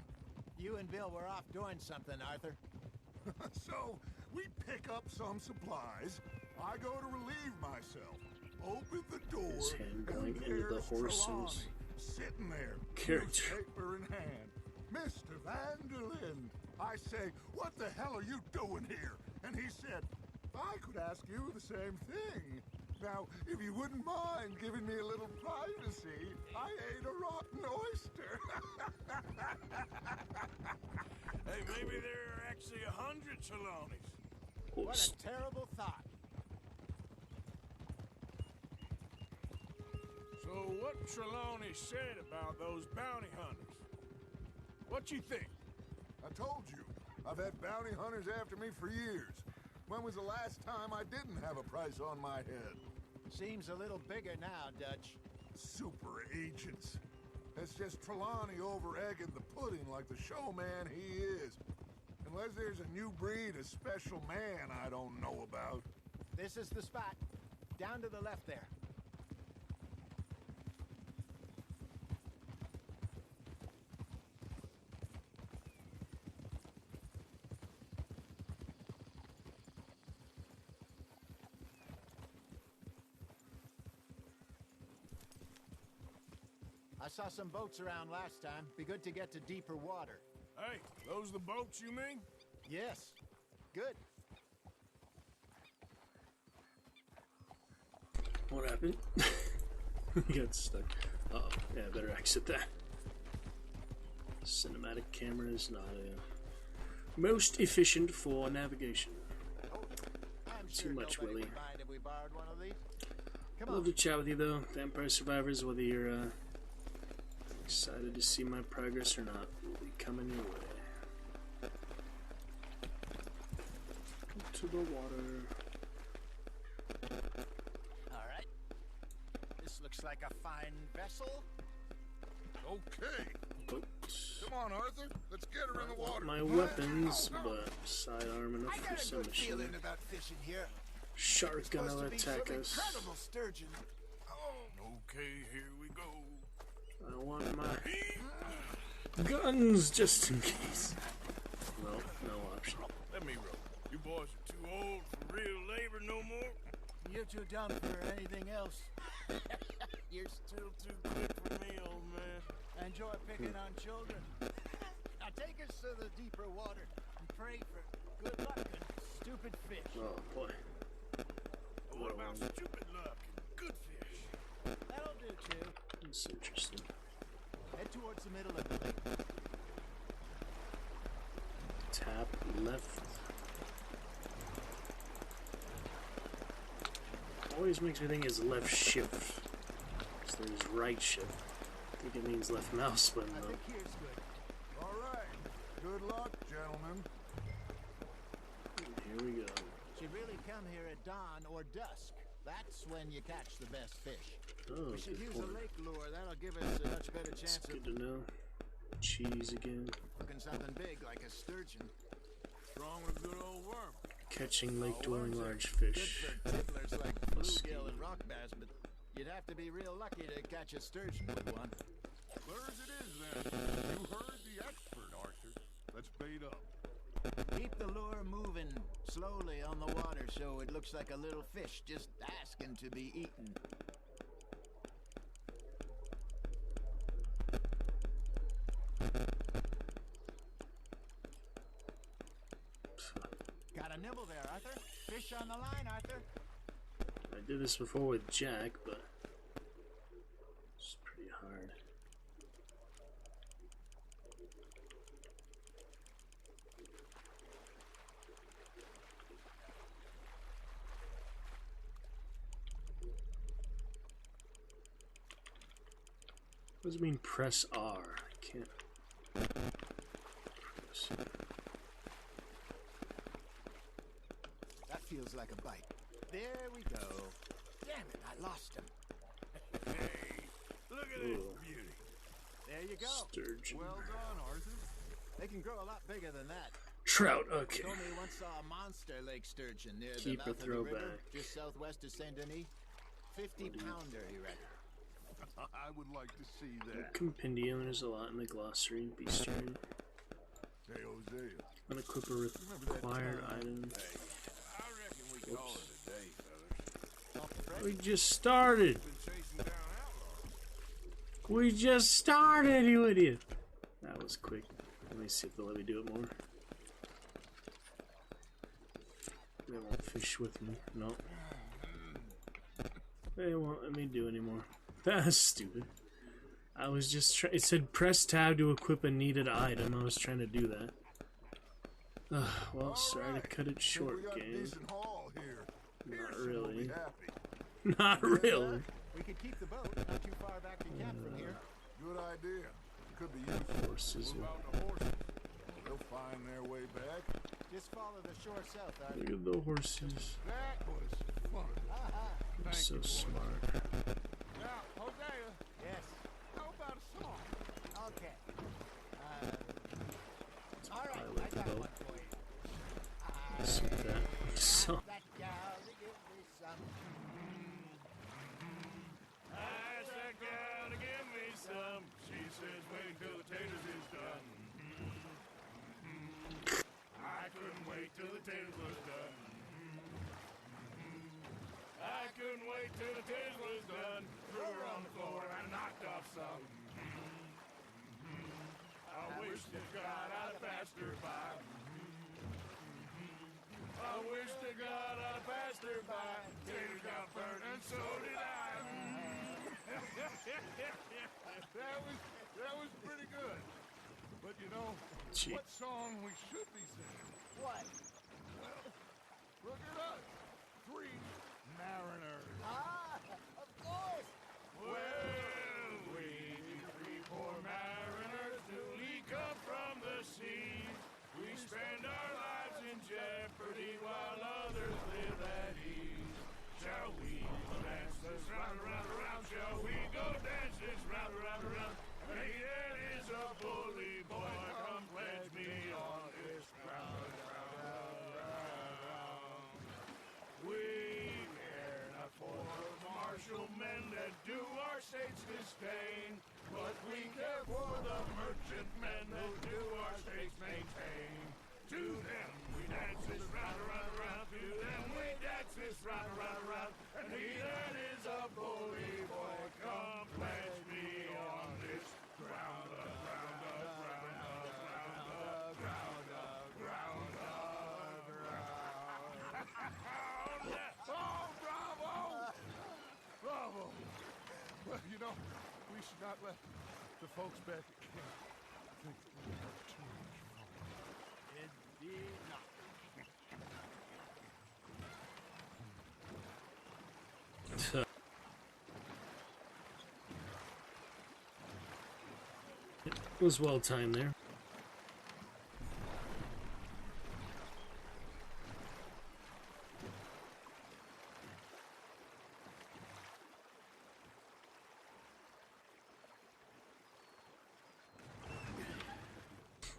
Speaker 21: You and Bill were off doing something, Arthur.
Speaker 20: So, we pick up some supplies. I go to relieve myself. Open the door.
Speaker 3: His hand going
Speaker 20: and
Speaker 3: into the
Speaker 20: there's
Speaker 3: horse's
Speaker 20: Trelawney, sitting there,
Speaker 3: character.
Speaker 20: newspaper in hand. Mr. Vanderlyn. I say, what the hell are you doing here? And he said, I could ask you the same thing. Now, if you wouldn't mind giving me a little privacy, I ate a rotten oyster.
Speaker 14: Hey, maybe there are actually 100 Trelawneys.
Speaker 21: What a terrible thought.
Speaker 14: So what Trelawney said about those bounty hunters? What you think?
Speaker 20: I told you, I've had bounty hunters after me for years. When was the last time I didn't have a price on my head?
Speaker 21: Seems a little bigger now, Dutch.
Speaker 20: Super agents. It's just Trelawney over-egging the pudding like the showman he is. Unless there's a new breed of special man I don't know about.
Speaker 21: This is the spot. Down to the left there. I saw some boats around last time. Be good to get to deeper water.
Speaker 14: Hey, those the boats you mean?
Speaker 21: Yes. Good.
Speaker 3: What happened? Got stuck. Uh oh. Yeah, I better exit that. Cinematic camera is not most efficient for navigation.
Speaker 21: I'm
Speaker 3: Too
Speaker 21: sure
Speaker 3: much,
Speaker 21: nobody
Speaker 3: Willy.
Speaker 21: would mind if we borrowed one of these. Come
Speaker 3: Love
Speaker 21: on.
Speaker 3: to chat with you though, Vampire Survivors. Whether you're excited to see my progress or not, will be coming your way. To the water.
Speaker 21: All right. This looks like a fine vessel.
Speaker 20: Okay.
Speaker 3: Boats.
Speaker 20: Come on, Arthur. Let's get her in the water.
Speaker 3: My weapons, but sidearm enough
Speaker 21: I
Speaker 3: for
Speaker 21: got a
Speaker 3: some
Speaker 21: good
Speaker 3: machine.
Speaker 21: feeling about fishing here.
Speaker 3: Shark gonna
Speaker 21: Supposed to be
Speaker 3: attack
Speaker 21: some
Speaker 3: us.
Speaker 21: incredible sturgeon.
Speaker 14: Okay, here we go.
Speaker 3: I want my guns just in case. Well, no option.
Speaker 14: Let me roll. You boys are too old for real labor no more.
Speaker 21: You're too dumb for anything else.
Speaker 14: You're still too good for me, old man.
Speaker 21: Enjoy picking on children. Now take us to the deeper water and pray for good luck and stupid fish.
Speaker 3: Oh boy.
Speaker 14: What about stupid luck and good fish?
Speaker 21: That'll do too.
Speaker 3: That's interesting.
Speaker 21: Head towards the middle of the lake.
Speaker 3: Tap left. Always makes me think it's left shift. So there's right shift. I think it means left mouse, but
Speaker 21: I
Speaker 3: no.
Speaker 21: think here's good.
Speaker 20: All right. Good luck, gentlemen.
Speaker 3: Here we go.
Speaker 21: Should really come here at dawn or dusk. That's when you catch the best fish.
Speaker 3: Oh,
Speaker 21: We should
Speaker 3: good
Speaker 21: use
Speaker 3: point.
Speaker 21: a lake lure. That'll give us a much better chance
Speaker 3: It's
Speaker 21: of
Speaker 3: good to know. Cheese again.
Speaker 21: hooking something big like a sturgeon.
Speaker 14: Strong with a good old worm.
Speaker 3: Catching lake-dwelling large
Speaker 21: Good
Speaker 3: fish.
Speaker 21: for tipplers like bluegill and rock bass, but you'd have to be real lucky to catch a sturgeon with one.
Speaker 20: Clear as it is, then. You heard the expert, Arthur. Let's bait up.
Speaker 21: Keep the lure moving slowly on the water so it looks like a little fish just asking to be eaten. Got a nibble there, Arthur. Fish on the line, Arthur.
Speaker 3: I did this before with Jack, but What does it mean press R? I can't. Press.
Speaker 21: That feels like a bite. There we go. Damn it, I lost him.
Speaker 14: Hey, look at this beauty.
Speaker 21: There you go.
Speaker 3: Sturgeon.
Speaker 21: Well done, Arthur. They can grow a lot bigger than that.
Speaker 3: Trout, okay.
Speaker 21: Told me he once saw a monster lake sturgeon near the
Speaker 3: Keep
Speaker 21: mouth
Speaker 3: a
Speaker 21: of the river,
Speaker 3: throwback.
Speaker 21: just southwest of Saint Denis. 50-pounder, he reckoned.
Speaker 20: I would like to see that.
Speaker 3: Compendium, there's a lot in the glossary. Beastern.
Speaker 20: Hey, Hosea.
Speaker 3: Unequip a required item.
Speaker 20: Hey, I reckon we call it a day, fellas.
Speaker 3: We just started.
Speaker 20: Been chasing down outlaws.
Speaker 3: We just started, you idiot. That was quick. Let me see if they'll let me do it more. They won't fish with me. No. They won't let me do anymore. That's stupid. I was just trying. It said press tab to equip a needed item. I was trying to do that. Well, sorry to cut it short, game. Not really. Not really.
Speaker 21: We could keep the boat not too far back to camp from here.
Speaker 20: Good idea. Could be useful.
Speaker 3: Horses.
Speaker 20: What about the horses? They'll find their way back.
Speaker 21: Just follow the shore south, Arthur.
Speaker 3: Look at the horses.
Speaker 20: That was fun.
Speaker 3: They're so smart.
Speaker 20: Now, Hosea.
Speaker 21: Yes.
Speaker 20: How about a song?
Speaker 21: Okay. All right,
Speaker 3: Pilot
Speaker 21: I got
Speaker 3: boat.
Speaker 21: one for you.
Speaker 3: See that? So.
Speaker 21: That gal to give me some.
Speaker 14: Ask that gal to give me some. She says wait till the taters is done. I couldn't wait till the taters was done. I couldn't wait till the taters was done. Threw her on the floor and I knocked off some. I wish to God I'd passed her by. I wish to God I'd passed her by. Taters got burnt and so did I.
Speaker 20: That was pretty good. But you know, what song we should be singing?
Speaker 21: What?
Speaker 20: Well, look at us. 3 mariners.
Speaker 21: Ah, of course.
Speaker 14: Well, we 3 poor mariners newly come from the sea. We spend our lives in jeopardy while others live at ease. Shall we dance this round, round, round? Shall we go dance this round, round, round? Hey, that is a bully boy. Come pledge me on this ground, round, round, round. We care not for martial men that do our state's disdain, but we care for the merchant men that do our state's maintain. To them we dance this round, round, round. To them we dance this round, round, round. And he that is a bully boy, come pledge me on this ground, ground, ground, ground, ground, ground, ground.
Speaker 20: Oh, bravo! Bravo! Well, you know, we should not let the folks back at camp think we have too much fun.
Speaker 21: Indeed not.
Speaker 3: It was well timed there.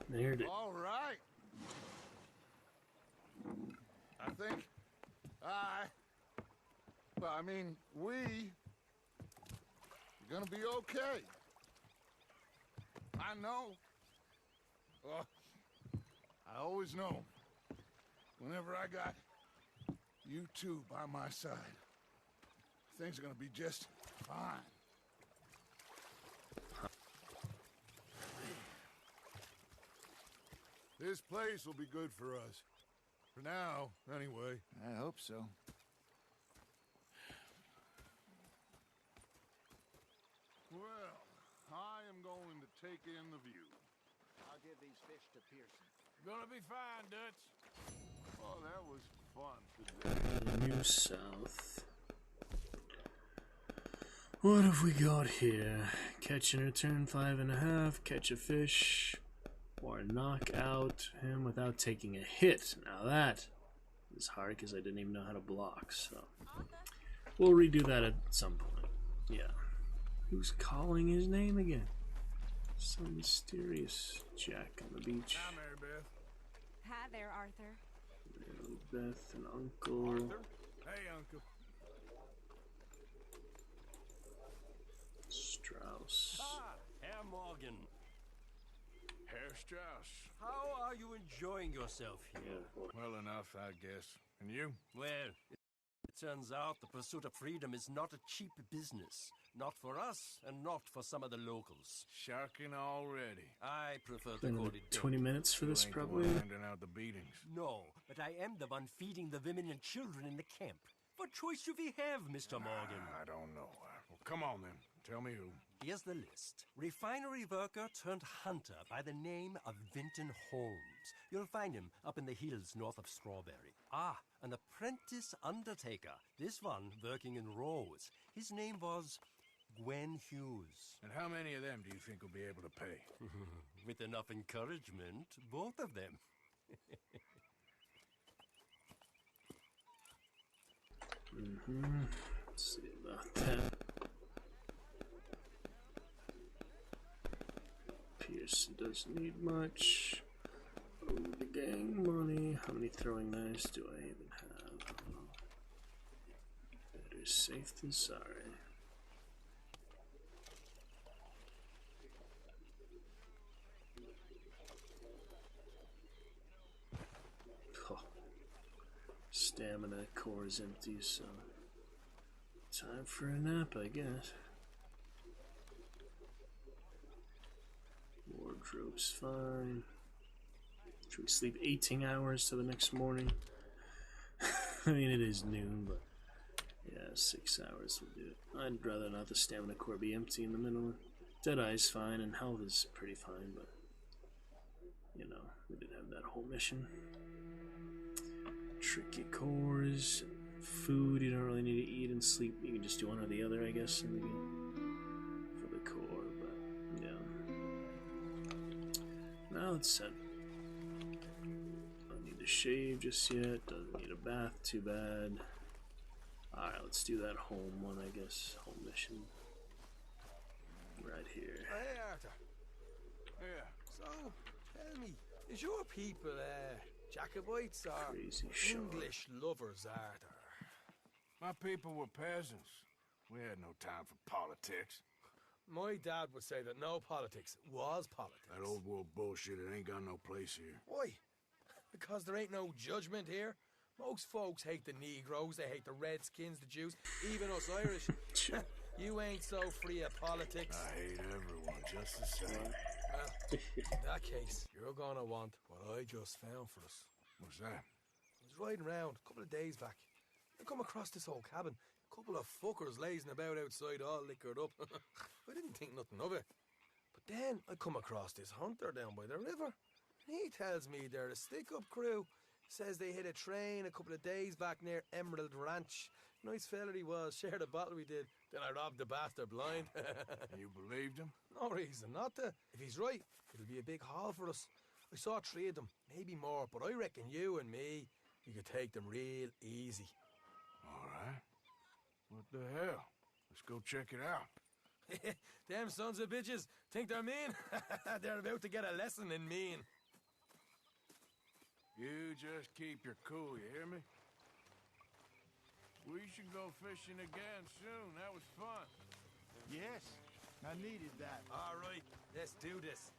Speaker 3: There it is.
Speaker 20: All right. I think we are gonna be okay. I know. Oh, I always know. Whenever I got you two by my side, things are gonna be just fine. This place will be good for us. For now, anyway.
Speaker 21: I hope so.
Speaker 20: Well, I am going to take in the view.
Speaker 21: I'll give these fish to Pearson.
Speaker 14: Gonna be fine, Dutch.
Speaker 20: Oh, that was fun today.
Speaker 3: New South. What have we got here? Catch and return 5.5, catch a fish, or knock out him without taking a hit. Now that is hard because I didn't even know how to block, so we'll redo that at some point. Yeah. Who's calling his name again? Some mysterious Jack on the beach.
Speaker 14: Hi, Mary Beth.
Speaker 2: Hi there, Arthur.
Speaker 3: Mary Beth and Uncle.
Speaker 14: Arthur? Hey, Uncle.
Speaker 3: Strauss.
Speaker 22: Ah, Herr Morgan.
Speaker 14: Herr Strauss.
Speaker 22: How are you enjoying yourself here?
Speaker 14: Well enough, I guess. And you?
Speaker 22: Well, it turns out the pursuit of freedom is not a cheap business. Not for us, and not for some of the locals.
Speaker 14: Sharking already.
Speaker 22: I prefer to
Speaker 3: Been
Speaker 22: call
Speaker 3: another
Speaker 22: it
Speaker 3: 20 minutes for this,
Speaker 14: You ain't the
Speaker 3: probably.
Speaker 14: one handing out the beatings.
Speaker 22: No, but I am the one feeding the women and children in the camp. What choice do we have, Mr. Morgan?
Speaker 14: I don't know. Well, come on then. Tell me who.
Speaker 22: Here's the list. Refinery worker turned hunter by the name of Vinton Holmes. You'll find him up in the hills north of Strawberry. Ah, an apprentice undertaker. This one working in rows. His name was Gwen Hughes.
Speaker 14: And how many of them do you think will be able to pay?
Speaker 22: With enough encouragement, both of them.
Speaker 3: Let's see about that. Pearson doesn't need much. Oh, the gang money. How many throwing knives do I even have? I don't know. Better safe than sorry. Oh. Stamina core is empty, so time for a nap, I guess. Wardrobe's fine. Should we sleep 18 hours till the next morning? I mean, it is noon, but yeah, 6 hours will do it. I'd rather not the stamina core be empty in the middle. Deadeye's fine, and health is pretty fine, but you know, we did have that whole mission. Tricky cores, food, you don't really need to eat and sleep. You can just do one or the other, I guess, in the game for the core, but yeah. Now it's set. Don't need to shave just yet. Doesn't need a bath, too bad. Alright, let's do that home one, I guess. Home mission. Right here.
Speaker 18: Hey, Arthur.
Speaker 14: Yeah.
Speaker 18: So, tell me, is your people, Jacobites or
Speaker 3: Crazy Sean.
Speaker 18: English lovers, Arthur?
Speaker 14: My people were peasants. We had no time for politics.
Speaker 18: My dad would say that no politics was politics.
Speaker 14: That old world bullshit, it ain't got no place here.
Speaker 18: Why? Because there ain't no judgment here. Most folks hate the Negroes, they hate the Redskins, the Jews, even us Irish. You ain't so free of politics.
Speaker 14: I hate everyone just the same.
Speaker 18: Well, in that case, you're gonna want what I just found for us.
Speaker 14: What's that?
Speaker 18: I was riding around a couple of days back. I come across this old cabin. A couple of fuckers lazing about outside all liquored up. I didn't think nothing of it. But then I come across this hunter down by the river. And he tells me they're a stick-up crew. Says they hit a train a couple of days back near Emerald Ranch. Nice fella he was, shared a bottle we did. Then I robbed the bastard blind.
Speaker 14: You believed him?
Speaker 18: No reason not to. If he's right, it'll be a big haul for us. I saw 3 of them, maybe more, but I reckon you and me, we could take them real easy.
Speaker 14: All right. What the hell? Let's go check it out.
Speaker 18: Them sons of bitches think they're mean. They're about to get a lesson in mean.
Speaker 14: You just keep your cool, you hear me? We should go fishing again soon. That was fun.
Speaker 21: Yes, I needed that.
Speaker 18: All right, let's do this.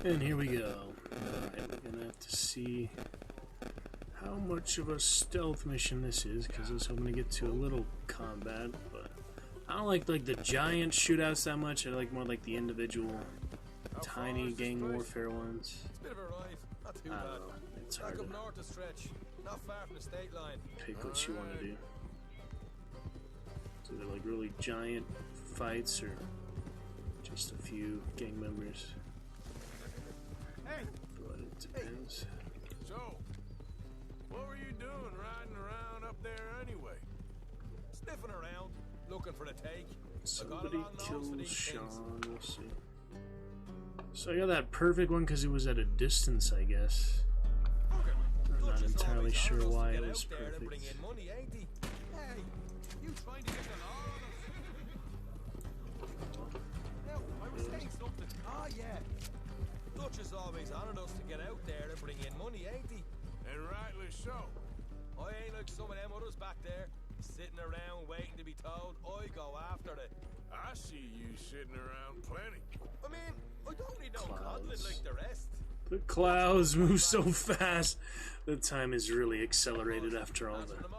Speaker 3: And here we go. Alright, we're gonna have to see how much of a stealth mission this is, because I was hoping to get to a little combat, but I don't like the giant shootouts that much. I like more like the individual tiny gang warfare ones.
Speaker 18: It's a bit of a ride, not too
Speaker 3: I
Speaker 18: bad.
Speaker 3: don't know. It's
Speaker 18: Back
Speaker 3: hard
Speaker 18: up
Speaker 3: to
Speaker 18: north to stretch, not far from the state line.
Speaker 3: pick what you want to do. So they're like really giant fights or just a few gang members.
Speaker 18: Hey!
Speaker 3: But it depends.
Speaker 14: So, what were you doing riding around up there anyway?
Speaker 18: Sniffing around, looking for the take.
Speaker 3: Somebody kills Sean, we'll see. So I got that perfect one because it was at a distance, I guess. I'm not entirely sure why it was perfect.
Speaker 18: You trying to get the law on us? Now, I was saying something. Ah, yeah. Dutch is always honored us to get out there and bring in money, ain't he?
Speaker 14: And rightly so.
Speaker 18: I ain't like some of them others back there, sitting around waiting to be told. I go after it.
Speaker 14: I see you sitting around plenty.
Speaker 18: I mean, I don't need no coddling like the rest.
Speaker 3: The clouds move so fast. The time is really accelerated after all that.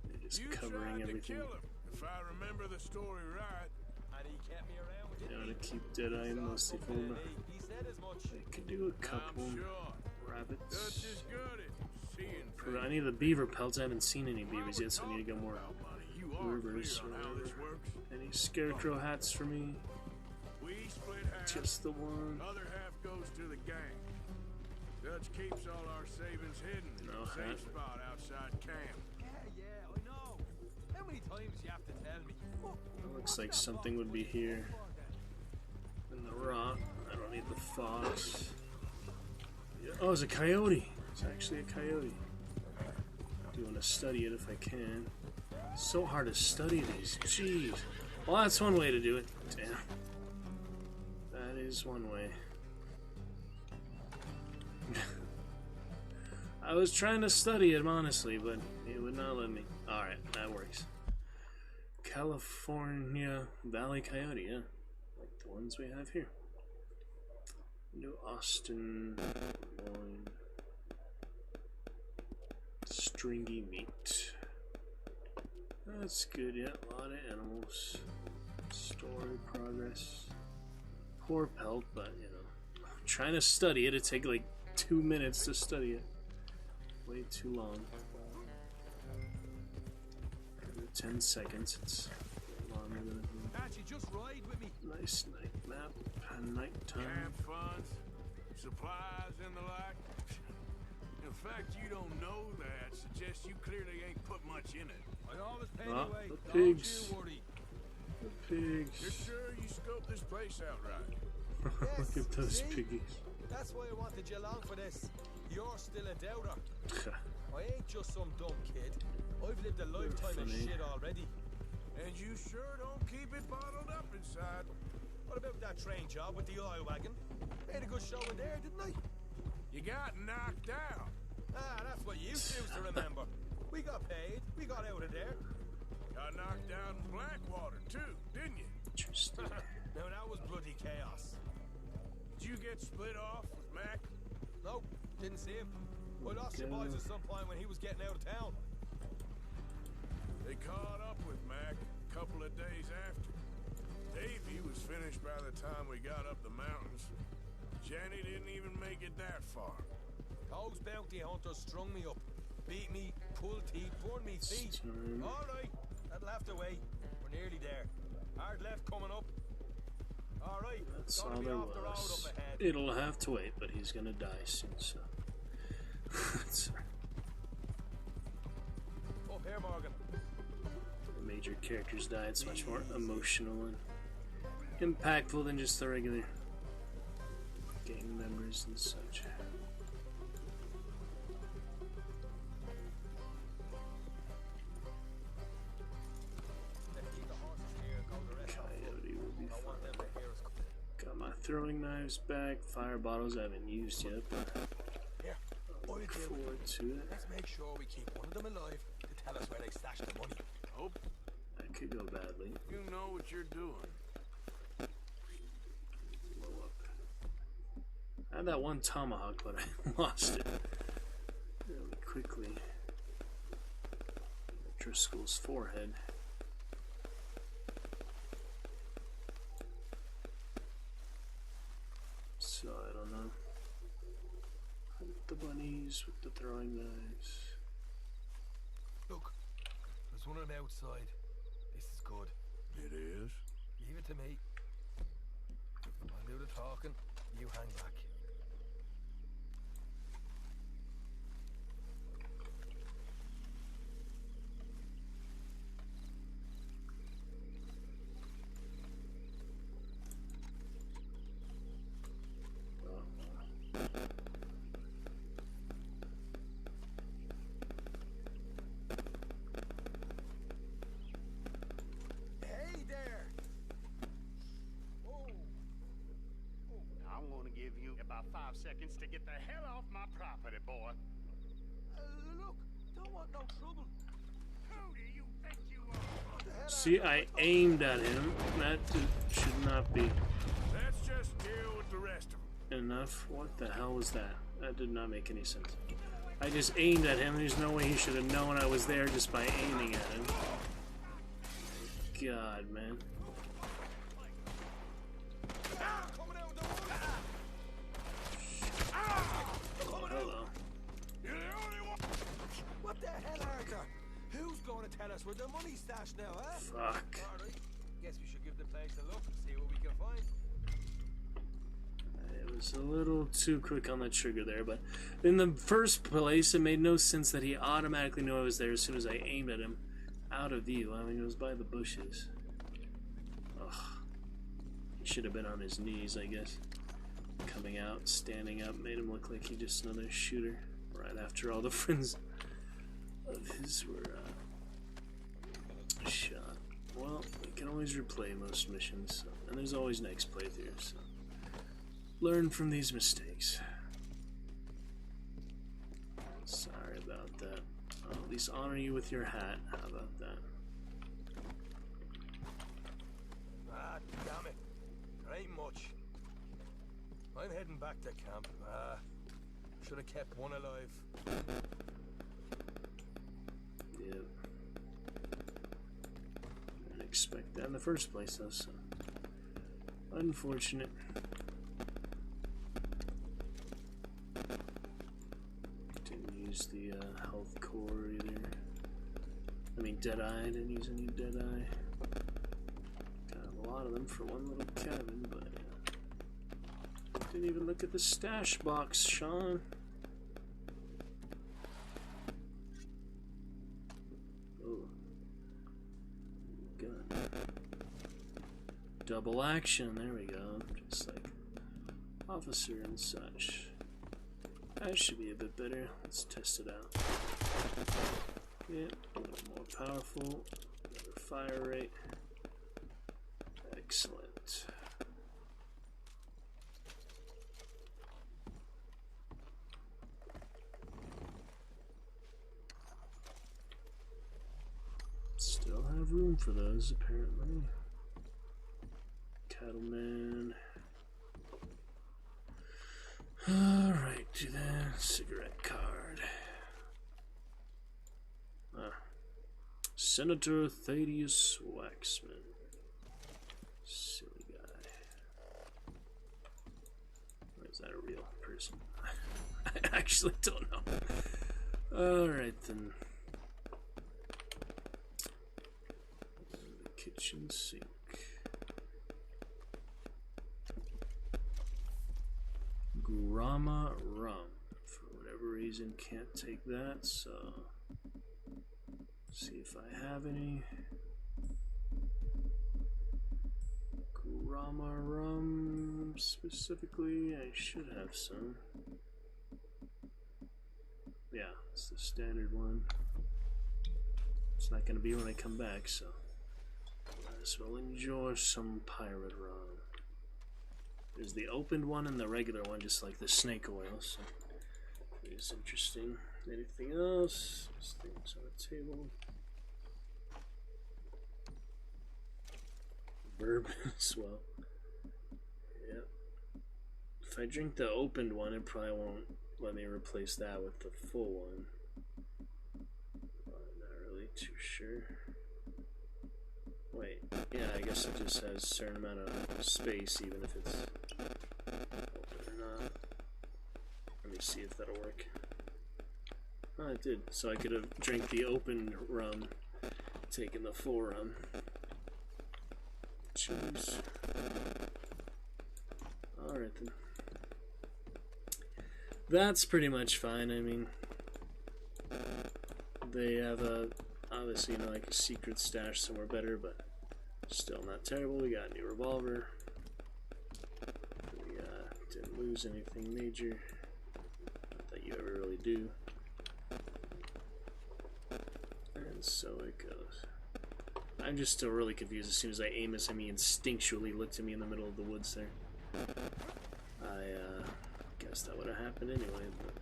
Speaker 3: They're just covering everything.
Speaker 14: If I remember the story right.
Speaker 18: And he kept me around with
Speaker 3: Gotta keep Deadeye mostly full. I could do a couple rabbits. I need the beaver pelts. I haven't seen any beavers yet, so I need to get more rivers or whatever. Any scarecrow hats for me? Just the one.
Speaker 14: Other half goes to the gang. Dutch keeps all our savings hidden in a safe spot outside camp.
Speaker 18: Yeah, I know. How many times you have to tell me?
Speaker 3: It looks like something would be here. In the rock. I don't need the fox. Oh, it's a coyote. It's actually a coyote. I do want to study it if I can. It's so hard to study these. Jeez. Well, that's one way to do it. Damn. That is one way. I was trying to study it, honestly, but it would not let me. Alright, that works. California Valley Coyote, yeah. Like the ones we have here. New Austin loin. Stringy meat. That's good, yeah. A lot of animals. Story progress. Poor pelt, but you know. I'm trying to study it. It'd take like 2 minutes to study it. Way too long. 10 seconds. It's longer than it
Speaker 18: Actually, just ride with me.
Speaker 3: Nice night map. Nighttime.
Speaker 14: Camp funds, supplies, and the like. In fact, you don't know that. Suggests you clearly ain't put much in it.
Speaker 18: I always pay
Speaker 3: away. The
Speaker 18: Don't
Speaker 3: pigs.
Speaker 18: you worry.
Speaker 3: The pigs.
Speaker 14: You're sure you scoped this place out right?
Speaker 3: Look at those
Speaker 18: see?
Speaker 3: piggies.
Speaker 18: That's why I wanted you along for this. You're still a doubter. I ain't just some dumb kid. I've lived a lifetime of shit already.
Speaker 14: And you sure don't keep it bottled up inside.
Speaker 18: What about that train job with the oil wagon? Made a good show in there, didn't I?
Speaker 14: You got knocked out.
Speaker 18: Ah, that's what you choose to remember. We got paid. We got out of there.
Speaker 14: Got knocked out in Blackwater, too, didn't you?
Speaker 3: Interesting.
Speaker 18: Now that was bloody chaos.
Speaker 14: Did you get split off with Mac?
Speaker 18: Nope, didn't see him. I lost your boys at some point when he was getting out of town.
Speaker 14: They caught up with Mac a couple of days after. Davey was finished by the time we got up the mountains. Jenny didn't even make it that far.
Speaker 18: Those bounty hunters strung me up. Beat me, pulled teeth, burned me feet. Alright, that'll have to wait. We're nearly there. Hard left coming up. Alright,
Speaker 3: That's all there was. It'll have to wait, but he's gonna die soon, so.
Speaker 18: Up here, Morgan.
Speaker 3: The major characters die. It's much more emotional and impactful than just the regular gang members and such. Coyote will be fun. Got my throwing knives back. Fire bottles I haven't used yet, but I look forward to it.
Speaker 18: Let's make sure we keep one of them alive to tell us where they stashed the money.
Speaker 14: Hope
Speaker 3: that could go badly.
Speaker 14: You know what you're doing.
Speaker 3: Blow up. I had that one tomahawk, but I lost it really quickly. Driscoll's forehead. So I don't know. Hunt the bunnies with the throwing knives.
Speaker 18: Look, there's one of them outside. This is good.
Speaker 14: It is?
Speaker 18: Leave it to me. I'll do the talking. You hang back.
Speaker 14: about 5 seconds to get the hell off my property, boy.
Speaker 16: Look, don't want no trouble.
Speaker 14: Who do you think you are?
Speaker 3: See, I aimed at him. That should not be
Speaker 14: Let's just deal with the rest of them.
Speaker 3: enough. What the hell was that? That did not make any sense. I just aimed at him. There's no way he should have known I was there just by aiming at him. God, man. Hello.
Speaker 16: What the hell, Arthur? Who's going to tell us where the money's stashed now, huh?
Speaker 3: Fuck.
Speaker 16: Alright. Guess we should give the place a look and see what we can find.
Speaker 3: It was a little too quick on the trigger there, but in the first place, it made no sense that he automatically knew I was there as soon as I aimed at him out of view. I mean, it was by the bushes. Ugh. He should have been on his knees, I guess. Coming out, standing up, made him look like he just another shooter. Right after all the friends of his were shot. Well, we can always replay most missions, so, and there's always next playthrough, so learn from these mistakes. Sorry about that. I'll at least honor you with your hat. How about that?
Speaker 16: Ah, damn it. There ain't much. I'm heading back to camp. Should have kept one alive.
Speaker 3: Yeah. Didn't expect that in the first place, though, so unfortunate. Didn't use the health core either. I mean, Deadeye. Didn't use any Deadeye. Got a lot of them for one little cabin, but didn't even look at the stash box, Sean. Oh. Gun. Double action, there we go. Just like officer and such. That should be a bit better. Let's test it out. Yeah, a little more powerful. Better fire rate. Excellent. Still have room for those, apparently. Cattleman. Alright, do that. Cigarette card. Senator Thaddeus Waxman. Silly guy. Or is that a real person? I actually don't know. Alright then. The kitchen sink. Grama rum. For whatever reason, can't take that, so see if I have any. Grama rum specifically, I should have some. Yeah, it's the standard one. It's not going to be when I come back, so might as well enjoy some pirate rum. There's the opened one and the regular one, just like the snake oil, so it's interesting. Anything else? There's things on the table. Bourbon as well. Yep. If I drink the opened one, it probably won't let me replace that with the full one. I'm not really too sure. Wait, yeah, I guess it just has a certain amount of space, even if it's open or not. Let me see if that'll work. Oh, it did. So I could have drank the open rum, taken the full rum. Cheers. Alright then. That's pretty much fine. I mean, they have a, obviously, you know, like a secret stash somewhere better, but still not terrible. We got a new revolver. We didn't lose anything major. Not that you ever really do. And so it goes. I'm just still really confused. As soon as I aim this, I mean, instinctually looked at me in the middle of the woods there. I Guess that would have happened anyway, but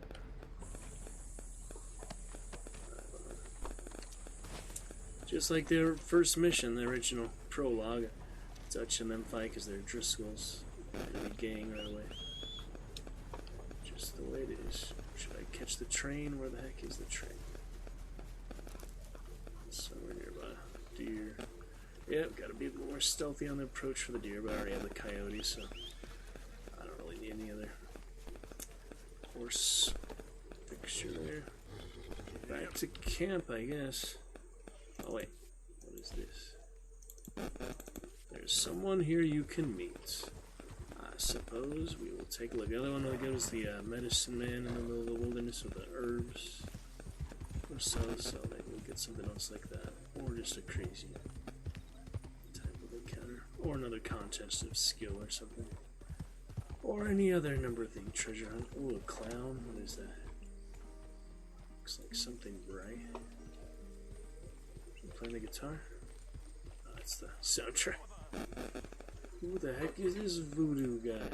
Speaker 3: I don't know. Just like their first mission, the original prologue, Dutch and them fight because they're Driscolls. Enemy gang right away. Just the way it is. Should I catch the train? Where the heck is the train? Somewhere nearby. Deer. Yep, gotta be more stealthy on the approach for the deer, but I already have the coyote, so I don't really need any other horse fixture there. Back to camp, I guess. Oh wait, what is this? There's someone here you can meet. I suppose we will take a look. The other one really good is the medicine man in the middle of the wilderness with the herbs. Or so maybe we'll get something else like that. Or just a crazy type of encounter. Or another contest of skill or something. Or any other number of things. Treasure hunt. Ooh, a clown. What is that? Looks like something bright. Playing the guitar? Oh, that's the soundtrack. Who the heck is this voodoo guy?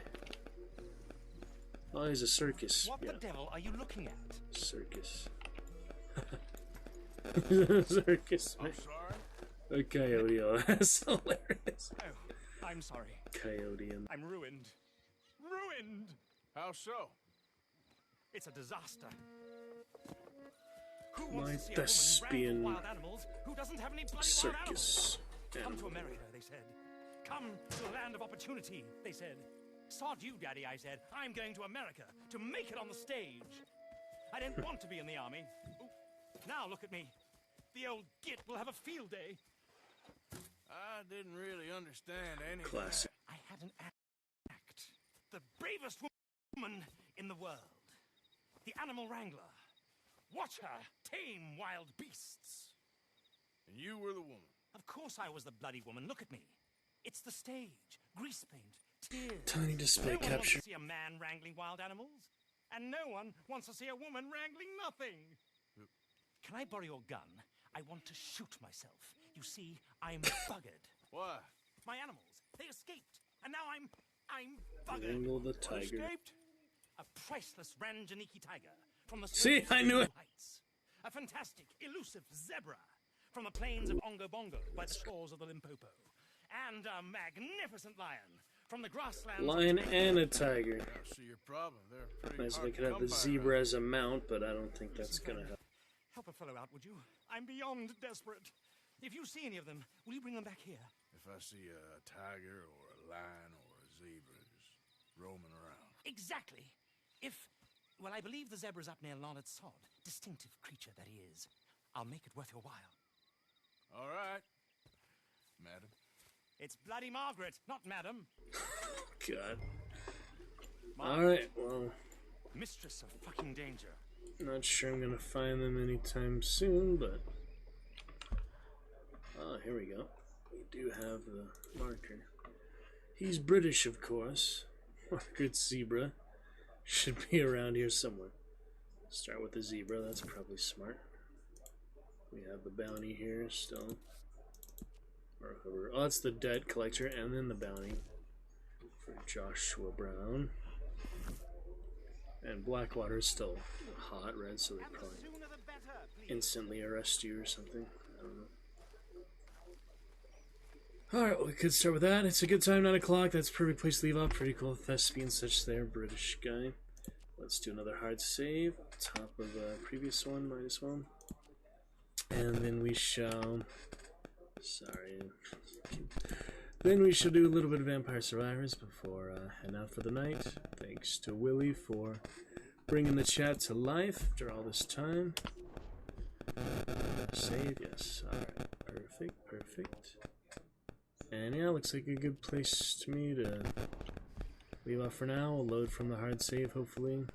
Speaker 3: Oh, he's a circus.
Speaker 6: What the devil are you looking at?
Speaker 3: Circus. Circus, man.
Speaker 14: I'm sorry?
Speaker 3: A coyote. Oh, that's hilarious.
Speaker 6: Oh, I'm sorry.
Speaker 3: Coyote and...
Speaker 6: I'm ruined. Ruined!
Speaker 14: How so?
Speaker 6: It's a disaster. Who
Speaker 3: My
Speaker 6: wants to see
Speaker 3: thespian
Speaker 6: a woman wild animals who doesn't have any bloody wild animals?
Speaker 3: circus.
Speaker 6: Come to America, they said. Come to the land of opportunity, they said. Sod you, Daddy, I said. I'm going to America to make it on the stage. I didn't want to be in the army. Ooh, now look at me. The old git will have a field day.
Speaker 14: I didn't really understand any
Speaker 3: Classic.
Speaker 6: I had an act. The bravest woman in the world. The animal wrangler. Watch her tame wild beasts.
Speaker 14: And you were the woman.
Speaker 6: Of course I was the bloody woman. Look at me. It's the stage. Grease paint. Tears.
Speaker 3: Tiny display
Speaker 6: No one wants
Speaker 3: capture.
Speaker 6: to see a man wrangling wild animals. And no one wants to see a woman wrangling nothing. Can I borrow your gun? I want to shoot myself. You see, I'm buggered.
Speaker 14: Why?
Speaker 6: My animals, they escaped. And now I'm buggered.
Speaker 3: Wrangle the tiger.
Speaker 6: Escaped? A priceless Ranjaniki tiger. From the
Speaker 3: See,
Speaker 6: slopes
Speaker 3: I
Speaker 6: of
Speaker 3: knew it.
Speaker 6: Heights. A fantastic, elusive zebra from the plains of Ongo Bongo by the shores of the Limpopo. And a magnificent lion from the grasslands.
Speaker 3: Lion and a tiger.
Speaker 14: I don't see your problem. They're pretty
Speaker 3: Nice if
Speaker 14: hard
Speaker 3: I could
Speaker 14: to
Speaker 3: have the
Speaker 14: come by
Speaker 3: zebra
Speaker 14: around.
Speaker 3: as a mount, but I don't think that's gonna happen.
Speaker 6: Help a fellow out, would you? I'm beyond desperate. If you see any of them, will you bring them back here?
Speaker 14: If I see a tiger or a lion or a zebra just roaming around.
Speaker 6: Exactly. Well, I believe the zebra's up near Larned Sod. Distinctive creature that he is. I'll make it worth your while.
Speaker 14: All right, madam.
Speaker 6: It's bloody Margaret, not madam.
Speaker 3: God. Alright, well,
Speaker 6: Mistress of fucking danger.
Speaker 3: not sure I'm gonna find them anytime soon, but... Oh, here we go. We do have the marker. He's British, of course. Margaret Zebra. Should be around here somewhere. Start with the zebra, that's probably smart. We have the bounty here still. Or whoever. Oh, that's the debt collector, and then the bounty for Joshua Brown. And Blackwater is still hot red, so they probably instantly arrest you or something. I don't know. Alright, well, we could start with that. It's a good time, 9 o'clock. That's a perfect place to leave off. Pretty cool thespian such there, British guy. Let's do another hard save. Top of previous one, -1. And then we shall... Sorry. Then we shall do a little bit of Vampire Survivors before heading out for the night. Thanks to Willy for bringing the chat to life after all this time. Save, yes. Alright, perfect. And yeah, looks like a good place to me to leave off for now. We'll load from the hard save, hopefully.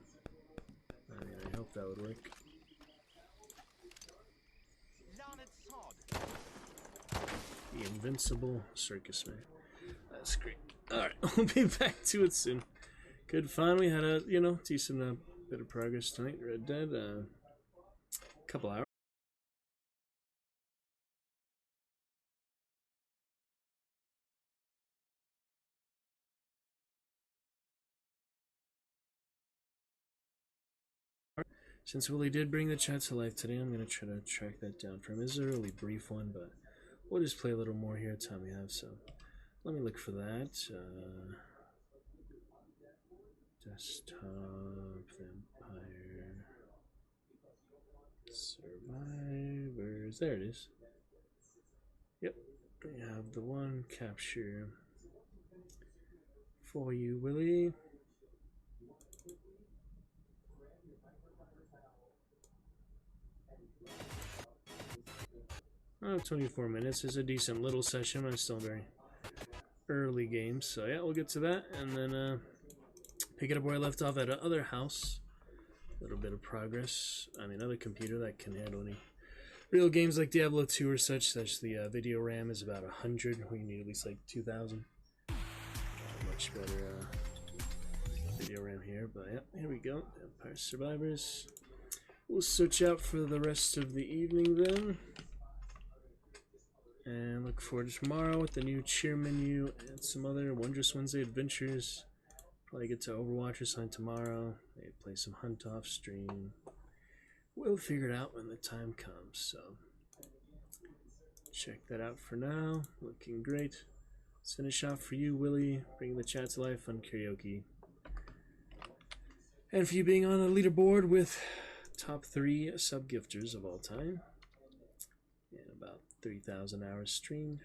Speaker 3: I mean, I hope that would work. The Invincible Circus Man. That's great. Alright, we'll be back to it soon. Good fun. We had a, decent bit of progress tonight. Red Dead, couple hours. Since Willy did bring the chat to life today, I'm going to try to track that down for him. It's a really brief one, but we'll just play a little more here time we have. So let me look for that. Desktop, Vampire, Survivors. There it is. Yep, we have the one capture for you, Willy. Oh, 24 minutes is a decent little session. I'm still very early game, so yeah, we'll get to that and then pick it up where I left off at a other house. A little bit of progress on another computer that can handle any real games like Diablo 2 or such. The video RAM is about 100. We need at least like 2,000. Much better video RAM here, but yeah, here we go. Vampire Survivors. We'll switch out for the rest of the evening then. And look forward to tomorrow with the new cheer menu and some other Wondrous Wednesday adventures. Probably get to Overwatch or something tomorrow. Maybe play some Hunt off stream. We'll figure it out when the time comes. So check that out for now. Looking great. Let's finish off for you, Willy. Bringing the chat to life on karaoke. And for you being on a leaderboard with top 3 sub-gifters of all time. And about 3,000 hours streamed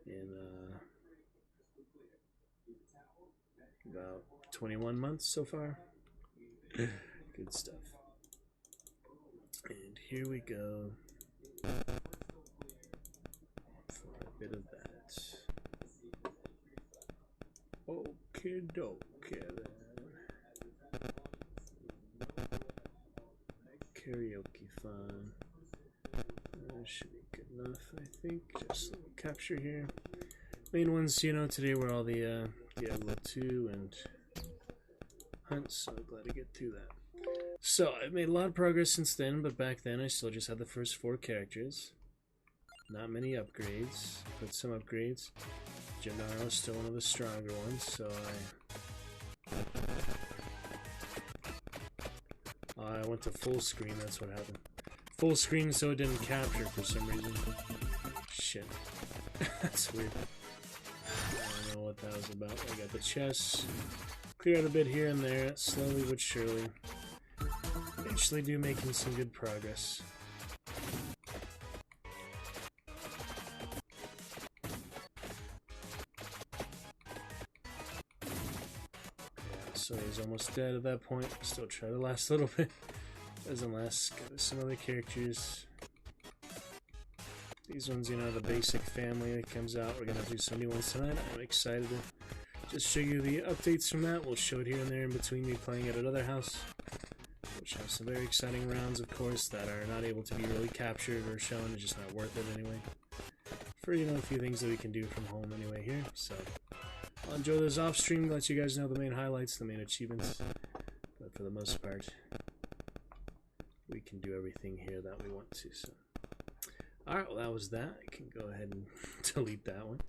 Speaker 3: in about 21 months so far. Good stuff. And here we go for a bit of that. Okay, dokie then. Karaoke fun. Should be good enough, I think. Just a little capture here. Main ones, you know, today were all the Diablo 2 and Hunt, so glad to get through that. So, I've made a lot of progress since then, but back then I still just had the first 4 characters. Not many upgrades, but some upgrades. Gennaro's still one of the stronger ones, so I went to full screen, that's what happened. Full screen so it didn't capture for some reason. Shit. That's weird. I don't know what that was about. I got the chest. Clear out a bit here and there, slowly but surely. Eventually do making some good progress. Yeah, so he's almost dead at that point. Still try to last a little bit. Doesn't last. Got some other characters. These ones, you know, the basic family that comes out. We're gonna do some new ones tonight. I'm excited to just show you the updates from that. We'll show it here and there in between me playing at another house, which have some very exciting rounds, of course, that are not able to be really captured or shown. It's just not worth it anyway. For, you know, a few things that we can do from home anyway here. So I'll enjoy those off stream. Let you guys know the main highlights, the main achievements. But for the most part, we can do everything here that we want to. So, alright, well, that was that. I can go ahead and delete that one.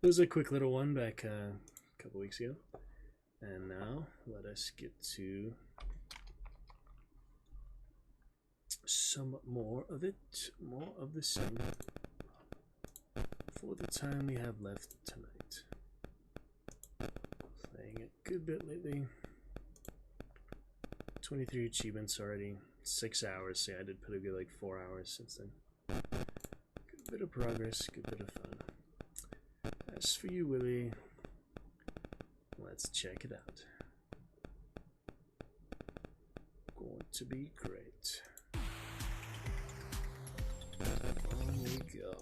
Speaker 3: It was a quick little one back a couple weeks ago. And now, let us get to some more of it. More of the same. For the time we have left tonight. Playing a good bit lately. 23 achievements already. 6 hours. So yeah, I did put a good like 4 hours since then. Good bit of progress, good bit of fun. As for you, Willy, let's check it out. Going to be great. On we go.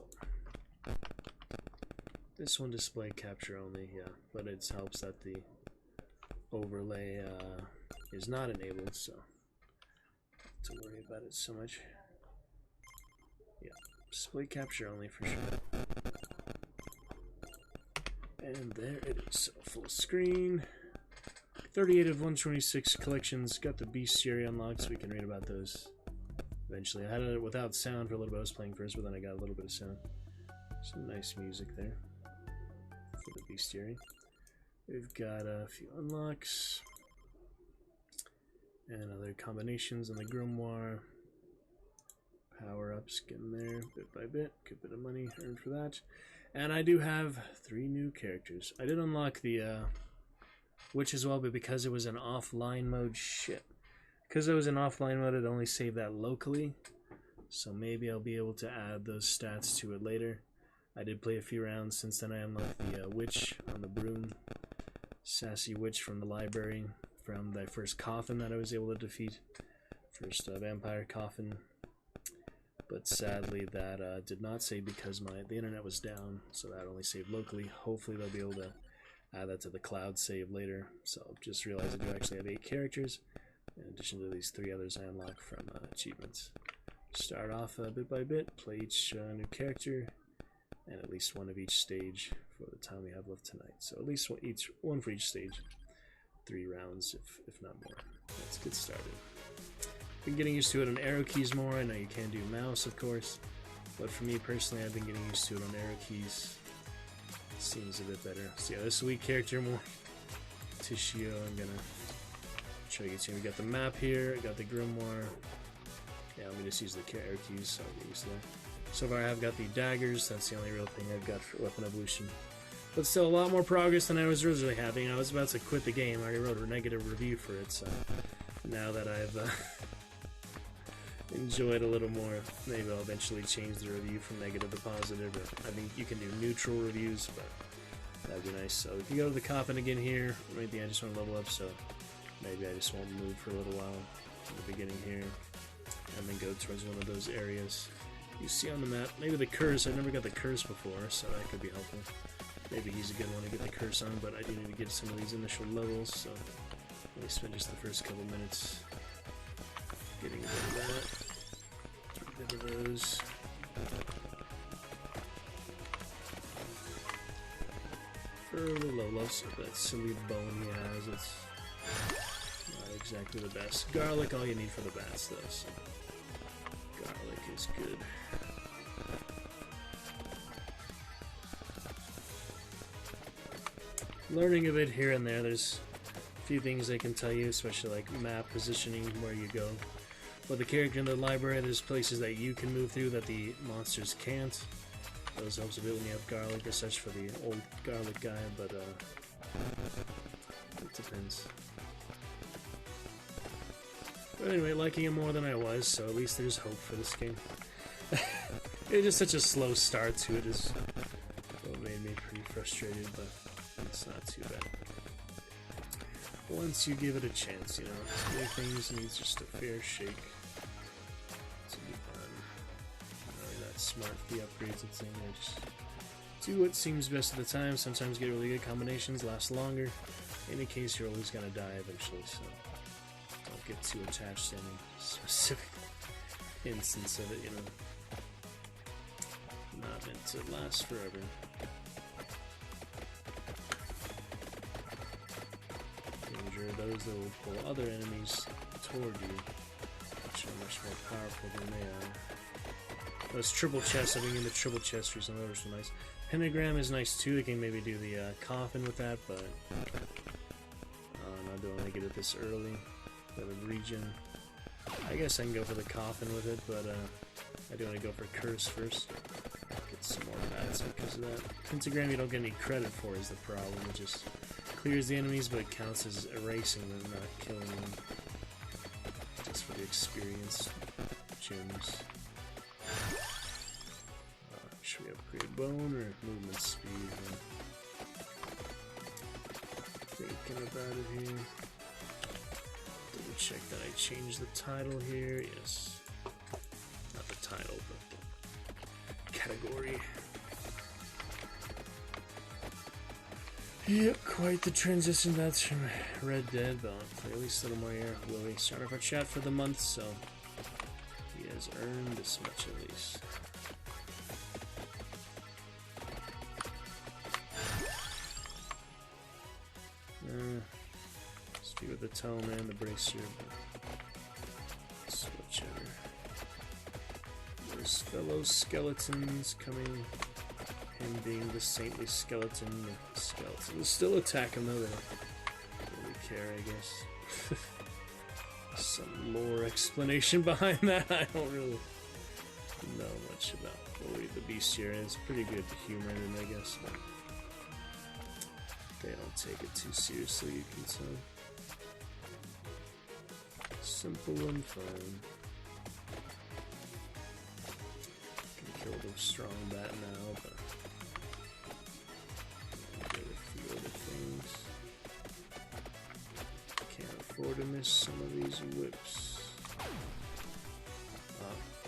Speaker 3: This one display capture only, yeah, but it helps that the overlay is not enabled, so don't worry about it so much. Yeah, display capture only for sure. And there it is, full screen. 38 of 126 collections. Got the bestiary unlocked, so we can read about those eventually. I had it without sound for a little bit. I was playing first, but then I got a little bit of sound. Some nice music there for the bestiary. We've got a few unlocks. And other combinations in the grimoire. Power-ups, getting there bit by bit. Good bit of money earned for that. And I do have 3 new characters. I did unlock the witch as well, but because it was an offline mode, because it was an offline mode, it only saved that locally. So maybe I'll be able to add those stats to it later. I did play a few rounds since then. I unlocked the witch on the broom. Sassy witch from the library, from that first coffin that I was able to defeat. First vampire coffin. But sadly that did not save because the internet was down, so that only saved locally. Hopefully they'll be able to add that to the cloud save later. So just realized I do actually have 8 characters, in addition to these 3 others I unlocked from achievements. Start off bit by bit, play each new character, and at least one of each stage for the time we have left tonight. So at least one for each stage. 3 rounds, if not more. Let's get started. Been getting used to it on arrow keys more. I know you can do mouse, of course, but for me personally, I've been getting used to it on arrow keys. Seems a bit better. So yeah, this weak character more. Tishio, I'm gonna try to get you. We got the map here. I got the grimoire. Yeah, let me just use the arrow keys so I get used to that. So far, I've got the daggers. That's the only real thing I've got for weapon evolution. But still, a lot more progress than I was originally having. I was about to quit the game. I already wrote a negative review for it, so now that I've enjoyed a little more, maybe I'll eventually change the review from negative to positive. Or I think you can do neutral reviews, but that'd be nice. So if you go to the coffin again here, maybe I just want to level up, so maybe I just won't move for a little while in the beginning here, and then go towards one of those areas you see on the map. Maybe the curse. I've never got the curse before, so that could be helpful. Maybe he's a good one to get the curse on, but I do need to get some of these initial levels, so let me spend just the first couple minutes getting a bit of that, a bit of those. Fairly low level, so that silly bone he has, it's not exactly the best. Garlic, all you need for the bats, though, so garlic is good. Learning a bit here and there. There's a few things they can tell you, especially like map positioning, where you go. But the character in the library, there's places that you can move through that the monsters can't. Those helps a bit when you have garlic or such for the old garlic guy, but it depends. But anyway, liking it more than I was, so at least there's hope for this game. It's just such a slow start to it is what made me pretty frustrated, but it's not too bad. Once you give it a chance, you know, many things needs just a fair shake to be done. Not really that smart for the upgrades and thing. I just do what seems best at the time. Sometimes get really good combinations, last longer. In any case, you're always gonna die eventually, so don't get too attached to any specific instance of it, you know. Not meant to last forever. Those that will pull other enemies toward you, which are much more powerful than they are. Those triple chests, I've been getting the triple chests recently, those are so nice. Pentagram is nice too, I can maybe do the coffin with that, but I don't want to get it this early for the region. I guess I can go for the coffin with it, but I do want to go for curse first. Get some more bats because of that. Pentagram you don't get any credit for is the problem, it just clears the enemies, but it counts as erasing them, not killing them. Just for the experience gems. Should we upgrade bone or movement speed? Thinking about it here. Double check that I changed the title here. Yes. Not the title, but the category. Yep, quite the transition. That's from Red Dead, but I'll play at least a little more here. Willy started off our chat for the month, so he has earned this much at least. Let's do with the tome and the bracer. Switch over. There's fellow skeletons coming. Him being the saintly skeleton, the skeletons still attack him though, they don't really care, I guess. some lore explanation behind that. I don't really know much about Willy the Bestiary. It's pretty good humor in it, I guess, but they don't take it too seriously, you can tell. Simple and fun. Can kill the strong bat now, but I'll get a few other things. Can't afford to miss some of these whips.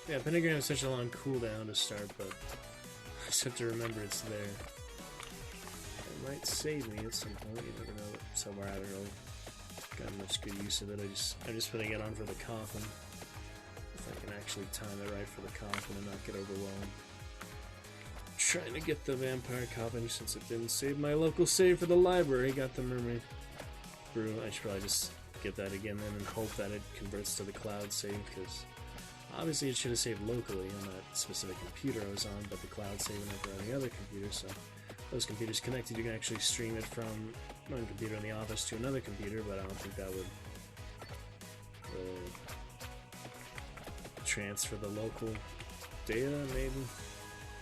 Speaker 3: Yeah, Pentagram is such a long cooldown to start, but I just have to remember it's there. It might save me at some point, you never know. So far I haven't really gotten much good use of it. I'm just putting it on for the coffin. If I can actually time it right for the coffin and not get overwhelmed. Trying to get the vampire coffin since it didn't save my local save for the library. Got the mermaid brew. I should probably just get that again then and hope that it converts to the cloud save, because obviously it should have saved locally on that specific computer I was on, but the cloud saving never on the other computer, so those computers connected, you can actually stream it from one computer in the office to another computer, but I don't think that would transfer the local data, maybe?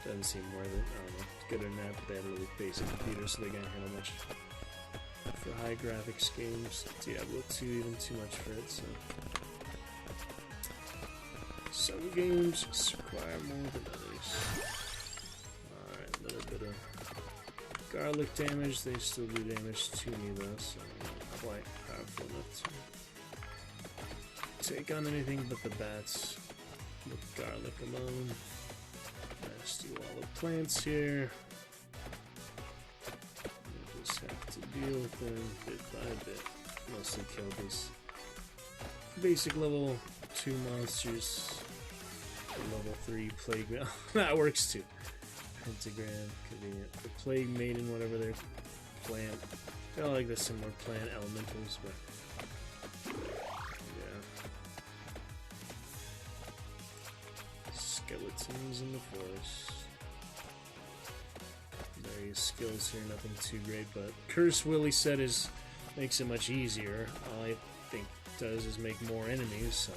Speaker 3: Doesn't seem worth it, I don't know. It's good or not, but they have a really basic computer, so they can't handle much for high graphics games. Diablo 2 even too much for it, so some games just require more than others. Alright, a little bit of garlic damage. They still do damage to me though, so not quite powerful enough to take on anything but the bats with garlic alone. Let's do all the plants here. We'll just have to deal with them bit by bit. Mostly kill these basic level 2 monsters. Level 3 plague. That works too. Pentagram, convenient. The plague maiden, whatever their plant. I like the similar plant elementals, but yeah. Skeletons in the forest. Various skills here, nothing too great, but Curse Willy said makes it much easier. All I think does is make more enemies, so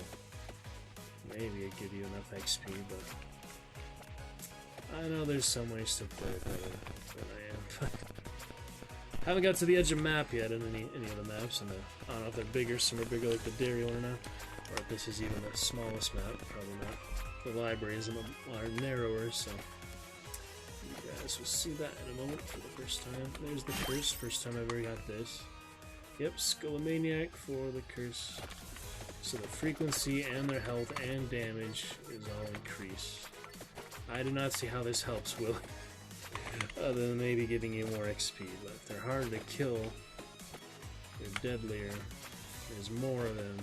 Speaker 3: maybe it give you enough XP, but I know there's some ways to play it better than I am. Haven't got to the edge of map yet in any of the maps, and I don't know if they're bigger, some are bigger like the Dairy one or not, or if this is even the smallest map, probably not. The libraries are narrower, so you guys will see that in a moment for the first time. There's the curse, first time I've ever got this. Yep, Skullomaniac for the curse. So the frequency and their health and damage is all increased. I do not see how this helps Willy, other than maybe giving you more XP, but they're harder to kill, they're deadlier, there's more of them.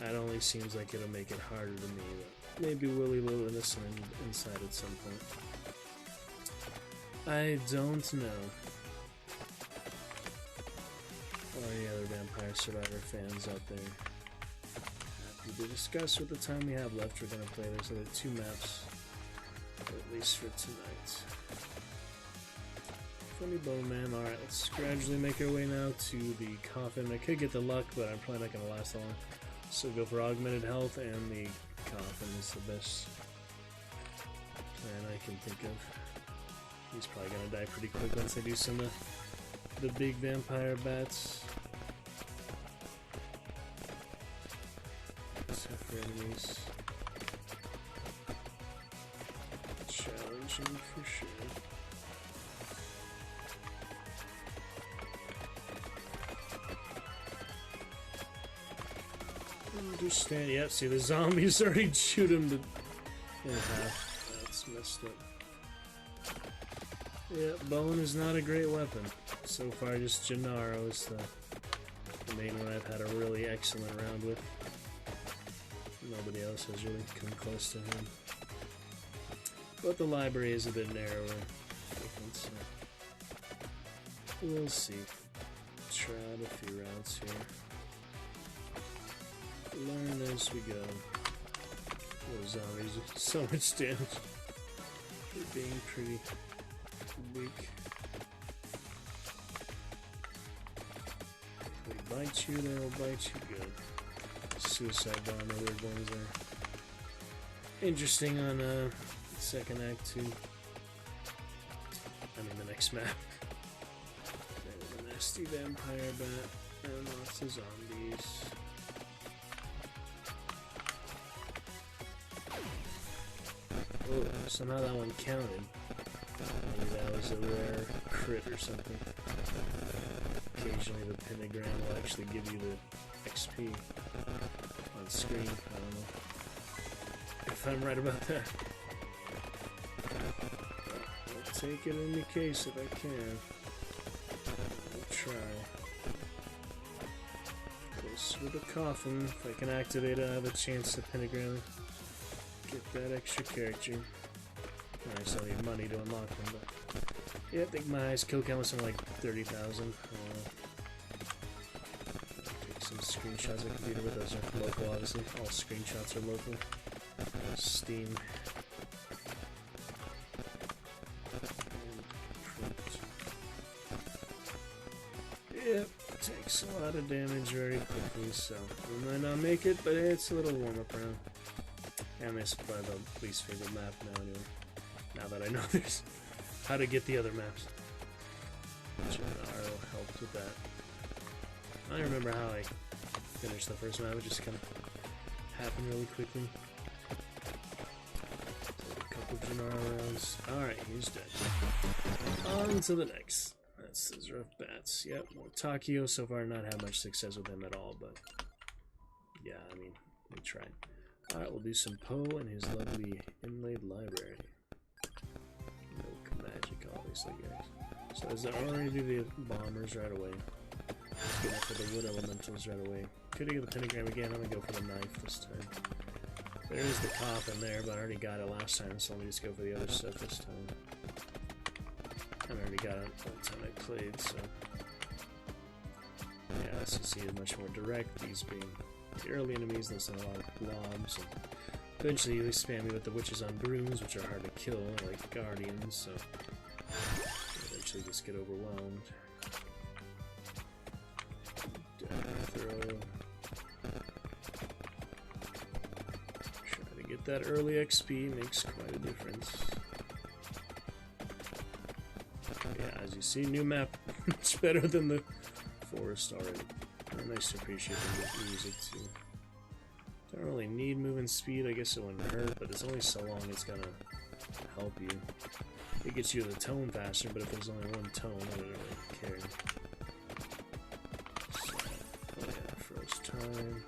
Speaker 3: That only seems like it'll make it harder to me, but maybe Willy will innocent inside at some point. I don't know. Or any other Vampire Survivor fans out there. To discuss with the time we have left. We're gonna play those other 2 maps, at least for tonight. Funny Bone Man. Alright, let's gradually make our way now to the coffin. I could get the luck, but I'm probably not gonna last long. So go for augmented health, and the coffin is the best plan I can think of. He's probably gonna die pretty quick once I do some of the big vampire bats. For enemies. Challenging for sure. Understand? Yep, see the zombies already shoot him in half. That's messed up. Yeah, bone is not a great weapon. So far, just Gennaro is the main one I've had a really excellent round with. Nobody else has really come close to him. But the library is a bit narrower, I think, so we'll see. Try out a few rounds here. Learn as we go. Those zombies do so much damage. They're being pretty weak. If they bite you, they'll bite you good. suicide bomber weird ones there. Interesting on second act 2. I mean the next map. There's a nasty vampire bat and lots of zombies. Oh, somehow that one counted. Maybe that was a rare crit or something. Occasionally the pentagram will actually give you the XP on screen. I don't know if I'm right about that. I'll take it in the case if I can. I'll try. Close with the coffin. If I can activate it, I have a chance to pentagram. Get that extra character. I still need money to unlock them, but yeah, I think my highest kill count was something like 30,000. Take some screenshots of the computer, but those are local, obviously. All screenshots are local. Steam. Yep, takes a lot of damage very quickly, so we might not make it, but it's a little warm up round. And this is probably the least favorite map now anyway. Now that I know there's how to get the other maps. Gennaro helped with that. I don't remember how I finished the first map, it just kind of happened really quickly. A couple Gennaro rounds. Alright, he's dead. On to the next. That's the rough bats. Yep, more Takio. So far not had much success with him at all, but yeah, I mean, we tried. Alright, we'll do some Poe and his lovely inlaid library. Milk magic, obviously, guys. So as I already do the bombers right away. Let's get up for the wood elementals right away. Could have got the pentagram again, I'm gonna go for the knife this time. There is the coffin there, but I already got it last time, so let me just go for the other stuff this time. I already got it one time I played, so yeah, as you see, it's much more direct. These being the early enemies, there's not a lot of blobs. And eventually, they spam me with the witches on brooms, which are hard to kill, like guardians. So eventually, just get overwhelmed. Throw. Try to get that early XP makes quite a difference. Yeah, as you see, new map much better than the forest already. Nice to appreciate the music too. Don't really need movement speed, I guess it wouldn't hurt, but it's only so long it's gonna help you. It gets you the tone faster, but if there's only one tone, I don't really care. So, oh yeah, first time.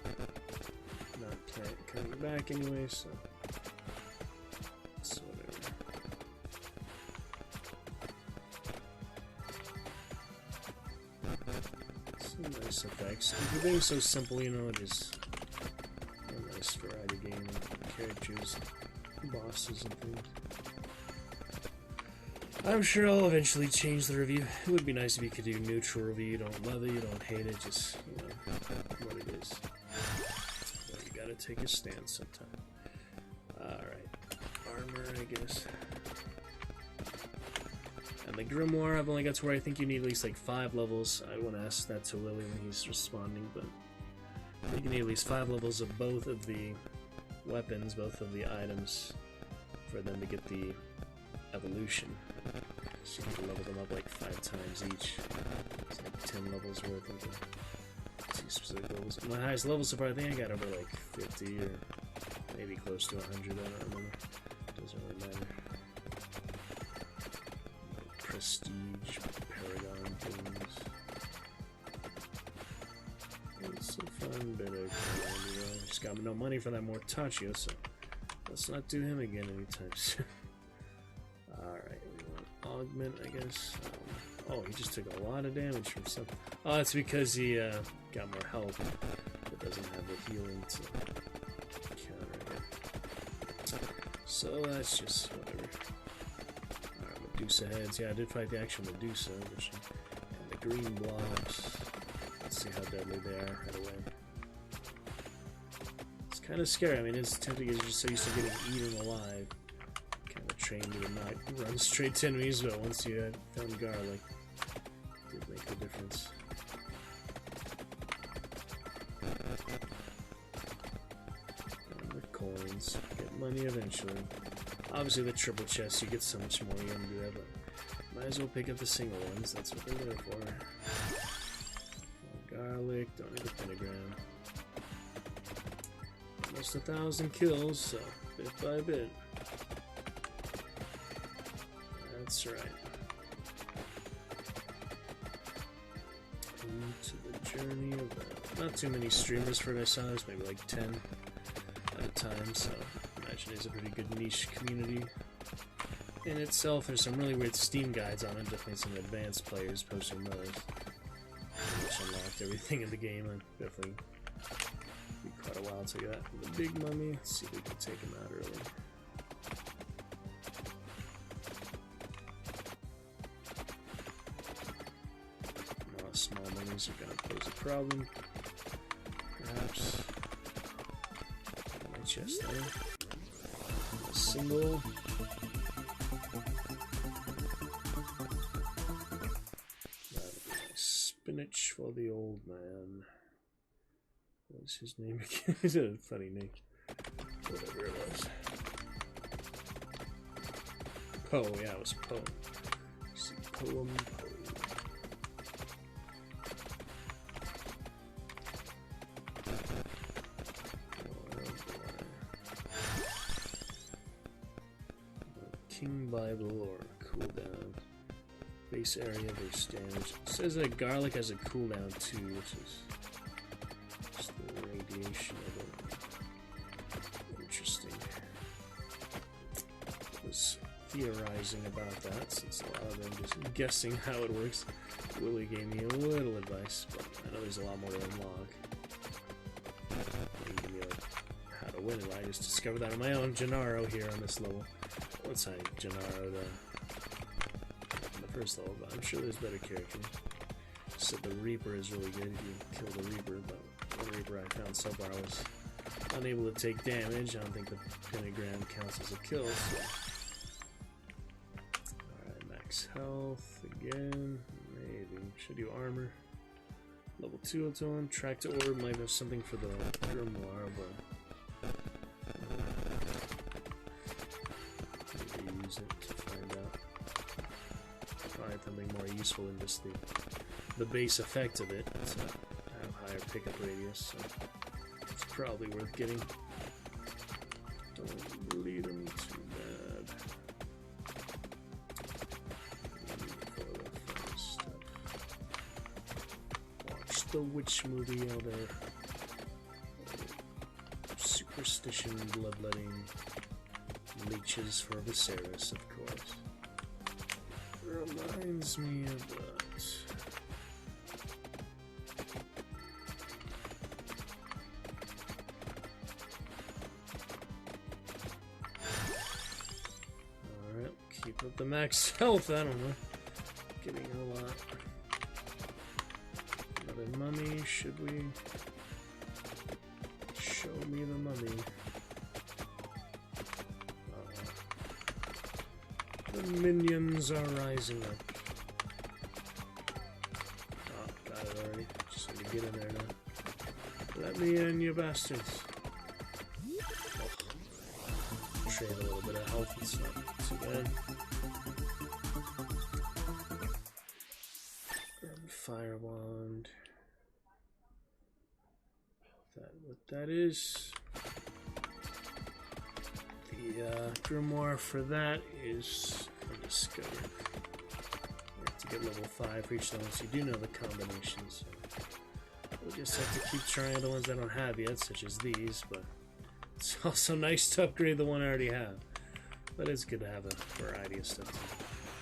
Speaker 3: Not coming back anyway, so it's whatever. Some nice effects. And for being so simple, you know, it is a nice variety game of characters, bosses, and things. I'm sure I'll eventually change the review. It would be nice if you could do neutral review. You don't love it, you don't hate it, just, you know, what it is. But you gotta take a stand sometime. Alright. Armor, I guess. And the Grimoire, I've only got to where I think you need at least like 5 levels. I want to ask that to Willy when he's responding, but I think you need at least 5 levels of both of the weapons, both of the items, for them to get the evolution. So you can level them up like 5 times each. It's like 10 levels worth of the 2 specific levels. My highest level so far, I think I got over like 50 or maybe close to 100, I don't remember. Doesn't really matter. Prestige, Paragon things. It's a fun bit of just got no money for that Mortaccio, so let's not do him again anytime soon. Alright, we want augment, I guess. Oh, he just took a lot of damage from something. Oh, it's because he got more health, but doesn't have the healing to counter it. So that's just whatever. Medusa heads. Yeah, I did fight the actual Medusa, which, and the green blobs. Let's see how deadly they are right away. It's kind of scary. I mean, it's tempting because you're just so used to getting eaten alive. Kind of trained to not run straight to enemies, but once you had found garlic, it did make a difference. missions. Get money eventually. Obviously the triple chests, you get so much more, you don't do that, but might as well pick up the single ones, that's what they're there for. Garlic, don't need a pentagram. Almost 1,000 kills, so bit by bit. That's right. Into the journey of that. Not too many streamers for this size, maybe like 10 at a time, so I imagine it's a pretty good niche community. In itself, there's some really weird Steam guides on it, definitely some advanced players posting those. Which unlocked everything in the game, and definitely be quite a while to get the big mummy. Let's see if we can take him out early. Small mummies are gonna pose a problem. Perhaps. My chest there. A single. Spinach for the old man. What's his name again? Is it a funny name? Whatever it was. Poe, yeah, it was Poe. See, Poem, Poe. King Bible or cooldown. Base area versus damage. It says that garlic has a cooldown too, which is just the radiation of it. Interesting. I was theorizing about that since a lot of them just guessing how it works. Willy gave me a little advice, but I know there's a lot more to unlock. He gave me like how to win it. I just discovered that on my own. Gennaro here on this level. Once I Gennaro the first level, but I'm sure there's better characters. So the Reaper is really good if you kill the Reaper, but the Reaper I found so far was unable to take damage. I don't think the pentagram counts as a kill. So. Alright, max health again. Maybe. Should do armor. Level 2 Auton. Track to orb might have something for the grimoire, but use it to find out. Probably something more useful than just the base effect of it to have higher pickup radius, so it's probably worth getting. Don't bleed them too bad. Watch the witch movie, all their superstition, bloodletting. Leeches for Viserys, of course. Reminds me of that. Alright, keep up the max health, I don't know. Getting a lot. Another mummy, should we? Show me the mummy. The minions are rising up. Oh, got it already. Just need to get in there now. Let me in, you bastards. Oh. Trade a little bit of health, it's not too bad. Grab a fire wand. What that is. The grimoire for that is undiscovered. You have to get level 5 for each one, so you do know the combinations. So we'll just have to keep trying the ones I don't have yet, such as these, but it's also nice to upgrade the one I already have. But it's good to have a variety of stuff.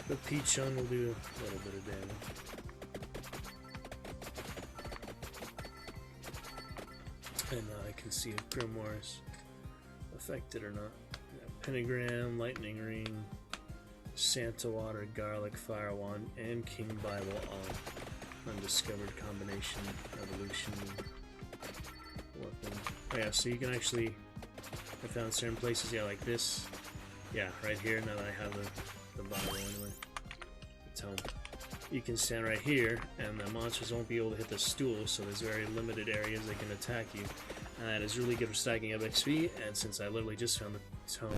Speaker 3: The peach one will do a little bit of damage. And I can see if grimoire is affected or not. Pentagram, Lightning Ring, Santa Water, Garlic, Fire Wand, and King Bible on undiscovered combination, evolution, weapon. Oh yeah, so you can actually, I found certain places, yeah, like this, yeah, right here, now that I have the Bible anyway, the tome. You can stand right here, and the monsters won't be able to hit the stool, so there's very limited areas they can attack you. And that is really good for stacking up XP, and since I literally just found the tome...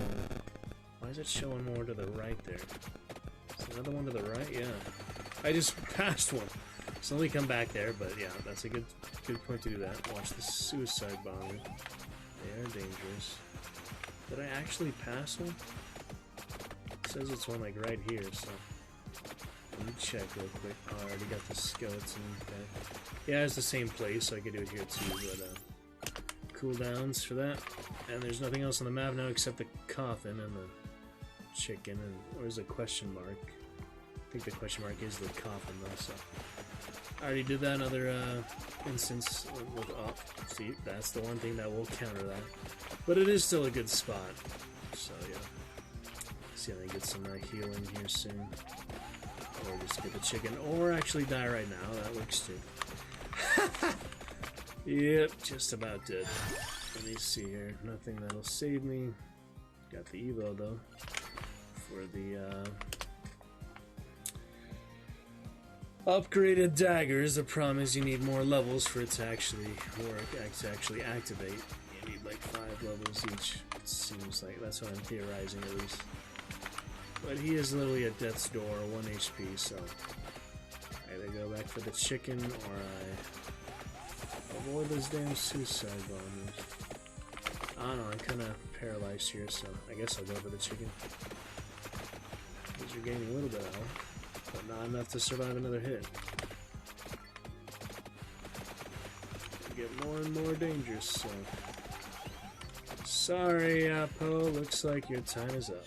Speaker 3: Why is it showing more to the right there? Is there another one to the right? Yeah. I just passed one. So let me come back there, but yeah, that's a good point to do that. Watch the suicide bomber. They are dangerous. Did I actually pass one? It says it's one like right here, so... Let me check real quick. Oh, I already got the skeleton. Okay. Yeah, it's the same place, so I could do it here too, but cooldowns for that. And there's nothing else on the map now except the coffin and the chicken, and where's the question mark? I think the question mark is the coffin though, so... I already did that another instance with see, that's the one thing that will counter that. But it is still a good spot. So yeah. See if I can get some healing here soon. Or just get the chicken, or actually die right now, that works too. Yep, just about dead. Let me see here, nothing that'll save me. Got the Evo though, for the upgraded daggers. The problem is you need more levels for it to actually work, to actually activate. You need like 5 levels each, it seems like. That's what I'm theorizing at least. But he is literally at death's door, 1 HP, so I either go back for the chicken or I avoid those damn suicide bombers. I don't know, I'm kind of paralyzed here, so I guess I'll go for the chicken. Because you're gaining a little bit of health, but not enough to survive another hit. You get more and more dangerous, so... Sorry, Apo, looks like your time is up.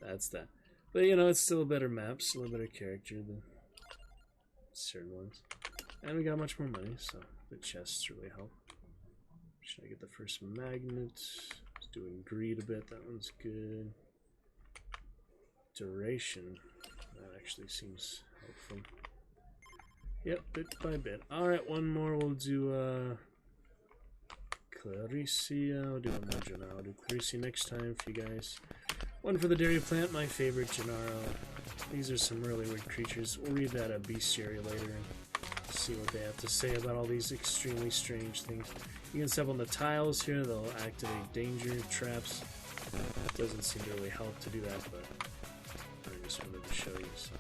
Speaker 3: That's that. But you know, it's still a better map, still a better character than certain ones. And we got much more money, so the chests really help. Should I get the first magnet? It's doing greed a bit, that one's good. Duration, that actually seems helpful. Yep, bit by bit. Alright, one more, we'll do Claricia. I'll do one more Gennaro. I'll do Claricia next time for you guys. One for the dairy plant, my favorite, Gennaro. These are some really weird creatures. We'll read that bestiary later and see what they have to say about all these extremely strange things. You can step on the tiles here, they'll activate danger traps. It doesn't seem to really help to do that, but I just wanted to show you. So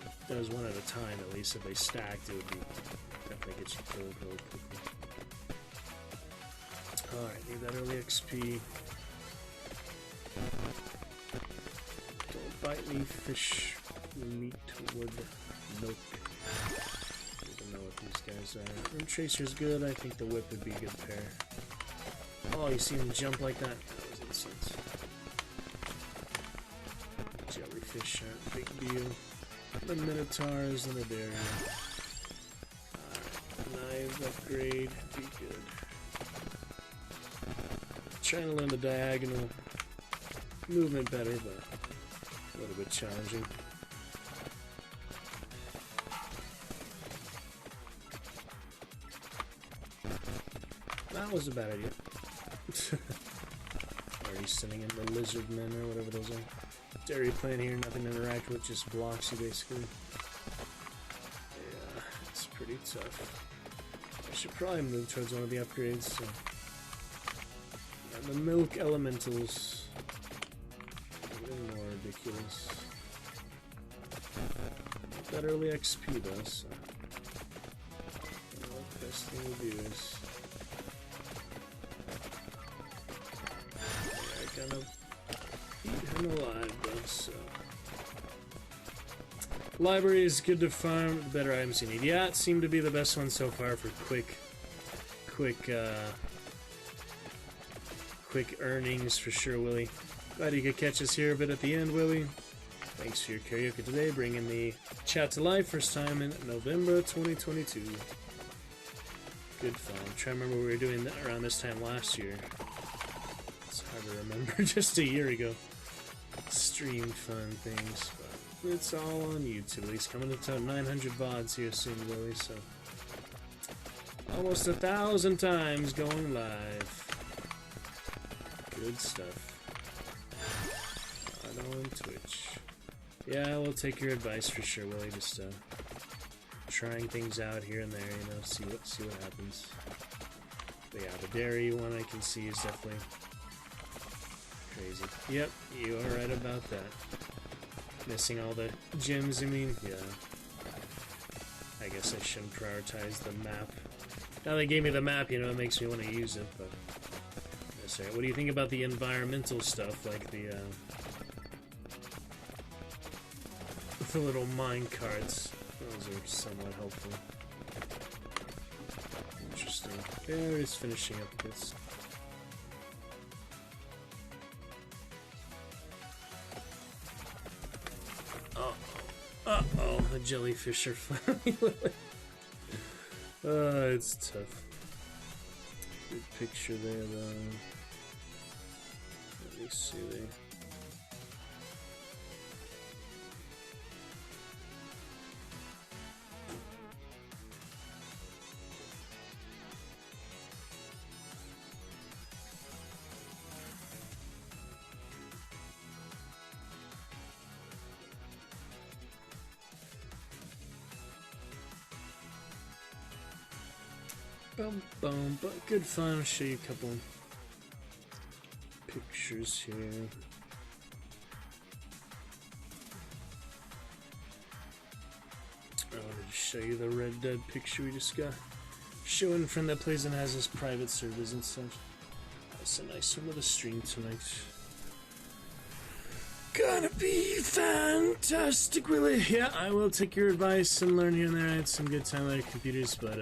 Speaker 3: if there was one at a time, at least if they stacked, it would be definitely get you killed really quickly. Alright, need that early XP. Don't bite me, fish, meat, wood, milk. I don't know what these guys are. Room Tracer's good, I think the whip would be a good pair. Oh, you see him jump like that? That was incense. Jellyfish aren't a big deal. The Minotaurs and the Dairy. Knives upgrade, be good. Trying to learn the diagonal movement better, but a little bit challenging. That was a bad idea. Already sitting in the lizard men or whatever those are. Dairy plant here, nothing to interact with, just blocks you basically. Yeah, it's pretty tough. I should probably move towards one of the upgrades. So. And the milk elementals. A little more ridiculous. Got early XP though, so. Well, the best thing to do is. Yeah, kind of eat him alive though, so. Library is good to farm, the better items you need. Yeah, it seemed to be the best one so far for quick earnings for sure, Willy. Glad you could catch us here a bit at the end, Willy. Thanks for your karaoke today, bringing the chat to life. First time in November 2022. Good fun. I'm trying to remember what we were doing around this time last year. It's hard to remember. Just a year ago. Stream fun things, but it's all on YouTube. At least coming to 900 VODs here soon, Willy. So almost 1,000 times going live. Good stuff. Not on Twitch. Yeah, we'll take your advice for sure, Willy. Just trying things out here and there, you know, see what happens. But yeah, the dairy one I can see is definitely crazy. Yep, you are right about that. Missing all the gems, I mean? Yeah. I guess I shouldn't prioritize the map. Now they gave me the map, you know, it makes me want to use it, but... Sorry, what do you think about the environmental stuff, like the little mine carts? Those are somewhat helpful. Interesting. There is finishing up this. Uh-oh, the jellyfish are finally it's tough. Good picture there, though. Let me see there. But good fun. I'll show you a couple pictures here. I wanted to show you the Red Dead picture we just got. Showing friend that plays and has his private servers and such. That's a nice one with a stream tonight. Gonna be fantastic, Willy. Yeah, I will take your advice and learn here and there. I had some good time on computers, but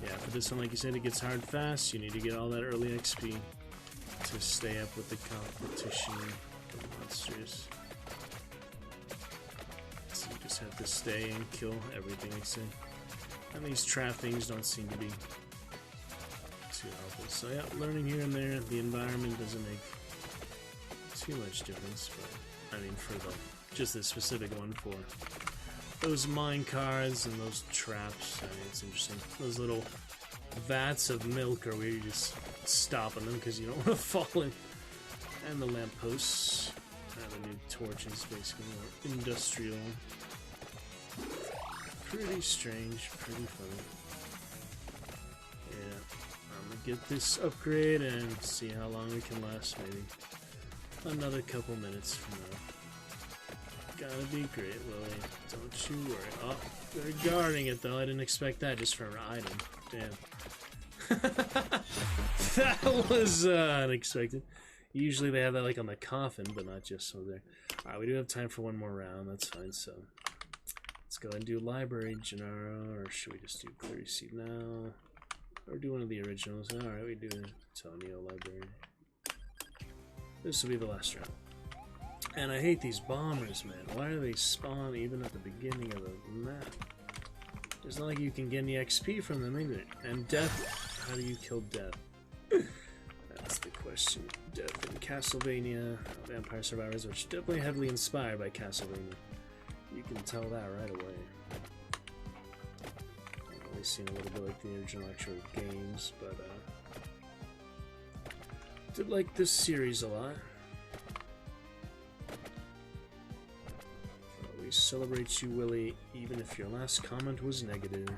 Speaker 3: yeah, for this one, like you said, it gets hard fast. You need to get all that early XP to stay up with the competition for monsters. So you just have to stay and kill everything, I say. And these trap things don't seem to be too helpful. So yeah, learning here and there. The environment doesn't make too much difference, but I mean for just this specific one for those mine cards and those traps. I mean, it's interesting. Those little vats of milk are where you just stopping them because you don't want to fall in. And the lampposts. And the new torches, basically, more industrial. Pretty strange, pretty funny. Yeah, I'm gonna get this upgrade and see how long we can last, maybe another couple minutes from now. Gotta be great, Willy. Don't you worry. Oh, they're guarding it though. I didn't expect that just for an item. Damn. That was unexpected. Usually they have that like on the coffin, but not just over there. Alright, we do have time for one more round. That's fine, so let's go and do Library Gennaro, or should we just do Clear Seat now? Or do one of the originals? Alright, we do Antonio Library. This will be the last round. And I hate these bombers, man. Why do they spawn even at the beginning of the map? It's not like you can get any XP from them either. And death, how do you kill death? That's the question. Death in Castlevania, Vampire Survivors, which is definitely heavily inspired by Castlevania. You can tell that right away. I've only seen a little bit like the original actual games, but did like this series a lot. We celebrate you, Willy, even if your last comment was negative.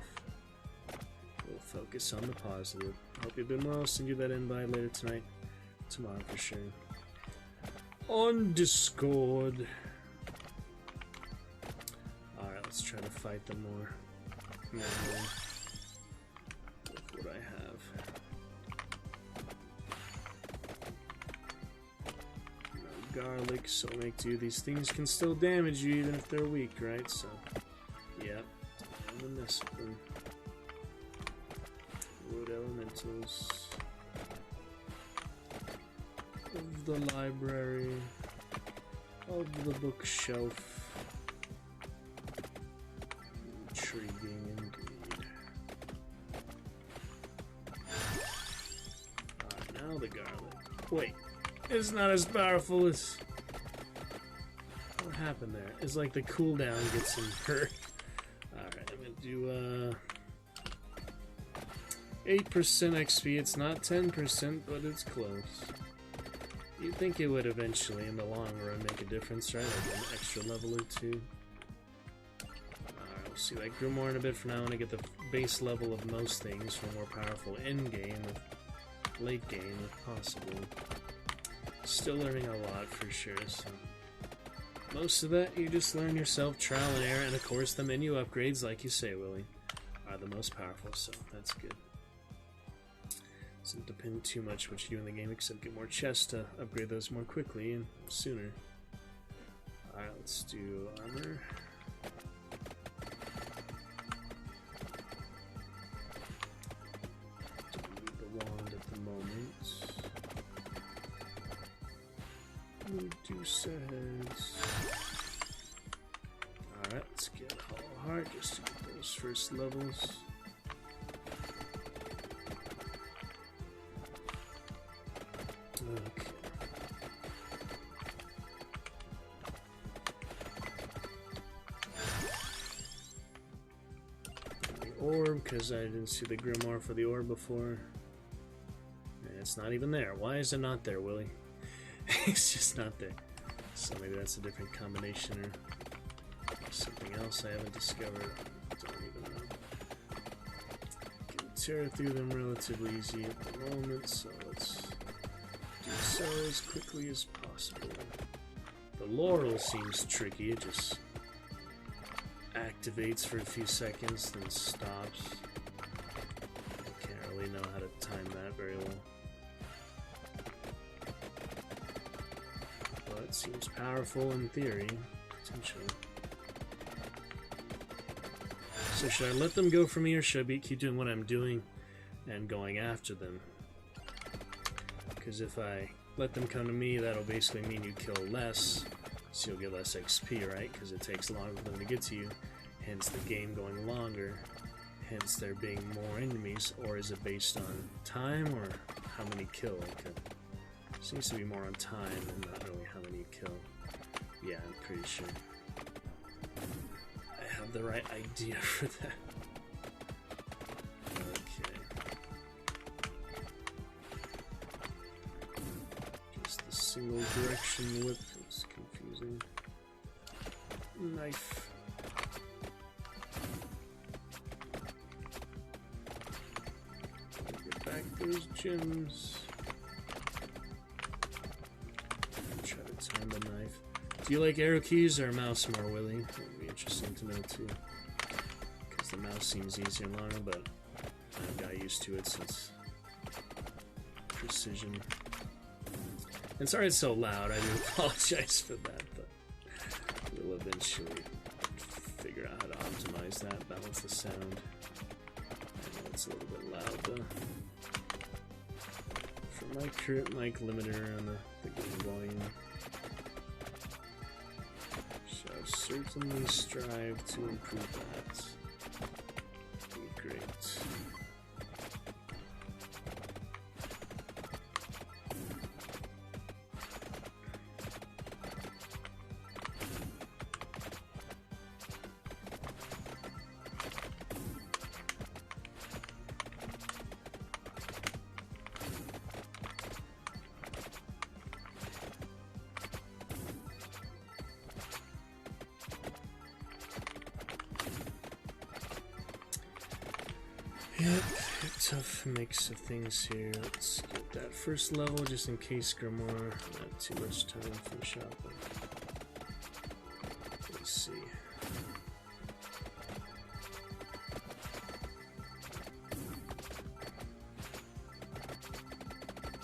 Speaker 3: We'll focus on the positive. Hope you've been well. I'll send you that invite later tonight. Tomorrow for sure. On Discord. Alright, let's try to fight them more manually with what I have. Garlic, so make do. These things can still damage you even if they're weak, right? So, yep. And then this one. Wood elementals. Of the library. Of the bookshelf. Intriguing indeed. Alright, now the garlic. Wait. It's not as powerful as... What happened there? It's like the cooldown gets him hurt. Alright, I'm gonna do 8% XP. It's not 10%, but it's close. You'd think it would eventually, in the long run, make a difference, right? Like an extra level or two. Alright, I'll see that Grimoire in a bit. For now, I want to get the base level of most things for more powerful end-game, late game if possible. Still learning a lot for sure, so most of that you just learn yourself, trial and error, and of course the menu upgrades, like you say, Willy, are the most powerful, so that's good. Doesn't depend too much what you do in the game, except get more chests to upgrade those more quickly and sooner. Alright, let's do armor. Delete the wand at the moment. Medusa heads. Alright, let's get Hollow Heart just to get those first levels. Okay. The orb, because I didn't see the Grimoire for the orb before. And it's not even there. Why is it not there, Willy? It's just not there. So maybe that's a different combination or something else I haven't discovered. I don't even know. Can tear through them relatively easy at the moment, so let's do so as quickly as possible. The laurel seems tricky. It just activates for a few seconds, then stops. I can't really know how to time that very well. But seems powerful in theory, potentially. So should I let them go for me, or should I keep doing what I'm doing and going after them? Because if I let them come to me, that'll basically mean you kill less, so you'll get less XP, right? Because it takes longer for them to get to you, hence the game going longer, hence there being more enemies. Or is it based on time or how many kill? Okay. Seems to be more on time and not really how many you kill. Yeah, I'm pretty sure I have the right idea for that. Okay. Just the single direction whip is confusing. Knife. Get back those gems. Try to time the knife. Do you like arrow keys or mouse more, Willy? That would be interesting to know too. Because the mouse seems easier and longer, but I've got used to it since precision. And sorry it's so loud, I do apologize for that, but we'll eventually figure out how to optimize that, balance the sound. I know it's a little bit loud though. For my current mic limiter on the game volume, shall certainly strive to improve that. Be great. Yep, tough mix of things here. Let's get that first level just in case Grimoire. Not too much time for shopping. Let's see.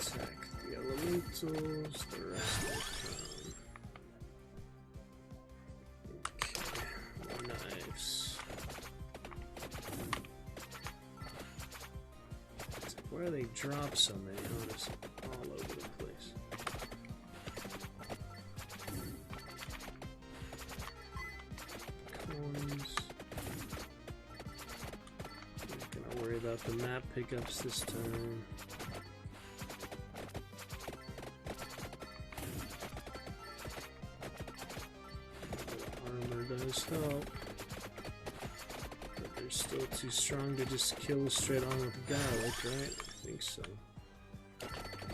Speaker 3: Attack the elementals, the rest will come. Okay, more knives. Where they drop so many, honestly, all over the place. Coins. Not gonna worry about the map pickups this time. Armor does help. Still too strong to just kill straight on with garlic, right? I think so.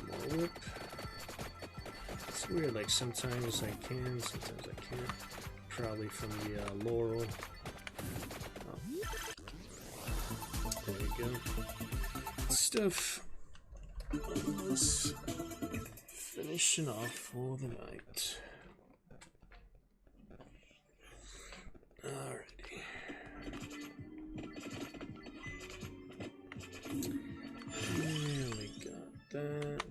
Speaker 3: More whip. It's weird, like sometimes I can, sometimes I can't. Probably from the laurel. go. Stuff. Almost finishing off for the night. Alrighty. There we got that.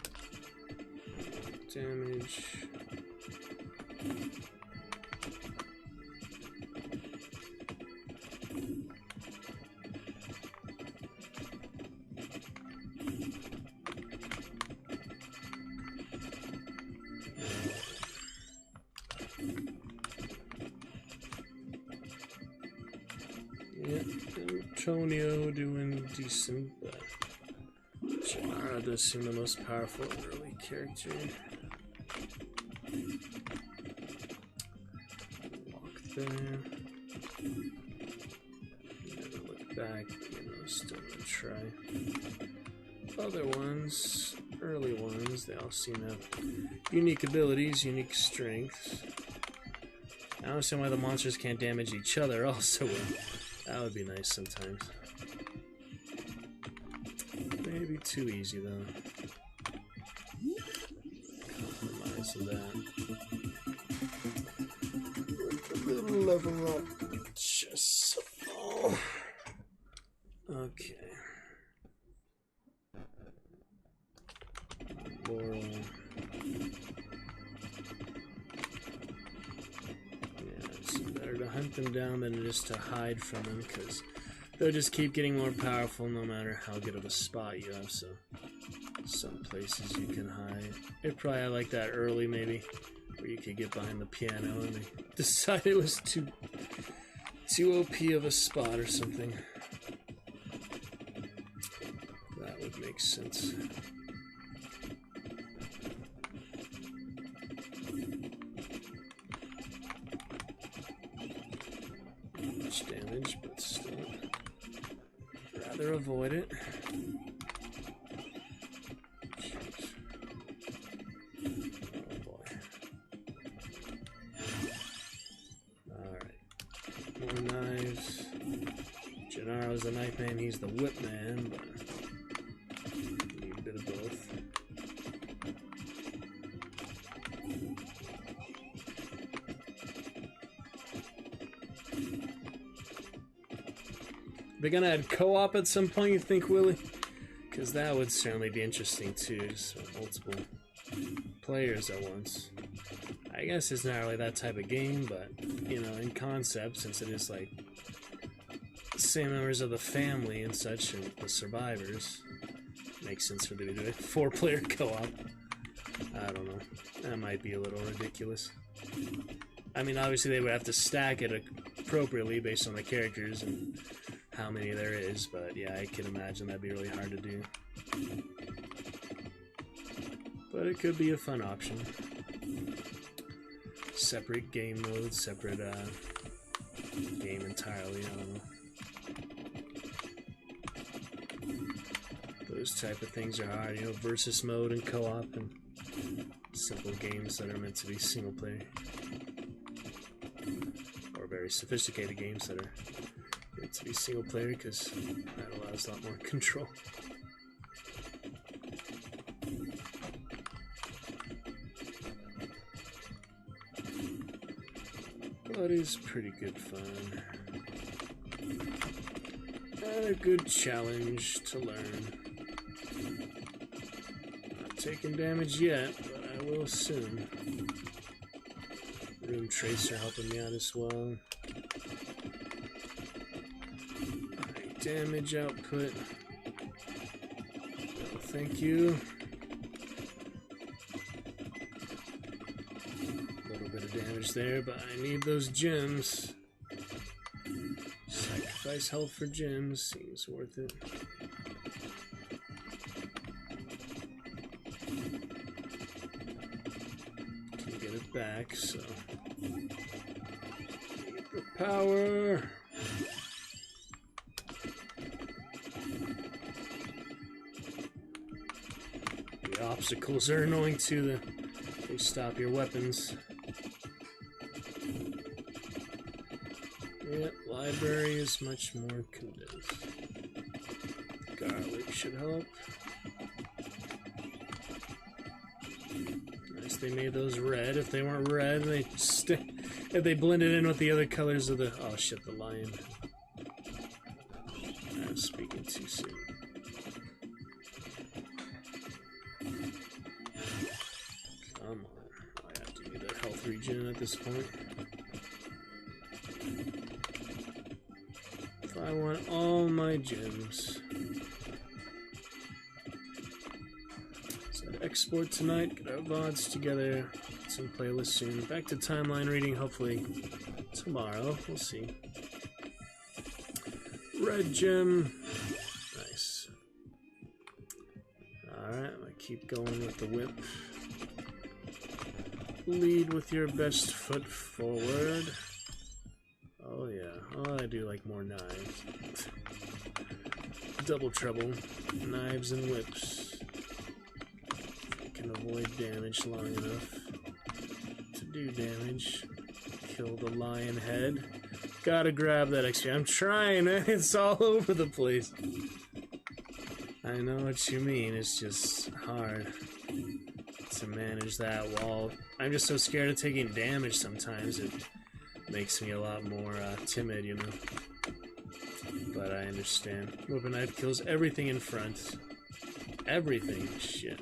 Speaker 3: Damage. Antonio doing decent, but Janara does seem the most powerful early character. Walk there. Never look back, still gonna try. Other ones, early ones, they all seem to have unique abilities, unique strengths. I don't understand why the monsters can't damage each other also. That would be nice sometimes. Maybe too easy though. Compromise with that. A little level up. Just so. Okay. Laurel. To hunt them down than it is to hide from them, because they'll just keep getting more powerful no matter how good of a spot you have, so some places you can hide. It probably had like that early maybe, where you could get behind the piano and they decided it was too OP of a spot or something. That would make sense. Damage, but still rather avoid it. Jeez. Oh boy. Alright. More knives. Gennaro's the knife man, he's the whip man, but need a bit of both. They're gonna add co-op at some point, you think, Willy? Because that would certainly be interesting too, just with multiple players at once. I guess it's not really that type of game, but, you know, in concept, since it is like the same members of the family and such, and the survivors, makes sense for them to do it. 4-player co-op. I don't know. That might be a little ridiculous. I mean, obviously they would have to stack it appropriately based on the characters and how many there is, but yeah, I can imagine that'd be really hard to do. But it could be a fun option. Separate game modes, separate game entirely, I don't know. Those type of things are hard, you know, versus mode and co-op and simple games that are meant to be single player. Or very sophisticated games that are to be single player, because that allows a lot more control. But it's pretty good fun. And a good challenge to learn. Not taking damage yet, but I will soon. Room Tracer helping me out as well. Damage output. No, thank you. A little bit of damage there, but I need those gems. Sacrifice health for gems seems worth it. Can get it back, so. Keep the power. Obstacles are annoying too, they stop your weapons. Yep, library is much more condensed. Garlic should help. Nice, they made those red. If they weren't red, if they blended in with the other colors of the... Oh shit, the lion. I was speaking too soon. Come on. I have to need that health regen at this point. If I want all my gems. So export tonight, get our VODs together, get some playlists soon. Back to timeline reading, hopefully tomorrow. We'll see. Red gem. Nice. Alright, I'm gonna keep going with the whip. Lead with your best foot forward. Oh yeah. Oh, I do like more knives. Double trouble. Knives and whips. I can avoid damage long enough to do damage. Kill the lion head. Gotta grab that XP. I'm trying, man. It's all over the place. I know what you mean. It's just hard to manage that while I'm just so scared of taking damage sometimes. It makes me a lot more timid, you know. But I understand. Whip and knife kills everything in front. Everything. Shit.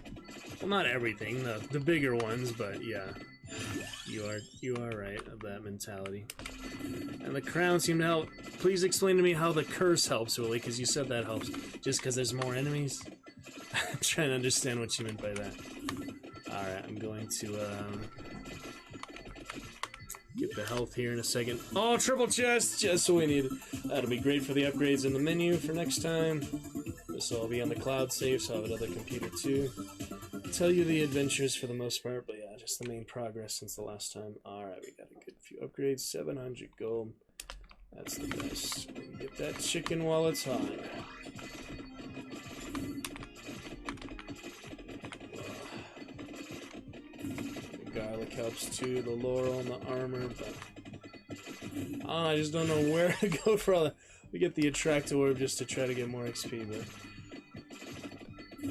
Speaker 3: Well, not everything. The bigger ones, but yeah. You are right of that mentality. And the crown seemed to help. Please explain to me how the curse helps, Willy, because you said that helps. Just because there's more enemies? I'm trying to understand what you meant by that. Alright, I'm going to get the health here in a second. Oh, triple chest! Just what we need. That'll be great for the upgrades in the menu for next time. This will all be on the cloud save, so I'll have another computer too. Tell you the adventures for the most part, but yeah, just the main progress since the last time. Alright, we got a good few upgrades. 700 gold. That's the best. We can get that chicken while it's hot. The garlic helps too, the laurel and the armor, but I just don't know where to go for all that. We get the attractor orb just to try to get more XP, but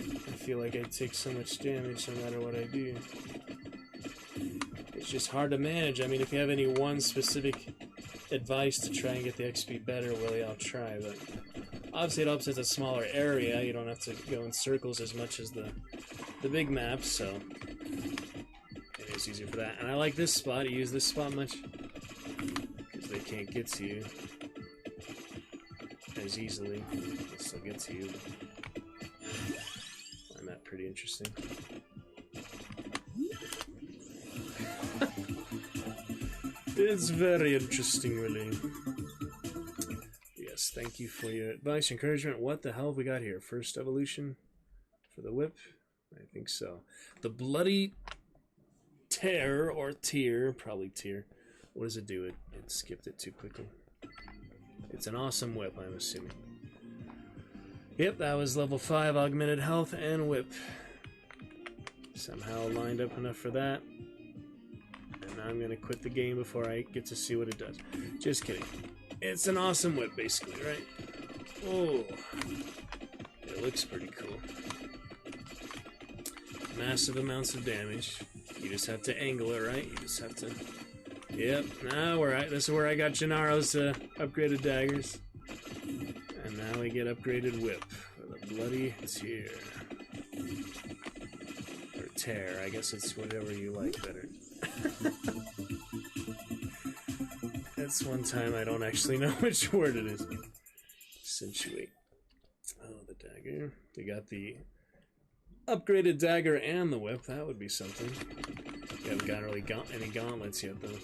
Speaker 3: I feel like I take so much damage no matter what I do. It's just hard to manage. I mean, if you have any one specific advice to try and get the XP better, Willy, I'll try, but obviously it helps it's a smaller area. You don't have to go in circles as much as the big maps, so it is easier for that. And I like this spot. I use this spot much because they can't get to you as easily. They'll still get to you. I find that pretty interesting. It's very interesting, Willy. Yes, thank you for your advice, encouragement. What the hell have we got here? First evolution for the whip? I think so. The bloody tear, or tear, probably tear. What does it do? It skipped it too quickly. It's an awesome whip, I'm assuming. Yep, that was level 5 augmented health and whip. Somehow lined up enough for that. And now I'm going to quit the game before I get to see what it does. Just kidding. It's an awesome whip, basically, right? Oh, it looks pretty cool. Massive amounts of damage. You just have to angle it, right? You just have to... Yep, now we're right. This is where I got Gennaro's upgraded daggers. And now we get upgraded whip with a bloody tear. Or tear, I guess it's whatever you like better. That's one time I don't actually know which word it is. Accentuate. Oh, the dagger. We got the upgraded dagger and the whip. That would be something. We haven't got really any gauntlets yet, though.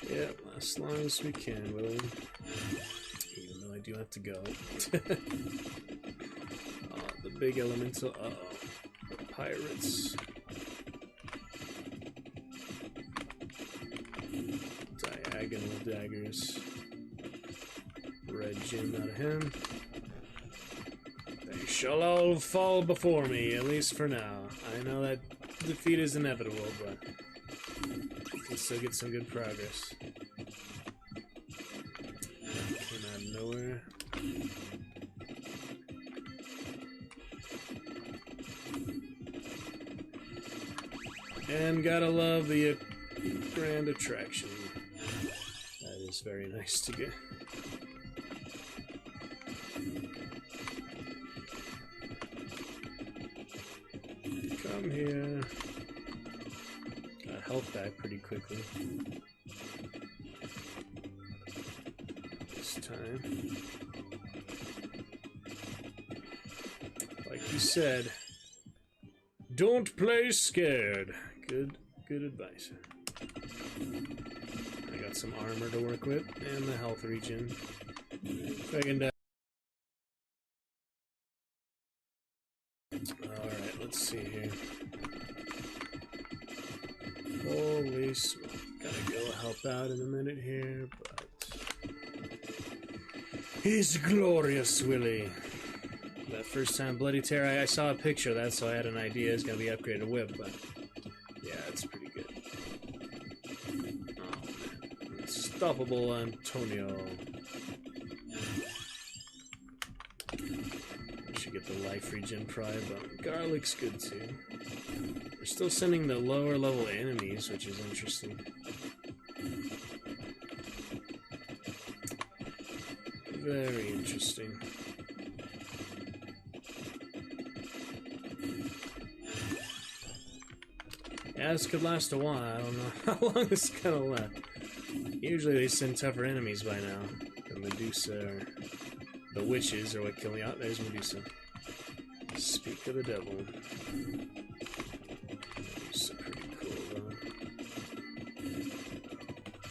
Speaker 3: Yeah, last long as we can, Willy. Even though I do have to go. Oh, the big elemental. Uh-oh. Pirates. Diagonal daggers. Red gem out of him. They shall all fall before me, at least for now. I know that defeat is inevitable, but we can still get some good progress. That came out Going nowhere. And gotta love the grand attraction. That is very nice to get. Come here. Got health back pretty quickly. This time. Like you said, don't play scared. Good advice. I got some armor to work with and the health regen. If I can Alright, let's see here. Holy smoke. Gotta go help out in a minute here, but he's glorious, Willy. That first time Bloody Terror, I saw a picture of that, so I had an idea it's gonna be upgraded whip, but yeah, it's pretty good. Oh, unstoppable Antonio. I should get the life regen probably, but garlic's good too. They're still sending the lower level enemies, which is interesting. Very interesting. Yeah, this could last a while. I don't know how long this is gonna last. Usually they send tougher enemies by now. The Medusa or the witches are what kill me out. There's Medusa. Speak of the devil. Medusa pretty cool though.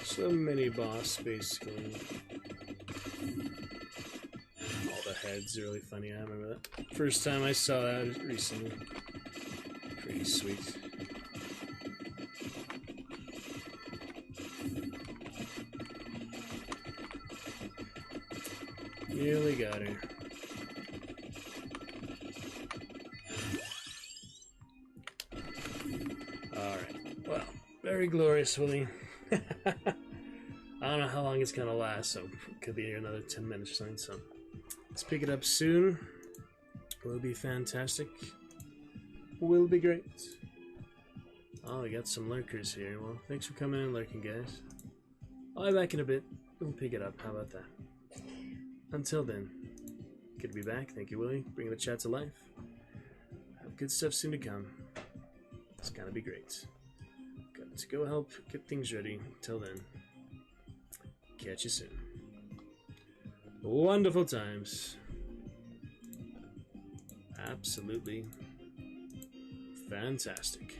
Speaker 3: So mini boss basically. All the heads are really funny. I remember that. First time I saw that recently. Pretty sweet. Nearly got her. Alright. Well, very glorious, Willy. I don't know how long it's gonna last, so it could be another 10 minutes or something, so let's pick it up soon. Will be fantastic. Will be great. Oh, we got some lurkers here. Well, thanks for coming in, lurking guys. I'll be back in a bit. We'll pick it up. How about that? Until then, good to be back. Thank you, Willy, bringing the chat to life. Have good stuff soon to come. It's gonna be great. Got to go help get things ready. Until then, catch you soon. Wonderful times. Absolutely fantastic.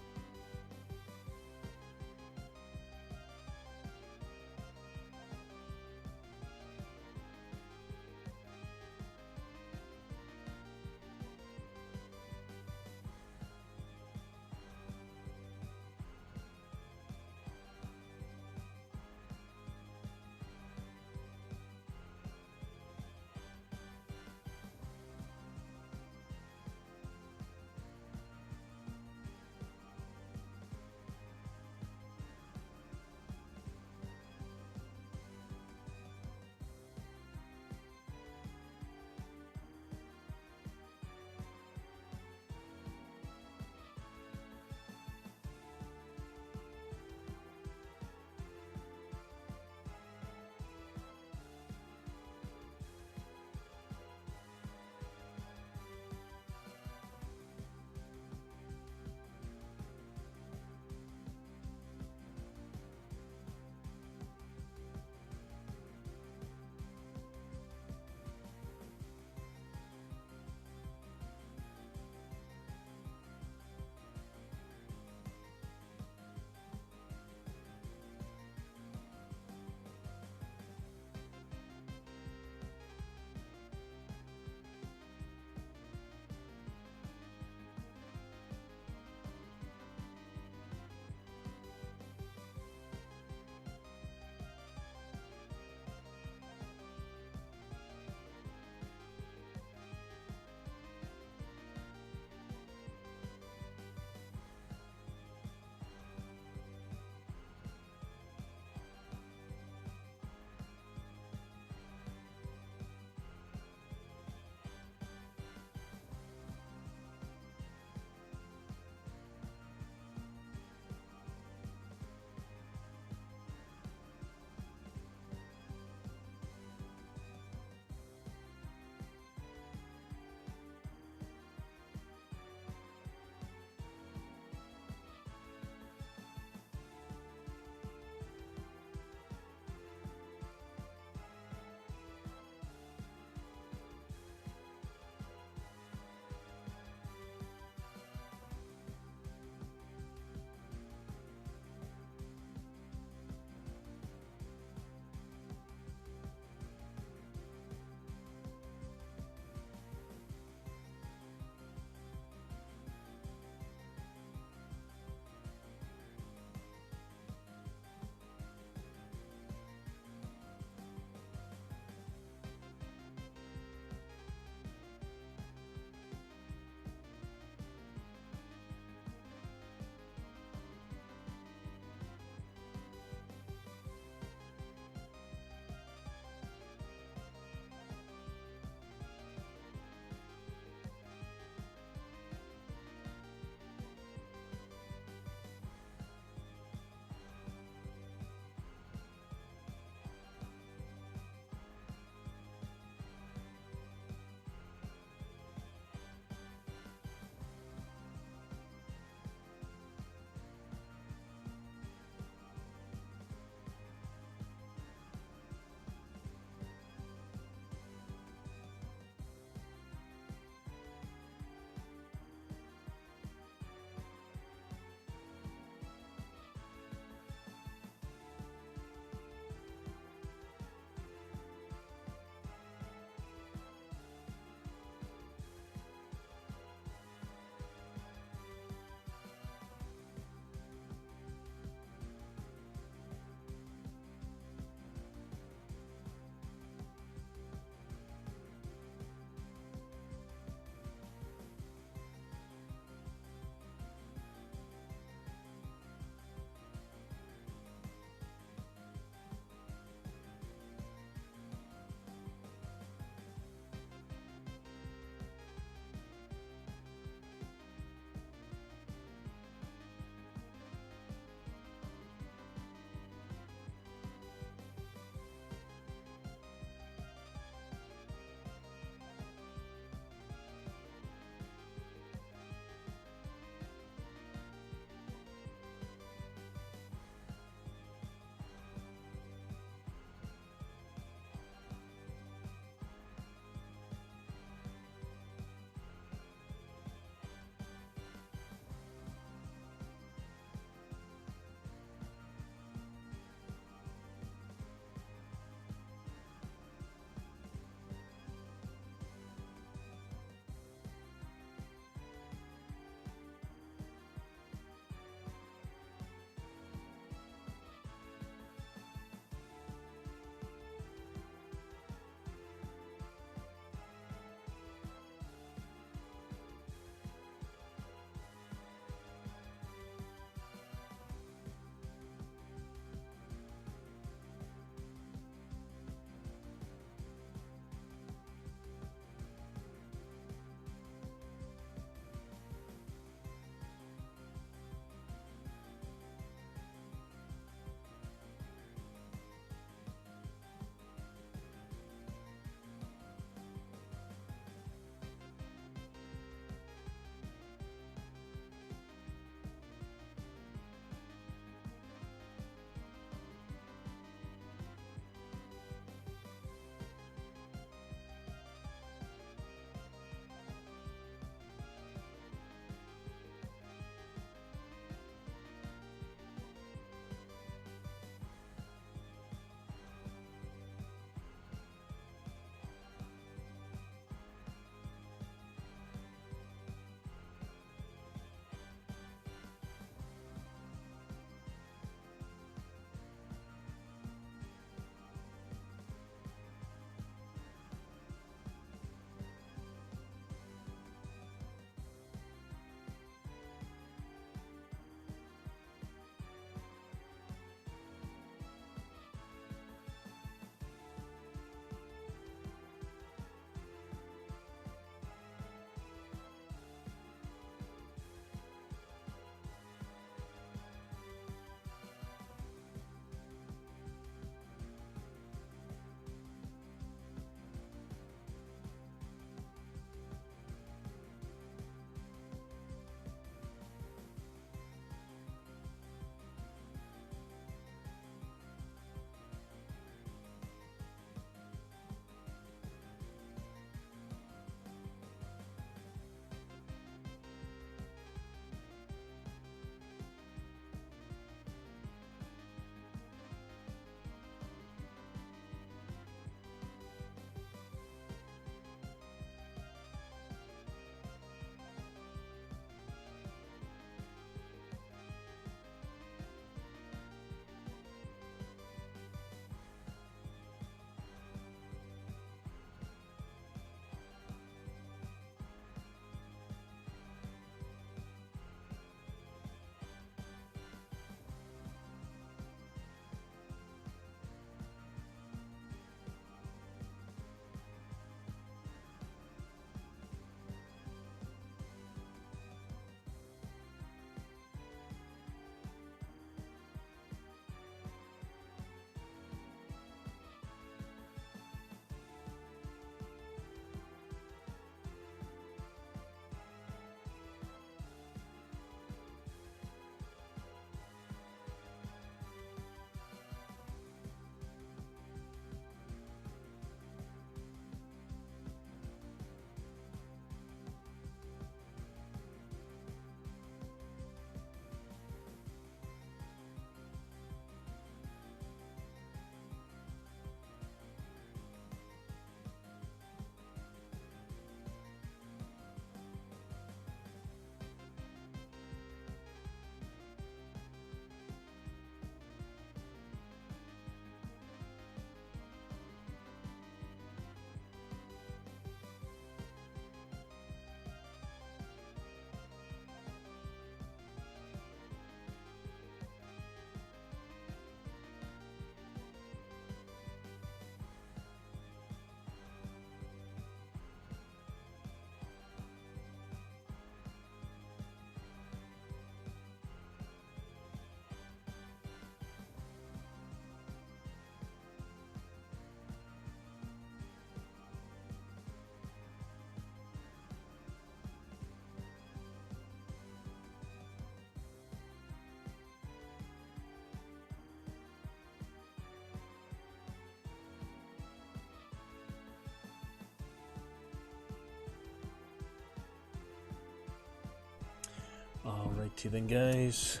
Speaker 3: Alrighty then, guys.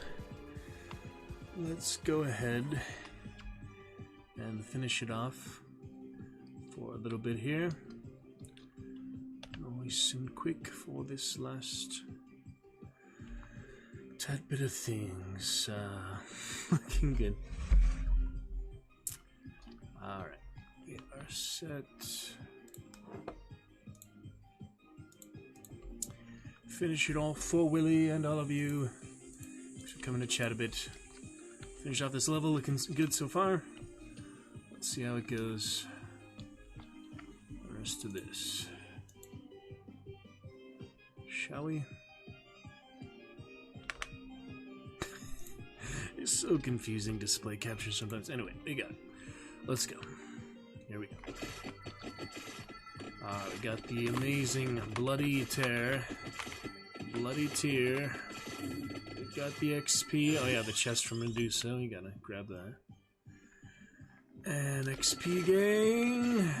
Speaker 3: Let's go ahead and finish it off for a little bit here. Nice and quick for this last tad bit of things. Looking good. Alright, we are set. Finish it off for Willy and all of you. Should come in to chat a bit. Finish off this level, looking good so far. Let's see how it goes. The rest of this. Shall we? It's so confusing display capture sometimes. Anyway, we got it. Let's go. Here we go. We got the amazing Bloody Tear. Bloody Tear. We got the XP. Oh yeah, the chest from Medusa. We gotta grab that. And XP gain.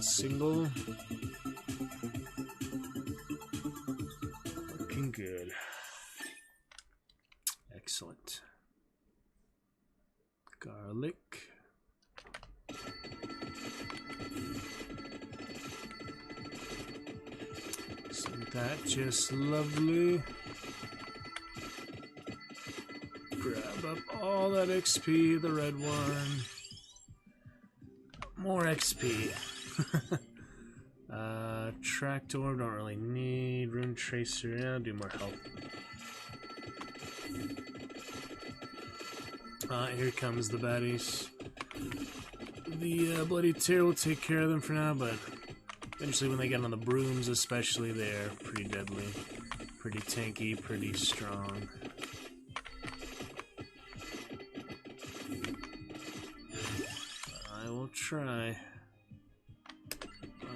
Speaker 3: Single. Looking good. Excellent. Garlic. Isn't that just lovely? Grab up all that XP, the red one. More XP. Tractor, don't really need. Rune Tracer, yeah, do more health. Here comes the baddies. The Bloody Tear will take care of them for now, but eventually when they get on the brooms especially, they're pretty deadly. Pretty tanky, pretty strong. I will try.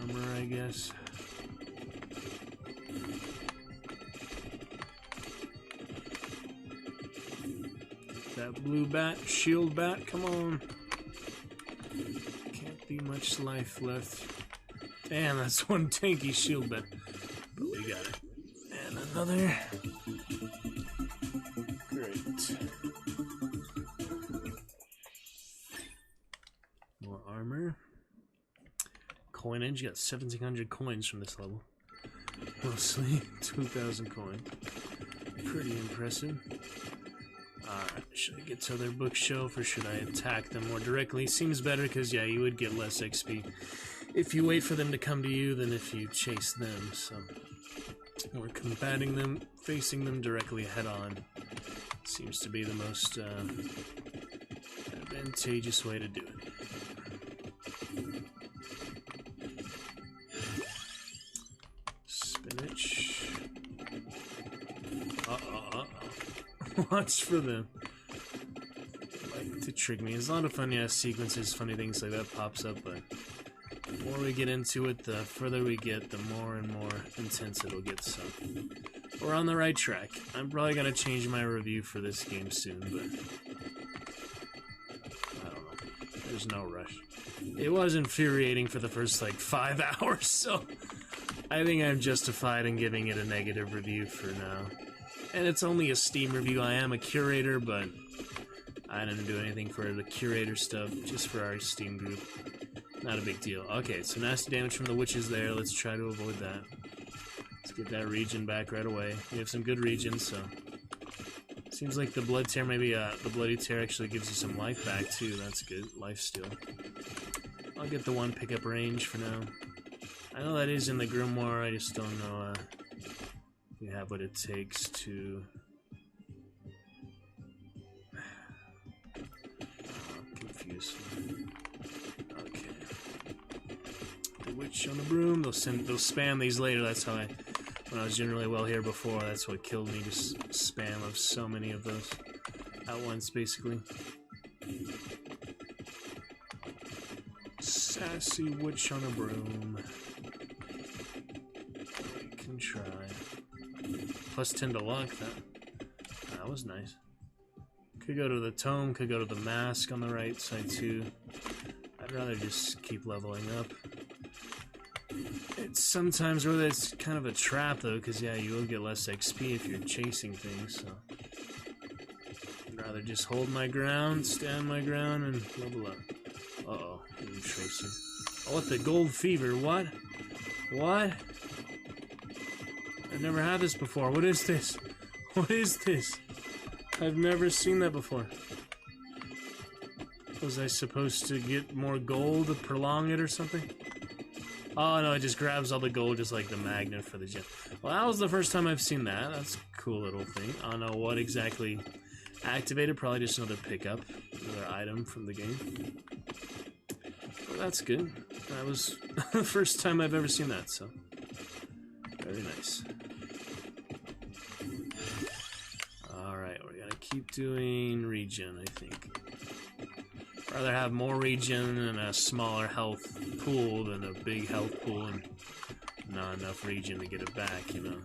Speaker 3: Armor, I guess. That blue bat, shield bat, come on. Can't be much life left. Damn, that's one tanky shield bat. But we got it. And another. Great. More armor. Coinage, got 1,700 coins from this level. Mostly 2,000 coins. Pretty impressive. Alright, should I get to their bookshelf or should I attack them more directly? Seems better because, yeah, you would get less XP if you wait for them to come to you than if you chase them. So, we're combating them, facing them directly head on. Seems to be the most advantageous way to do it. Spinach. Watch for them. Like to trick me. It's a lot of fun, yeah, sequences, funny things like that pops up, but the more we get into it, the further we get, the more and more intense it'll get, so we're on the right track. I'm probably gonna change my review for this game soon, but I don't know. There's no rush. It was infuriating for the first, like, 5 hours, so I think I'm justified in giving it a negative review for now. And it's only a Steam review. I am a curator, but I didn't do anything for the curator stuff, just for our Steam group. Not a big deal. Okay, so nasty damage from the witches there. Let's try to avoid that. Let's get that region back right away. We have some good regions, so seems like the Blood Tear, maybe the Bloody Tear actually gives you some life back too. That's good. Life steal. I'll get the one pickup range for now. I know that is in the Grimoire. I just don't know if we have what it takes to. Confused. Okay. The witch on the broom. They'll spam these later. That's how when I was generally well here before, that's what killed me. Just spam of so many of those at once, basically. Sassy witch on a broom. We can try. Plus 10 to luck. That was nice. Could go to the tome. Could go to the mask on the right side too. I'd rather just keep leveling up. It's sometimes really it's kind of a trap though, because yeah, you will get less XP if you're chasing things. So I'd rather just hold my ground, stand my ground, and level up. Uh-oh, new tracer. Oh, what the gold fever? What? What? I've never had this before. What is this? What is this? I've never seen that before. Was I supposed to get more gold to prolong it or something? Oh no, it just grabs all the gold just like the magnet for the gem. Well, that was the first time I've seen that. That's a cool little thing. I don't know what exactly activated. Probably just another pickup, another item from the game. Well, that's good. That was the first time I've ever seen that, so very nice. Alright, we're gonna keep doing regen, I think. Rather have more regen and a smaller health pool than a big health pool and not enough regen to get it back, you know.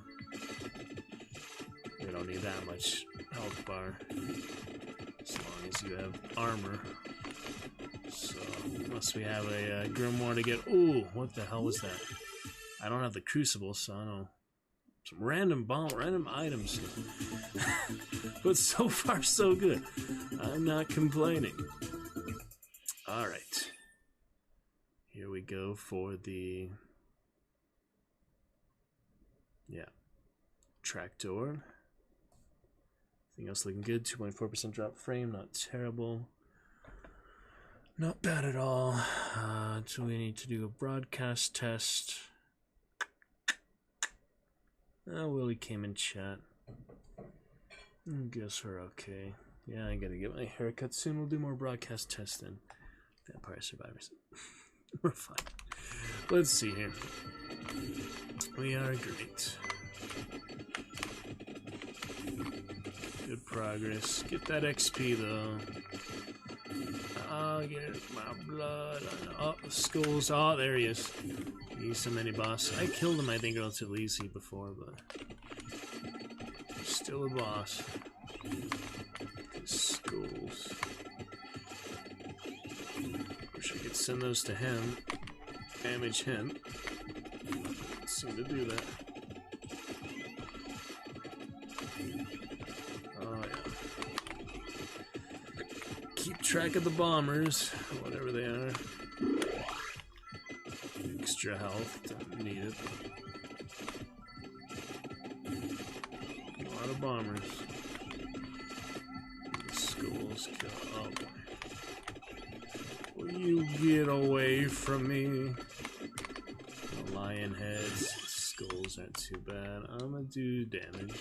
Speaker 3: We don't need that much health bar as long as you have armor. So, unless we have a grimoire to get... Ooh, what the hell was that? I don't have the crucible, so I don't know. Some random items. But so far, so good. I'm not complaining. Alright. Here we go for the... Yeah. Tractor. Everything else looking good. 2.4% drop frame. Not terrible. Not bad at all. So we need to do a broadcast test. Oh, Willy came in chat. Guess we're okay. Yeah, I gotta get my haircut soon. We'll do more broadcast tests then. Vampire Survivors. We're fine. Let's see here. We are great. Good progress. Get that XP though. Oh, get my blood. Oh, skulls. Oh, there he is. He's some mini boss. I killed him, I think, relatively easy before, but still a boss. Skulls. Wish I could send those to him. Damage him. Can't seem to do that. Oh yeah. Keep track of the bombers, whatever they are. Extra health, don't need it. A lot of bombers. Skulls kill. Oh boy. Will you get away from me? The lion heads, skulls aren't too bad. I'm gonna do damage.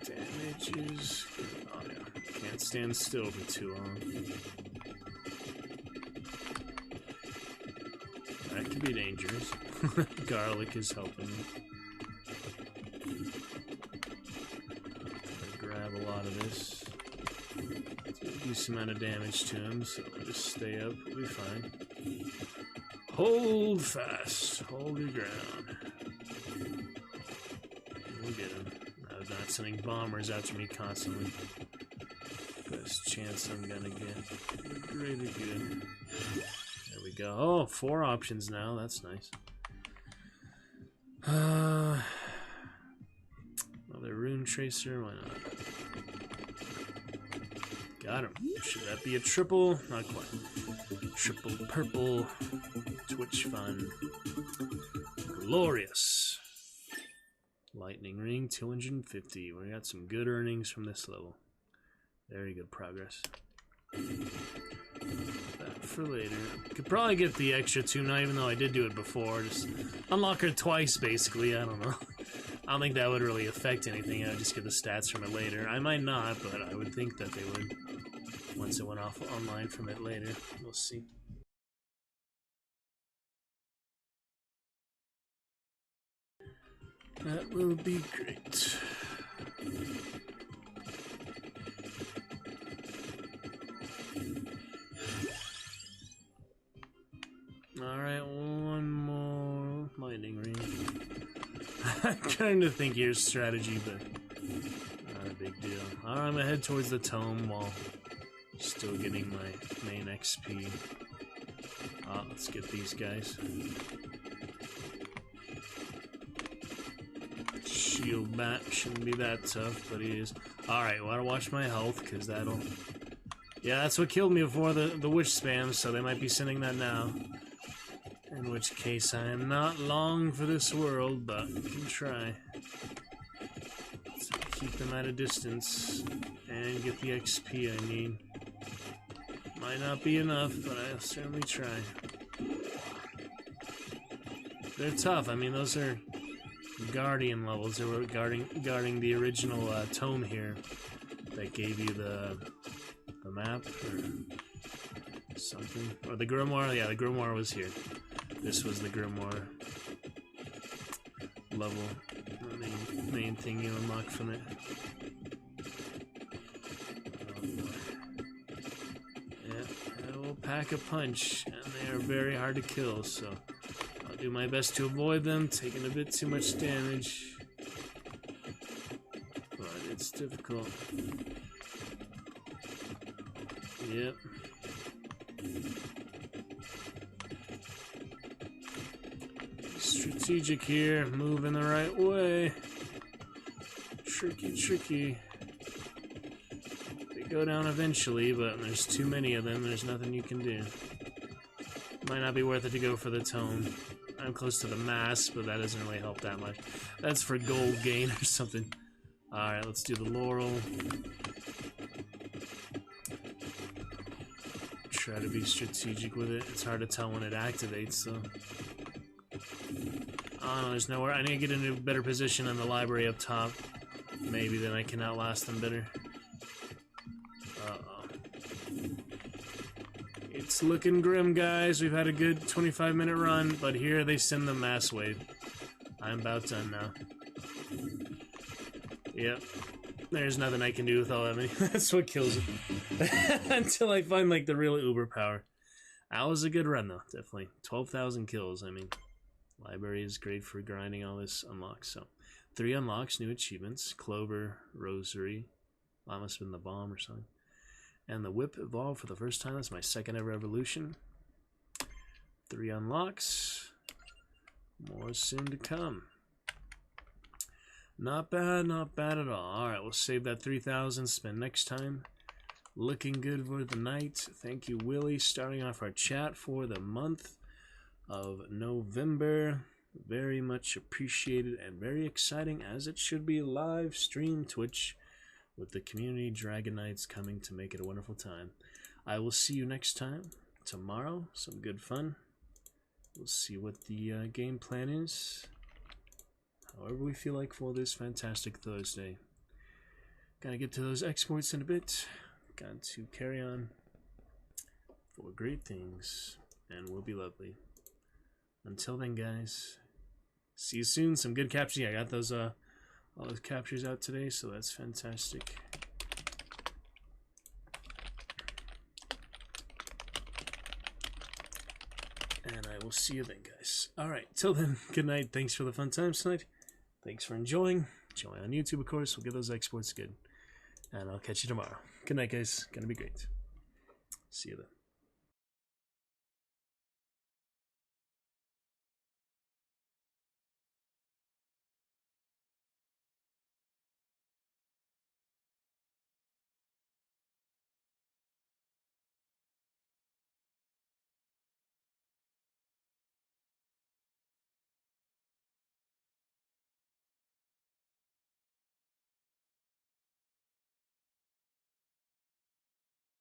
Speaker 3: Damage is good. Oh yeah. Can't stand still for too long. That could be dangerous. Garlic is helping me. Grab a lot of this. Decent amount of damage to him, so I'll just stay up. We'll be fine. Hold fast. Hold your ground. We'll get him. I'm not sending bombers after me constantly. Best chance I'm gonna get. Really good. There we go. Oh, 4 options now. That's nice. Another rune tracer. Why not? Got him. Should that be a triple? Not quite. Triple purple. Twitch fun. Glorious. Lightning ring 250. We got some good earnings from this level. Very good progress. That for later. Could probably get the extra tuna, even though I did do it before. Just unlock her twice, basically. I don't know. I don't think that would really affect anything. I would just get the stats from it later. I might not, but I would think that they would. Once it went off online from it later. We'll see. That will be great. Alright, one more lightning ring. I'm trying to think here's strategy, but not a big deal. Alright, I'm gonna head towards the tome while still getting my main XP. Let's get these guys. shield bat. Shouldn't be that tough, but he is. Alright, want to watch my health, because that'll... Yeah, that's what killed me before, the witch spam, so they might be sending that now. In which case, I am not long for this world, but we can try. So keep them at a distance, and get the XP I need. Might not be enough, but I'll certainly try. They're tough. I mean, those are Guardian levels. They were guarding the original tome here that gave you the map or something. Or the Grimoire. Yeah, the Grimoire was here. This was the Grimoire level. The main thing you unlock from it. Yeah, I will pack a punch, and they are very hard to kill, so I'll do my best to avoid them, taking a bit too much damage. But it's difficult. Yep. Strategic here, moving the right way. Tricky. They go down eventually, but there's too many of them, there's nothing you can do. Might not be worth it to go for the tome. I'm close to the mass, but that doesn't really help that much. That's for gold gain or something. Alright, let's do the laurel. Try to be strategic with it. It's hard to tell when it activates, so... Oh no, there's nowhere. I need to get into a better position in the library up top. Maybe then I can outlast them better. Uh-oh. It's looking grim, guys. We've had a good 25-minute run, but here they send the mass wave. I'm about done now. Yep. There's nothing I can do with all that many. That's what kills it. Until I find, like, the real uber power. That was a good run, though, definitely. 12,000 kills, I mean. Library is great for grinding all this unlocks. So, 3 unlocks, new achievements. Clover, Rosary. That must have been the bomb or something. And the whip evolved for the first time. That's my second ever evolution. 3 unlocks. More soon to come. Not bad at all. Alright, we'll save that 3,000, spend next time. Looking good for the night. Thank you, Willy, starting off our chat for the month of November. Very much appreciated and very exciting, as it should be. Live stream Twitch with the community Dragon Knights coming to make it a wonderful time. I will see you next time. Tomorrow, some good fun. We'll see what the game plan is. However we feel like for this fantastic Thursday. Gotta get to those exports in a bit. Got to carry on for great things, and will be lovely. Until then, guys, see you soon. Some good captures. Yeah, I got those all those captures out today, so that's fantastic. And I will see you then, guys. Alright, till then, good night. Thanks for the fun times tonight. Thanks for enjoying. Enjoy on YouTube, of course. We'll get those exports good. And I'll catch you tomorrow. Good night, guys. Gonna be great. See you then.